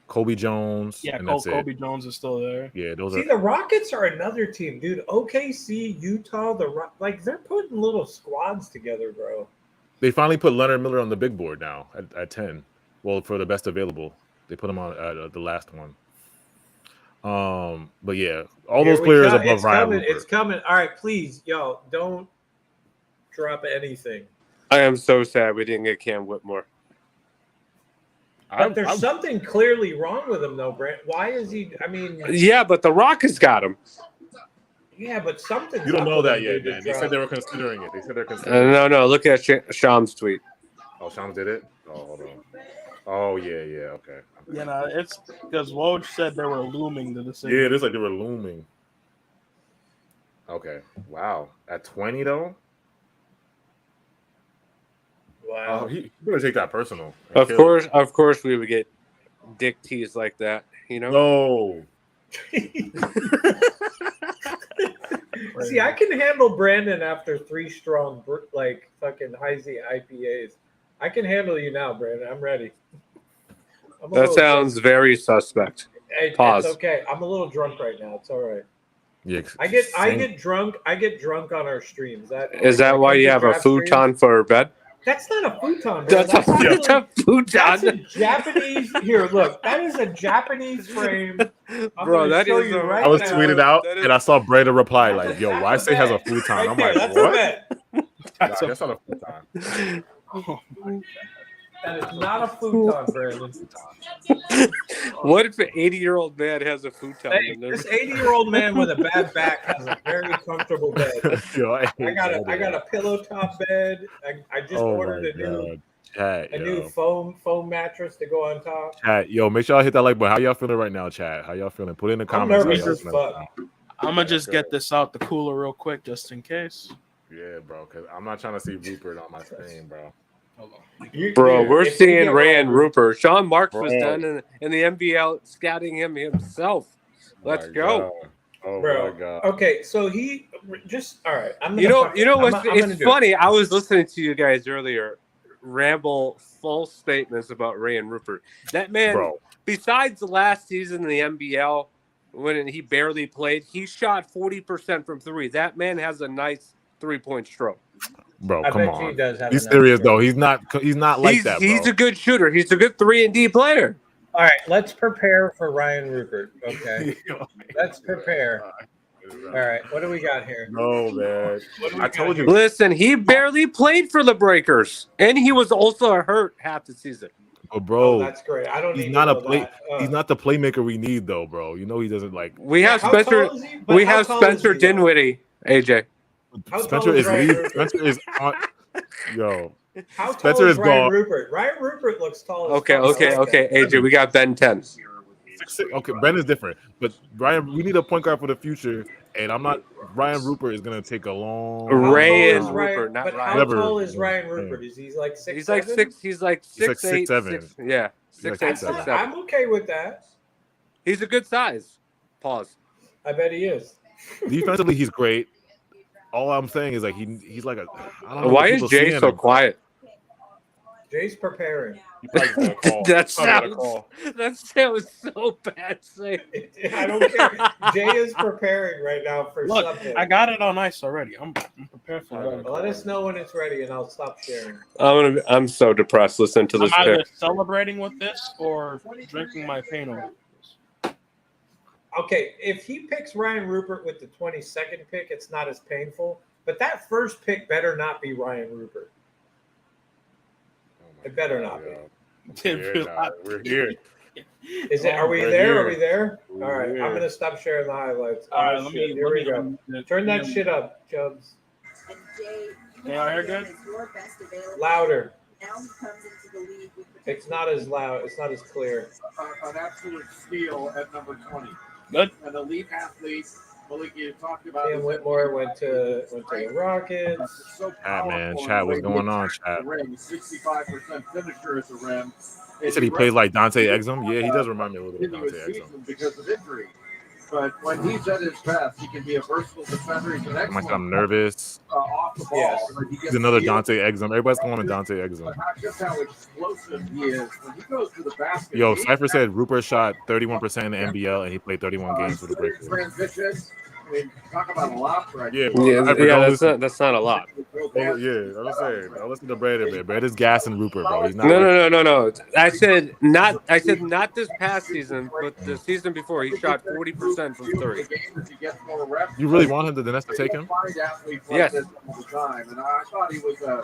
Kobe Jones. Yeah, and that's Kobe it. Jones is still there. Yeah, those See, are. the Rockets are another team, dude. OKC, Utah, like they're putting little squads together, bro. They finally put Leonard Miller on the big board now at 10. Well, for the best available, they put him on the last one. But yeah, all those players above Ryan Rupert. It's coming. All right, please, yo, don't drop anything. I am so sad we didn't get Cam Whitmore. But there's something clearly wrong with him, though, Brent. Why is he? I mean, yeah, but the Rockets got him. Yeah, but something. You don't know that yet, Dan. They said they were considering it. They said they're considering it. No. Look at Sham's tweet. Oh, Shams did it? Oh, hold on. Oh, yeah, okay. Yeah, no, it's because Woj said they were looming the decision. Yeah, it is like they were looming. Okay. Wow. At 20, though? Wow. Oh, he better take that personal. Of course, we would get dick teased like that. You know? No. See, I can handle Brandon after 3 strong, like fucking Heisey IPAs. I can handle you now, Brandon. I'm ready. That sounds very suspect. Hey, Pause. It's okay. I'm a little drunk right now. It's all right. Yeah, I get drunk. I get drunk on our streams. Is that why you have a futon for bed? That's not a futon, bro. That's a futon. That's a Japanese. Here, look. That is a Japanese frame. Bro, that is. I was tweeted out, and I saw Brandon reply like, "Yo, why say has a futon?" I'm like, that's "What?" A bet. That's not a futon. That is not a futon, Brandon. What if an 80-year-old man has a futon? Hey, this 80-year-old man with a bad back has a very comfortable bed. Yo, I got a pillow top bed. I just ordered a new foam mattress to go on top. Chat, yo, make sure y'all hit that like button. How y'all feeling right now, chat? How y'all feeling? Put it in the comments. I'm gonna just get this out the cooler real quick, just in case. Yeah, bro, because I'm not trying to see Rupert on my screen, bro. Bro, we're seeing Ryan Rupert. Sean Marks was done in the NBL scouting him himself. Let's go. Oh bro. my god. Okay, so he just all right. It's funny. I was listening to you guys earlier ramble false statements about Ryan Rupert. That man, besides the last season in the NBL when he barely played, he shot 40% from 3. That man has a nice 3-point stroke. Bro, I come bet on. he does have He's serious though. He's not like that. Bro. He's a good shooter. He's a good 3-and-D player. All right, let's prepare for Ryan Rupert. Okay, let's prepare. All right, what do we got here? No, man. I told you. Listen, he barely played for the Breakers, and he was also hurt half the season. But bro, that's great. I don't. He's not a play. He's not the playmaker we need, though, bro. You know he doesn't like. We have Spencer. We have Spencer Dinwiddie. AJ. Spencer is lead. Spencer is on. Yo. How Spencer tall is Ryan gone. Rupert? Ryan Rupert looks tall. Okay. AJ, we got Ben 10. Okay, Ben is different, but Ryan, we need a point guard for the future, and I'm not. Ryan Rupert is gonna take a long. Ryan Rupert, not but Ryan. How tall is Ryan Rupert? Is he like 6'7"? He's like 6. He's like 6'8", 6'7". Yeah, 6'8", 6'7". I'm okay with that. He's a good size. Pause. I bet he is. Defensively, he's great. All I'm saying is like he's like a. I don't know. Why is Jay so quiet? Jay's preparing. That sounds so bad. I don't care. Jay is preparing right now for something. I got it on ice already. I'm prepared for that. Let us know when it's ready, and I'll stop sharing. I'm so depressed listening to this. I'm either celebrating with this or drinking my pain over this. Okay, if he picks Ryan Rupert with the 22nd pick, it's not as painful. But that first pick better not be Ryan Rupert. It better not be. We're here. Is it? Are we there? Are we there? All right. I'm gonna stop sharing the highlights. All right. Here we go. Turn that shit up, Chubbs. Can y'all hear good? Louder. It's not as loud. It's not as clear. An absolute steal at number 20. Good. An elite athlete. Malik, you talked about. Dan Whitmore went to the Rockets. Chat, man. Chat, what's going on, chat? 65% finisher at the rim. He said he plays like Dante Exum. Yeah, he does remind me a little bit of Dante Exum. Because of injury. But when he's at his best, he can be a versatile defender. He's an excellent. I'm nervous. Off the ball. Yes. He's another Dante Exum. Everybody's calling him Dante Exum. Just how explosive he is when he goes to the basket. Yo, Cypher said Rupert shot 31% in the NBL and he played 31 games for the Breakers. Transitions. I mean, talk about a lot right Yeah, that's not a lot. Oh, yeah, I'm saying. I listen to Brandon, man. Brandon's gassing Rupert, bro. He's not. No. I said not this past season, but the season before. He shot 40% from 3. You really want him to the Nets to take him? Yes. And I thought he was a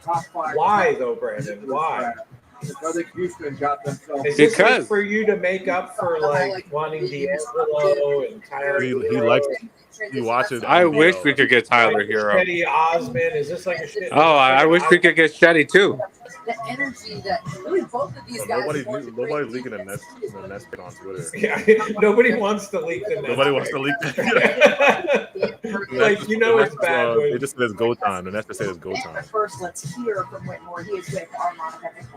top 5. Why though, Brandon? Why? I think Houston got themselves. Is this like for you to make up for like wanting D'Angelo and Tyler? He likes. He watches. I wish we could get Tyler Hero. Shetty Osman. Is this like a shit? Oh, I wish we could get Shetty too. The energy that really both of these guys. Nobody's leaking the Nets pick on Twitter. Yeah, nobody wants to leak the Nets. Nobody wants to leak that. Like, you know, it's bad. They just said it's go time. The Nets just said it's go time. First, let's hear from Whitmore. He is with Armand.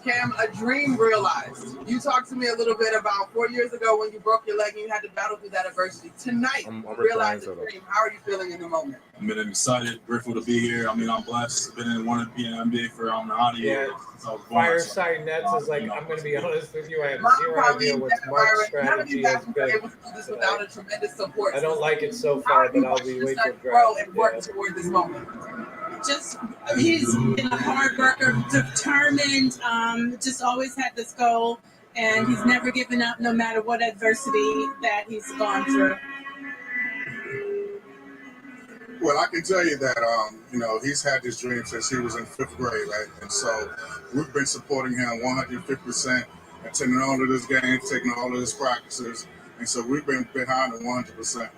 Cam, a dream realized. You talked to me a little bit about 4 years ago when you broke your leg and you had to battle through that adversity. Tonight, I'm realize the dream. How are you feeling in the moment? I'm excited, grateful to be here. I mean, I'm blessed. Been in one NBA for I don't know how many years. So Fireside Nets is like, I'm going to be honest with you. I have zero idea what Mark's strategy has been. Without a tremendous support. I don't like it so far, but I'll be waiting for grow and work toward this moment. Just he's been a hard worker, determined, just always had this goal, and he's never given up no matter what adversity that he's gone through. Well, I can tell you that, he's had this dream since he was in 5th grade, right? And so we've been supporting him 150%, attending all of his games, taking all of his practices. And so we've been behind him 100%.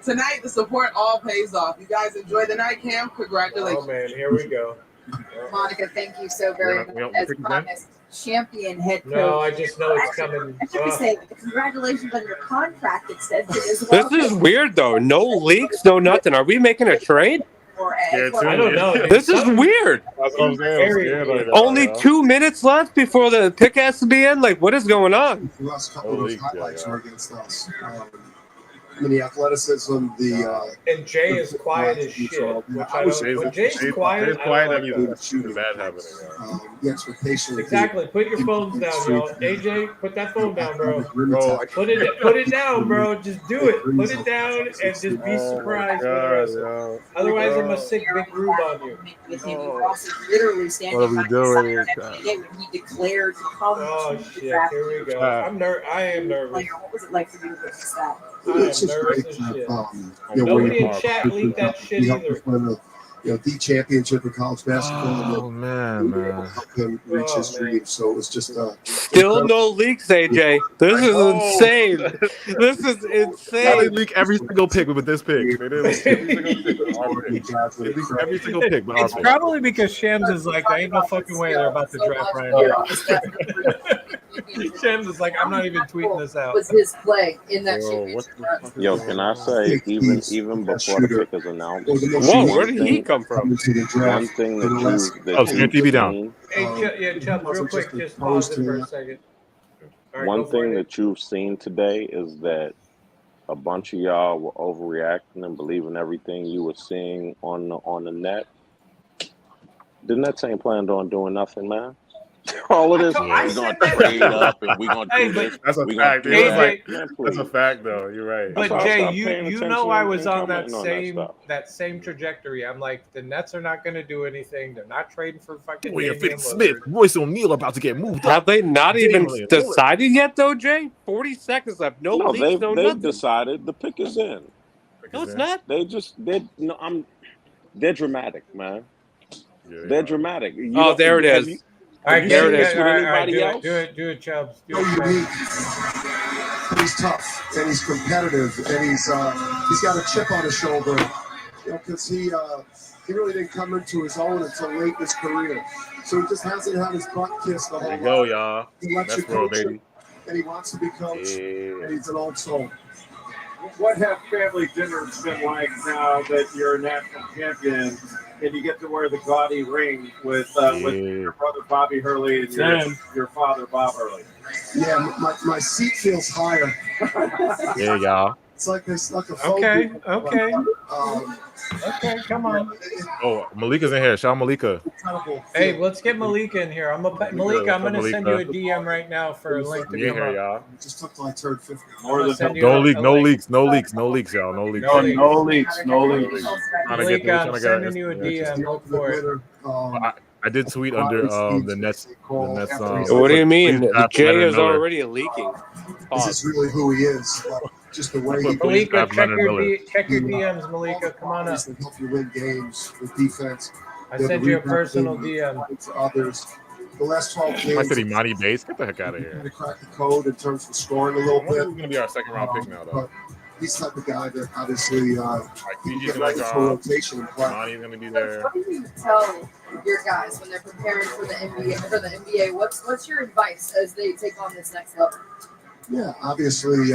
Tonight, the support all pays off. You guys enjoy the night, Cam. Congratulations. Oh, man, here we go. Monica, thank you so very much. As promised, champion head coach. No, I just know it's coming. I should say, congratulations on your contract extension as well. This is weird, though. No leaks, no nothing. Are we making a trade? I don't know. This is weird. That's what I'm saying. Only 2 minutes left before the pick has to be in. Like, what is going on? The last couple of those highlights were against us. The athleticism, and Jay is quiet as shit. When Jay's quiet, that means bad happening. The expectation. Exactly. Put your phones down, y'all. AJ, put that phone down, bro. Put it down, bro. Just do it. Put it down and just be surprised for the rest. Otherwise, I'm gonna sick big groove on you. With him, Ross is literally standing by his side when he declared to come to the draft. Here we go. I am nervous. What was it like for you to witness that? I am nervous as shit. Nobody in chat leaked that shit either. The championship of college basketball. Oh man, help him reach his dream. So it was just still no leaks, AJ. This is insane. This is insane. They leak every single pick with this pick. They leak every single pick. It's probably because Shams is like, there ain't no fucking way they're about to draft right now. Shams is like, I'm not even tweeting this out. Was his play in that championship? Yo, can I say even before the pick is announced? Whoa, where did he come from? One thing turn TV down. Hey, Chubb, real quick, just pause it for a second. Right, one thing that you've seen today is that a bunch of y'all were overreacting and believing everything you were seeing on the net. The Nets ain't planned on doing nothing, man. All of this, we're going to trade up and we're going to do this. That's a fact. That's a fact, though. You're right. But Jay, you know I was on that same trajectory. I'm like, the Nets are not going to do anything. They're not trading for fucking William Finney-Smith, Royce O'Neal about to get moved. Have they not even decided yet, though, Jay? 40 seconds left. No leaks, no nothing. They've decided. The pick is in. No, it's not. They're dramatic, man. They're dramatic. There it is. All right, there it is. Do it, Chubbs. He's tough and he's competitive and he's got a chip on his shoulder, because he really didn't come into his own until late in his career. So he just hasn't had his butt kissed the whole time. There you go, y'all. He lets you coach him, and he wants to be coached, and he's an old soul. What have family dinners been like now that you're a national champion? and you get to wear the gaudy ring with your brother Bobby Hurley and your father Bob Hurley. Yeah, my seat feels higher. Yeah, y'all. It's like this, like a Okay. Okay, come on. Oh, Malika's in here. Shout out Malika. Hey, let's get Malika in here. Malika, I'm going to send you a DM right now for a link to Be in come here, up. y'all. It just looked like turd 50. Don't leak, no leaks, y'all. No leaks. No leaks. Malika, I'm sending you a DM. Look for it. I did tweet under the Nets. What do you mean? Jay is already leaking. Is this really who he is? Just the way he Malika, check your DMs, Malika. Come on up. They help you win games with defense. I sent you a personal DM. For others. The last 12 games. I said Imani Bates. Get the heck out of here. To crack the code in terms of scoring a little bit. He's going to be our second round pick now, though. But he's the type of guy that obviously he can get like ready for rotation and play. Imani's going to be there. What do you tell your guys when they're preparing for the NBA? What's your advice as they take on this next level? Yeah, obviously,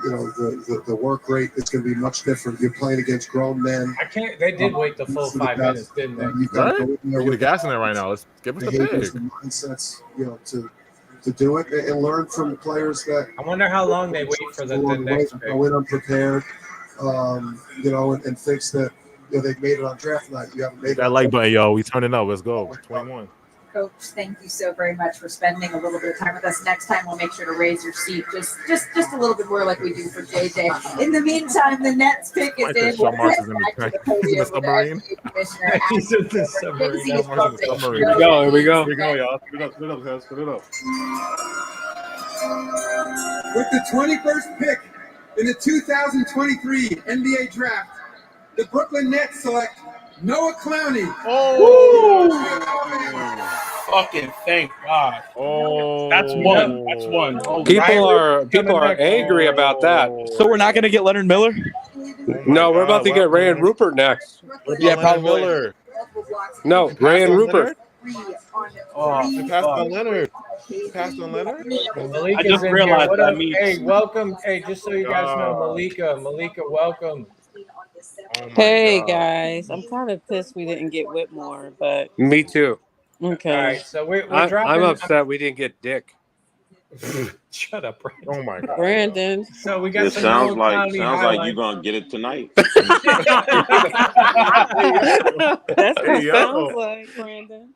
the work rate is going to be much different. You're playing against grown men. They did wait the full 5 minutes, didn't they? You've got to Right? go in there Get the with gas in there right now. Let's give us the behaviors pick. and mindsets, to do it and learn from the players that. I wonder how long they wait for the next pick. Go in unprepared, and thinks that they've made it on draft night. You haven't made That like button, yo. We turning up. Let's go. 21. Coach, thank you so very much for spending a little bit of time with us. Next time, we'll make sure to raise your seat just a little bit more like we do for JJ. In the meantime, the Nets pick is in. We'll get back to the podium with our NBA commissioner. He's in the submarine. Here we go. Here we go, y'all. Put it up, guys. Put it up. With the 21st pick in the 2023 NBA Draft, the Brooklyn Nets select Noah Clowney. Fucking thank God. Oh, that's one. Oh, People are angry about that. So we're not going to get Leonard Miller? No, we're about to get Rand Rupert next. Yeah, probably. Miller. No, Rand Rupert. He passed on Leonard. Malika's I just in realized here. What that up? means- Hey, welcome. Hey, just so you guys know, Malika, welcome. Oh Hey guys, I'm kind of pissed we didn't get Whitmore, but Me too. okay. All right, so we're I'm dropping. upset we didn't get Dick. Shut up, Brandon. Oh my God. Brandon. So we got It some sounds Noah like Clowney you're highlights. gonna get it tonight. That's what Hey, it yo. sounds like, Brandon.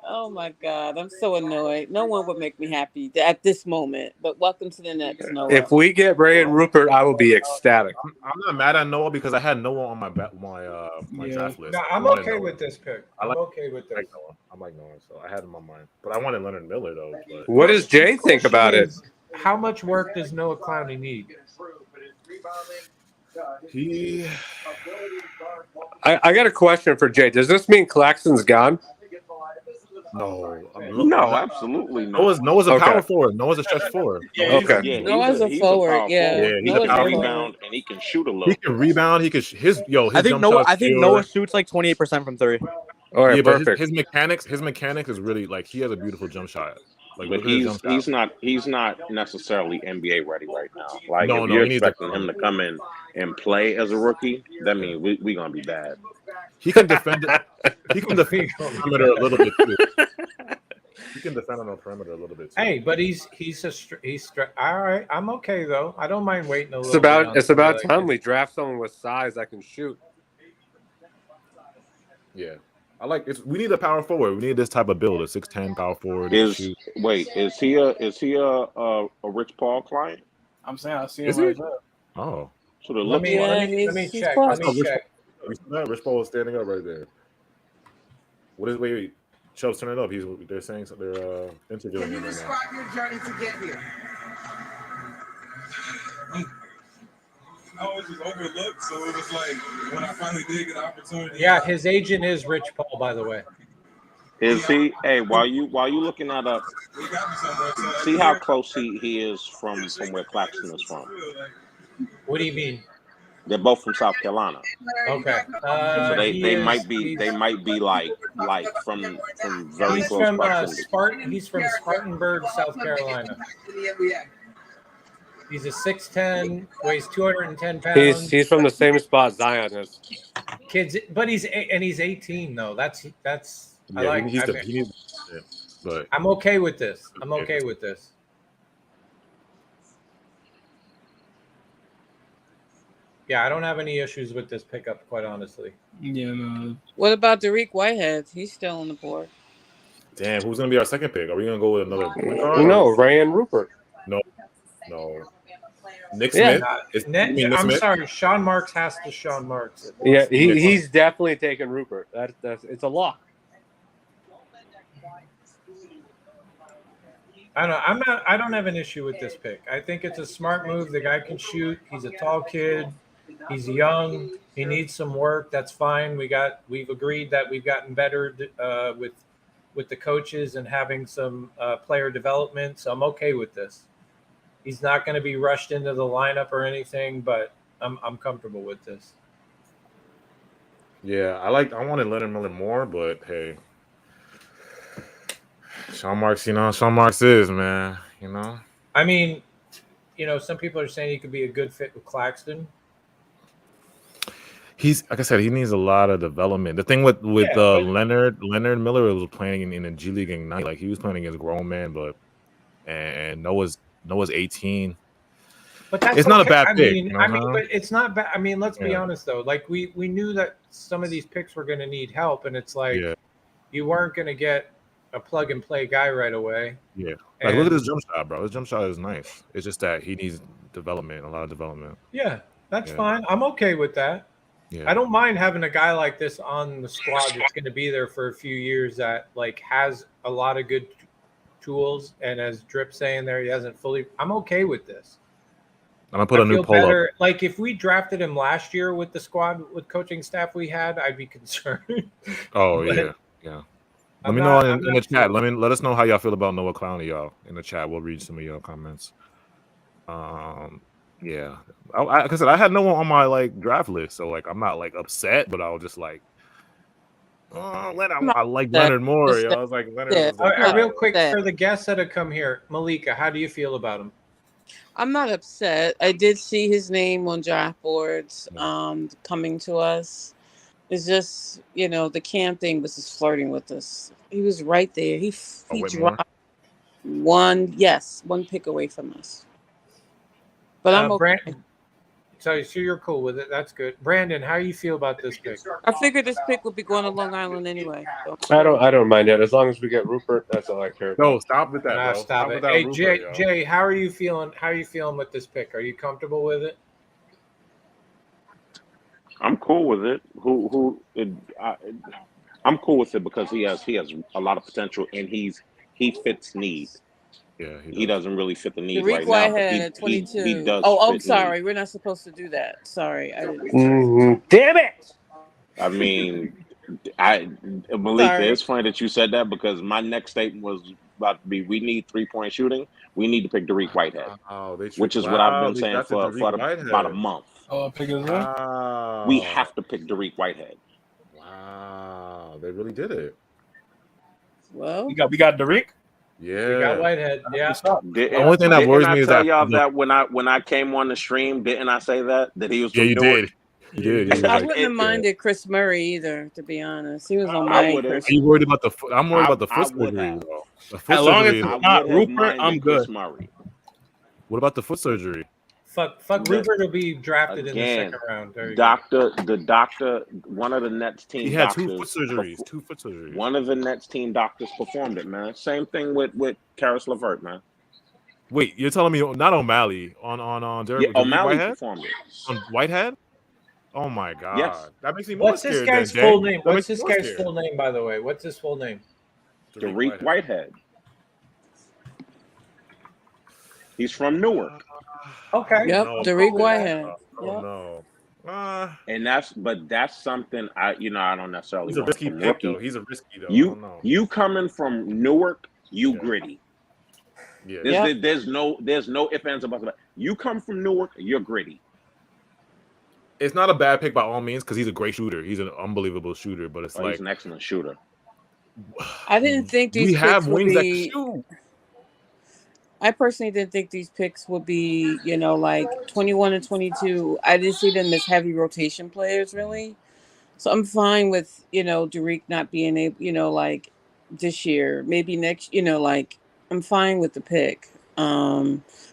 Oh my God, I'm so annoyed. No one would make me happy at this moment. But welcome to the Nets, Noah. If we get Rand Rupert, I will be ecstatic. I'm not mad at Noah because I had Noah on my draft list. No, I'm I wanted okay Noah. with this pick. I I'm like- okay with I this. like Noah. I like Noah, so I had him on mine. But I wanted Leonard Miller though. But What does Jay think about it? How much work does Noah Clowney need? he, I got a question for Jay. Does this mean Claxton's gone? No, absolutely not. Noah's a Okay. power forward. Noah's a stretch forward. Okay. Yeah, Noah's a he's forward, power yeah. forward. Yeah, He he's a can power rebound and he can shoot a little. He can rebound. He can his I think jump Noah. shot's I think pure. Noah shoots like 28% from 3. All right, Yeah, but perfect. his mechanics is really like he has a beautiful jump shot. Like But look at his jump shot. he's not necessarily NBA ready right now. Like No, if no, you're he needs to expecting him to come in and play as a rookie, that means we gonna be bad. He can defend it. He can defend the perimeter a little bit too. He can defend on the perimeter a little bit too. Hey, but he's all right. I'm okay though. I don't mind waiting a little. It's about time we draft someone with size that can shoot. Yeah. I like it. We need a power forward. We need this type of build, a 6'10" power forward. Is he a Rich Paul client? I'm saying I see Is him he? right there. Oh. So the Let look me he's check. close. Let me check. Rich Paul is standing up right there. What is wait? Chubb's turning up. They're saying so they're interviewing Can you him right now. describe your journey to get here? I was just overlooked, so it was like when I finally did get an opportunity. Yeah, his agent is Rich Paul, by the way. is he? Hey, while you looking at up, He got me somewhere. So see how close he is from where Claxton is from. What do you mean? They're both from South Carolina, Okay. so He they is- might be like from very He's close from proximity. He's from Spartanburg, South Carolina. He's a 6'10", weighs 210 pounds. He's from the same spot Zion is. kid's, but he's 18 though. That's I Yeah, like. he needs but I'm okay with this. I'm okay with this. Yeah, I don't have any issues with this pickup, quite honestly. Yeah, no. What about Dariq Whitehead? He's still on the board. Damn, who's gonna be our second pick? Are we gonna go with another point guard? No, Ryan Rupert. No. Nick Smith. I'm sorry, Sean Marks has to Sean Marks. Yeah, he's definitely taking Rupert. That's it's a lock. I don't have an issue with this pick. I think it's a smart move. The guy can shoot. He's a tall kid. He's young. He needs some work. That's fine. We've agreed that we've gotten better with the coaches and having some player development. So I'm okay with this. He's not going to be rushed into the lineup or anything, but I'm comfortable with this. Yeah, I wanted Leonard Miller more, but hey. Sean Marks, Sean Marks is, man, I mean, some people are saying he could be a good fit with Claxton. He's, like I said, he needs a lot of development. The thing with Leonard Miller was playing in the G League Ignite. Like, he was playing against grown men, and Noah's 18. But that's it's not a bad pick. But it's not bad. I mean, let's be honest though. Like we knew that some of these picks were going to need help, and it's like you weren't going to get a plug and play guy right away. Yeah. Like, look at his jump shot, bro. His jump shot is nice. It's just that he needs development, a lot of development. Yeah, that's fine. I'm okay with that. Yeah. I don't mind having a guy like this on the squad that's going to be there for a few years that like has a lot of good tools, and as Drip saying there, he hasn't fully. I'm okay with this. I'm gonna put a new poll up. Like if we drafted him last year with the squad with coaching staff we had, I'd be concerned. Oh yeah. Let me know in the chat. Let us know how y'all feel about Noah Clowney, y'all, in the chat. We'll read some of your comments. Yeah. Like I said, I had no one on my draft list, so I'm not upset, but I was just like, I like Leonard more. I was like, Leonard. Real quick for the guests that have come here, Malika, how do you feel about him? I'm not upset. I did see his name on draft boards coming to us. It's just, the Cam thing was just flirting with us. He was right there. He dropped one pick away from us. But I'm okay. Brandon, so you're cool with it. That's good. Brandon, how do you feel about this pick? I figured this pick would be going to Long Island anyway. So. I don't mind it. As long as we get Rupert, that's all I care about. No, stop with that, bro. Stop it. Hey, Rupert, Jay, how are you feeling? How are you feeling with this pick? Are you comfortable with it? I'm cool with it. I'm cool with it because he has a lot of potential, and he fits need. Yeah, he doesn't really fit the need Dariq right Whitehead now. At 22. He does. I'm sorry. We're not supposed to do that. Sorry, I didn't. Damn it! I mean, Malika, it's funny that you said that because my next statement was about to be: we need 3-point shooting. We need to pick Dariq Whitehead, which is what I've been saying for about a month. Oh, pick his name? We have to pick Dariq Whitehead. Wow, they really did it. Well, we got Dariq. Yeah, we got Whitehead. Yeah. The only thing that worries me is that y'all when I came on the stream, didn't I say that he was? Yeah, you did. You did. I wouldn't have minded Chris Murray either, to be honest. He was on my. Are you worried about the foot? I'm worried about the foot surgery. As long as it's not Rupert, I'm good. What about the foot surgery? Fuck Rupert will be drafted in the second round. The doctor, one of the Nets team. He had doctors, 2 foot surgeries. One of the Nets team doctors performed it, man. Same thing with Karis LeVert, man. Wait, you're telling me not O'Malley on Derek? Yeah, O'Malley Whitehead? performed it On Whitehead? Oh my god! Yes. That makes me more What's this scared. guy's full name? What's this guy's full name, by the way? What's his full name? Dariq Whitehead. He's from Newark. Okay. Yep, Dariq Whitehead. Oh no. And that's something I don't necessarily. He's a risky pick, though. He's a risky though. You coming from Newark, gritty. Yeah. There's no ifs, ands, or buts about it. You come from Newark, you're gritty. It's not a bad pick by all means because he's a great shooter. He's an unbelievable shooter, but it's he's an excellent shooter. I didn't think these picks have would wings be. that can shoot. I personally didn't think these picks would be, like 21 and 22. I didn't see them as heavy rotation players, really. So I'm fine with, Derek not being able, like this year, maybe next, like I'm fine with the pick.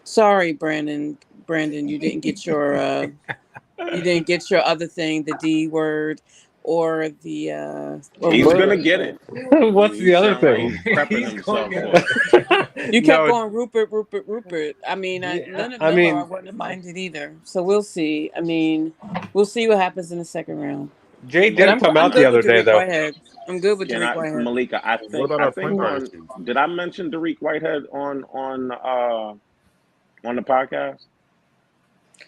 Sorry, Brandon, you didn't get your other thing, the D word or the He's gonna get it. What's the other thing? Like prepping himself for it. You kept going Rupert. I mean, Leonard Miller, I wouldn't have minded either. So we'll see. I mean, we'll see what happens in the second round. Jay did come out the other day, though. Whitehead. I'm good with Derek Whitehead. Malika, I think did I mention Derek Whitehead on the podcast?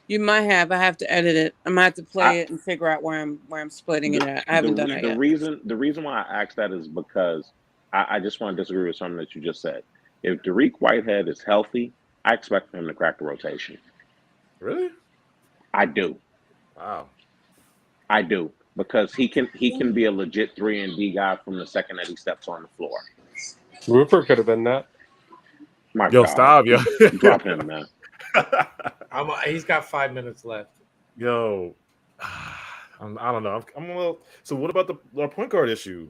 You might have. I have to edit it. I'm gonna have to play it and figure out where I'm splitting it at. I haven't done it yet. The reason why I asked that is because I just want to disagree with something that you just said. If Derek Whitehead is healthy, I expect him to crack the rotation. Really? I do. Wow. I do, because he can be a legit 3-and-D guy from the second that he steps on the floor. Rupert could have been that. My yo, God. stop, yo. Drop him, man. He's got 5 minutes left. Yo, I don't know. I'm a little. So what about our point guard issue?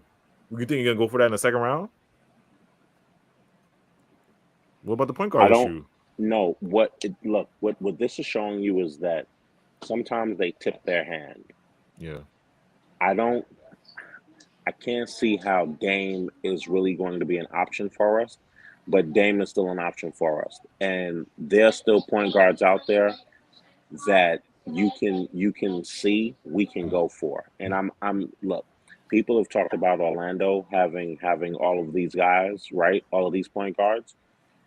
You think you're gonna go for that in the second round? What about the point guard issue? No. What this is showing you is that sometimes they tip their hand. Yeah. I can't see how Dame is really going to be an option for us, but Dame is still an option for us. And there's still point guards out there that you can see we can go for. And I'm look, people have talked about Orlando having all of these guys, right? All of these point guards.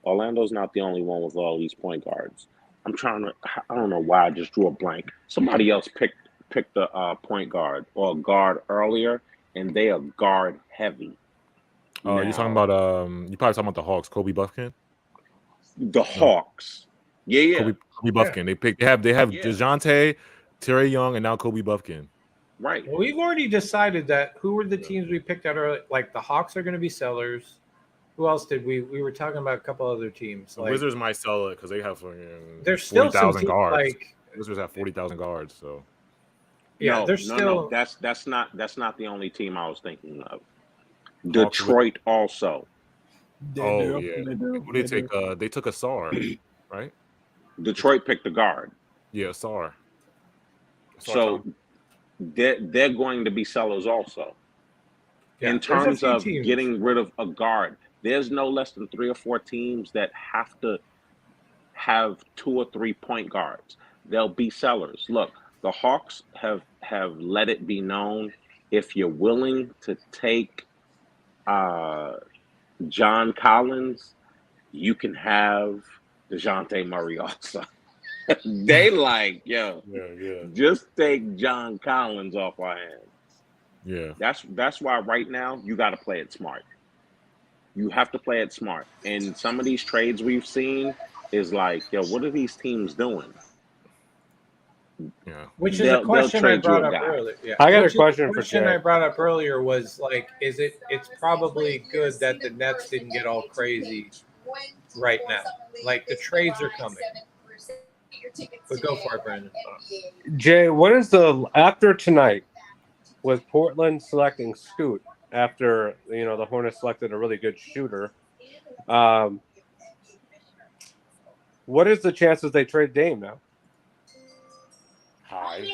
Orlando's not the only one with all these point guards. I don't know why I just drew a blank. Somebody else picked the point guard or guard earlier, and they are guard heavy. Oh, you're talking about you probably talking about the Hawks, Kobe Buffkin. The Hawks, yeah. Kobe Buffkin. They have DeJounte, Terry Young, and now Kobe Buffkin. Right. Well, we've already decided that who were the teams we picked out early. Like the Hawks are going to be sellers. Who else did we were talking about? A couple other teams. The Wizards might sell it because they have there's still 40,000 guards. Like Wizards have 40,000 guards. So yeah, no. That's not the only team I was thinking of. Detroit also. Oh yeah. Who they take? They took a SAR, right? Detroit picked a guard. Yeah, SAR. So they're going to be sellers also. Yeah, in terms of getting rid of a guard, there's no less than 3 or 4 teams that have to have 2 or 3 point guards. They'll be sellers. Look, the Hawks have let it be known, if you're willing to take John Collins, you can have DeJounte Murray also. They like, just take John Collins off our hands. Yeah. That's why right now you got to play it smart. You have to play it smart. And some of these trades we've seen is like, what are these teams doing? Yeah. Which is a question I brought up earlier. Yeah. I got a question for question Jay. I brought up earlier was like, it's probably good that the Nets didn't get all crazy right now. Like the trades are coming. But go for it, Brandon. Jay, what is after tonight with Portland selecting Scoot after the Hornets selected a really good shooter? What is the chances they trade Dame now? High.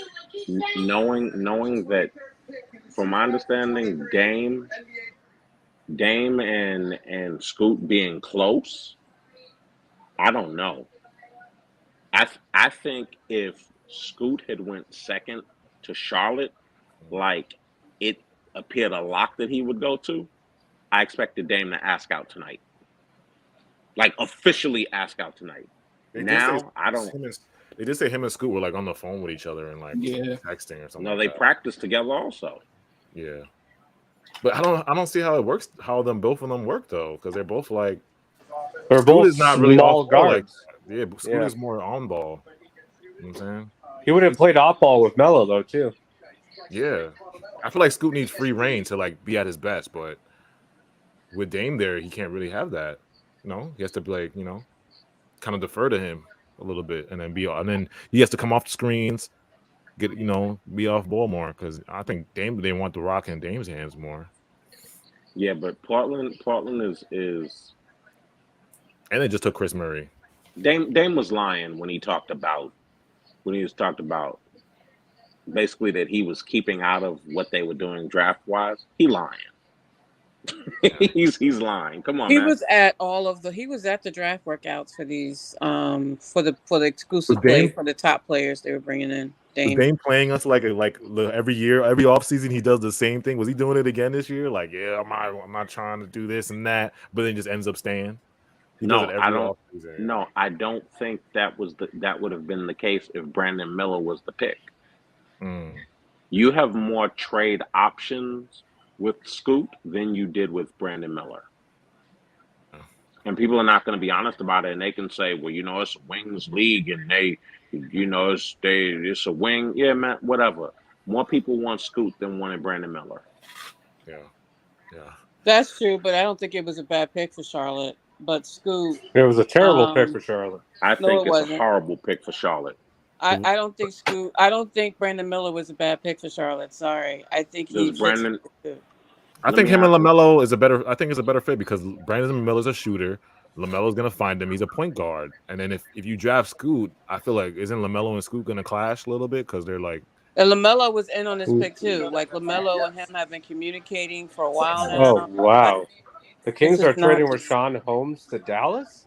Knowing that, from my understanding, Dame and Scoot being close, I don't know. I think if Scoot had went second to Charlotte, like it appeared a lock that he would go to, I expected Dame to ask out tonight. Like officially ask out tonight. Now I don't. They did say him and Scoot were like on the phone with each other and like texting or something. No, they practiced together also. Yeah, but I don't see how it works. How both of them work though, because they're both like both is not really small guards. Scoot is more on ball. You know what I'm saying? He would have played off ball with Melo though too. Yeah, I feel like Scoot needs free reign to like be at his best, but with Dame there, he can't really have that. He has to be like kind of defer to him a little bit, and then he has to come off the screens. get be off ball more because I think they want the rock in Dame's hands more. Yeah, but Portland is and they just took Chris Murray. Dame was lying when he was talked about basically that he was keeping out of what they were doing draft wise. He lying. he's lying. Come on, He man. was at he was at the draft workouts for these for the exclusive play for the top players they were bringing in. Dame playing us like every year, every offseason he does the same thing. Was he doing it again this year? Like, yeah, I'm not trying to do this and that, but then just ends up staying. He does it every offseason. No, I don't think that would have been the case if Brandon Miller was the pick. You have more trade options with Scoot than you did with Brandon Miller. And people are not going to be honest about it, and they can say, well, it's a wings league, and it's a wing. Yeah, man, whatever. More people want Scoot than wanted Brandon Miller. Yeah. That's true, but I don't think it was a bad pick for Charlotte. But Scoot, it was a terrible pick for Charlotte. I think it's a horrible pick for Charlotte. I don't think I don't think Brandon Miller was a bad pick for Charlotte. Sorry, I think Brandon. I think him and LaMelo is a better fit because Brandon Miller's a shooter. LaMelo's gonna find him. He's a point guard, and then if you draft Scoot, I feel like isn't LaMelo and Scoot gonna clash a little bit because they're like. And LaMelo was in on this pick too. Like LaMelo and him have been communicating for a while now. Oh wow! The Kings are trading Rashawn Holmes to Dallas.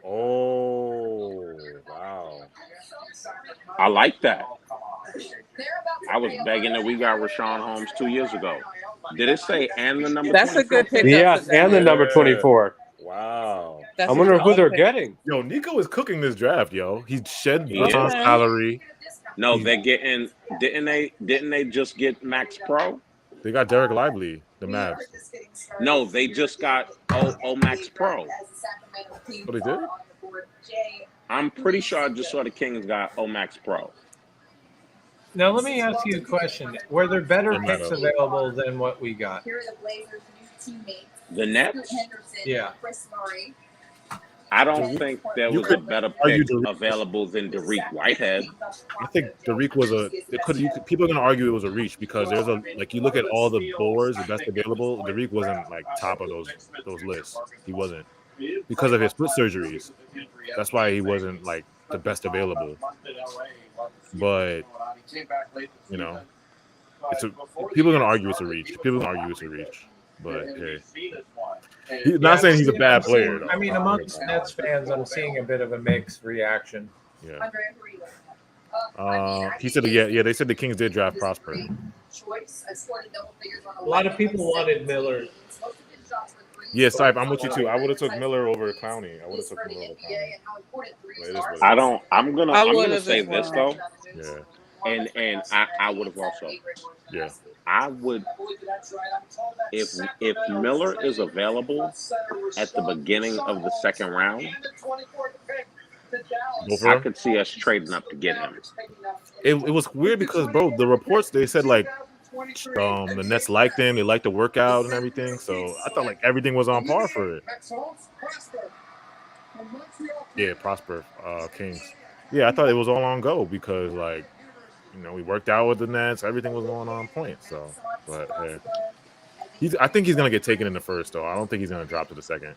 Oh wow! I like that. I was begging that we got Rashawn Holmes 2 years ago. Did it say and the number? That's 24? A good pick. Yes, and the number 24. Wow. I wonder who they're getting. Yo, Nico is cooking this draft, yo. He shed Rashawn's salary. No, they're getting. Didn't they just get Max Pro? They got Derek Lively, the Mavs. No, they just got Max Pro. What they did? I'm pretty sure I just saw the Kings got Max Pro. Now let me ask you a question: were there better picks available than what we got? The Nets? Yeah. I don't think there was a better pick available than Derek Whitehead. I think Derek was people are gonna argue it was a reach because there's you look at all the boards, the best available, Derek wasn't like top of those lists. He wasn't because of his foot surgeries. That's why he wasn't like the best available. But people are gonna argue it's a reach. But hey, he's not saying he's a bad player. I mean, amongst Nets fans, I'm seeing a bit of a mixed reaction. Yeah. He said, yeah. They said the Kings did draft Prosper. A lot of people wanted Miller. Yeah, Stipe, I'm with you too. I would have took Miller over Clowney. I'm gonna say this though. Yeah. And I would have also. Yeah. I would if Miller is available at the beginning of the second round, I could see us trading up to get him. It was weird because, bro, the reports they said like the Nets liked him, they liked the workout and everything. So I thought like everything was on par for it. Yeah, Prosper Kings. Yeah, I thought it was all on go because like. We worked out with the Nets. Everything was going on point. So, but hey, I think he's gonna get taken in the first, though. I don't think he's gonna drop to the second.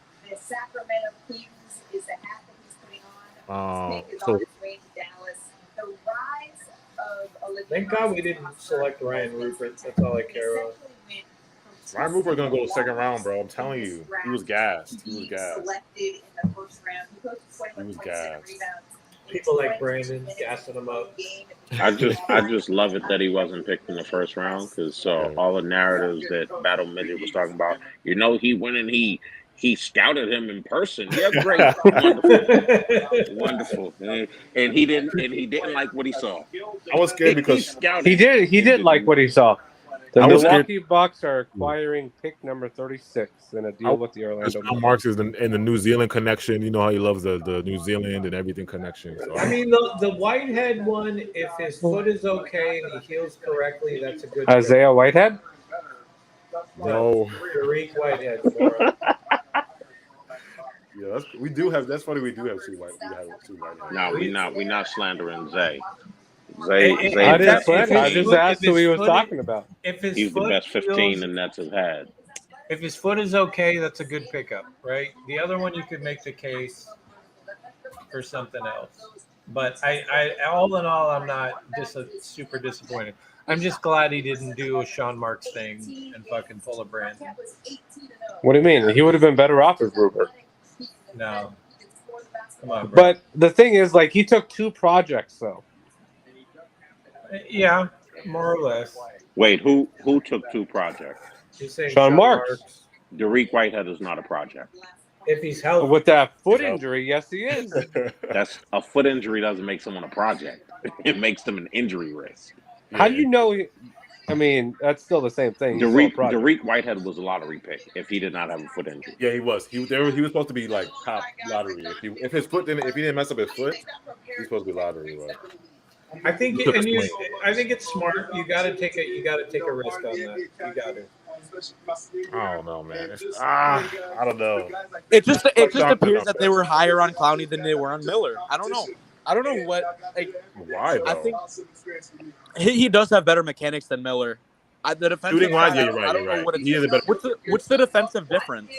Thank God we didn't select Ryan Rupert. That's all I care about. Ryan Rupert gonna go second round, bro. I'm telling you, he was gassed. People like Brandon gassing him up. I just love it that he wasn't picked in the first round because all the narratives that Battle Midget was talking about, he went and he scouted him in person. Yeah, great, wonderful, and he didn't like what he saw. I was scared because he did like what he saw. The Milwaukee Bucks are acquiring pick number 36 in a deal with the Orlando. Marks is in the New Zealand connection. You know how he loves the New Zealand and everything connection. So. I mean, the Whitehead one, if his foot is okay and he heals correctly, that's a good. Isaiah Whitehead? No. Derek Whitehead. Yeah, we do have. That's funny. We do have two Whitehead. No, we not slandering Zay. I didn't sweat. I just asked who he was talking about. If his He's the foot best 15 the Nets have had. If his foot is okay, that's a good pickup, right? The other one you could make the case for something else. But I all in all, I'm not super disappointed. I'm just glad he didn't do a Sean Marks thing and fucking pull a Brandon. What do you mean? He would have been better off with Ruber. No. Come on, bro. But the thing is, like, he took 2 projects, though. Yeah, more or less. Wait, who took 2 projects? Sean Marks. Derek Whitehead is not a project. If he's healthy. With that foot injury, yes, he is. That's a foot injury doesn't make someone a project. It makes them an injury risk. How do you know? I mean, that's still the same thing. Derek Whitehead was a lottery pick if he did not have a foot injury. Yeah, he was. He was supposed to be like top lottery. If he didn't mess up his foot, he's supposed to be lottery. Right? I think it's smart. You got to take a risk on that. You got to. I don't know, man. I don't know. It just appears that they were higher on Clowney than they were on Miller. I don't know what. Why though? I think he does have better mechanics than Miller. The defensive Shooting wise, side, yeah, you're right. I don't You're know what right. He is a better. What's the defensive difference?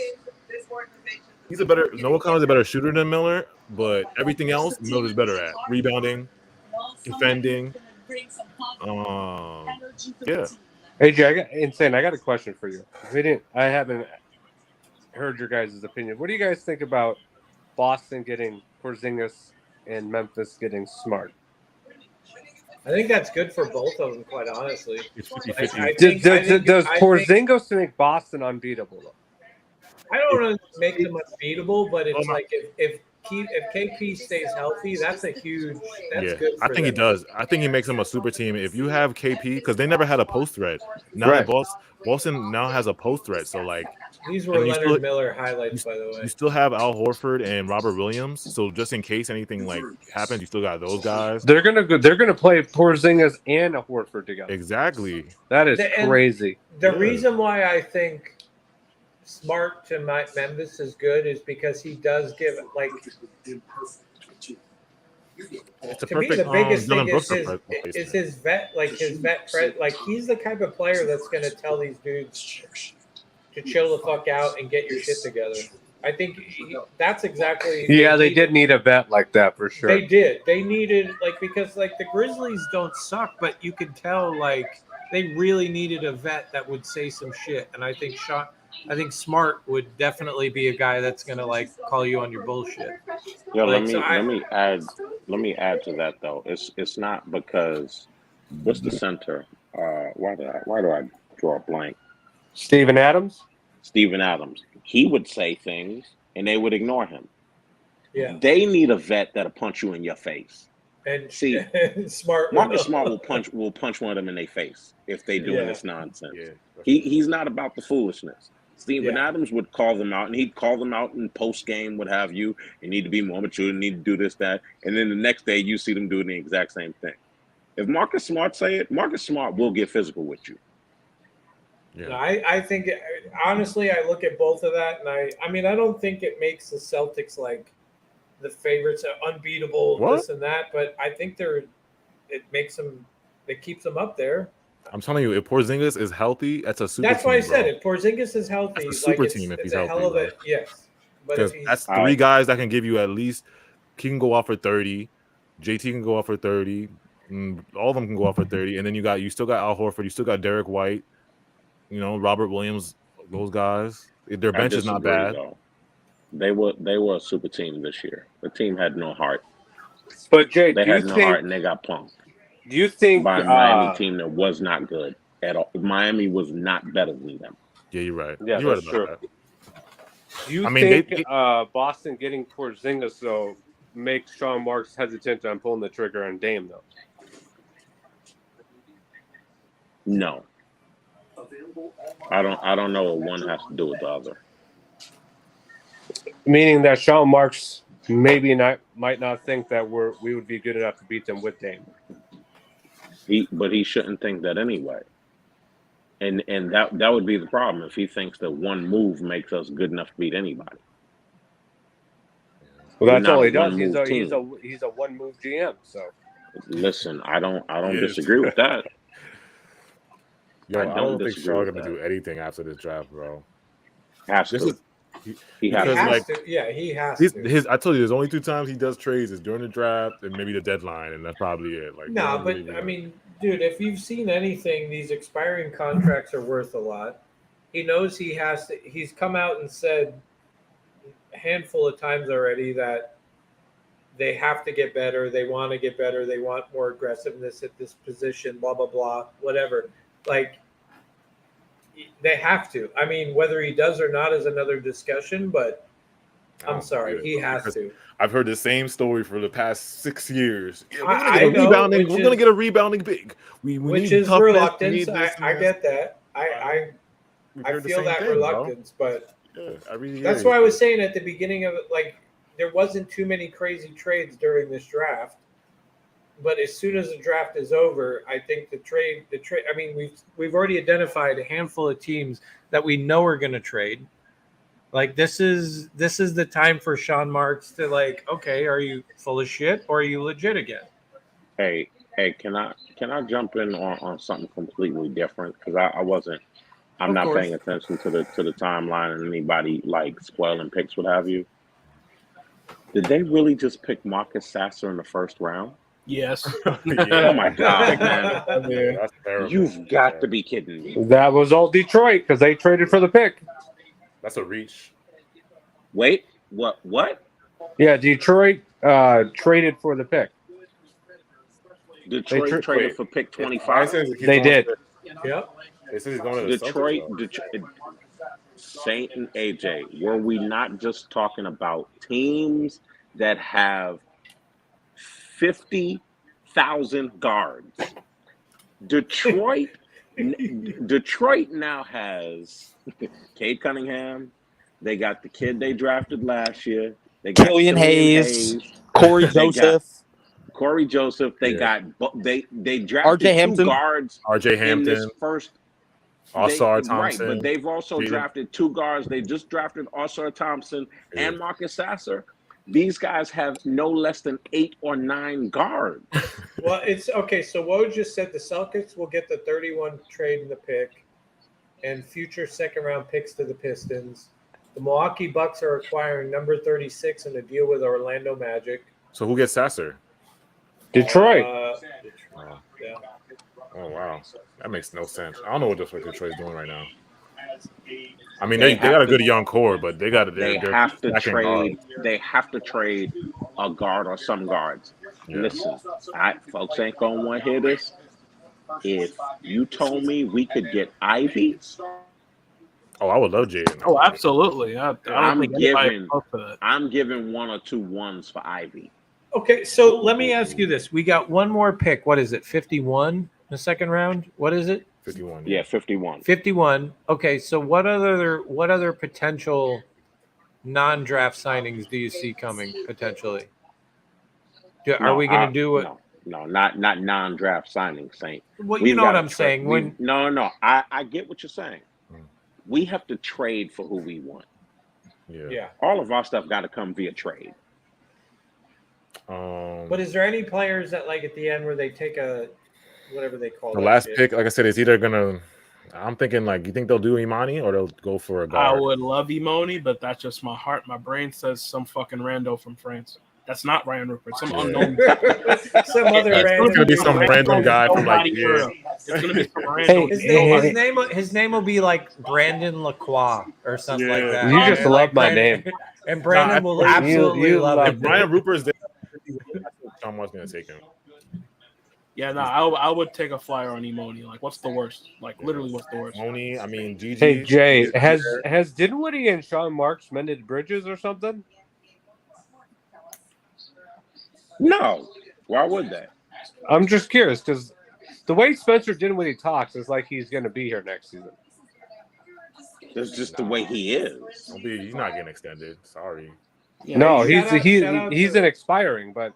He's a better. Noah Collins is a better shooter than Miller, but everything else Miller's better at: rebounding, defending. Yeah. AJ, I got a question for you. I haven't heard your guys' opinion. What do you guys think about Boston getting Porzingis and Memphis getting Smart? I think that's good for both of them, quite honestly. Does Porzingis make Boston unbeatable, though? I don't want to make them unbeatable, but it's like if KP stays healthy, that's good. For I think he does. I think he makes them a super team. If you have KP, because they never had a post threat. Now Right. Boston now has a post threat. So like these were Leonard Miller highlights, by the way. You still have Al Horford and Robert Williams. So just in case anything like happens, you still got those guys. They're gonna play Porzingis and a Horford together. Exactly. That is crazy. The reason why I think Smart to Memphis is good is because he does give it's a to me perfect, the biggest thing Dylan is his vet he's the type of player that's going to tell these dudes to chill the fuck out and get your shit together. I think that's exactly they did need a vet like that for sure. They did. They needed because the Grizzlies don't suck, but you could tell they really needed a vet that would say some shit, and I think Smart would definitely be a guy that's gonna call you on your bullshit. Yeah, let me add to that though. It's not because what's the center? Why do I draw a blank? Steven Adams. He would say things and they would ignore him. Yeah. They need a vet that'll punch you in your face. And see, Marcus Smart will punch one of them in their face if they doing this nonsense. Yeah. He's not about the foolishness. Steven Adams would call them out, and he'd call them out in post game, what have you. You need to be more mature. You need to do this, that, and then the next day you see them doing the exact same thing. If Marcus Smart say it, Marcus Smart will get physical with you. Yeah, I think honestly, I look at both of that, and I don't think it makes the Celtics the favorites are unbeatable, this and that, but I think it keeps them up there. I'm telling you, if Porzingis is healthy, that's a super team. That's why I said if Porzingis is healthy, that's a super team if he's healthy. Hell of it, yes. But that's three guys that can give you at least. He can go off for 30. JT can go off for 30. All of them can go off for 30, and then you still got Al Horford, you still got Derek White, Robert Williams, those guys. Their bench is not bad. Though. They were a super team this year. The team had no heart. But Jay, they had no heart and they got punked. Do you think by a Miami team that was not good at all? Miami was not better than them. Yeah, you're right. Yeah, you're that's right about true. Do you think Boston getting Porzingis though makes Sean Marks hesitant on pulling the trigger on Dame though? No. I don't know what one has to do with the other. Meaning that Sean Marks might not think that we would be good enough to beat them with Dame. But he shouldn't think that anyway. And that would be the problem if he thinks that one move makes us good enough to beat anybody. Well, that's all he does. He's a one move GM. So Listen, I don't disagree with that. Yo, I don't think disagree Shaw's with gonna do anything after this draft, bro. Has This to. is He because has like to. Yeah, he has his, to. his I told you there's only 2 times he does trades is during the draft and maybe the deadline, and that's probably it. Like No, but I mean, dude, if you've seen anything, these expiring contracts are worth a lot. He knows he has to. He's come out and said a handful of times already that they have to get better. They want to get better. They want more aggressiveness at this position. Blah blah blah. Whatever. Like they have to. I mean, whether he does or not is another discussion. But I'm sorry, he has to. I've heard the same story for the past 6 years. Yeah, we're I gonna get a know, rebounding. which We're gonna is- get a rebounding big. We Which need is toughness. We reluctance. need this I and get that. I We've I heard the feel same that thing, bro. reluctance, but Yeah, every year. that's why I was saying at the beginning of it, like there wasn't too many crazy trades during this draft. But as soon as the draft is over, I think the trade. I mean, we've already identified a handful of teams that we know are going to trade. Like this is the time for Sean Marks to like, okay, are you full of shit or are you legit again? Hey, can I jump in on something completely different? Because I'm Of not course. paying attention to the timeline and anybody like spoiling picks, what have you. Did they really just pick Marcus Sasser in the first round? Yes. Oh my God, man! Yeah. That's terrible. You've got to be kidding me. That was all Detroit because they traded for the pick. That's a reach. Wait, what? Yeah, Detroit traded for the pick. Detroit traded for pick 25. They did. Yep. It says he's going to the Detroit, Celtics, Saint and AJ. Were we not just talking about teams that have 50,000 guards? Detroit now has Cade Cunningham. They got the kid they drafted last year. They got Killian Hayes, Corey Joseph. They got they drafted RJ Hampton. 2 guards. RJ in this Hampton. first. Osar Right, Thompson. but they've also drafted 2 guards. They just drafted Osar Thompson and Marcus Sasser. These guys have no less than 8 or 9 guards. Well, it's okay. So Woj just said the Celtics will get the 31 trade in the pick and future second round picks to the Pistons. The Milwaukee Bucks are acquiring number 36 in a deal with Orlando Magic. So who gets Sasser? Detroit. Yeah. Oh wow, that makes no sense. I don't know what Detroit's doing right now. I mean, they got a good young core, but they got They have to trade. They have to trade a guard or some guards. Yeah. Listen, folks ain't gonna want to hear this. If you told me we could get Ivy, oh, I would love Jaden. Oh, absolutely. I don't think anybody close to that. I'm giving 1 or 2 ones for Ivy. Okay, so let me ask you this: we got one more pick. What is it? 51 in the second round. What is it? 51. Yeah, 51. 51. Okay, so what other potential non-draft signings do you see coming potentially? Are we going to do it? No, not non-draft signings, Saint. Well, you know what I'm saying. No. I get what you're saying. We have to trade for who we want. Yeah. All of our stuff got to come via trade. But is there any players that like at the end where they take a whatever they call The that last shit? pick, like I said, is either gonna. I'm thinking like, you think they'll do Imani or they'll go for a I guard? would love Imoni, but that's just my heart. My brain says some fucking rando from France. That's not Ryan Rupert. Some unknown. Some other random. It's gonna be some random guy from like. Yeah. It's gonna be some random. His name will be like Brandon Lacroix or something like that. You just love my name. And Brandon will absolutely love it. If Brian Rupert's there, someone's gonna take him. Yeah, no, I would take a flyer on Imoni. Like, what's the worst? Like, literally, what's the worst? Imoni, I mean, GG. Hey Jay, has Dinwiddie and Sean Marks mended bridges or something? No. Why would they? I'm just curious because the way Spencer Dinwiddie talks is like he's going to be here next season. That's just the way he is. He's not getting extended. Sorry. Yeah, no, he's an expiring, but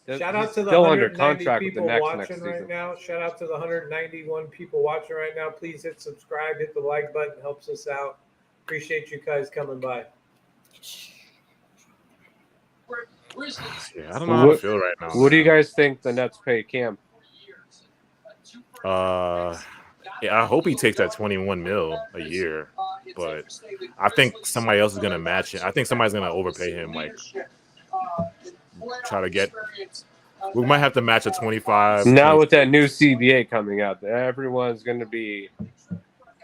shout out to the still under 190 contract with the people next watching right season. now. Shout out to the 191 people watching right now. Please hit subscribe, hit the like button, helps us out. Appreciate you guys coming by. Yeah, I don't know how to feel right now. What do you guys think the Nets pay Cam? Yeah, I hope he takes that 21 mil a year, but I think somebody else is gonna match it. I think somebody's gonna overpay him, like try to get. We might have to match a 25. Now 20. with that new CBA coming out, everyone's going to be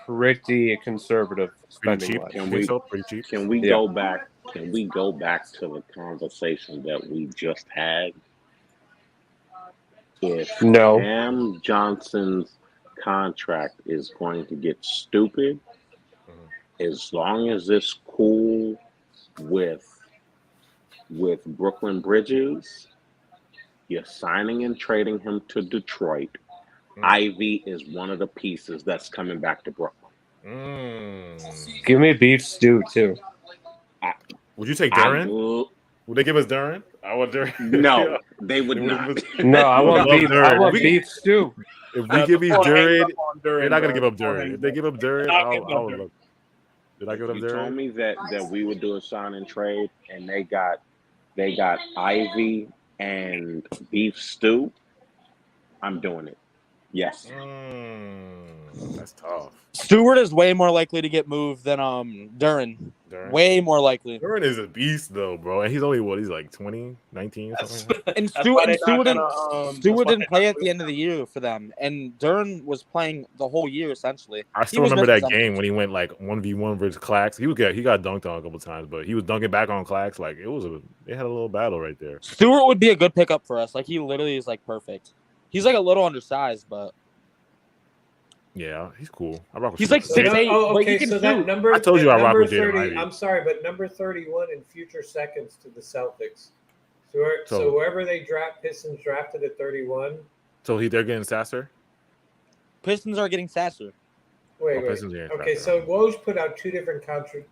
pretty conservative spending. Cheap? Wise. Can we? So pretty cheap. Can we go back? Can we go back to the conversation that we just had? If Cam Johnson's contract is going to get stupid, as long as it's cool with Brooklyn Bridges, you're signing and trading him to Detroit. Ivy is one of the pieces that's coming back to Brooklyn. Give me beef stew too. Would you take Duren? Would they give us Duren? I want Duren. No, they would not. No, I want beef. I want beef stew. If we give you Duren, you're not gonna give up Duren. If they give up Duren, I'll look. Did I give up You Duren? told me that we would do a sign and trade, and they got Ivy and beef stew. I'm doing it. Yes. That's tough. Stewart is way more likely to get moved than Duren. Way more likely. Duren is a beast though, bro. And he's only he's like 20, 19 or something. And Stewart didn't play at the end of the year for them. And Duren was playing the whole year essentially. I still remember that game when he went like 1v1 versus Clax. He got dunked on a couple times, but he was dunking back on Clax. Like they had a little battle right there. Stewart would be a good pickup for us. Like he literally is like perfect. He's like a little undersized, but yeah, he's cool. I rock with he's like 6'8". Okay, so that number. I told you I rock with 30. I'm sorry, but number 31 in future seconds to the Celtics. So whoever they Pistons drafted at 31. So they're getting Sasser. Pistons are getting Sasser. Wait. Okay, so Woj put out two different contracts.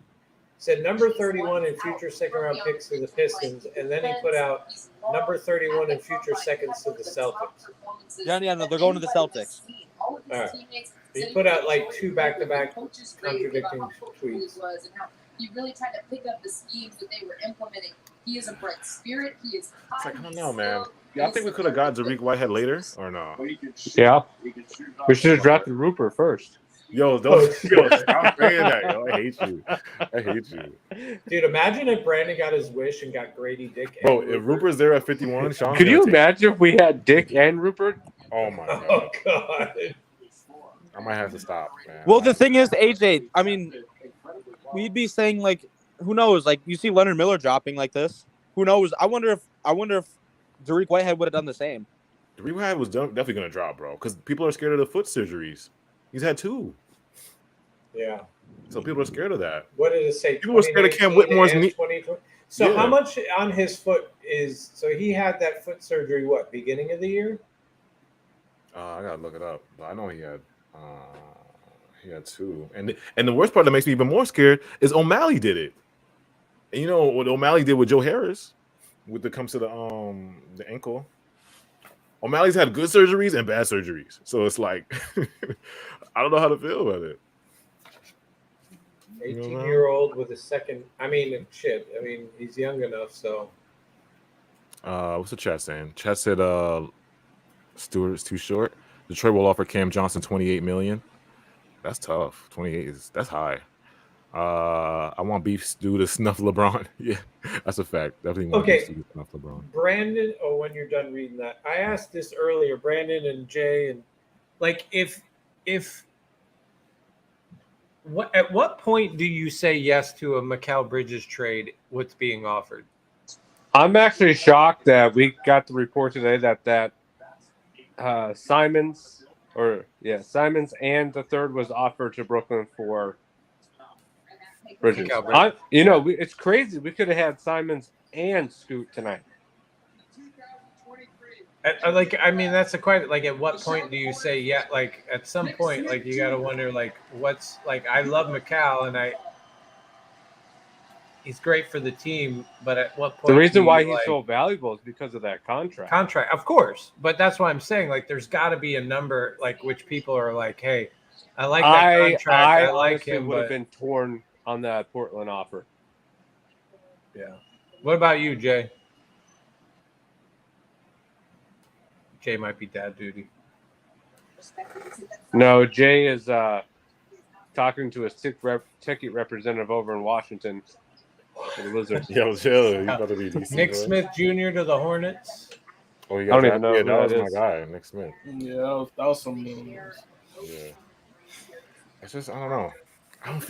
Said number 31 in future second round picks to the Pistons, and then he put out number 31 in future seconds to the Celtics. Yeah, no, they're going to the Celtics. All right. He put out like two back-to-back contradicting tweets. He really tried to pick up the schemes that they were implementing. He is a bright spirit. He is. It's like, I don't know, man. Yeah, I think we could have got Tariq Whitehead later, or no? Yeah, we should have drafted Rupert first. Yo, stop saying that. Yo, I hate you. Dude, imagine if Brandon got his wish and got Grady Dick. Bro, if Rupert's there at 51, Sean. Could you imagine if we had Dick and Rupert? Oh my god. Oh god. I might have to stop, man. Well, the thing is, AJ, I mean, we'd be saying like, who knows? Like, you see Leonard Miller dropping like this. Who knows? I wonder if Tariq Whitehead would have done the same. Tariq Whitehead was definitely gonna drop, bro, because people are scared of the foot surgeries. He's had 2. Yeah. So people are scared of that. What did it say? People were scared of Cam Whitmore's knee. So how much on his foot is? So he had that foot surgery. What, beginning of the year? I gotta look it up. But I know he had 2. And the worst part that makes me even more scared is O'Malley did it. And you know what O'Malley did with Joe Harris, when it comes to the ankle. O'Malley's had good surgeries and bad surgeries, so it's like I don't know how to feel about it. 18-year-old with a second. I mean, shit. I mean, he's young enough. So, what's the chat saying? Chat said Stewart is too short. Detroit will offer Cam Johnson $28 million. That's tough. 28 that's high. I want beef stew to snuff LeBron. Yeah, that's a fact. Definitely want beef stew to snuff LeBron. Brandon, when you're done reading that, I asked this earlier, Brandon and Jay, and like at what point do you say yes to a Mikal Bridges trade? What's being offered? I'm actually shocked that we got the report today that Simons and the third was offered to Brooklyn for Bridges. It's crazy. We could have had Simons and Scoot tonight. I mean, that's a question. Like, at what point do you say yeah? Like, at some point, like, you got to wonder, like, what's like. I love Mikal, and he's great for the team, but at what point? The reason why he's so valuable is because of that contract. Of course, but that's why I'm saying, like, there's got to be a number, like, which people are like, hey, I like that contract. I like him. Would have been torn on that Portland offer. Yeah. What about you, Jay? Jay might be dad duty. No, Jay is talking to a ticket representative over in Washington for the Wizards. Yo, chill. You about to be DC. Nick boy. Smith Jr. to the Hornets. Oh, you I got don't that? even know Yeah, who that was that my is. guy, Nick Smith. Yeah, that was some news. Yeah. It's just I don't know. I don't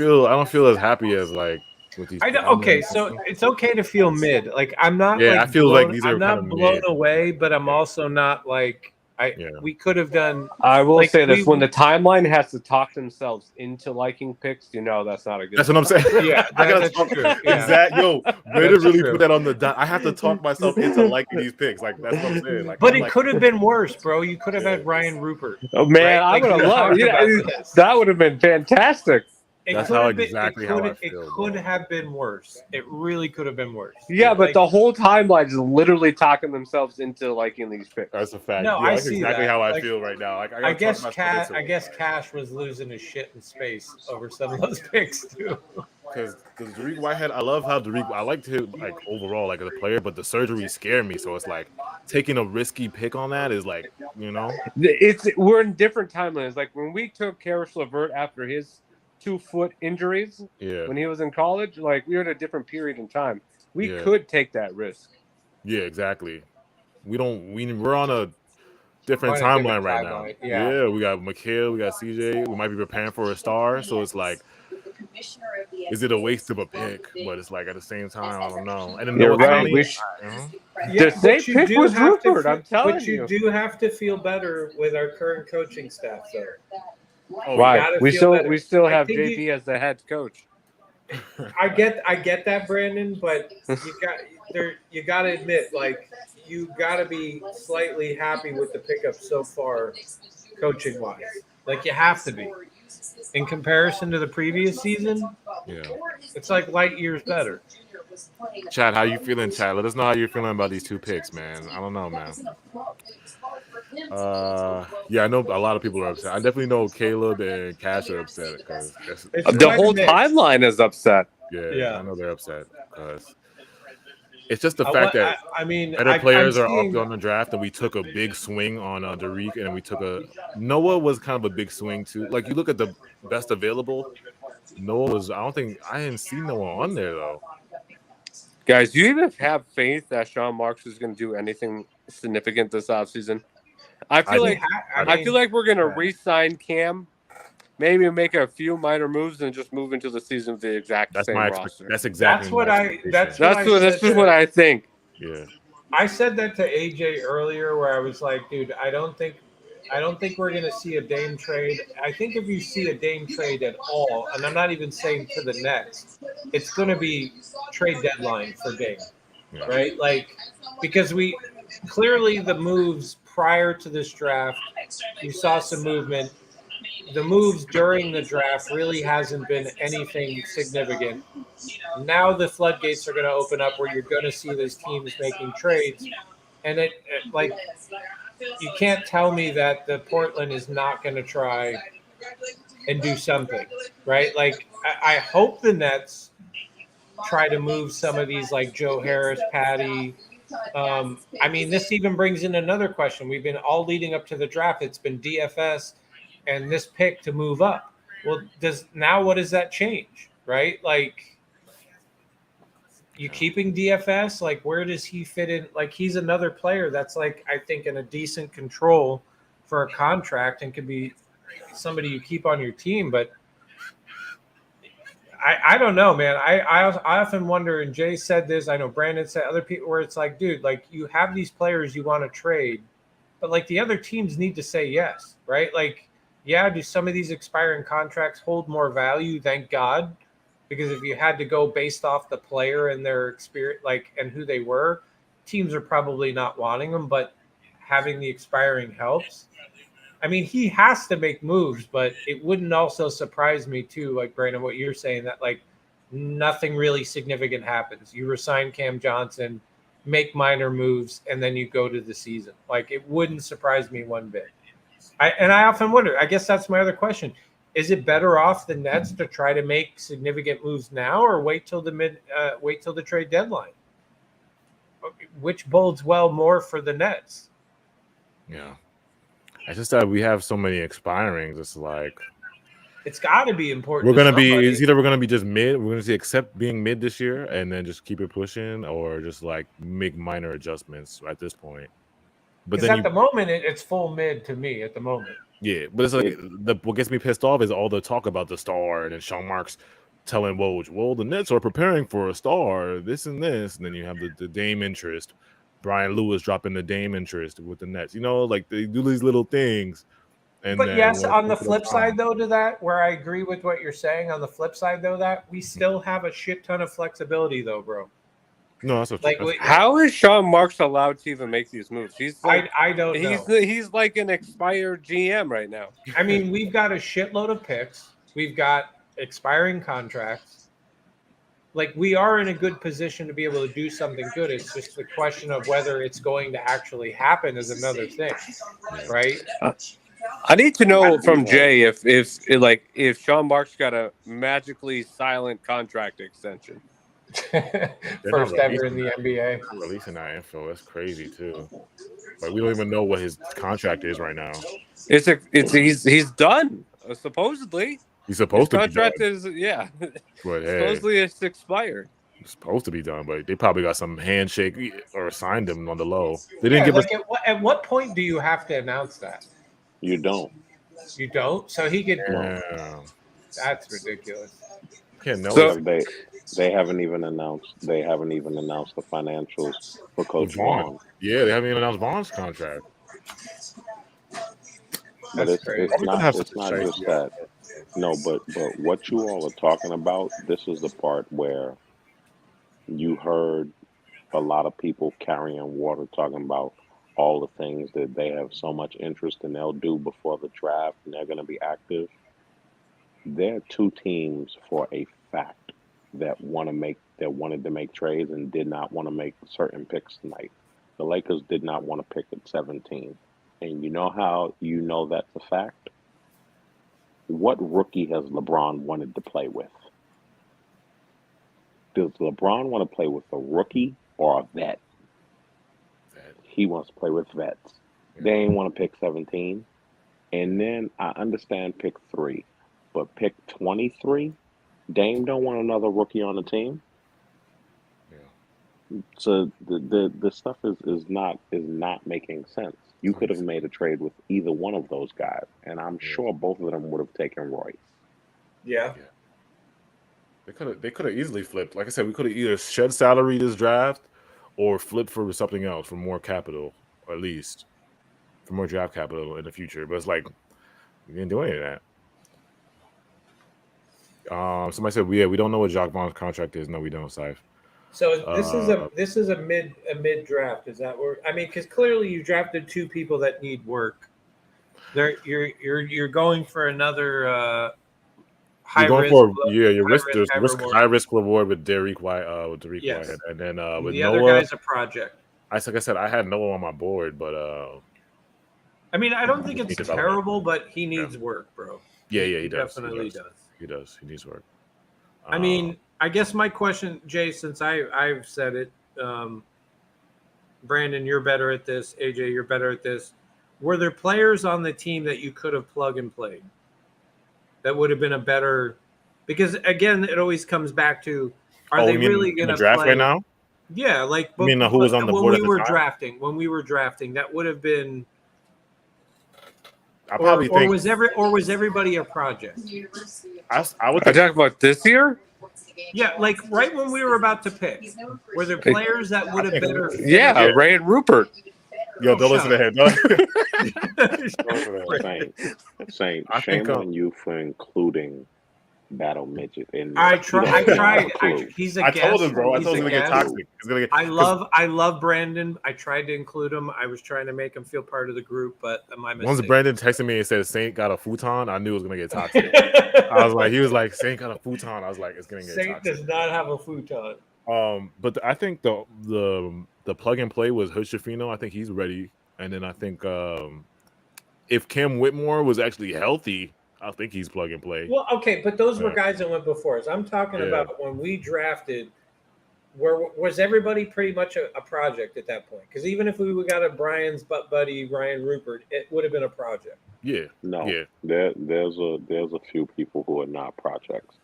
feel as happy as like with these. Okay, so it's okay to feel mid. Like I'm not. Yeah, like I feel blown, like these are I'm not kind of blown mid. away, but I'm also not like we could have done. I will like, say this: when the timeline has to talk themselves into liking picks, that's not a good. That's what I'm saying. Yeah, I gotta that's talk. true. Yeah. Exactly. Yo, way to That's really true. put that on the dot. I have to talk myself into liking these picks. Like that's what I'm saying. Like, But I'm it like, could have been worse, bro. You could have had Ryan Rupert. Oh man, right? I Like, would have we loved. talked Yeah, about this. that would have been fantastic. That's could how have been- exactly it how could, I feel, It could have been worse. It really could have been worse. Yeah, but Like, the whole timeline is literally talking themselves into liking these picks. That's a fact. No, yeah, I that's see exactly that. how I Like, feel right now. Like, I guess Cash. Cash was losing his shit in space over some of those picks too. Because Dariq Whitehead, I love how I liked him like overall, like as a player, but the surgery scared me. So it's like taking a risky pick on that is like, We're in different timelines. Like when we took Karis LeVert after his 2-foot injuries, Yeah. when he was in college, like we were in a different period in time. We Yeah. could take that risk. Yeah, exactly. We're on a different On a different timeline right now. timeline, yeah. We got Mikhail, we got CJ. We might be preparing for a star. So it's like, is it a waste of a pick? But it's like at the same time, I don't know. And then You're Noah right. County, The same pick was Rupert. I'm telling But you you. do have to feel better with our current coaching staff, though. Why? We still I have think JP as the head coach. I get that, Brandon, but you got to admit, like, you got to be slightly happy with the pickup so far, coaching wise. Like, you have to be. In comparison to the previous season, Yeah. it's like light years better. Chad, how you feeling, Chad? Let us know how you're feeling about these two picks, man. I don't know, man. Yeah, I know a lot of people are upset. I definitely know Caleb and Cash are upset because The whole timeline is upset. Yeah, I know they're upset because it's just the fact that I mean, better players I'm are seeing- up on the draft, and we took a big swing on Dariq, and we took Noah was kind of a big swing too. Like you look at the best available, Noah was. I didn't see Noah on there though. Guys, do you even have faith that Sean Marks is going to do anything significant this offseason? I feel like we're going to re-sign Cam, maybe make a few minor moves, and just move into the season with the exact same roster. That's exactly what I think. Yeah. I said that to AJ earlier, where I was like, dude, I don't think we're going to see a Dame trade. I think if you see a Dame trade at all, and I'm not even saying to the Nets, it's going to be trade deadline for Dame, right? Like, because we clearly the moves prior to this draft, you saw some movement. The moves during the draft really hasn't been anything significant. Now the floodgates are going to open up where you're going to see these teams making trades. And it like, you can't tell me that the Portland is not going to try and do something, right? Like, I hope the Nets try to move some of these, like Joe Harris, Patty. I mean, this even brings in another question. We've been all leading up to the draft. It's been DFS and this pick to move up. Well, what does that change, right? Like, you keeping DFS? Like, where does he fit in? Like, he's another player that's, like, I think in a decent control for a contract and could be somebody you keep on your team. But I don't know, man. I often wonder, and Jay said this, I know Brandon said, other people, where it's like, dude, like, you have these players you want to trade, but, like, the other teams need to say yes, right? Like, yeah, do some of these expiring contracts hold more value? Thank God. Because if you had to go based off the player and their experience, like, and who they were, teams are probably not wanting them, but having the expiring helps. I mean, he has to make moves, but it wouldn't also surprise me too, like Brandon, what you're saying, that like nothing really significant happens. You resign Cam Johnson, make minor moves, and then you go to the season. Like, it wouldn't surprise me one bit. I often wonder, I guess that's my other question. Is it better off the Nets to try to make significant moves now, or wait till the trade deadline? Which bodes well more for the Nets? Yeah. It's just that we have so many expirings. It's like it's got to be important. We're gonna be. It's either we're gonna be just mid. We're gonna see accept being mid this year, and then just keep it pushing, or just like make minor adjustments at this point. But Because then at the moment, it's full mid to me. At the moment, yeah. But it's like what gets me pissed off is all the talk about the star, and then Sean Marks telling Woj, well, the Nets are preparing for a star, this and this, and then you have the Dame interest. Brian Lewis dropping the Dame interest with the Nets. You know, like they do these little things. And but then, yes, on the flip side, though, to that, where I agree with what you're saying, on the flip side, though, that we still have a shit ton of flexibility, though, bro. No, that's what. Like, how is Sean Marks allowed to even make these moves? He's like, I don't know. He's like an expired GM right now. I mean, we've got a shitload of picks. We've got expiring contracts. Like, we are in a good position to be able to do something good. It's just the question of whether it's going to actually happen is another thing, right? I need to know from Jay if Sean Marks got a magically silent contract extension. First ever in the NBA. Releasing that info, that's crazy too. Like we don't even know what his contract is right now. He's done supposedly. He's supposed to be done. Contract is But supposedly it's expired. It's supposed to be done, but they probably got some handshake or signed him on the low. They didn't give us. At what point do you have to announce that? You don't. You don't. So he could. Yeah. That's ridiculous. So they haven't even announced. They haven't even announced the financials for Coach Vaughn. Yeah, they haven't even announced Vaughn's contract. But it's not just that. No, but what you all are talking about, this is the part where you heard a lot of people carrying water talking about all the things that they have so much interest in they'll do before the draft and they're going to be active. There are two teams for a fact that wanted to make trades and did not want to make certain picks tonight. The Lakers did not want to pick at 17. And you know how you know that's a fact? What rookie has LeBron wanted to play with? Does LeBron want to play with a rookie or a vet? He wants to play with vets. They ain't want to pick 17. And then I understand pick 3. But pick 23, Dame don't want another rookie on the team. Yeah. So the stuff is not making sense. You could have made a trade with either one of those guys, and I'm sure both of them would have taken Royce. Yeah. They could have easily flipped. Like I said, we could have either shed salary this draft or flipped for something else, for more capital, or at least for more draft capital in the future. But it's like we didn't do any of that. Somebody said, we don't know what Jacques Vaughn's contract is. No, we don't, Saif. So this is a mid draft. Is that where? I mean, because clearly you drafted 2 people that need work. You're going for another high risk. High risk reward with Derek White. Yes. Whitehead, and then with the Noah, other guy's a project. Like I said, I had Noah on my board, but I mean, I don't think it's terrible, but he needs work, bro. Yeah, he does. Definitely does. He does. He needs work. I mean, I guess my question, Jay, since I've said it, Brandon, you're better at this. AJ, you're better at this. Were there players on the team that you could have plug and played that would have been a better? Because again, it always comes back to: are they really going to draft play right now? Yeah, like I mean, who was on the board at the time? When we were drafting, that would have been. I probably think. Or was everybody a project? I would talk about this year. Yeah, like right when we were about to pick, were there players that would have better? Yeah, Ray and Rupert. Yo, don't listen to him. Shame on you for including Battle Midget in there. I tried. He's a guest. I told him, bro. I told him to get toxic. I love Brandon. I tried to include him. I was trying to make him feel part of the group, but my mistake. Once Brandon texted me and said Saint got a futon, I knew it was gonna get toxic. He was like, Saint got a futon. I was like, it's gonna get Saint toxic. does not have a futon. But I think the plug and play was Hood-Schifino. I think he's ready. And then I think if Cam Whitmore was actually healthy, I think he's plug and play. Well, okay, but those were guys that went before us. I'm talking about when we drafted was everybody pretty much a project at that point? Because even if we got a Brian's butt buddy Ryan Rupert, it would have been a project. Yeah. No, Yeah. there's a few people who are not projects.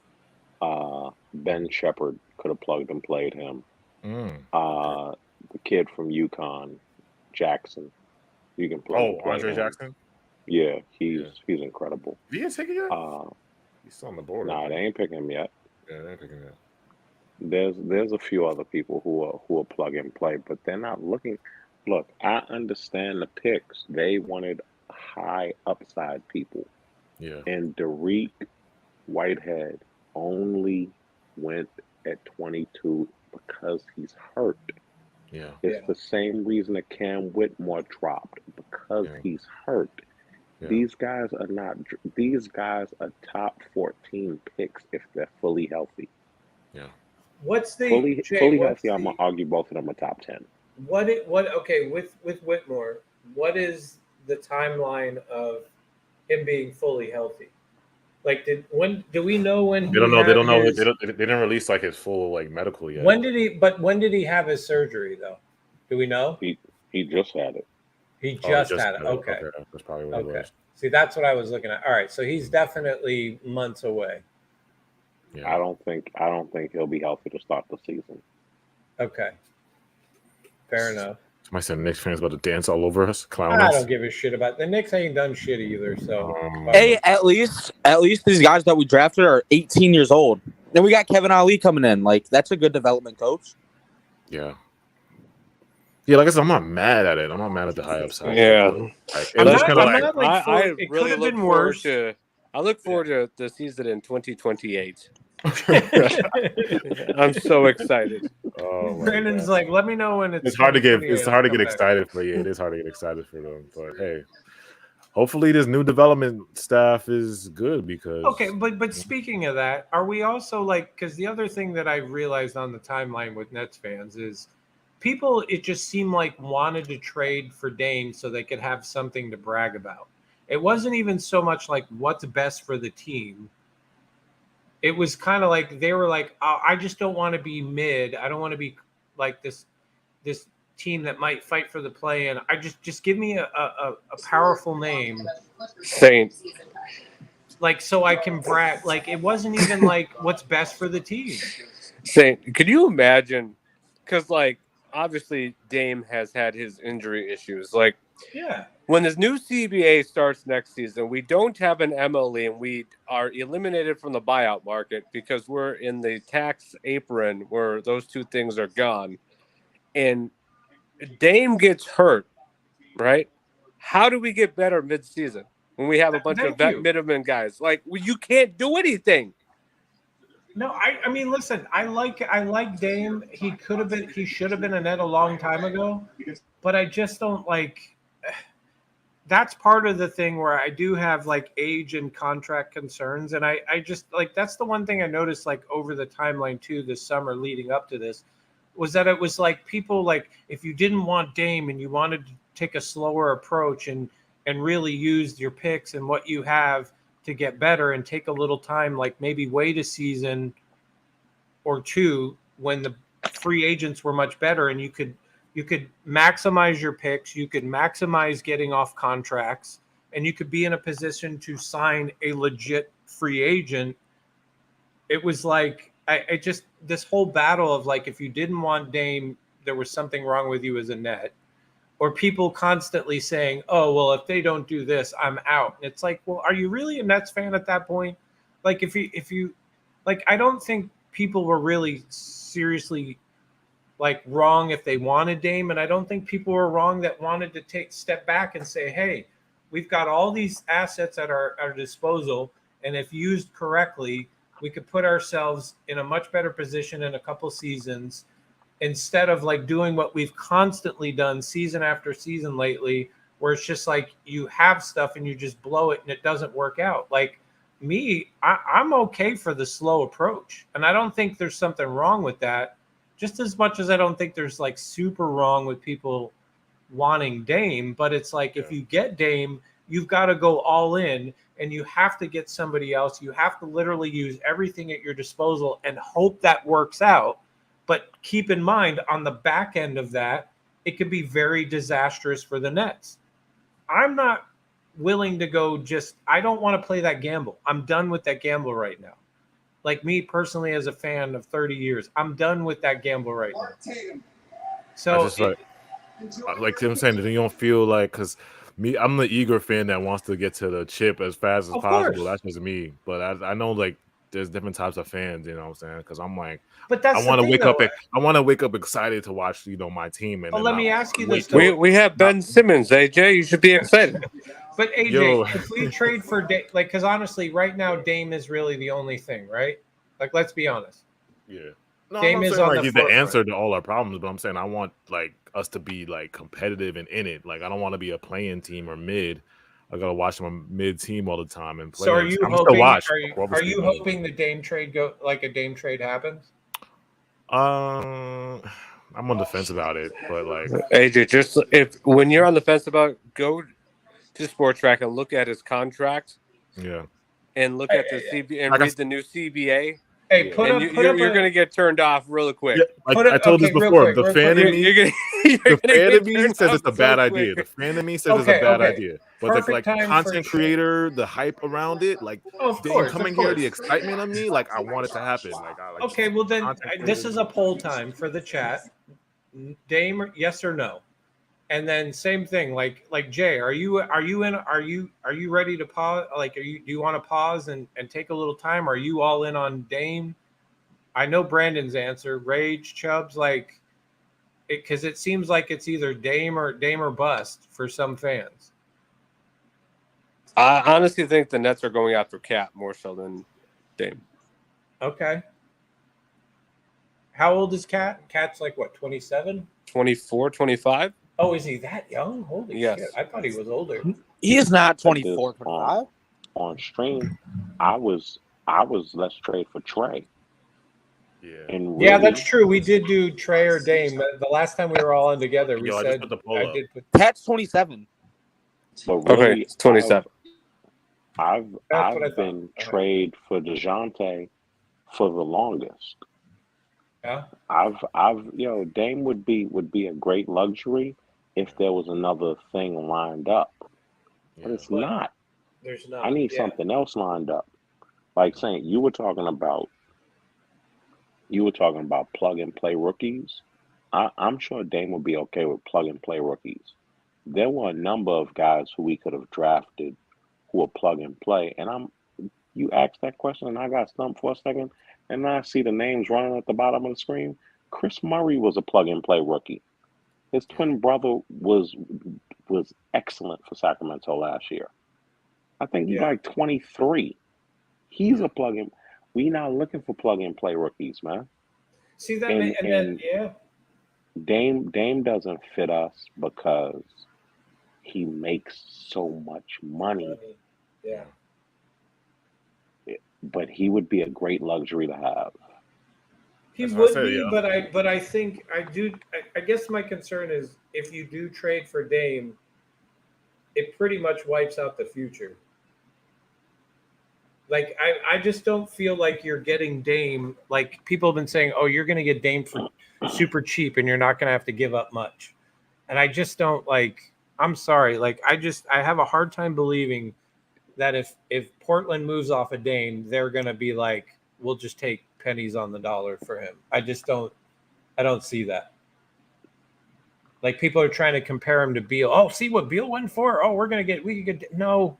Ben Shepherd could have plugged and played him. The kid from UConn, Jackson, you can plug and play Andre him. Jackson. Yeah, he's incredible. He ain't taken yet. He's still on the board. Nah, they ain't picking him yet. Yeah, they ain't picking him yet. There's a few other people who are plug and play, but they're not looking. Look, I understand the picks. They wanted high upside people. Yeah. And Derek Whitehead only went at 22 because he's hurt. Yeah. It's the same reason that Cam Whitmore dropped, because he's hurt. Yeah. These guys are not. These guys are top 14 picks if they're fully healthy. Yeah. What's the fully Jay, healthy? I'm gonna argue both of them are top 10. Okay, with Whitmore, what is the timeline of him being fully healthy? Like, do we know when? They don't know. They don't know. They didn't release like his full like medical yet. When did he have his surgery though? Do we know? He just had it. He just had it. Okay. That's probably what it was. See, that's what I was looking at. All right, so he's definitely months away. Yeah. I don't think he'll be healthy to start the season. Okay. Fair enough. Somebody said Knicks fans about to dance all over us, clown I us. don't give a shit about the Knicks. Ain't done shit either. So hey, at least these guys that we drafted are 18 years old. Then we got Kevin Ali coming in. Like, that's a good development coach. Yeah. Yeah, like I said, I'm not mad at it. I'm not mad at the high upside. Yeah. Like, it was kind of like I really look forward to. I look forward to the season in 2028. I'm so excited. Oh, Brandon's like, let me know when it's hard to get excited for you. It is hard to get excited for them, but hey, hopefully this new development staff is good because okay. But speaking of that, are we also like, because the other thing that I realized on the timeline with Nets fans is people, it just seemed like wanted to trade for Dame so they could have something to brag about. It wasn't even so much like what's best for the team. It was kind of like they were like, oh, I just don't want to be mid. I don't want to be like this team that might fight for the play. And I just give me a powerful name. Saint. Like, so I can brag. Like, it wasn't even like what's best for the team. Saint, could you imagine? Because, like, obviously Dame has had his injury issues. Like, yeah. When this new CBA starts next season, we don't have an MLE and we are eliminated from the buyout market because we're in the tax apron where those two things are gone. And Dame gets hurt, right? How do we get better mid-season when we have a bunch of minimum guys? Like, you can't do anything. No, I mean, listen, I like Dame. He should have been a net a long time ago, but I just don't like. That's part of the thing where I do have like age and contract concerns. And I just like, that's the one thing I noticed like over the timeline too, this summer leading up to this was that it was like people like, if you didn't want Dame and you wanted to take a slower approach and really use your picks and what you have to get better and take a little time, like maybe wait a season or two when the free agents were much better and you could maximize your picks, you could maximize getting off contracts, and you could be in a position to sign a legit free agent. It was like, I just, this whole battle of like, if you didn't want Dame, there was something wrong with you as a net, or people constantly saying, oh, well, if they don't do this, I'm out. And it's like, well, are you really a Nets fan at that point? Like, if you like, I don't think people were really seriously like wrong if they wanted Dame. And I don't think people were wrong that wanted to step back and say, hey, we've got all these assets at our disposal. And if used correctly, we could put ourselves in a much better position in a couple seasons instead of like doing what we've constantly done season after season lately, where it's just like you have stuff and you just blow it and it doesn't work out. Like me, I'm okay for the slow approach. And I don't think there's something wrong with that. Just as much as I don't think there's like super wrong with people wanting Dame, but it's like if you get Dame, you've got to go all in and you have to get somebody else. You have to literally use everything at your disposal and hope that works out. But keep in mind, on the back end of that, it could be very disastrous for the Nets. I'm not willing to go I don't want to play that gamble. I'm done with that gamble right now. Like me personally, as a fan of 30 years, I'm done with that gamble right now. So I just like Tim saying, you don't feel like, because I'm the eager fan that wants to get to the chip as fast as possible. That's just me. But I know like there's different types of fans, you know what I'm saying? Because I'm like, but that's I want to wake up. I want to wake up excited to watch, my team. And let me ask you this: we have Ben Simmons, AJ. You should be excited. But AJ, if we trade for Dame, because honestly, right now Dame is really the only thing, right? Like, let's be honest. Yeah. No, Dame I'm not is saying on like he's forefront. the answer to all our problems, but I'm saying I want like us to be like competitive and in it. Like I don't want to be a playing team or mid. I gotta watch my mid team all the time and play. So are you hoping? Are you hoping the Dame trade a Dame trade happens? I'm on the fence about it, but like AJ, when you're on the fence about it, go to Sports Track and look at his contract. Yeah. And look at the CBA and read the new CBA. Hey, you're going to get turned off really quick. Yeah, I told this before. The fan in me says it's a bad idea. The fan in me says it's a bad idea. But the content creator, the hype around it, like coming here, the excitement of me, like I want it to happen. Okay, well then this is a poll time for the chat. Dame, yes or no? And then same thing, like Jay, are you ready to pause? Like, do you want to pause and take a little time? Are you all in on Dame? I know Brandon's answer, Rage, Chubbs, like, because it seems like it's either Dame or bust for some fans. I honestly think the Nets are going after Cat more so than Dame. Okay. How old is Cat? Cat's like what, 27? 24, 25? Oh, is he that young? Holy shit. I thought he was older. He is not 24, 25. On stream, I was let's trade for Trey. Yeah. And yeah, that's true. We did do Trey or Dame. The last time we were all on together, we said I did put Pat's 27. But really, okay, 27. I've been trade for DeJounte for the longest. Yeah. Dame would be a great luxury if there was another thing lined up. But it's not. There's not. I need something else lined up. Like saying you were talking about plug and play rookies. I'm sure Dame would be okay with plug and play rookies. There were a number of guys who we could have drafted who were plug and play. And you asked that question and I got stumped for a second. And now I see the names running at the bottom of the screen. Chris Murray was a plug and play rookie. His twin brother was excellent for Sacramento last year. I think he's like 23. He's a plug and. We not looking for plug and play rookies, man. See that, yeah. Dame doesn't fit us because he makes so much money. Yeah. But he would be a great luxury to have. He would be, but I think I guess my concern is if you do trade for Dame, it pretty much wipes out the future. Like I just don't feel like you're getting Dame. Like people have been saying, oh, you're going to get Dame for super cheap, and you're not going to have to give up much. And I just don't like. I'm sorry. Like I have a hard time believing that if Portland moves off a Dame, they're going to be like, we'll just take pennies on the dollar for him. I don't see that. Like people are trying to compare him to Beal. Oh, see what Beal went for? Oh, we could get no,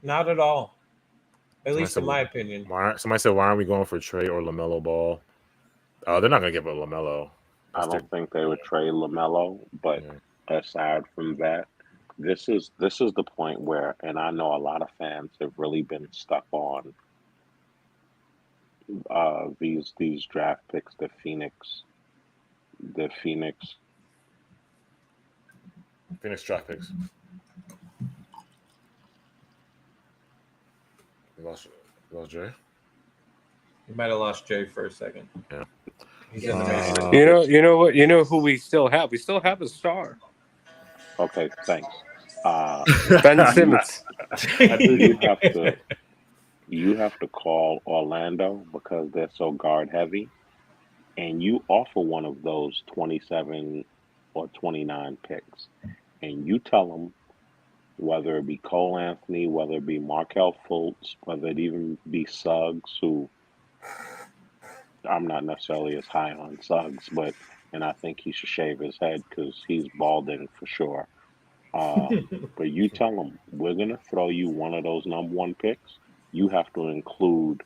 not at all. At least in my opinion. Somebody said, why aren't we going for Trey or LaMelo Ball? Oh, they're not going to give up LaMelo. I don't think they would trade LaMelo, but aside from that, this is the point where, and I know a lot of fans have really been stuck on these draft picks, the Phoenix draft picks. You lost Jay? You might have lost Jay for a second. Yeah. He's in the matrix. You know what? You know who we still have? We still have a star. Okay, thanks. Ben Simmons. You have to call Orlando because they're so guard heavy. and you offer one of those 27 or 29 picks, and you tell them, whether it be Cole Anthony, whether it be Markelle Fultz, whether it even be Suggs, who I'm not necessarily as high on Suggs, and I think he should shave his head because he's balding for sure. But you tell them, we're going to throw you one of those number one picks. You have to include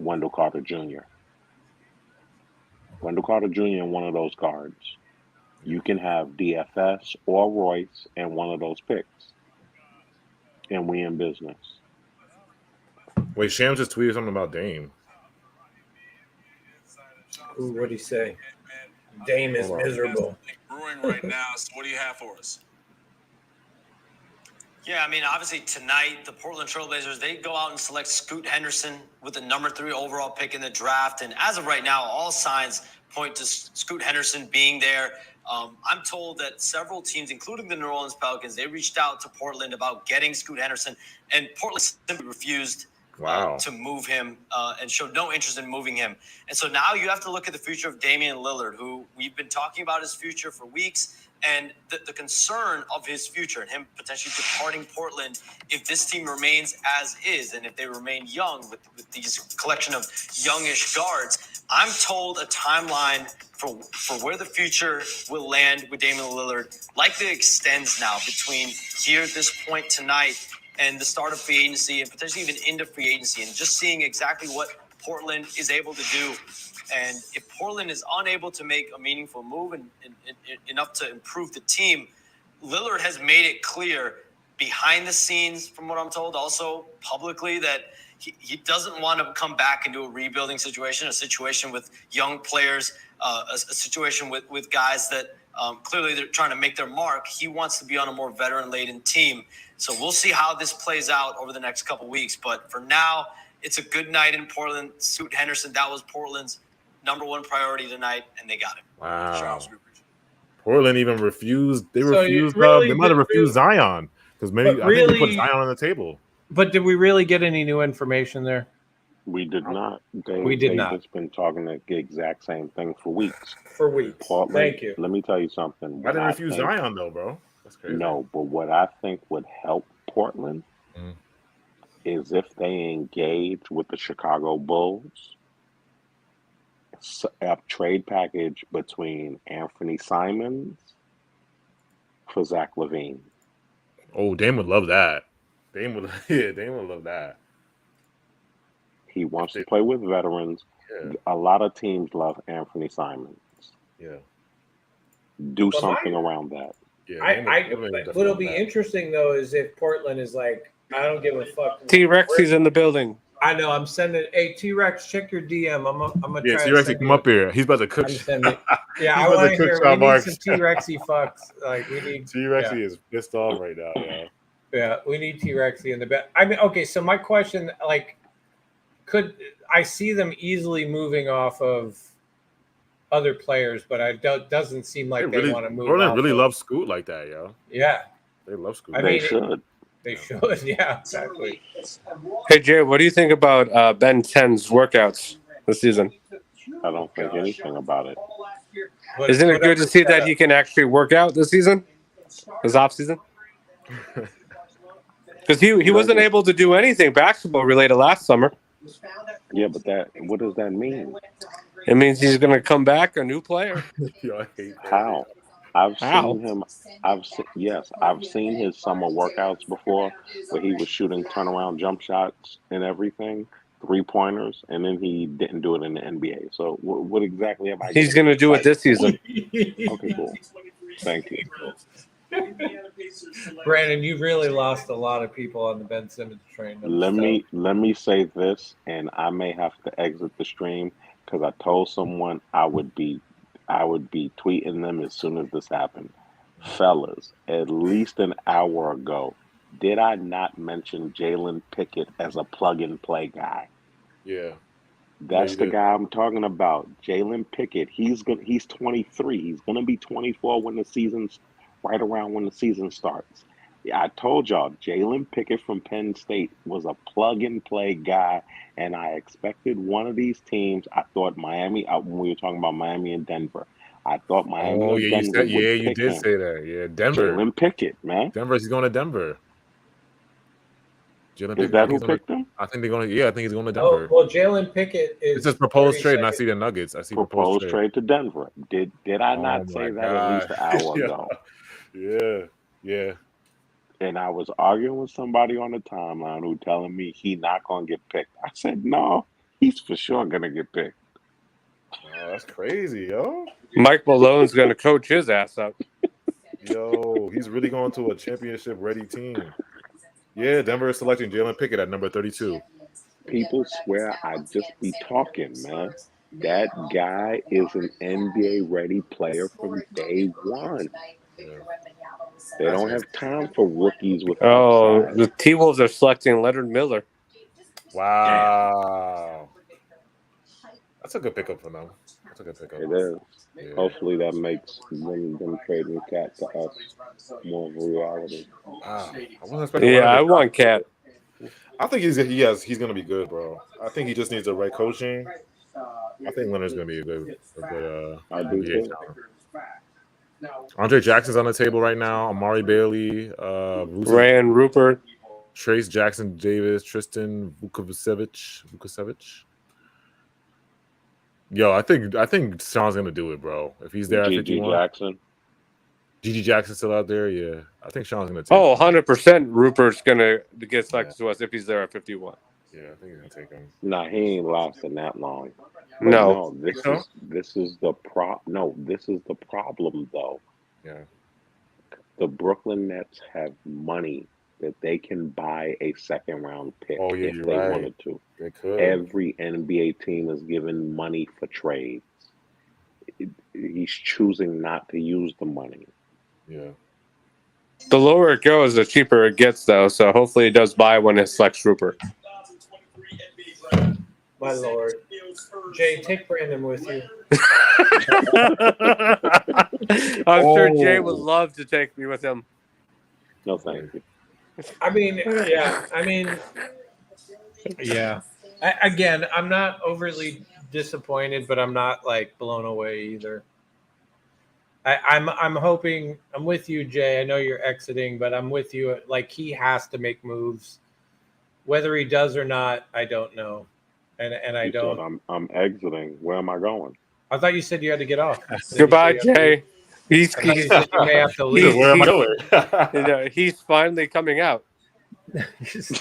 Wendell Carter Jr. Wendell Carter Jr. in one of those guards. You can have DFS or Royce and one of those picks. And we in business. Wait, Shams just tweeted something about Dame. Ooh, what'd he say? Dame is miserable. Brewing right now. So what do you have for us? Yeah, I mean, obviously tonight, the Portland Trailblazers, they go out and select Scoot Henderson with the number 3 overall pick in the draft. And as of right now, all signs point to Scoot Henderson being there. I'm told that several teams, including the New Orleans Pelicans, they reached out to Portland about getting Scoot Henderson, and Portland simply refused to move him and showed no interest in moving him. And so now you have to look at the future of Damian Lillard, who we've been talking about his future for weeks. And the concern of his future and him potentially departing Portland if this team remains as is and if they remain young with these collection of youngish guards. I'm told a timeline for where the future will land with Damian Lillard likely extends now between here at this point tonight and the start of free agency and potentially even into free agency, and just seeing exactly what Portland is able to do. And if Portland is unable to make a meaningful move and enough to improve the team, Lillard has made it clear behind the scenes, from what I'm told, also publicly, that he doesn't want to come back into a rebuilding situation, a situation with young players, a situation with guys that clearly they're trying to make their mark. He wants to be on a more veteran-laden team. So we'll see how this plays out over the next couple weeks. But for now, it's a good night in Portland. Scoot Henderson, that was Portland's number 1 priority tonight, and they got it. Wow. Portland even refused. They So refused. really They might have refused Zion because maybe I think they put Zion on the table. But did we really get any new information there? We did not. We did not. They've just been talking the exact same thing for weeks. Portland, thank you. Let me tell you something. Why did they refuse Zion though, bro? That's crazy. No, but what I think would help Portland is if they engage with the Chicago Bulls, a trade package between Anthony Simons for Zach LaVine. Oh, Dame would love that. Dame would love that. He wants to play with veterans. Yeah. A lot of teams love Anthony Simons. Yeah. Do something around that. Yeah. What'll be interesting though is if Portland is like, I don't give a fuck. T-Rex is in the building. I know. I'm sending. Hey, T-Rex, check your DM. I'm gonna Yeah, try. T-Rex, come up here. He's about to cook. Yeah, I want to hear. We need some T-Rexy fucks. Like we need. T-Rexy is pissed off right now. Yeah. Yeah, we need T-Rexy in the bed. I mean, okay. So my question, like, could I see them easily moving off of other players? But doesn't seem like they want to move. Portland really loves Scoot like that, yo. Yeah, they love Scoot. They should. They should. Yeah, exactly. Hey Jay, what do you think about Ben 10's workouts this season? I don't think anything about it. Isn't it good to see that he can actually work out this season, this off season? Because he wasn't able to do anything basketball related last summer. Yeah, but what does that mean? It means he's going to come back a new player. Yo, I hate that. How? I've seen him. I've seen his summer workouts before, where he was shooting turnaround jump shots and everything, 3-pointers, and then he didn't do it in the NBA. So what exactly am I? He's going to do it this season. Okay, cool. Thank you. Brandon, you've really lost a lot of people on the Ben Simmons train. Let me say this, and I may have to exit the stream because I told someone I would be tweeting them as soon as this happened. Fellas, at least an hour ago, did I not mention Jalen Pickett as a plug-and-play guy? Yeah. That's the guy I'm talking about. Jalen Pickett. He's 23. He's gonna be 24 when the season's right around when the season starts. Yeah, I told y'all, Jalen Pickett from Penn State was a plug-and-play guy, and I expected one of these teams. I thought Miami, when we were talking about Miami and Denver, I thought Miami Oh or yeah, Denver would you pick did him. say that. Yeah, Denver. Jalen Pickett, man. He's going to Denver. Jalen Is Pickett, that who picked him? I think they're going to. Yeah, I think he's going to Oh Denver. well, Jalen Pickett is. It's a proposed trade, and I see the Nuggets. I see proposed trade to Denver. Did I not say that at least an hour ago? Yeah. And I was arguing with somebody on the timeline who telling me he not gonna get picked. I said, no, he's for sure gonna get picked. Oh, that's crazy, yo. Mike Malone's gonna coach his ass up. Yo, he's really going to a championship-ready team. Yeah, Denver is selecting Jalen Pickett at number 32. People swear I just be talking, man. That guy is an NBA-ready player from day one. They don't have time for rookies with upside. The T-Wolves are selecting Leonard Miller. Wow. That's a good pickup for them. That's a good pickup. It is. Yeah. Hopefully that makes them trading Cat to us more of a reality. Wow. I want Cat. I think he's going to be good, bro. I think he just needs the right coaching. I think Leonard's going to be a good NBA talent. Andre Jackson's on the table right now. Amari Bailey, Ryan Rupert, Trace Jackson Davis, Tristan Vukosevic. Yo, I think Sean's gonna do it, bro. If he's there at 51. Jackson. GG Jackson's still out there, yeah. I think Sean's gonna take 100% Rupert's gonna get selected to us if he's there at 51. Yeah, I think he's gonna take him. Nah, he ain't lasting that long. No. This is the problem though. Yeah. The Brooklyn Nets have money that they can buy a second round pick if they wanted to. They could. Every NBA team is given money for trades. He's choosing not to use the money. Yeah. The lower it goes, the cheaper it gets, though. So hopefully, he does buy when it selects Rupert. My lord, Jay, take Brandon with you. I'm sure Jay would love to take me with him. No, thank you. I mean, yeah. Again, I'm not overly disappointed, but I'm not like blown away either. I'm hoping. I'm with you, Jay. I know you're exiting, but I'm with you. Like, he has to make moves, whether he does or not. I don't know, and I don't. I'm exiting. Where am I going? I thought you said you had to get off. Goodbye, Jay. You may have to leave. Where am I going? He's finally coming out.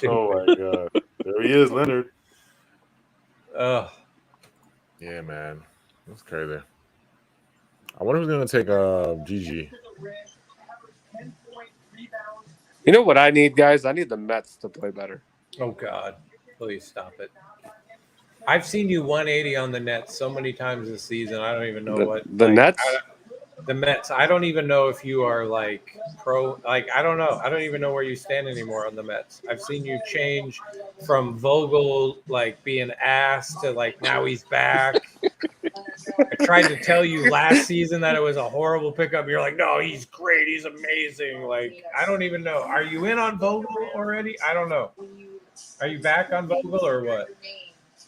Oh my god! There he is, Leonard. Oh, yeah, man, that's crazy. I wonder who's gonna take GG. You know what I need, guys? I need the Mets to play better. Oh God, please stop it. I've seen you 180 on the Nets so many times this season. I don't even know the Nets. The Mets. I don't even know if you are like pro. Like, I don't know. I don't even know where you stand anymore on the Mets. I've seen you change from Vogel like being ass to like now he's back. I tried to tell you last season that it was a horrible pickup. You're like, no, he's great. He's amazing. Like, I don't even know. Are you in on Vogel already? I don't know. Are you back on Vogel or what?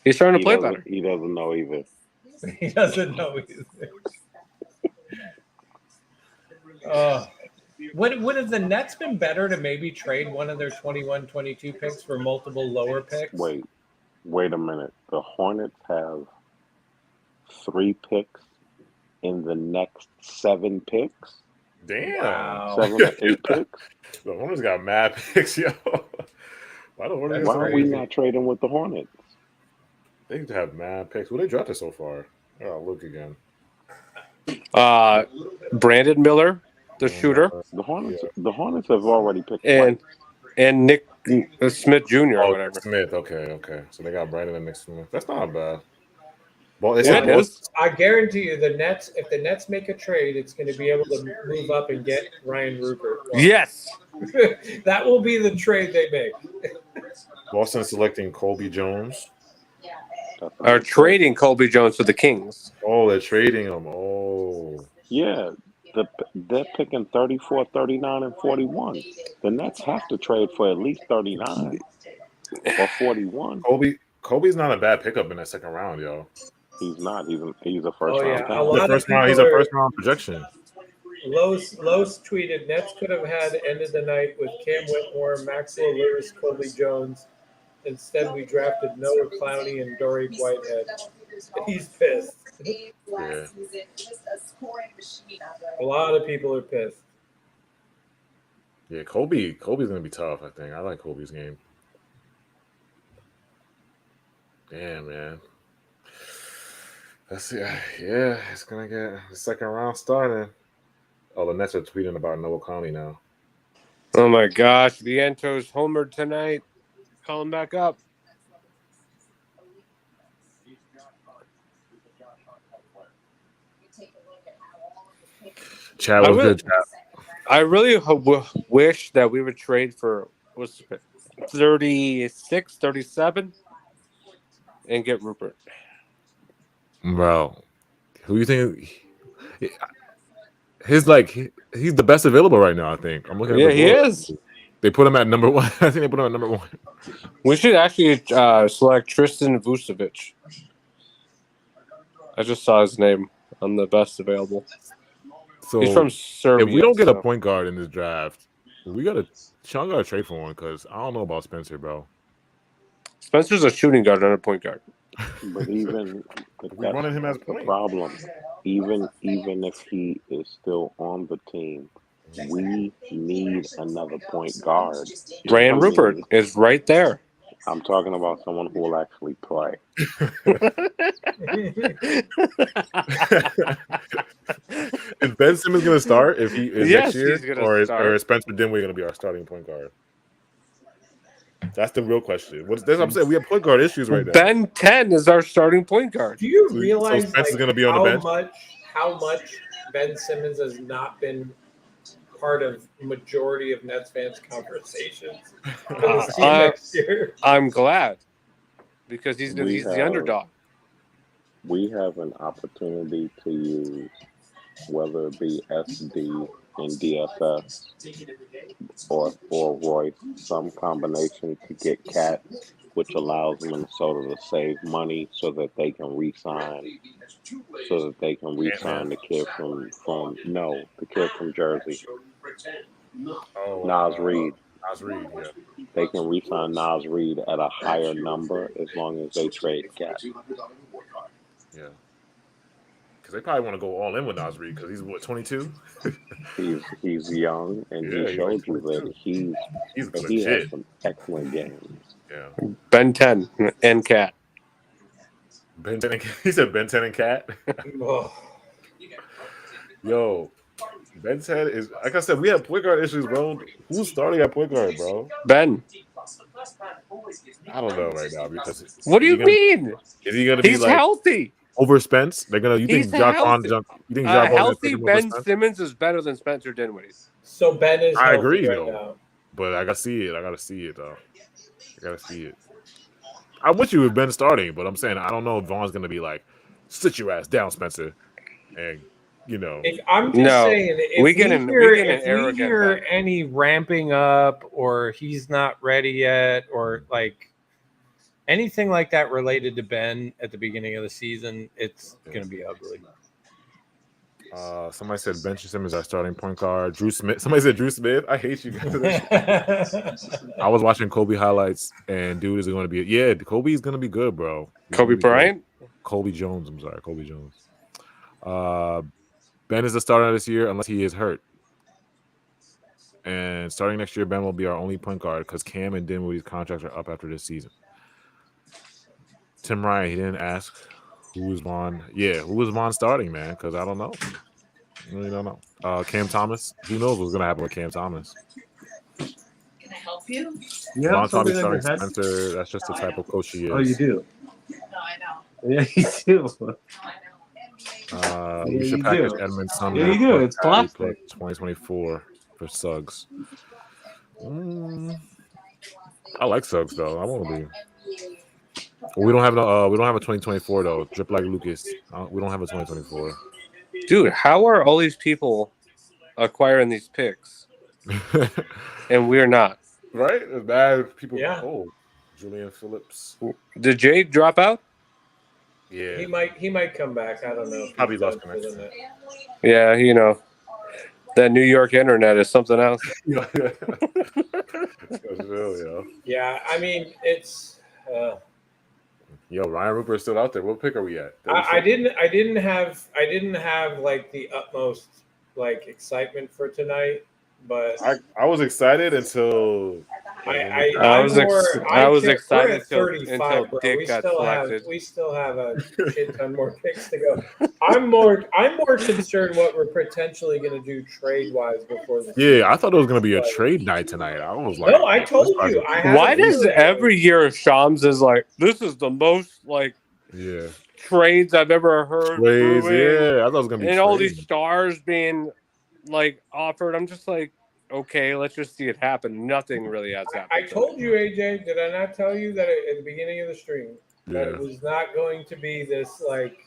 He's trying to play better. He doesn't know either. He doesn't know either. Would have the Nets been better to maybe trade one of their 21, 22 picks for multiple lower picks? Wait a minute. The Hornets have 3 picks in the next 7 picks. Damn. Wow. 7 or 8 picks. The Hornets got mad picks, yo. Why are we not trading with the Hornets? They have mad picks. Well, they drafted so far. I'll look again. Brandon Miller, the shooter. The Hornets have already picked and Nick Smith Jr. or whatever. Smith, okay. So they got Brandon and Nick Smith. That's not bad. Well, I guarantee you, the Nets. If the Nets make a trade, it's going to be able to move up and get Ryan Rupert. Yes, that will be the trade they make. Boston selecting Colby Jones. Are trading Colby Jones for the Kings. Oh, they're trading him. Oh, yeah. They're picking 34, 39, and 41. The Nets have to trade for at least 39 or 41. Kobe's not a bad pickup in that second round, yo. He's not. He's a first round pick. He's a first round projection. Los tweeted, Nets could have had ended the night with Cam Whitmore, Maxwell Lewis, Colby Jones. Instead, we drafted Noah Clowney and Dorian Whitehead. He's pissed. Yeah. A lot of people are pissed. Yeah, Kobe's gonna be tough, I think. I like Kobe's game. Damn, man. Let's see. Yeah, it's gonna get the second round started. Oh, the Nets are tweeting about Noah Clowney now. Oh my gosh, Viento's homered tonight. Call him back up. Chad was good, Chad. I really wish that we would trade for 36, 37 and get Rupert. Bro, who you think? He's the best available right now. I think I'm looking. Yeah, at the he board. is. They put him at number one. I think they put him at number one. We should actually select Tristan Vucevic. I just saw his name on the best available. So he's from Serbia. If we don't get a point guard in this draft, Sean got to trade for one because I don't know about Spencer, bro. Spencer's a shooting guard, not a point guard. But we're running him as a point. Problem. Even if he is still on the team, we need another point guard. Ryan Rupert is right there. I'm talking about someone who will actually play. Is Ben Simmons going to start if he is Yes, next year, he's gonna or is start. Spencer Dinwiddie going to be our starting point guard? That's the real question. That's what I'm saying. We have point guard issues right now. Ben 10 is our starting point guard. Do you realize Spencer's gonna be on the bench? how much Ben Simmons has not been part of majority of Nets fans' conversations for the team next year? I'm glad because he's the underdog. We have an opportunity to use whether it be SD in DFS or Royce, some combination to get Cat, which allows Minnesota to save money so that they can re-sign the kid the kid from Jersey. Nas Reed. Nas Reed, yeah. They can re-sign Nas Reed at a higher number as long as they trade Cat. Yeah. Because they probably want to go all in with Nas Reed because he's, 22? He's young, and he showed you that he has some excellent games. Yeah. Ben 10 and Cat. Ben 10 and Cat. He said Ben 10 and Cat. Yo, Ben 10 is, like I said, we have point guard issues, bro. Who's starting at point guard, bro? Ben. I don't know right now because. What do you mean? Is he gonna be like healthy? Over Spence? They're gonna. You think Jacques Vaughn? You think Jacques Vaughn healthy Ben Simmons is better than Spencer Dinwiddie? So Ben is. I agree right though, now. but I gotta see it. Though. I gotta see it. I'm with you with Ben starting, but I'm saying I don't know if Vaughn's gonna be like, sit your ass down, Spencer, and I'm just saying, if we hear any ramping up or he's not ready yet or like anything like that related to Ben at the beginning of the season, it's going to be ugly. Somebody said Ben Simmons our starting point guard. Drew Smith. Somebody said Drew Smith. I hate you guys. I was watching Kobe highlights, and dude is going to be. Yeah, Kobe's going to be good, bro. Kobe Bryant. Kobe Jones. I'm sorry, Kobe Jones. Ben is the starter this year unless he is hurt. And starting next year, Ben will be our only point guard because Cam and Dinwiddie's contracts are up after this season. Tim Ryan, he didn't ask who was Vaughn. Yeah, who was Vaughn starting, man? Because I don't know. I really don't know. Cam Thomas. Who knows what's going to happen with Cam Thomas? Can I help you? Yeah, Vaughn's probably starting Spencer. That's just the type of coach he is. Oh, you do? No, I know. Yeah, you do. We should package Edmund Sumner. Yeah, you do. It's plastic. 2024 for Suggs. I like Suggs though. I want to be. We don't have a 2024 though. Drip like Lucas. We don't have a 2024. Dude, how are all these people acquiring these picks, and we're not. Right? It's bad. People. Yeah. Oh, Julian Phillips. Did Jay drop out? Yeah. He might come back. I don't know. Probably lost connection. Yeah, that New York internet is something else. Yeah, I mean it's. Yo, Ryan Rupert is still out there. What pick are we at? I didn't have like the utmost like excitement for tonight, but I was excited until I was excited until Dick got selected. We still have a shit ton more picks to go. I'm more concerned what we're potentially going to do trade wise before the season. I thought it was going to be a trade night tonight. I was like, no, I told you. Why does every year Shams is like, this is the most like trades I've ever heard? Trades, I thought it was going to be and all these stars being like offered. I'm just like, okay, let's just see it happen. Nothing really has happened. I told you, AJ, did I not tell you that at the beginning of the stream that it was not going to be this like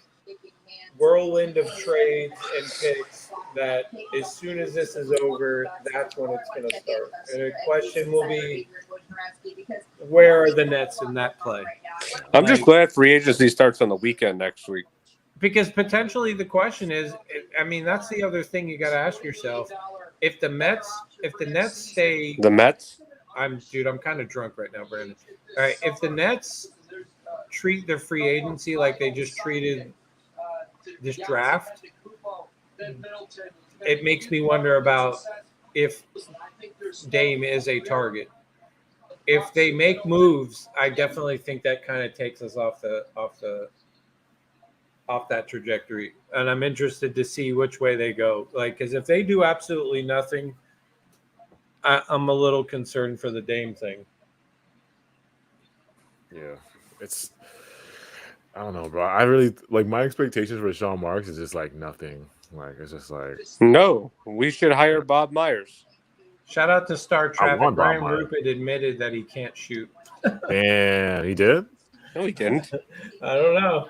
whirlwind of trades and picks that as soon as this is over, that's when it's going to start. And the question will be, where are the Nets in that play? I'm just glad free agency starts on the weekend next week. Because potentially the question is, I mean, that's the other thing you got to ask yourself. If the Nets stay, the Mets. I'm kind of drunk right now, Brandon. All right, if the Nets treat their free agency like they just treated this draft, it makes me wonder about if Dame is a target. If they make moves, I definitely think that kind of takes us off that trajectory, and I'm interested to see which way they go. Like, because if they do absolutely nothing, I'm a little concerned for the Dame thing. Yeah, I don't know, bro. I really like my expectations for Sean Marks is just like nothing. Like it's just like no. We should hire Bob Myers. Shout out to Star Traffic. Brian Rupert admitted that he can't shoot. Damn, he did. No, he didn't. I don't know.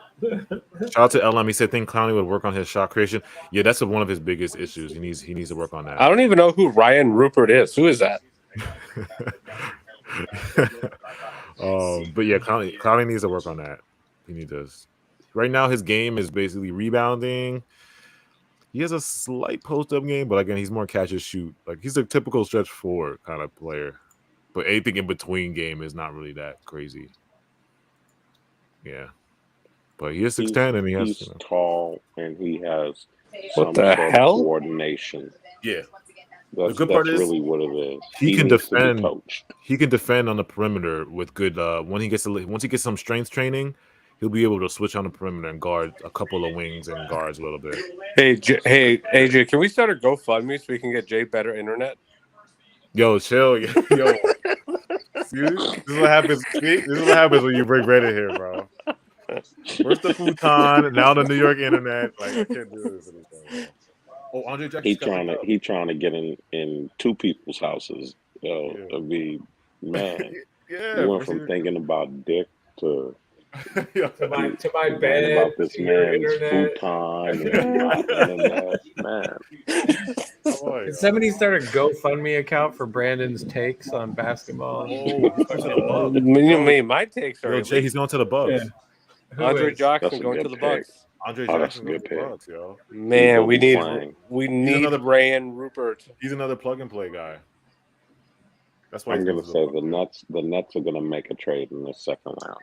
Shout out to LM. He said, "Think Clowney would work on his shot creation." Yeah, that's one of his biggest issues. He needs to work on that. I don't even know who Ryan Rupert is. Who is that? But yeah, Clowney needs to work on that. He does. Right now, his game is basically rebounding. He has a slight post-up game, but again, he's more catch and shoot. Like he's a typical stretch forward kind of player. But anything in between game is not really that crazy. Yeah. But he is 6'10", and he's tall and he has what the hell coordination. Yeah. That's, the good part is really what it is. He can defend. He can defend on the perimeter with good. Once he gets some strength training, he'll be able to switch on the perimeter and guard a couple of wings and guards a little bit. Hey, AJ, can we start a GoFundMe so we can get Jay better internet? Yo, chill, yo. This is what happens. This is what happens when you bring Reddit here, bro. First the futon, now the New York internet. Like I can't do this anymore. Oh, Andre Jackson. He trying to get in two people's houses. It'd be man. Yeah, he went from thinking about dick to to my bed, about this to your man's internet. futon, man. Can somebody start a GoFundMe account for Brandon's takes on basketball? My takes are. Yo, Jay, he's going to the Bucks. Yeah. Andre Jackson going to the Bucks. Andre Jackson going to the Bucks, yo. Man, we need another Ryan Rupert. He's another plug and play guy. That's why I'm gonna say the Nets are gonna make a trade in the second round.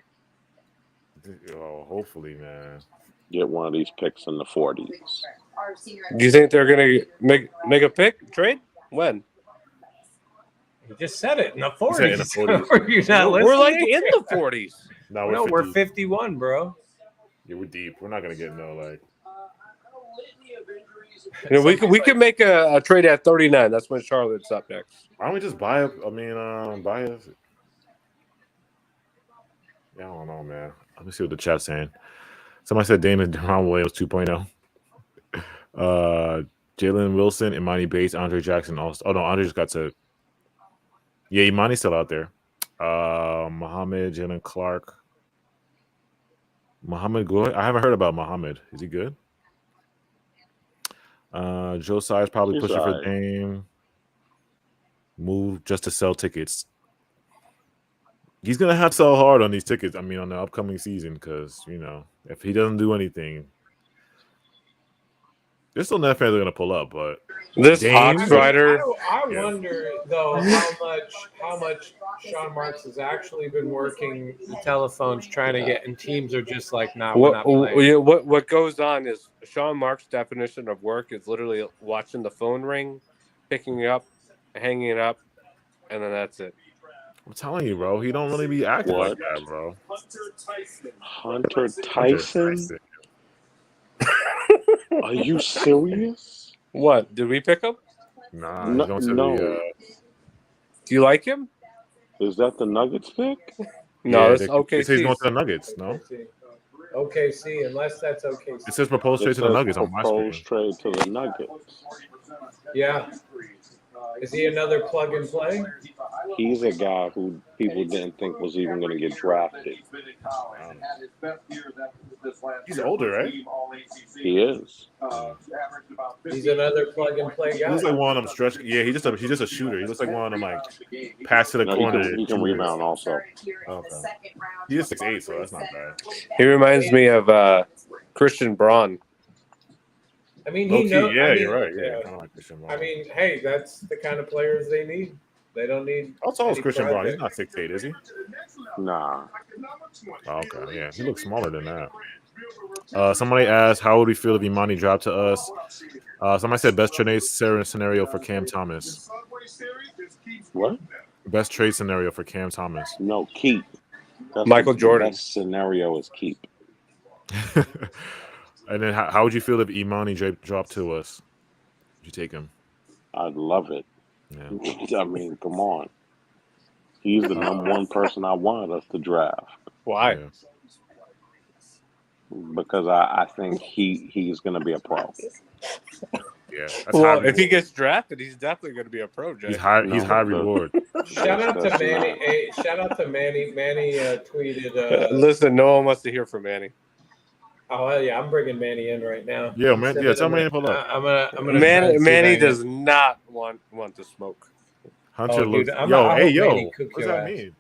Oh, hopefully, man. Get one of these picks in the 40s. Do you think they're gonna make a pick trade? When? You just said it in the 40s. In the 40s. You're not We're like listening? in the 40s. No, we're 51, bro. Yeah, we're deep. We're not gonna get like. We could make a trade at 39. That's when Charlotte's up next. Why don't we just buy? Buy us. Yeah, I don't know, man. Let me see what the chat's saying. Somebody said Damon Deron Williams 2.0. Jalen Wilson, Imani Bates, Andre Jackson. Also, oh no, Andre just got to. Yeah, Imani's still out there. Muhammad, Jalen Clark, Muhammad good. I haven't heard about Muhammad. Is he good? Josiah is probably He's pushing for alright. Dame. Move just to sell tickets. He's gonna have to sell hard on these tickets. I mean, on the upcoming season, because if he doesn't do anything, there's still Net fans are gonna pull up. But This Dame, Hawks rider. I wonder though how much Sean Marks has actually been working the telephones trying to get, and teams are just like, nah, we're not playing. What goes on is Sean Marks' definition of work is literally watching the phone ring, picking it up, hanging it up, and then that's it. I'm telling you, bro, he don't really be active like that, bro. Hunter Tyson? Are you serious? What? Did we pick him? Nah, he's going to the. Do you like him? Is that the Nuggets pick? No, it's OKC. It says he's going to the Nuggets. No. OKC, unless that's OKC. It says proposed trade to the Nuggets on my screen. Proposed trade to the Nuggets. Yeah. Is he another plug and play? He's a guy who people didn't think was even going to get drafted. He's older, right? He is. He's another plug and play guy. He looks like one of them stretch. Yeah, he's just a shooter. He looks like one of them like pass to the corner. He can rebound also. Okay. He is 6'8", so that's not bad. He reminds me of Christian Braun. I mean, you're right. Yeah, kind of like Christian Braun. I mean, hey, that's the kind of players they need. They don't need. How tall is Christian Braun? He's not 6'8", is he? Nah. Oh, okay, yeah, he looks smaller than that. Somebody asked, how would we feel if Imani dropped to us? Somebody said best trade scenario for Cam Thomas. What? Best trade scenario for Cam Thomas. No, keep. That's Michael Jordan. Best scenario is keep. And then how would you feel if Imani dropped to us? Would you take him? I'd love it. Yeah. I mean, come on. He's the number one person I wanted us to draft. Why? Yeah. Because I think he's going to be a pro. Yeah. Well, if he gets drafted, he's definitely going to be a pro, Jay. He's high reward. Shout out to Manny. Hey, shout out to Manny. Manny tweeted. Listen, no one wants to hear from Manny. Oh hell yeah, I'm bringing Manny in right now. Yeah, man. Yeah, tell Manny to pull up. I'm gonna. Manny does not want to smoke. Hunter looks. Dude, Yo. Manny What does that mean?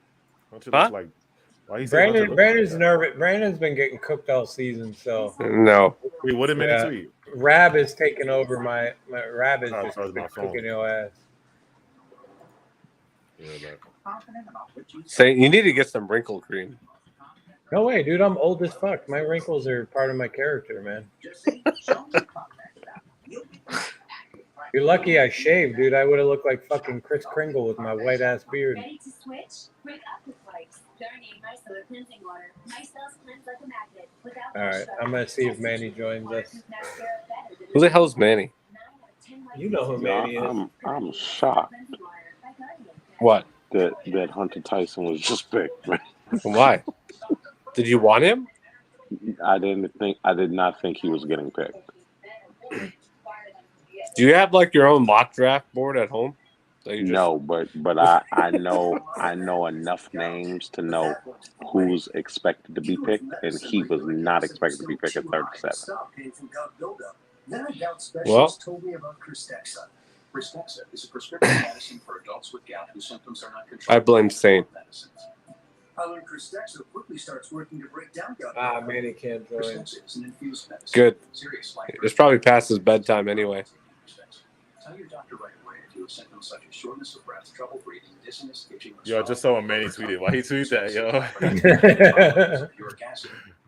Hunter Huh? looks like. Why he say Hunter Brandon's nervous. Brandon's been getting cooked all season, so. No. Wait, what did Manny tweet? Rab is taking over my Rab is just my phone. cooking your ass. Yeah, Say you need to get some wrinkle cream. No way, dude. I'm old as fuck. My wrinkles are part of my character, man. You're lucky I shaved, dude. I would have looked like fucking Kris Kringle with my white ass beard. All right, I'm gonna see if Manny joins us. Who the hell is Manny? You know who Manny is. I'm shocked. What? That Hunter Tyson was just picked. Why? Did you want him? I did not think he was getting picked. Do you have like your own mock draft board at home? No, but I know enough names to know who's expected to be picked, and he was not expected to be picked at 37. Well, I blame Saint. Manny can't join. Good. It's probably past his bedtime anyway. Tell your doctor right away if you have symptoms such as shortness of breath, trouble breathing, dizziness, itching. Yo, I just saw what Manny tweeted. Why he tweeted that, yo?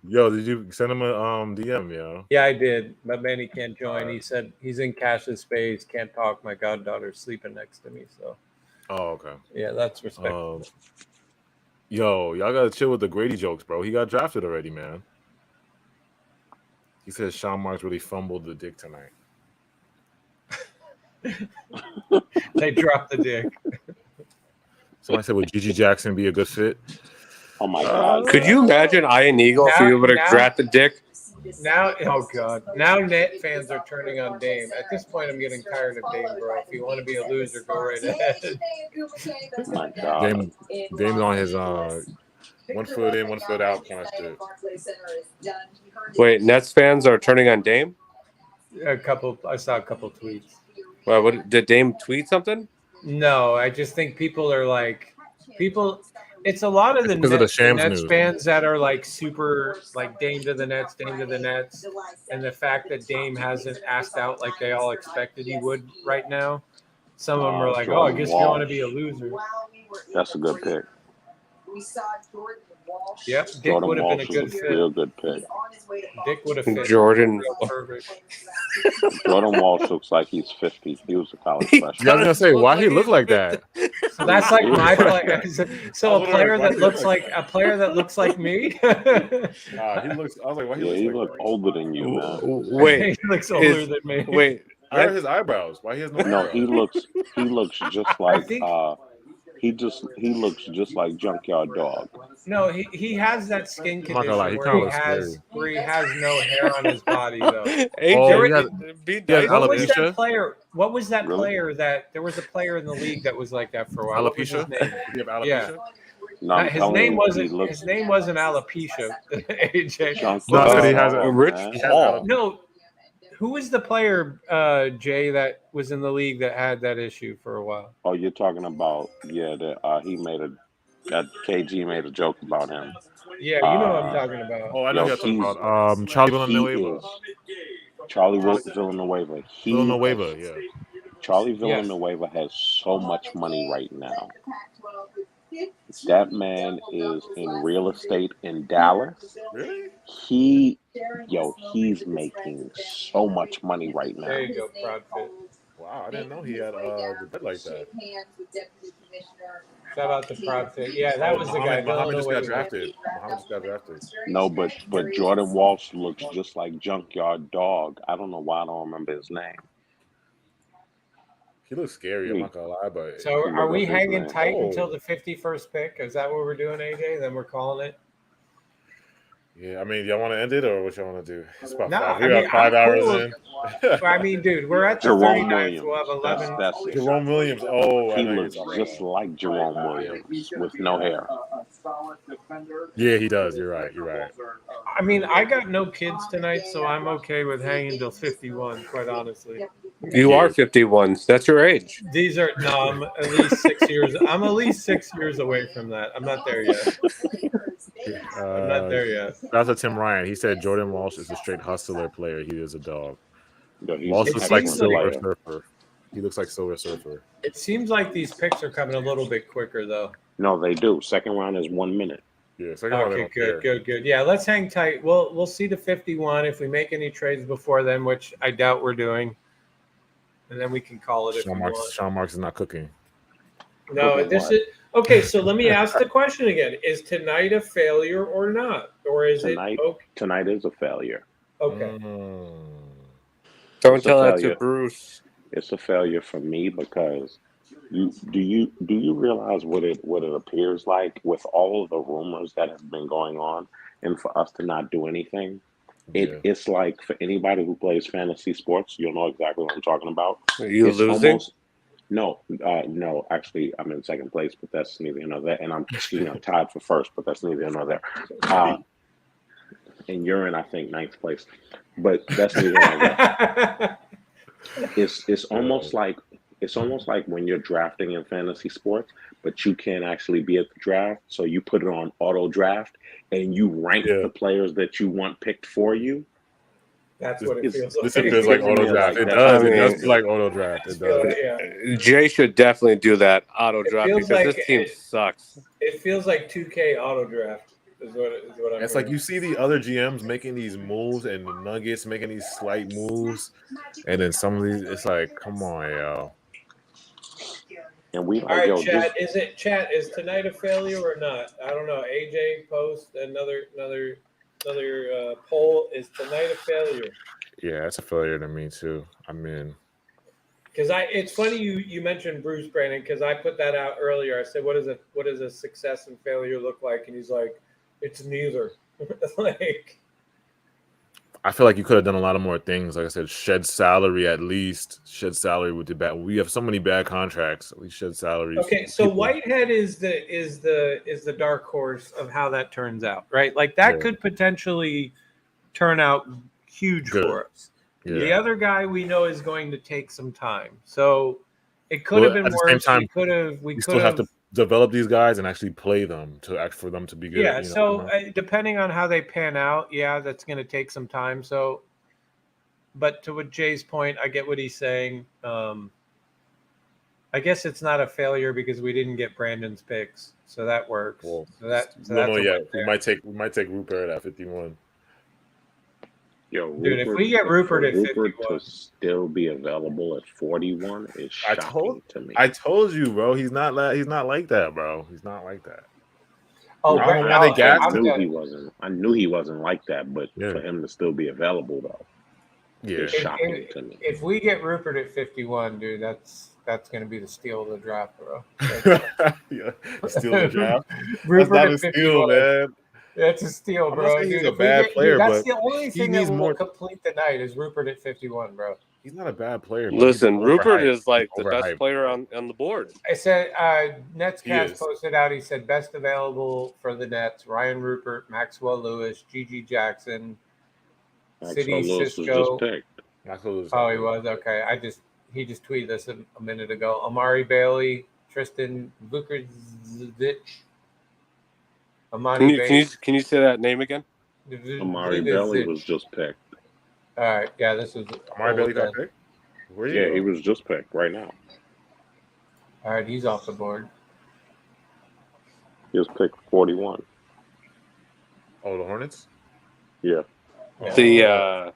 Yo, did you send him a DM, yo? Yeah, I did, but Manny can't join. He said he's in Cash's space, can't talk. My goddaughter's sleeping next to me, so. Oh, okay. Yeah, that's respectful. Yo, y'all gotta chill with the Grady jokes, bro. He got drafted already, man. He says Sean Marks really fumbled the dick tonight. They dropped the dick. Somebody said, would Gigi Jackson be a good fit? Oh my God! Could you imagine Ian Eagle if you would have drafted Dick? Now, oh god! Now Net fans are turning on Dame. At this point, I'm getting tired of Dame, bro. If you want to be a loser, go right ahead. Oh my God! Dame's on his 1 foot in, 1 foot out kind of shit. Wait, Nets fans are turning on Dame? I saw a couple tweets. Well, what did Dame tweet something? No, I just think people are like It's a lot of the Nets fans that are like super like Dame to the Nets, and the fact that Dame hasn't asked out like they all expected he would right now. Some of them are like, "Oh, I guess you want to be a loser." That's a good pick. We saw Jordan Walsh. Yep, Dick Jordan would have been a Walsh good is a fit. real good pick. Dick would have fit. Jordan. Perfect. Jordan Walsh looks like he's 50. He was a college freshman. Yeah, I was gonna say, why he look like that? So that's like my player. So a player that looks like me. He looks. I was like, why he looks he like look that? older than you, man. Wait, he looks older than me. Wait, where are his eyebrows? Why he has no? No, eyebrows? he looks just like he looks just like Junkyard Dog. No, he has that skin I'm not gonna lie, condition he where he has no hair on his body though. What was that player? What was that player that there was a player in the league that was like that for a while? What was his Alopecia? name? Did he have alopecia? Yeah. No, his name wasn't alopecia. AJ. No, he has a Rich Paul. No, who was the player, Jay, that was in the league that had that issue for a while? Oh, you're talking about that KG made a joke about him. Yeah, you know what I'm talking about. Oh, I know you're talking about Charlie Villanueva. Charlie Villanueva. Villanueva, yeah. Charlie Villanueva has so much money right now. That man is in real estate in Dallas. Really? He's making so much money right now. There you go, Proud Fit. Wow, I didn't know he had the bed like that. Shout out to Proud Fit. Yeah, that was the guy. Muhammad just got drafted. No, but Jordan Walsh looks just like Junkyard Dog. I don't know why I don't remember his name. He looks scary. I'm not gonna lie, but so are we hanging tight until the 51st pick? Is that what we're doing, AJ? Then we're calling it. Yeah, I mean, y'all want to end it or what y'all want to do? It's about No, we got 5 hours in. I mean, dude, we're at the Jerome 39th. Williams. We'll have 11. That's it. Jerome Williams. Oh, he looks just like Jerome Williams with no hair. Yeah, he does. You're right. I mean, I got no kids tonight, so I'm okay with hanging till 51. Quite honestly. You are 51. That's your age. These are I'm at least 6 years. I'm at least 6 years away from that. I'm not there yet. I'm not there yet. That's a Tim Ryan. He said Jordan Walsh is a straight hustler player. He is a dog. Yeah, Walsh looks like Silver Surfer. He looks like Silver Surfer. It seems like these picks are coming a little bit quicker, though. No, they do. Second round is 1 minute. Yeah, second round. Okay, good. Yeah, let's hang tight. We'll see the 51 if we make any trades before then, which I doubt we're doing, and then we can call it. Sean Marks is not cooking. No, this is okay. So let me ask the question again: is tonight a failure or not, or is tonight, it? Okay. Tonight is a failure. Okay. Don't tell that to Bruce. It's a failure for me because do you realize what it appears like with all of the rumors that have been going on, and for us to not do anything? It's like for anybody who plays fantasy sports, you'll know exactly what I'm talking about. Are you losing? No, actually, I'm in second place, but that's neither here nor there. And I'm tied for first, but that's neither here nor there. And you're in, I think, ninth place, but that's neither here nor there. It's almost like when you're drafting in fantasy sports, but you can't actually be at the draft, so you put it on auto draft and you rank the players that you want picked for you. That's what it feels like. This feels like auto draft. It does. It does feel like auto draft. It does. Jay should definitely do that auto draft because like this team sucks. It feels like 2K auto draft. Is what I'm. It's like you see the other GMs making these moves and the Nuggets making these slight moves, and then some of these, it's like, come on, yo. And we all right, chat. Is tonight a failure or not? I don't know. AJ post another poll. Is tonight a failure? Yeah, it's a failure to me too. I mean, because it's funny you mentioned Bruce, Brandon, because I put that out earlier. I said, what does a success and failure look like? And he's like, it's neither. Like, I feel like you could have done a lot of more things. Like I said, shed salary at least. Shed salary with the bad. We have so many bad contracts. We shed salaries. Okay, so Whitehead is the dark horse of how that turns out, right? Like that could potentially turn out huge for us. Yeah. The other guy we know is going to take some time. So it could have been at the worse. same time, We still have to develop these guys and actually play them for them to be good. Yeah. So depending on how they pan out, that's going to take some time. So, but to what Jay's point, I get what he's saying. I guess it's not a failure because we didn't get Brandon's picks, so that works. Well, We might take Rupert at 51. Yo, dude, if we get Rupert at 51, to still be available at 41 is shocking to me. I told you, bro. He's not like that, bro. He's not like that. Oh, I don't know why they gassed I knew he wasn't. I knew he wasn't like that, but for him to still be available though, is shocking to me. If we get Rupert at 51, dude, that's going to be the steal of the draft, bro. Steal of the draft. Rupert that's not at a steal, 51. Man. That's a steal, bro. I'm not saying he's a bad player, that's but the only thing that will more complete the night is Rupert at 51, bro. He's not a bad player. Listen, Rupert is like the best player on the board. I said Netscast posted out. He said best available for the Nets: Ryan Rupert, Maxwell Lewis, Gigi Jackson, City Cisco. Oh, he was okay. He just tweeted this a minute ago. Amari Bailey, Tristan Vukovic. Can you say that name again? Amari Bailey was just picked. All right, yeah, this was Amari Bailey got picked. He was just picked right now. All right, he's off the board. He was picked 41. Oh, the Hornets. Yeah. The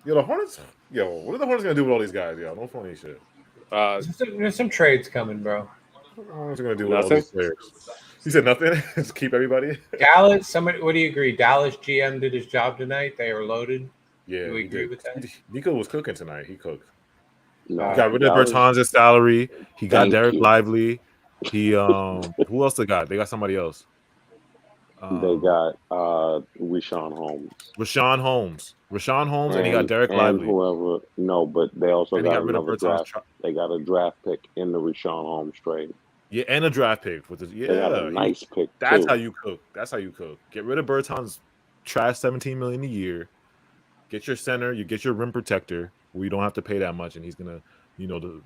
the Hornets. Yo, what are the Hornets gonna do with all these guys? Yo, no funny shit. There's some trades coming, bro. What are they gonna do with all these players? He said nothing. Just keep everybody. Dallas. Somebody. What do you agree? Dallas GM did his job tonight. They were loaded. Yeah, do we agree with that? Nico was cooking tonight. He cooked. No, he got rid of Bertans' salary. He got Derek Lively. He who else they got? They got somebody else. They got Rashawn Holmes. Rashawn Holmes, and he got Derek Lively. Whoever, no, but they also got another draft. They got a draft pick in the Rashawn Holmes trade. Yeah, and a draft pick with they got a nice pick. That's how you cook. That's how you cook. Get rid of Bertans' trash $17 million a year. Get your center. You get your rim protector. Where you don't have to pay that much, and he's gonna, do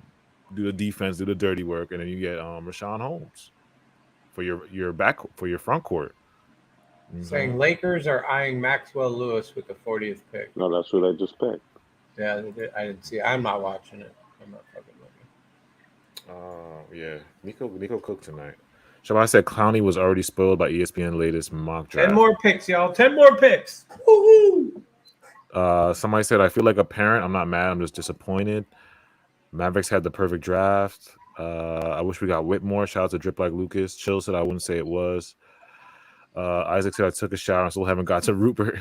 the defense, do the dirty work, and then you get Rashawn Holmes for your front court. Saying Lakers are eyeing Maxwell Lewis with the 40th pick. No, that's who they just picked. Yeah, I didn't see it. I'm not watching it. I'm not fucking looking. Yeah. Nico cooked tonight. Shabbat said Clowney was already spoiled by ESPN latest mock draft. 10 more picks, y'all. 10 more picks. Woo-hoo! Somebody said, I feel like a parent. I'm not mad. I'm just disappointed. Mavericks had the perfect draft. I wish we got Whitmore. Shout out to Drip Like Lucas. Chill said I wouldn't say it was. Isaac said I took a shower and still haven't got to Rupert.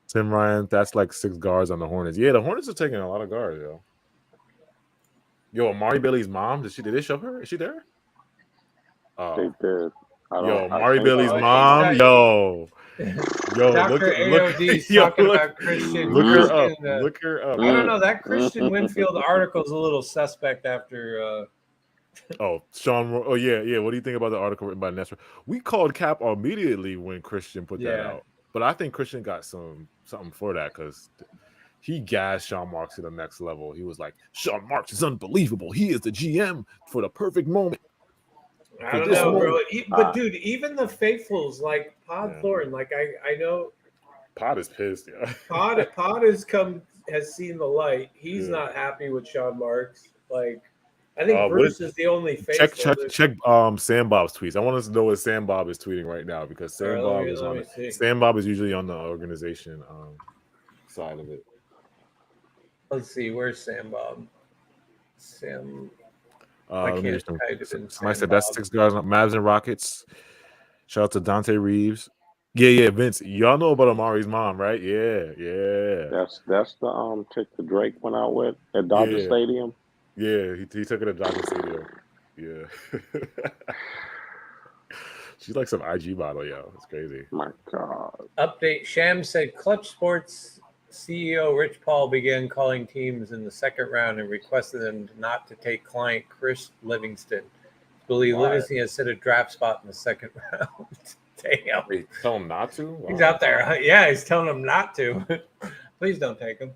Tim Ryan, that's like 6 guards on the Hornets. Yeah, the Hornets are taking a lot of guards, yo. Yo, Amari Bailey's mom, did they show her? Is she there? They did. Amari Bailey's mom, yo, Dr. AOD's talking about Christian. Look her up. I don't know. That Christian Winfield article is a little suspect after. Sean. Oh yeah. What do you think about the article written by Nestor? We called Cap immediately when Christian put that out, but I think Christian got something for that because he gassed Sean Marks to the next level. He was like, Sean Marks is unbelievable. He is the GM for the perfect moment. I don't know, bro. But dude, even the faithfuls like Pod Thornton, like I know Pod is pissed, yeah. Pod has seen the light. He's not happy with Sean Marks. Like I think Bruce is the only faithful. Check Sam Bob's tweets. I want us to know what Sam Bob is tweeting right now because Sam Bob is usually on the organization side of it. Let's see, where's Sam Bob? Somebody said that's 6 guys on Mavs and Rockets. Shout out to Dante Reeves. Yeah, Vince. Y'all know about Amari's mom, right? Yeah. That's the chick that Drake went out with at Dodger Stadium. Yeah, he took her to Dodger Stadium. Yeah. She's like some IG model, yo. It's crazy. My God. Update: Sham said Clutch Sports CEO Rich Paul began calling teams in the second round and requested them not to take client Chris Livingston. Livingston has set a draft spot in the second round. Damn. Wait, tell him not to? Wow. He's out there. Yeah, he's telling him not to. Please don't take him.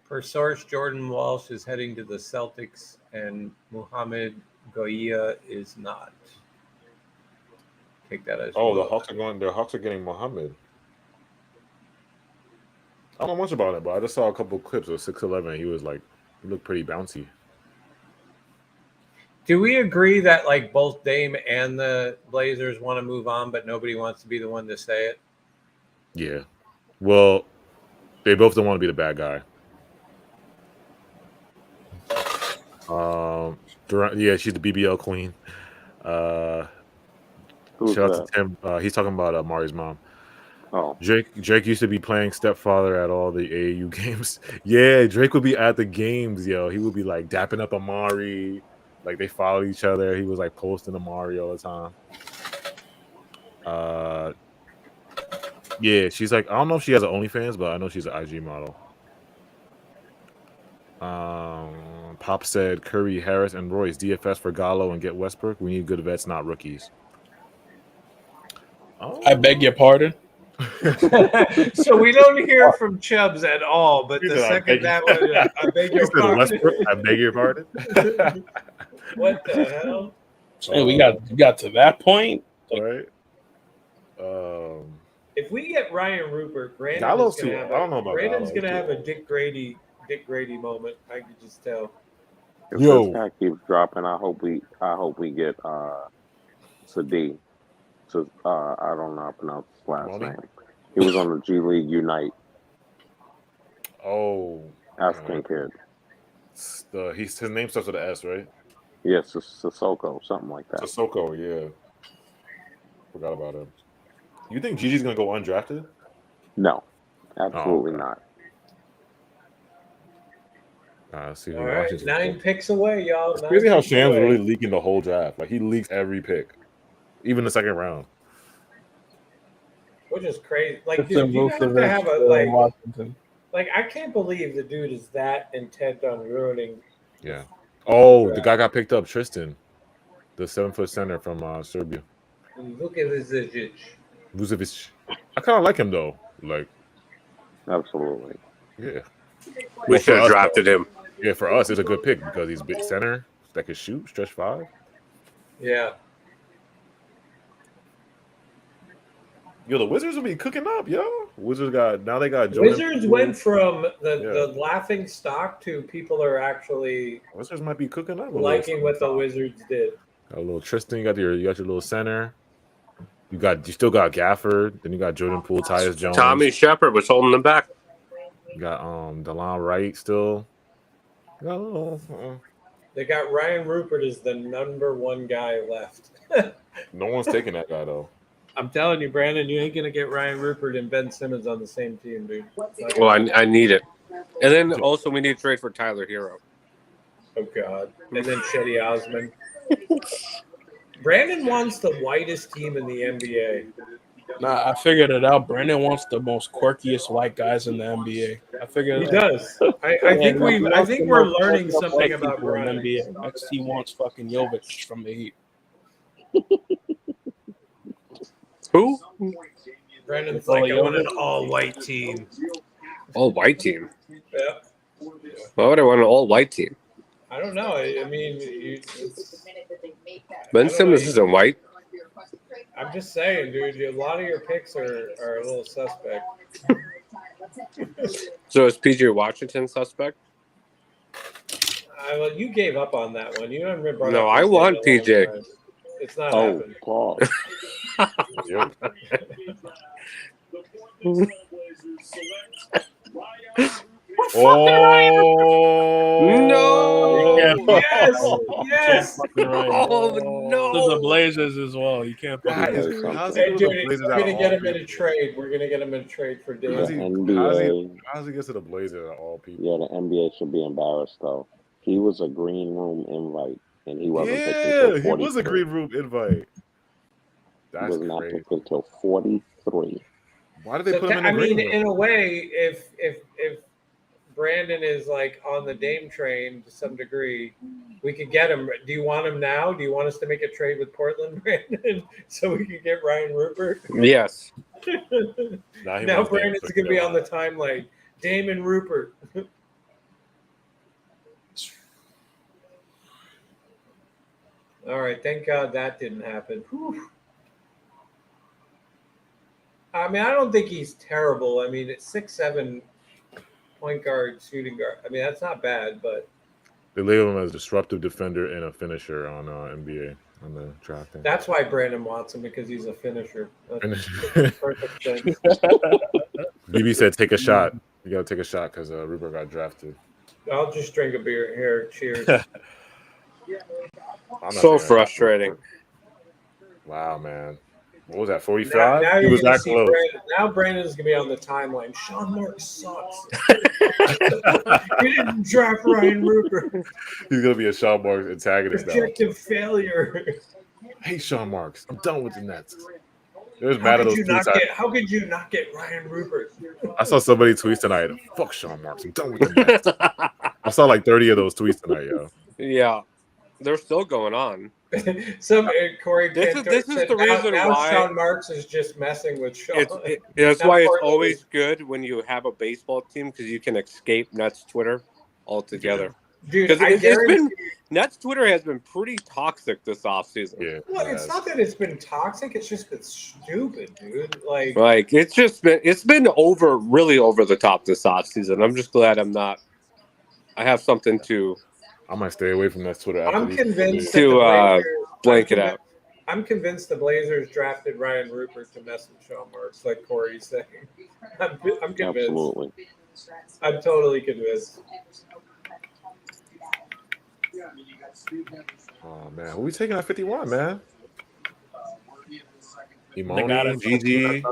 Per source, Jordan Walsh is heading to the Celtics, and Mohamed Goya is not. Take that as the Hawks are going. The Hawks are getting Mohamed. I don't know much about it, but I just saw a couple clips of 6'11". He looked pretty bouncy. Do we agree that like both Dame and the Blazers want to move on, but nobody wants to be the one to say it? Yeah. Well, they both don't want to be the bad guy. Yeah, she's the BBL queen. Shout out to Tim. He's talking about Mari's mom. Oh, Drake used to be playing stepfather at all the AAU games. Yeah, Drake would be at the games, yo. He would be like dapping up Amari. Like they followed each other. He was like posting Amari all the time. Yeah, she's like, I don't know if she has an OnlyFans, but I know she's an IG model. Pop said Curry, Harris, and Royce DFS for Gallo and get Westbrook. We need good vets, not rookies. I beg your pardon. So we don't hear from Chubbs at all, but the second that one, I beg your pardon. Westbrook, I beg your pardon. What the hell? So we got to that point, right? If we get Ryan Rupert, Gallo's too. I don't know about Brandon's Gallo. gonna have a Dick Grady moment. I could just tell. If this guy keeps dropping, I hope we get Sadi. So I don't know how to pronounce his last name. He was on the G League Unite. Oh, African kid. His name starts with an S, right? Yes, Sissoko, something like that. Sissoko, yeah. Forgot about him. You think Gigi's gonna go undrafted? No, absolutely not. See All right, 9 picks away, y'all. It's crazy how Sham's really leaking the whole draft. Like he leaks every pick, even the second round. Which is crazy. Like, dude, you have to have a Washington. Like, I can't believe the dude is that intent on ruining. Yeah. Oh, the guy got picked up, Tristan, the 7-foot center from Serbia. Look at Vucevic. Vucevic. I kind of like him though. Like, absolutely. Yeah. We should have drafted him. Yeah, for us, it's a good pick because he's big center that can shoot, stretch 5. Yeah. Yo, the Wizards will be cooking up, yo. Wizards got Jordan. Wizards went from the laughing stock to people are actually Wizards might be cooking up. Liking what the Wizards did. Got a little Tristan, you got your little center. You still got Gafford, then you got Jordan Poole, Tyus Jones. Tommy Shepard was holding them back. You got DeLon Wright still. They got Ryan Rupert as the number 1 guy left. No one's taking that guy though. I'm telling you, Brandon, you ain't gonna get Ryan Rupert and Ben Simmons on the same team, dude. Well, I need it, and then also we need to trade for Tyler Hero. Oh God, and then Chetty Osman. Brandon wants the whitest team in the NBA. Nah, I figured it out. Brandon wants the most quirkiest white guys in the NBA. I figured he does. I think we're learning something about Brandon. NBA. Next, he wants fucking Jovic from the Heat. Who? Brandon's like, I want an all-white team. All-white team? Yeah. Why would I want an all-white team? I don't know. I mean, Ben Simmons isn't white. I'm just saying, dude. A lot of your picks are a little suspect. So is PJ Washington suspect? Well, you gave up on that one. You haven't brought No, up I want PJ. It's not happening. Paul. No! Yes! Oh no! The Blazers as well. You can't. Hey, dude, we're gonna get him in a trade. We're gonna get him in a trade for Dave. How's he get to the Blazers of all people? Yeah, the NBA should be embarrassed though. He was a green room invite, and he wasn't picked Yeah, until he 43. was a green room invite. That's He was not crazy. picked until 43. Why did they put him in the I green mean, room? in a way, if Brandon is like on the Dame train to some degree, we could get him. Do you want him now? Do you want us to make a trade with Portland, Brandon, so we could get Ryan Rupert? Yes. Now Brandon's going to be on the timeline. Damon Rupert. All right. Thank God that didn't happen. Whew. I mean, I don't think he's terrible. I mean, it's 6'7", point guard, shooting guard. I mean, that's not bad, but they label him as a disruptive defender and a finisher on NBA on the drafting. That's why Brandon wants him, because he's a finisher. That's perfect sense. BB said, "Take a shot. You got to take a shot because Rupert got drafted." I'll just drink a beer here. Cheers. So frustrating. Wow, man. What was that, 45? Now he was that close. Now Brandon's going to be on the timeline. Sean Marks sucks. He didn't draft Ryan Rupert. He's going to be a Sean Marks antagonist now. Projective failure. Hey, Sean Marks, I'm done with the Nets. It was mad at those tweets. How could you not get Ryan Rupert? I saw somebody tweet tonight. Fuck Sean Marks. I'm done with the Nets. I saw like 30 of those tweets tonight, yo. Yeah. They're still going on. Corey, this is the reason why Sean Marks is just messing with Sean. That's why it's always good when you have a baseball team, because you can escape Nets Twitter altogether. Dude, Nets Twitter has been pretty toxic this offseason. Yeah. Well, it's not that it's been toxic; it's just been stupid, dude. Like it's been really over the top this offseason. I'm just glad I have something to. I might stay away from that Twitter. I'm convinced to blank it out. I'm convinced the Blazers drafted Ryan Rupert to mess with Sean Marks, like Corey's saying. I'm convinced. Absolutely. I'm totally convinced. Oh man, who we taking at 51, man? Imoni, Gigi.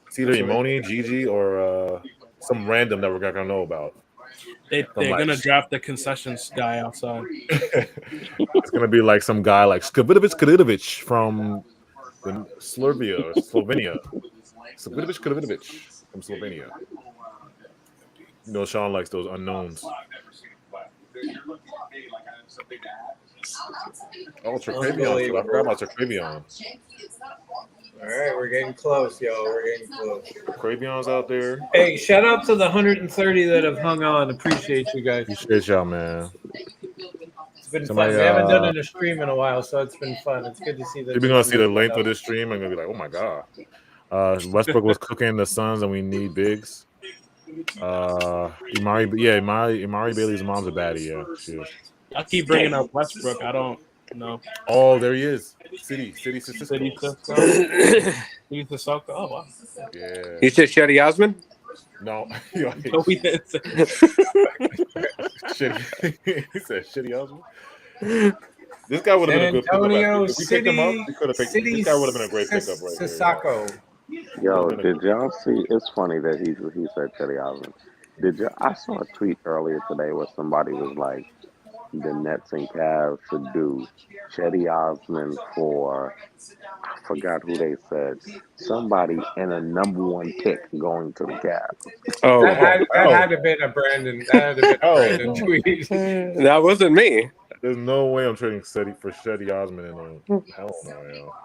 It's either Imoni, Gigi, or some random that we're not gonna know about. They're gonna draft the concessions guy outside. It's gonna be like some guy like Skvidovic from Slovenia. Skvidovic from Slovenia. You know, Sean likes those unknowns. Oh, Traquavion. I forgot about Traquavion. All right, we're getting close, y'all. We're getting close. Cravion's out there. Hey, shout out to the 130 that have hung on. Appreciate you guys. Appreciate y'all, man. It's been fun. We haven't done a stream in a while, so it's been fun. It's good to see that. You're gonna see the length of this stream. I'm gonna be like, oh my god. Westbrook was cooking the Suns, and we need bigs. Imari Bailey's mom's a baddie. Yeah, she is. I keep bringing up Westbrook. I don't know. Oh, there he is. City Sissoko. Oh wow. Yeah. You said Shetty Osman? No. We didn't say. He said Shetty Osman. This guy would have been a good pickup. If we picked him up, we could have picked. This guy would have been a great pickup right Sissoko. Yo, did y'all see? It's funny that he said Shetty Osman. I saw a tweet earlier today where somebody was like, the Nets and Cavs should do Chetty Osman for, I forgot who they said, somebody in a #1 pick going to the Cavs. Oh, that had to have been a Brandon. That had to have been a Brandon tweet. That wasn't me. There's no way I'm trading Chetty Osman in hell no, yo.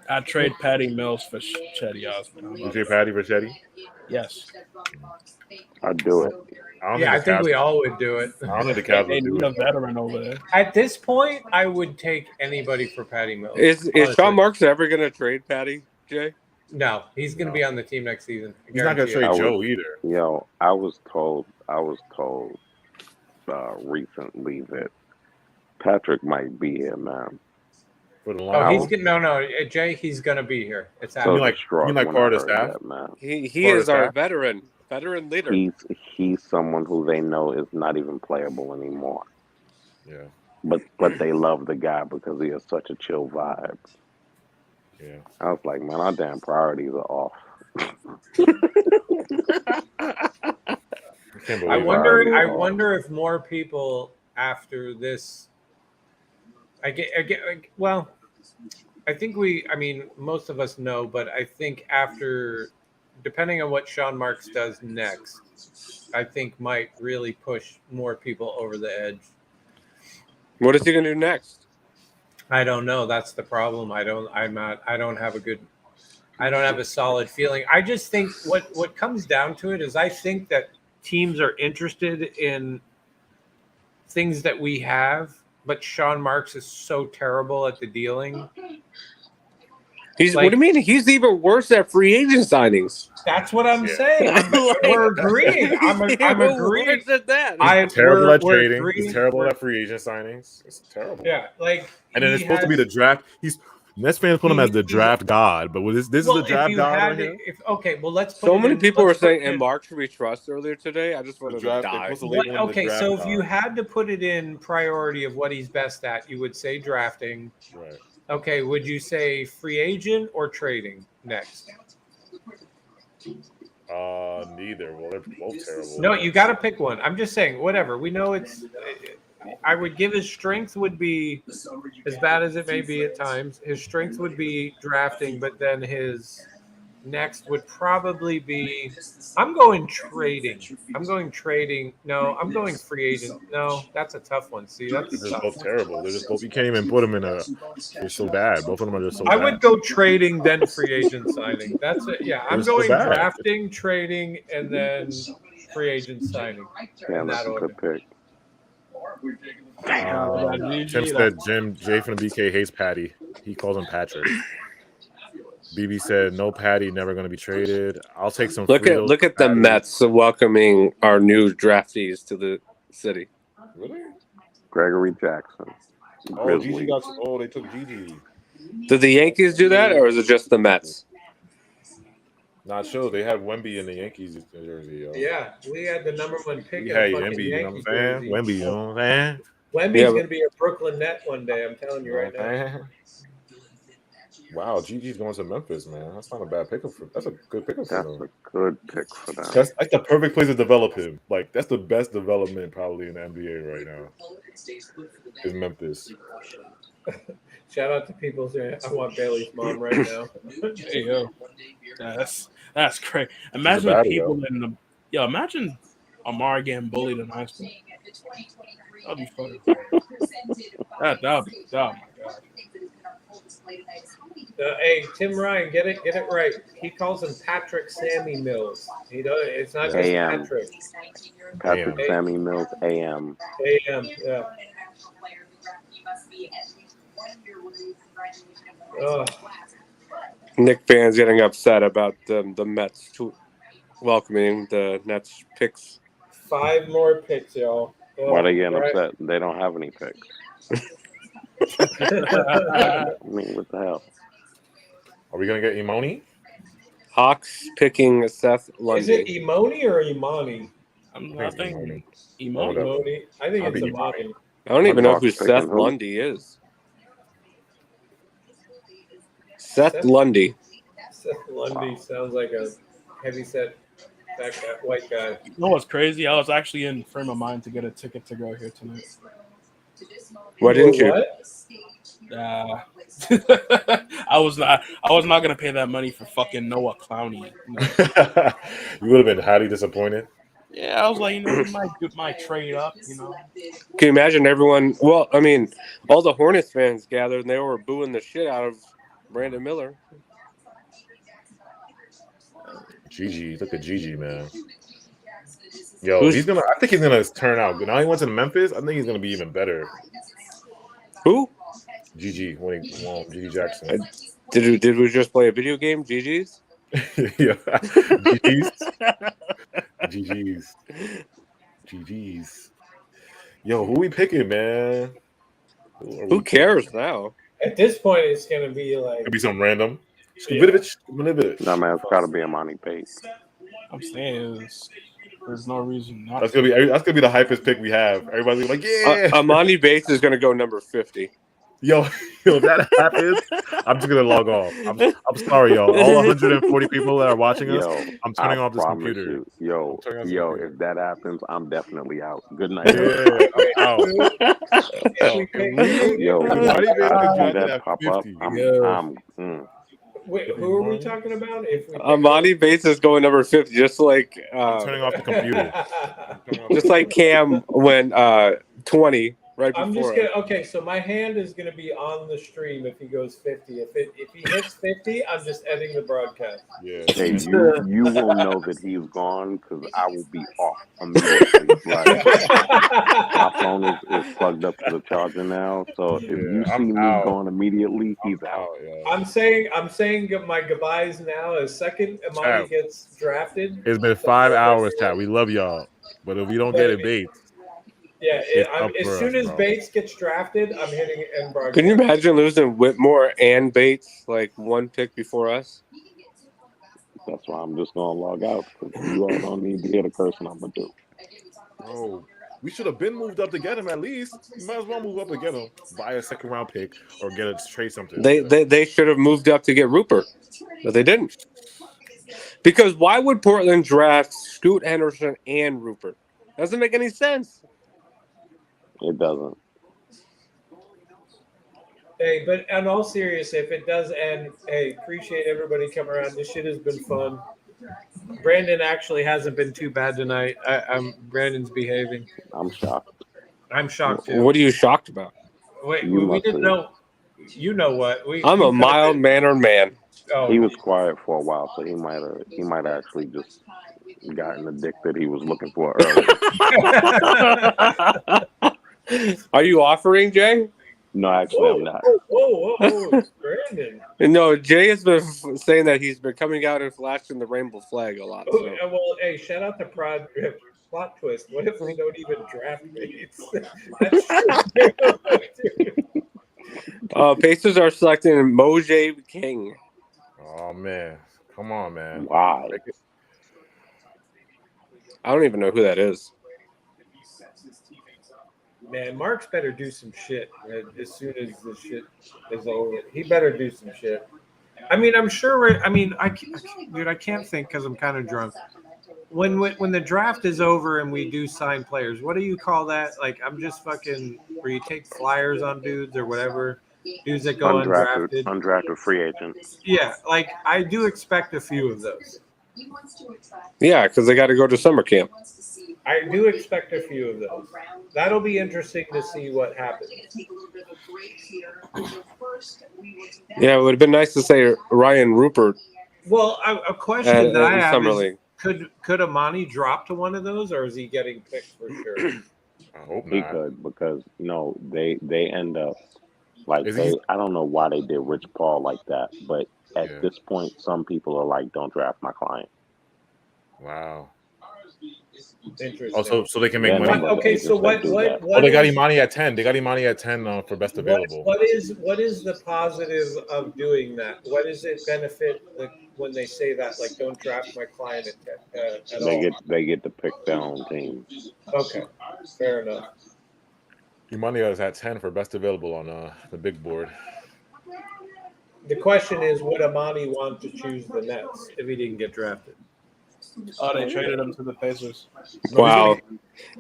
I trade Patty Mills for Chetty Osman. You trade Patty for Chetty? Yes. I'd do it. I think we all would do it. I don't think the Cavs They would need do a it. veteran over there. At this point, I would take anybody for Patty Mills. Is Sean Marks ever going to trade Patty, Jay? No, he's going to be on the team next season. He's not going to trade Joe either. Yo, I was told recently that Patrick might be here, man. Jay, he's going to be here. It's So happening. You like part of the staff? He is our veteran leader. He's someone who they know is not even playable anymore. Yeah. But they love the guy because he has such a chill vibe. Yeah. I was like, man, our damn priorities are off. I wonder if more people after this. I think most of us know, but I think after, depending on what Sean Marks does next, I think might really push more people over the edge. What is he going to do next? I don't know. That's the problem. I don't have a good. I don't have a solid feeling. I just think what comes down to it is I think that teams are interested in things that we have, but Sean Marks is so terrible at the dealing. What do you mean? He's even worse at free agent signings. That's what I'm saying. We're agreeing. I'm agreeing. Worse at that. He's terrible at trading. He's terrible at free agent signings. It's terrible. Yeah, like. And then it's supposed to be the draft. Nets fans put him as the draft god, but this is the draft god. Okay, well let's. Put So many people were saying, "And Mark should we trust?" earlier today. I just wanted to die. Okay, so if you had to put it in priority of what he's best at, you would say drafting. Right. Okay, would you say free agent or trading next? Neither. Well, they're both terrible. No, you got to pick one. I'm just saying, whatever. We know it's. I would give his strength would be, as bad as it may be at times, his strength would be drafting, but then his next would probably be, I'm going trading. No, I'm going free agent. No, that's a tough one. See, that's They're both terrible. They're just both, you can't even put them in a, they're so bad. Both of them are just so I bad. would go trading, then free agent signing. That's it. Yeah, I'm They're so going bad. drafting, trading, and then free agent signing. Yeah, that's a good pick. Tim said Jay from the BK hates Patty. He calls him Patrick. BB said no Patty, never going to be traded. I'll take some. Look at the Mets welcoming our new draftees to the city. Really? Gregory Jackson. Oh, Gigi got. Oh, they took Gigi. Did the Yankees do that, or is it just the Mets? Not sure. They had Wemby in the Yankees jersey. Yo. Yeah, we had the number one pick. We had Wemby, you know what I'm saying? Wemby, you know what I'm saying? Wemby's going to be a Brooklyn Net one day. I'm telling you right now. Wow, Gigi's going to Memphis, man. That's not a bad pickup for. That's a good pickup for them. That's a good pick for them. That's the perfect place to develop him. Like that's the best development probably in the NBA right now. Is Memphis. Shout out to people saying I want Bailey's mom right now. Hey, yo. That's crazy. Imagine people in the imagine Amar getting bullied in high school. That'd be funny. That'd be oh my god. Hey, Tim Ryan, get it right. He calls him Patrick Sammy Mills. He does. It's not just Patrick. Patrick Sammy Mills, AM. Yeah. Nick fans getting upset about the Mets welcoming the Nets picks. 5 more picks, y'all. Why are they getting upset? They don't have any picks. I mean, what the hell? Are we gonna get Imoni? Hawks picking Seth Lundy. Is it Imoni or Imani? I think Imoni. I think it's Imani. I don't even know who Seth Lundy is. Seth Lundy. Seth Lundy sounds like a heavy-set white guy. You know what's crazy? I was actually in frame of mind to get a ticket to go here tonight. Why didn't you? I was not gonna pay that money for fucking Noah Clowney. You would have been highly disappointed. Yeah, I was like, you might trade up, Can you imagine everyone? Well, I mean, all the Hornets fans gathered and they were booing the shit out of Brandon Miller. Gigi, look at Gigi, man. Yo, I think he's gonna turn out. Now he went to Memphis. I think he's gonna be even better. Who? Gigi, Gigi Jackson. Did we just play a video game? GG's? Yeah. GG's. Yo, who we picking, man? Who cares now? At this point, it's gonna be like could be some random. No, man, it's got to be Amani Bates. I'm saying there's no reason not. That's gonna be the hypest pick we have. Everybody's like, yeah. Amani Bates is gonna go number 50. Yo, if that happens, I'm just gonna log off. I'm sorry, y'all. All 140 people that are watching us, I'm turning off this computer. Yo, if that happens, I'm definitely out. Good night. Yeah, I'm out. Wait, who are we talking about? Amani Bates is going number 50, just like I'm turning off the computer. Just like Cam went 20 right I'm before. just gonna okay. So my hand is gonna be on the stream if he goes 50. If he hits 50, I'm just ending the broadcast. Yeah. Hey, you will know that he's gone because I will be off immediately. Like my phone is plugged up to the charger now, so if you see I'm me out. going immediately, he's out. I'm saying my goodbyes now. As second Amani Chat. gets drafted, It's been 5 hours, chat. We love y'all, but if we don't get it, Bates, yeah. it's up As for soon us, as bro. Bates gets drafted, I'm hitting end broadcast. Can you imagine losing Whitmore and Bates like one pick before us? That's why I'm just gonna log out because you all don't need to hear the cursing I'm gonna do. Bro, we should have been moved up to get him at least. You might as well move up to get him. Buy a second round pick or get a trade something. They should have moved up to get Rupert, but they didn't. Because why would Portland draft Scoot Henderson and Rupert? Doesn't make any sense. It doesn't. Hey, but in all serious, if it does end, hey, appreciate everybody coming around. This shit has been fun. Brandon actually hasn't been too bad tonight. Brandon's behaving. I'm shocked. I'm shocked too. What are you shocked about? Wait, we didn't know. You know what? I'm a mild-mannered man. Oh. He was quiet for a while, so he might actually just gotten the dick that he was looking for earlier. Are you offering, Jay? No, actually, I'm not. Whoa, Brandon. No, Jay has been saying that he's been coming out and flashing the rainbow flag a lot. So. Well, hey, shout out to Plot Twist. What if we don't even draft Bates? Pacers are selecting Mojay King. Oh man, come on, man. Why? I don't even know who that is. Man, Mark's better do some shit as soon as the shit is over. He better do some shit. I mean, I'm sure. I mean, I can't think because I'm kind of drunk. When the draft is over and we do sign players, what do you call that? Like, I'm just fucking where you take flyers on dudes or whatever, dudes that go undrafted free agents. Yeah, like I do expect a few of those. Yeah, because they got to go to summer camp. I do expect a few of those. That'll be interesting to see what happens. Yeah, it would have been nice to say Ryan Rupert. Well, a question that I have is, League. could Amani drop to one of those, or is he getting picked for sure? I hope not. He could because they end up like I don't know why they did Rich Paul like that, but at this point, some people are like, "Don't draft my client." Wow. Interesting. Also, so they can make money. Okay, so what they got Imani at 10. They got Imani at 10 for best available. What is the positive of doing that? What does it benefit when they say that? Like, don't draft my client at all. They get to pick their own team. Okay, fair enough. Imani is at 10 for best available on the big board. The question is, would Amani want to choose the Nets if he didn't get drafted? Oh, they traded him to the Pacers. Wow.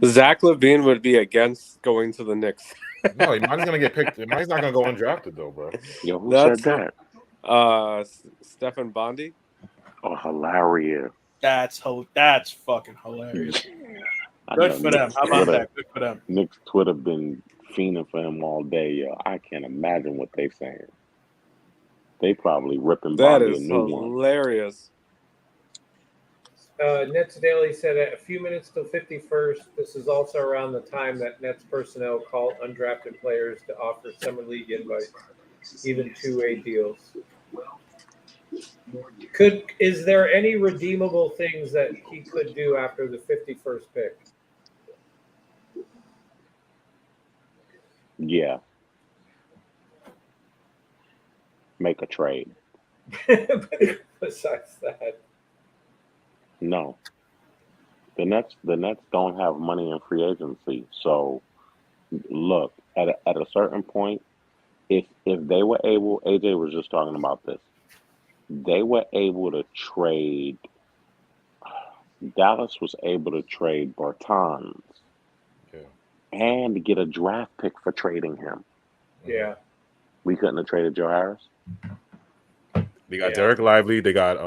Zach LaVine would be against going to the Knicks. No, Imani's going to get picked. Imani's not going to go undrafted, though, bro. Yo, who said that? Stephen Bondi. Oh, hilarious. That's fucking hilarious. Good for them. How about that? Good for them. Knicks Twitter been fiending for him all day, yo. I can't imagine what they saying. They probably ripping That Bobby is a new one. hilarious. Nets Daily said a few minutes till 51st. This is also around the time that Nets personnel called undrafted players to offer summer league invites, even two-way deals. Is there any redeemable things that he could do after the 51st pick? Yeah. Make a trade. Besides that. No. The Nets don't have money in free agency. So look, at a certain point, if they were able, AJ was just talking about this, they were able to trade, Dallas was able to trade Bertans and get a draft pick for trading him. Yeah. We couldn't have traded Joe Harris. They got Derek Lively. They got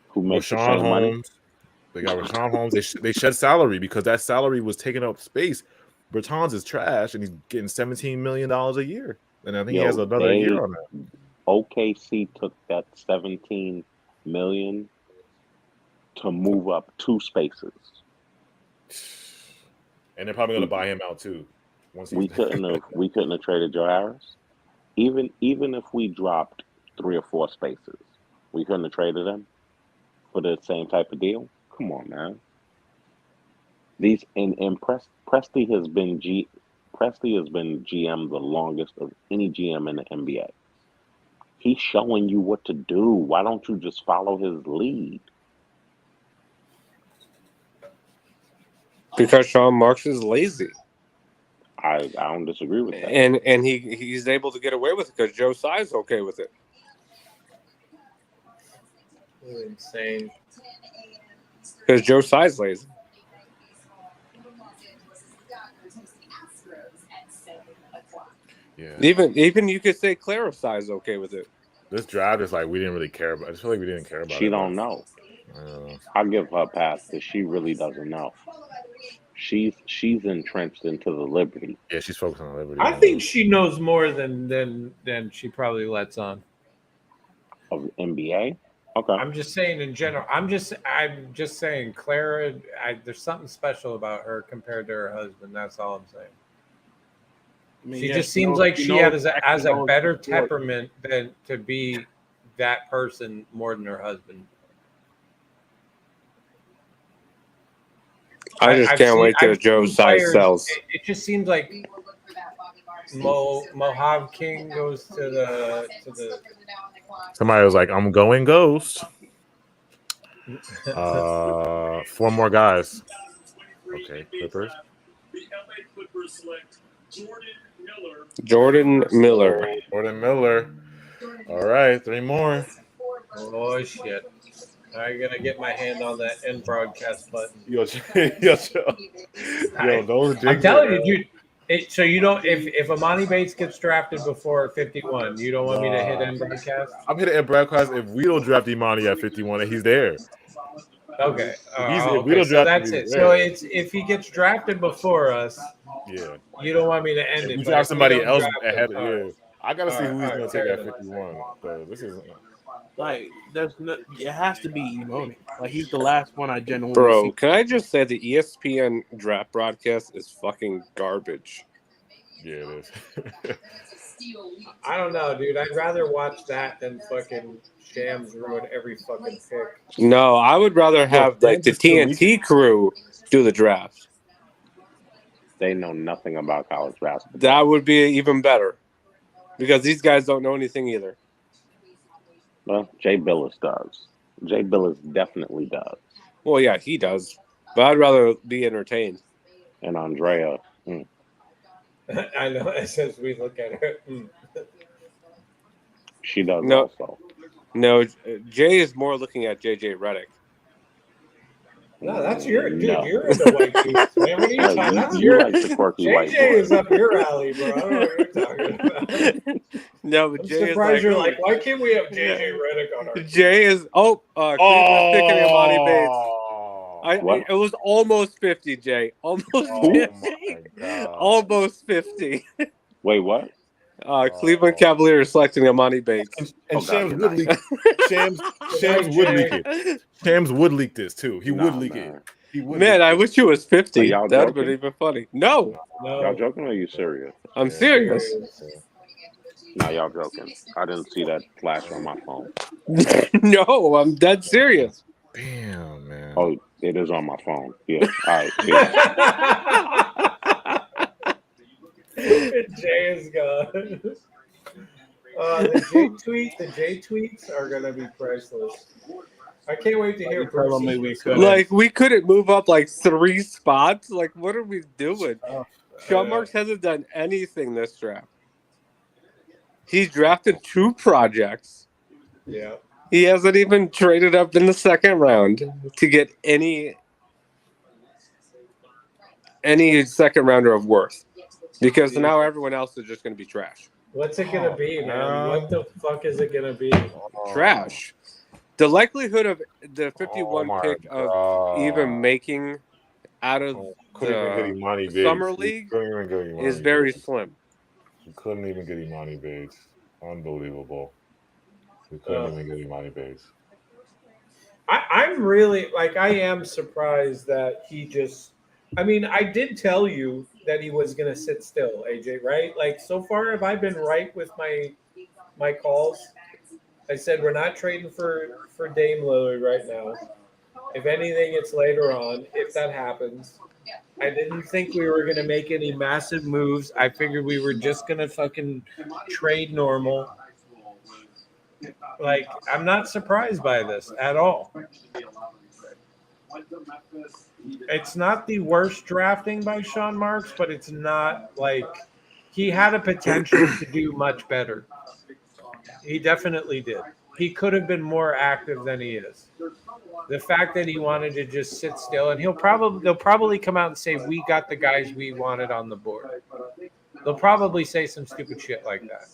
who makes Rashawn money? Holmes. They got Rashawn Holmes. They shed salary because that salary was taking up space. Bertans is trash, and he's getting $17 million a year, and I think he has another year on that. OKC took that $17 million to move up 2 spaces, and they're probably going to buy him out too. We couldn't have traded Joe Harris. Even if we dropped 3 or 4 spaces, we couldn't have traded him for the same type of deal. Come on, man. Presti has been GM the longest of any GM in the NBA. He's showing you what to do. Why don't you just follow his lead? Because Sean Marks is lazy. I don't disagree with that. And he's able to get away with it because Joe Tsai's okay with it. Insane. Because Joe Tsai's lazy. Yeah. Even you could say Clara Tsai's okay with it. This draft is like we didn't really care about. I just feel like we didn't care about. She don't know. I'll give her a pass because she really doesn't know. She's entrenched into the Liberty. Yeah, she's focused on Liberty. I think she knows more than she probably lets on. Of NBA? Okay. I'm just saying in general. I'm just saying Clara. There's something special about her compared to her husband. That's all I'm saying. I mean, she just seems like she has a better temperament than to be that person more than her husband. I just can't wait till Joe Tsai sells. It just seems like Mojave King goes to the. Somebody was like, "I'm going Ghost." 4 more guys. Okay, Clippers. Jordan Miller. All right, 3 more. Oh shit! I'm gonna get my hand on that end broadcast button. Yo, those. I'm telling you, dude. So you don't. If Amani Bates gets drafted before 51, you don't want me to hit end broadcast? I'm hitting end broadcast if we don't draft Imani at 51 and he's there. Okay. If we don't so draft that's him, it. So it's if he gets drafted before us. Yeah. You don't want me to end if it. We draft somebody else ahead. Yeah. I gotta see who he's gonna take at 51. So this is like it has to be Imoni. Like he's the last one I genuinely see. Can I just say the ESPN draft broadcast is fucking garbage? Yeah, it is. I don't know, dude. I'd rather watch that than fucking Shams ruin every fucking pick. No, I would rather have like the TNT crew do the draft. They know nothing about college basketball. That would be even better because these guys don't know anything either. Well, Jay Billis does. Jay Billis definitely does. Well, yeah, he does. But I'd rather be entertained. And Andrea. I know. As we look at her. She does also. No, Jay is more looking at JJ Redick. No, that's your dude. No. You're into white dudes, man. What are you talking about? You like the quirky white JJ is up your alley, bro. I don't know what you're talking about. No, but I'm Jay surprised is you're like, why can't we have JJ Redick on our team? Jay is Cleveland's picking Imani Bates. It was almost 50, Jay. Almost 50. Almost 50. Wait, what? Cleveland Cavaliers selecting Imani Bates. And Shams would leak. Shams would leak it. Shams would leak this too. He would leak it. He would. Man, I wish it was 50. That would have been even funny. No. Y'all joking or are you serious? I'm serious. Nah, y'all joking. I didn't see that flash on my phone. No, I'm dead serious. Damn, man. Oh, it is on my phone. Yeah. All right. Yeah. Jay is gone. The Jay tweets are gonna be priceless. I can't wait to hear. We couldn't move up like 3 spots. Like, what are we doing? Sean Marks hasn't done anything this draft. He's drafted 2 projects. Yeah. He hasn't even traded up in the second round to get any second rounder of worth. Because now everyone else is just going to be trash. What's it going to be, man? What the fuck is it going to be? Trash. The likelihood of the 51 pick of even making out of summer league is very slim. We couldn't even get Imani Bates. Unbelievable. We couldn't even get Imani Bates. I'm really I am surprised that he just. I mean, I did tell you that he was going to sit still, AJ. Right? Like so far, have I been right with my calls? I said we're not trading for Dame Lillard right now. If anything, it's later on if that happens. I didn't think we were going to make any massive moves. I figured we were just going to fucking trade normal. Like, I'm not surprised by this at all. It's not the worst drafting by Sean Marks, but it's not like he had a potential to do much better. He definitely did. He could have been more active than he is. The fact that he wanted to just sit still, and they'll probably come out and say, we got the guys we wanted on the board. They'll probably say some stupid shit like that.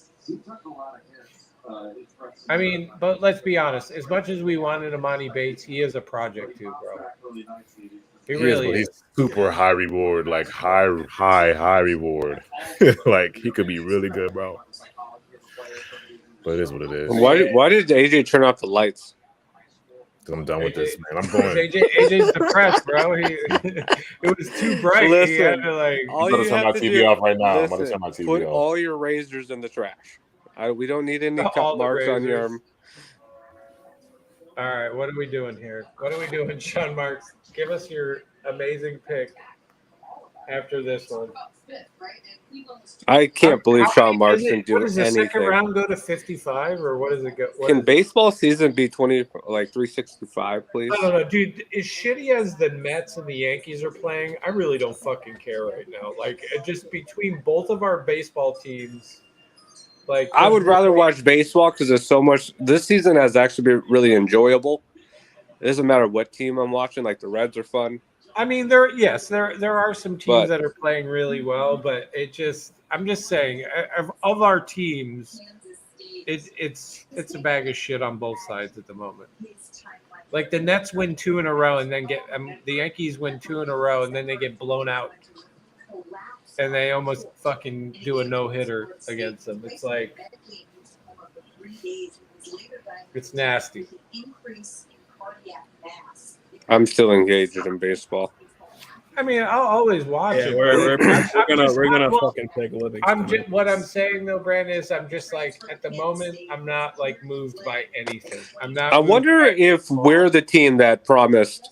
I mean, but let's be honest. As much as we wanted Imani Bates, he is a project too, bro. He really is. He's super high reward, like high reward. Like he could be really good, bro. But it is what it is. Why did AJ turn off the lights? I'm done with this, man. I'm going. AJ's depressed, bro. It was too bright. Listen, he had to, like, all I'm going to turn my TV off right now. I'm going to turn my TV put off. all your razors in the trash. We don't need any cut marks on your arm. All right, what are we doing here? What are we doing, Sean Marks? Give us your amazing pick after this one. I can't believe Sean Marks can do anything. What does the second round go to 55, or what does it go? Can baseball season be 365, please? I don't know, dude. As shitty as the Mets and the Yankees are playing, I really don't fucking care right now. Like, just between both of our baseball teams, like I would rather watch baseball because there's so much. This season has actually been really enjoyable. It doesn't matter what team I'm watching. Like the Reds are fun. I mean, there are some teams that are playing really well, but I'm just saying, of our teams, it's a bag of shit on both sides at the moment. Like the Nets win 2 in a row, and then the Yankees win 2 in a row, and then they get blown out, and they almost fucking do a no-hitter against them. It's like it's nasty. I'm still engaged in baseball. I mean, I'll always watch it. We're gonna fucking take a living. What I'm saying though, Brandon, is I'm just like at the moment I'm not like moved by anything. I'm not. I wonder if we're the team that promised.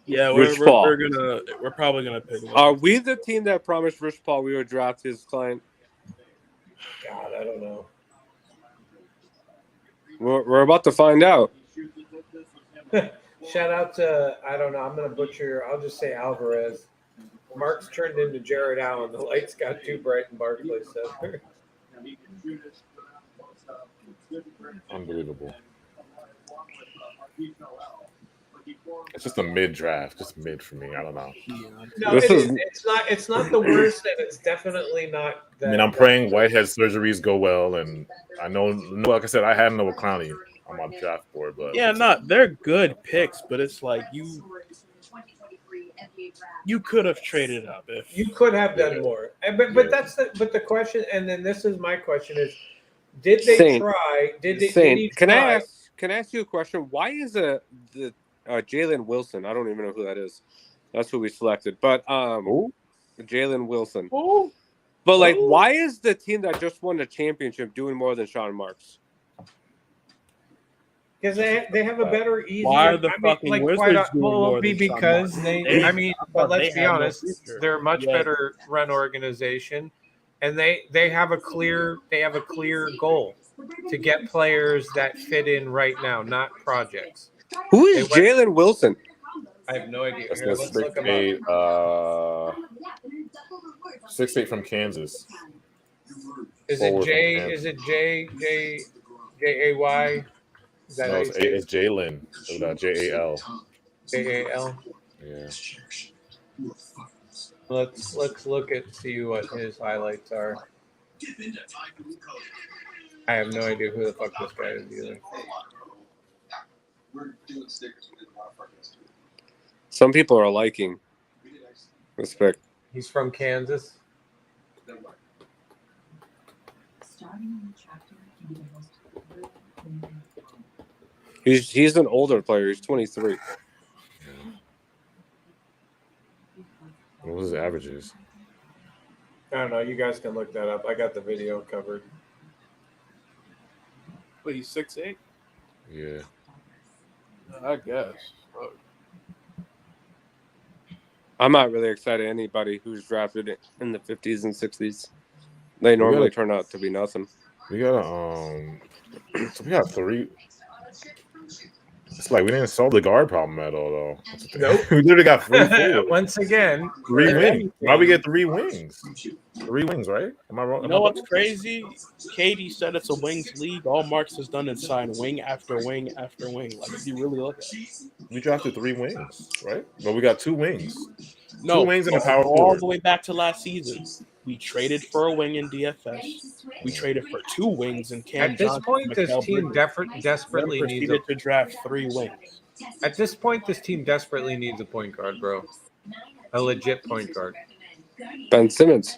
Yeah, Rich Paul. We're probably gonna pick. Are we the team that promised Rich Paul we would draft his client? God, I don't know. We're about to find out. Shout out to, I don't know, I'm going to butcher, I'll just say Alvarez. Mark's turned into Jared Allen. The lights got too bright in Barclays Center. Unbelievable. It's just a mid draft, just mid for me. I don't know. No, it's not the worst, and it's definitely not that. I mean, I'm praying Whitehead surgeries go well, and I know, like I said, I had Noah Clowney on my draft board, but they're good picks, but it's like you could have traded up if you could have done more. But that's the question, and then this is my question: is did they try? Did he Can try? I ask you a question? Why is the Jalen Wilson? I don't even know who that is. That's who we selected, but Jalen Wilson. But like, why is the team that just won the championship doing more than Sean Marks? Because they have a better, easier. Why are the fucking Wizards doing more than because Sean they. I mean, but let's be honest, they're a much Yeah. better run organization, and they have a clear goal to get players that fit in right now, not projects. Who is Jalen Wilson? I have no idea. That's Here, the let's look him up. 6'8" from Kansas. Is it Jay? Is that No, it's Jalen. J-A-L. J-A-L? Yeah. Let's see what his highlights are. I have no idea who the fuck this guy is either. Some people are liking Respect. He's from Kansas. He's an older player. He's 23. What was his averages? I don't know. You guys can look that up. I got the video covered. Wait, he's 6'8"? Yeah. I guess. I'm not really excited anybody who's drafted in the 50s and 60s. They normally turn out to be nothing. We got so we got 3. It's like we didn't solve the guard problem at all, though. Nope. We literally got 3 forwards. Once again, 3 wings. Why we get 3 wings? 3 wings, right? Am I wrong? You know what's crazy? Katie said it's a wings league. All Marks has done is sign wing after wing after wing. Like, if you really look at it. We drafted 3 wings, right? But we got 2 wings. No, 2 wings in the power all forward. the way back to last season. We traded for a wing in DFS. We traded for 2 wings in Cam At this Johnson, point, this Mikal team Bridges. desperately Then needs proceeded to draft 3 wings. At this point, this team desperately needs a point guard, bro. A legit point guard. Ben Simmons.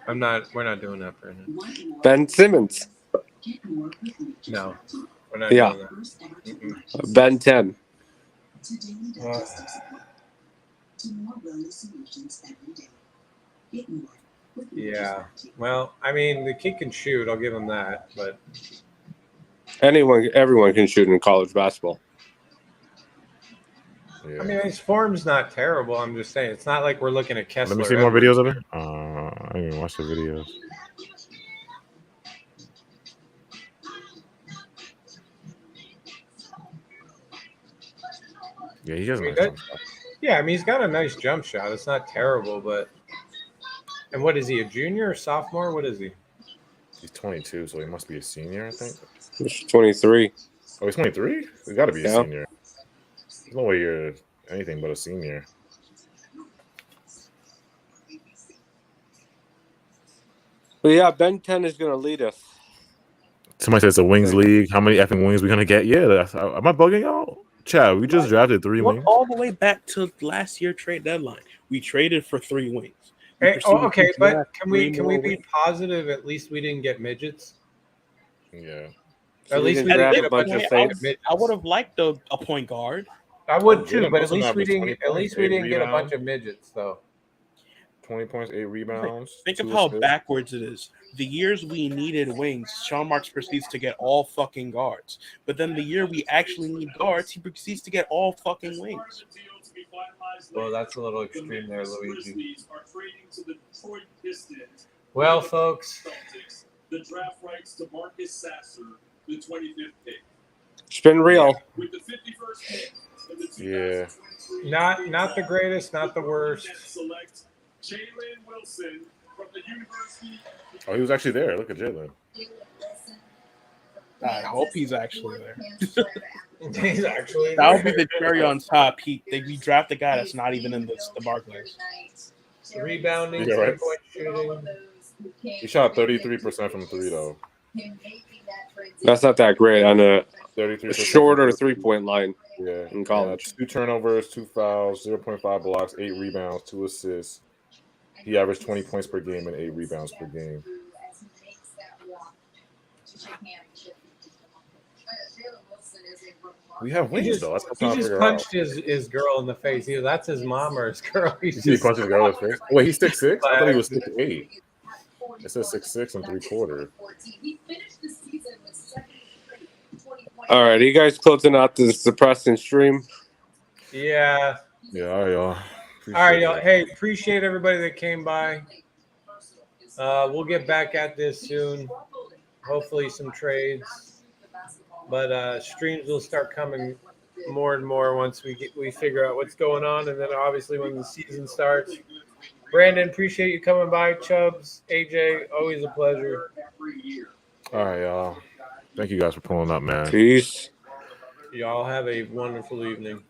We're not doing that for him. Ben Simmons. No. We're not Yeah. doing that. Ben 10. Yeah. Well, I mean, the kid can shoot. I'll give him that. But Everyone can shoot in college basketball. Yeah. I mean, his form's not terrible. I'm just saying, it's not like we're looking at Kessler. Let me see more videos of it. I didn't even watch the videos. Yeah, he has a nice jump shot. Yeah, I mean, he's got a nice jump shot. It's not terrible, but. And what is he, a junior or sophomore? What is he? He's 22, so he must be a senior, I think. He's 23. Oh, he's 23? He's got to be a Yeah. senior. There's no way you're anything but a senior. But yeah, Ben 10 is going to lead us. Somebody says it's a wings league. How many effing wings we going to get? Yeah, am I bugging y'all? Chad, we just drafted 3 Look wings. all the way back to last year trade deadline. We traded for 3 wings. Hey, okay, but can we be positive? At least we didn't get midgets. Yeah. At least we didn't get a bunch of midgets. I would have liked a point guard. I would too, but at least we didn't. At least we didn't get a bunch of midgets, though. 20 points, 8 rebounds. Think of 2 how assists. backwards it is. The years we needed wings, Sean Marks proceeds to get all fucking guards. But then the year we actually need guards, he proceeds to get all fucking wings. Well, that's a little extreme there, Luigi. Well, folks, the draft rights to Marcus Sasser, the 25th pick. It's been real. With the 51st pick in the Yeah. not the greatest, not the worst. Select Jalen Wilson from the University. Oh, he was actually there. Look at Jalen. I hope he's actually there. He's actually That would be the cherry on top. We draft a guy that's not even in the Barclays. Rebounding, Yeah, right. 3-point shooting. He shot 33% from 3, though. That's not that great on a 33% shorter 3-point line Yeah. in college. 2 turnovers, 2 fouls, 0.5 blocks, 8 rebounds, 2 assists. He averaged 20 points per game and 8 rebounds per game. We have wings, though. That's what I'm He trying to just figure punched out. his girl in the face. Either that's his mom or his girl. You see he punched his girl in the face? Wait, he's 6'6"? I thought he was 6'8". It says 6'6" and 3/4. All right, are you guys closing out this depressing stream? Yeah. Yeah, all right, y'all. All right, y'all. Hey, appreciate everybody that came by. We'll get back at this soon. Hopefully some trades. But streams will start coming more and more once we figure out what's going on. And then obviously when the season starts. Brandon, appreciate you coming by. Chubbs, AJ, always a pleasure. All right, y'all. Thank you guys for pulling up, man. Peace. Y'all have a wonderful evening.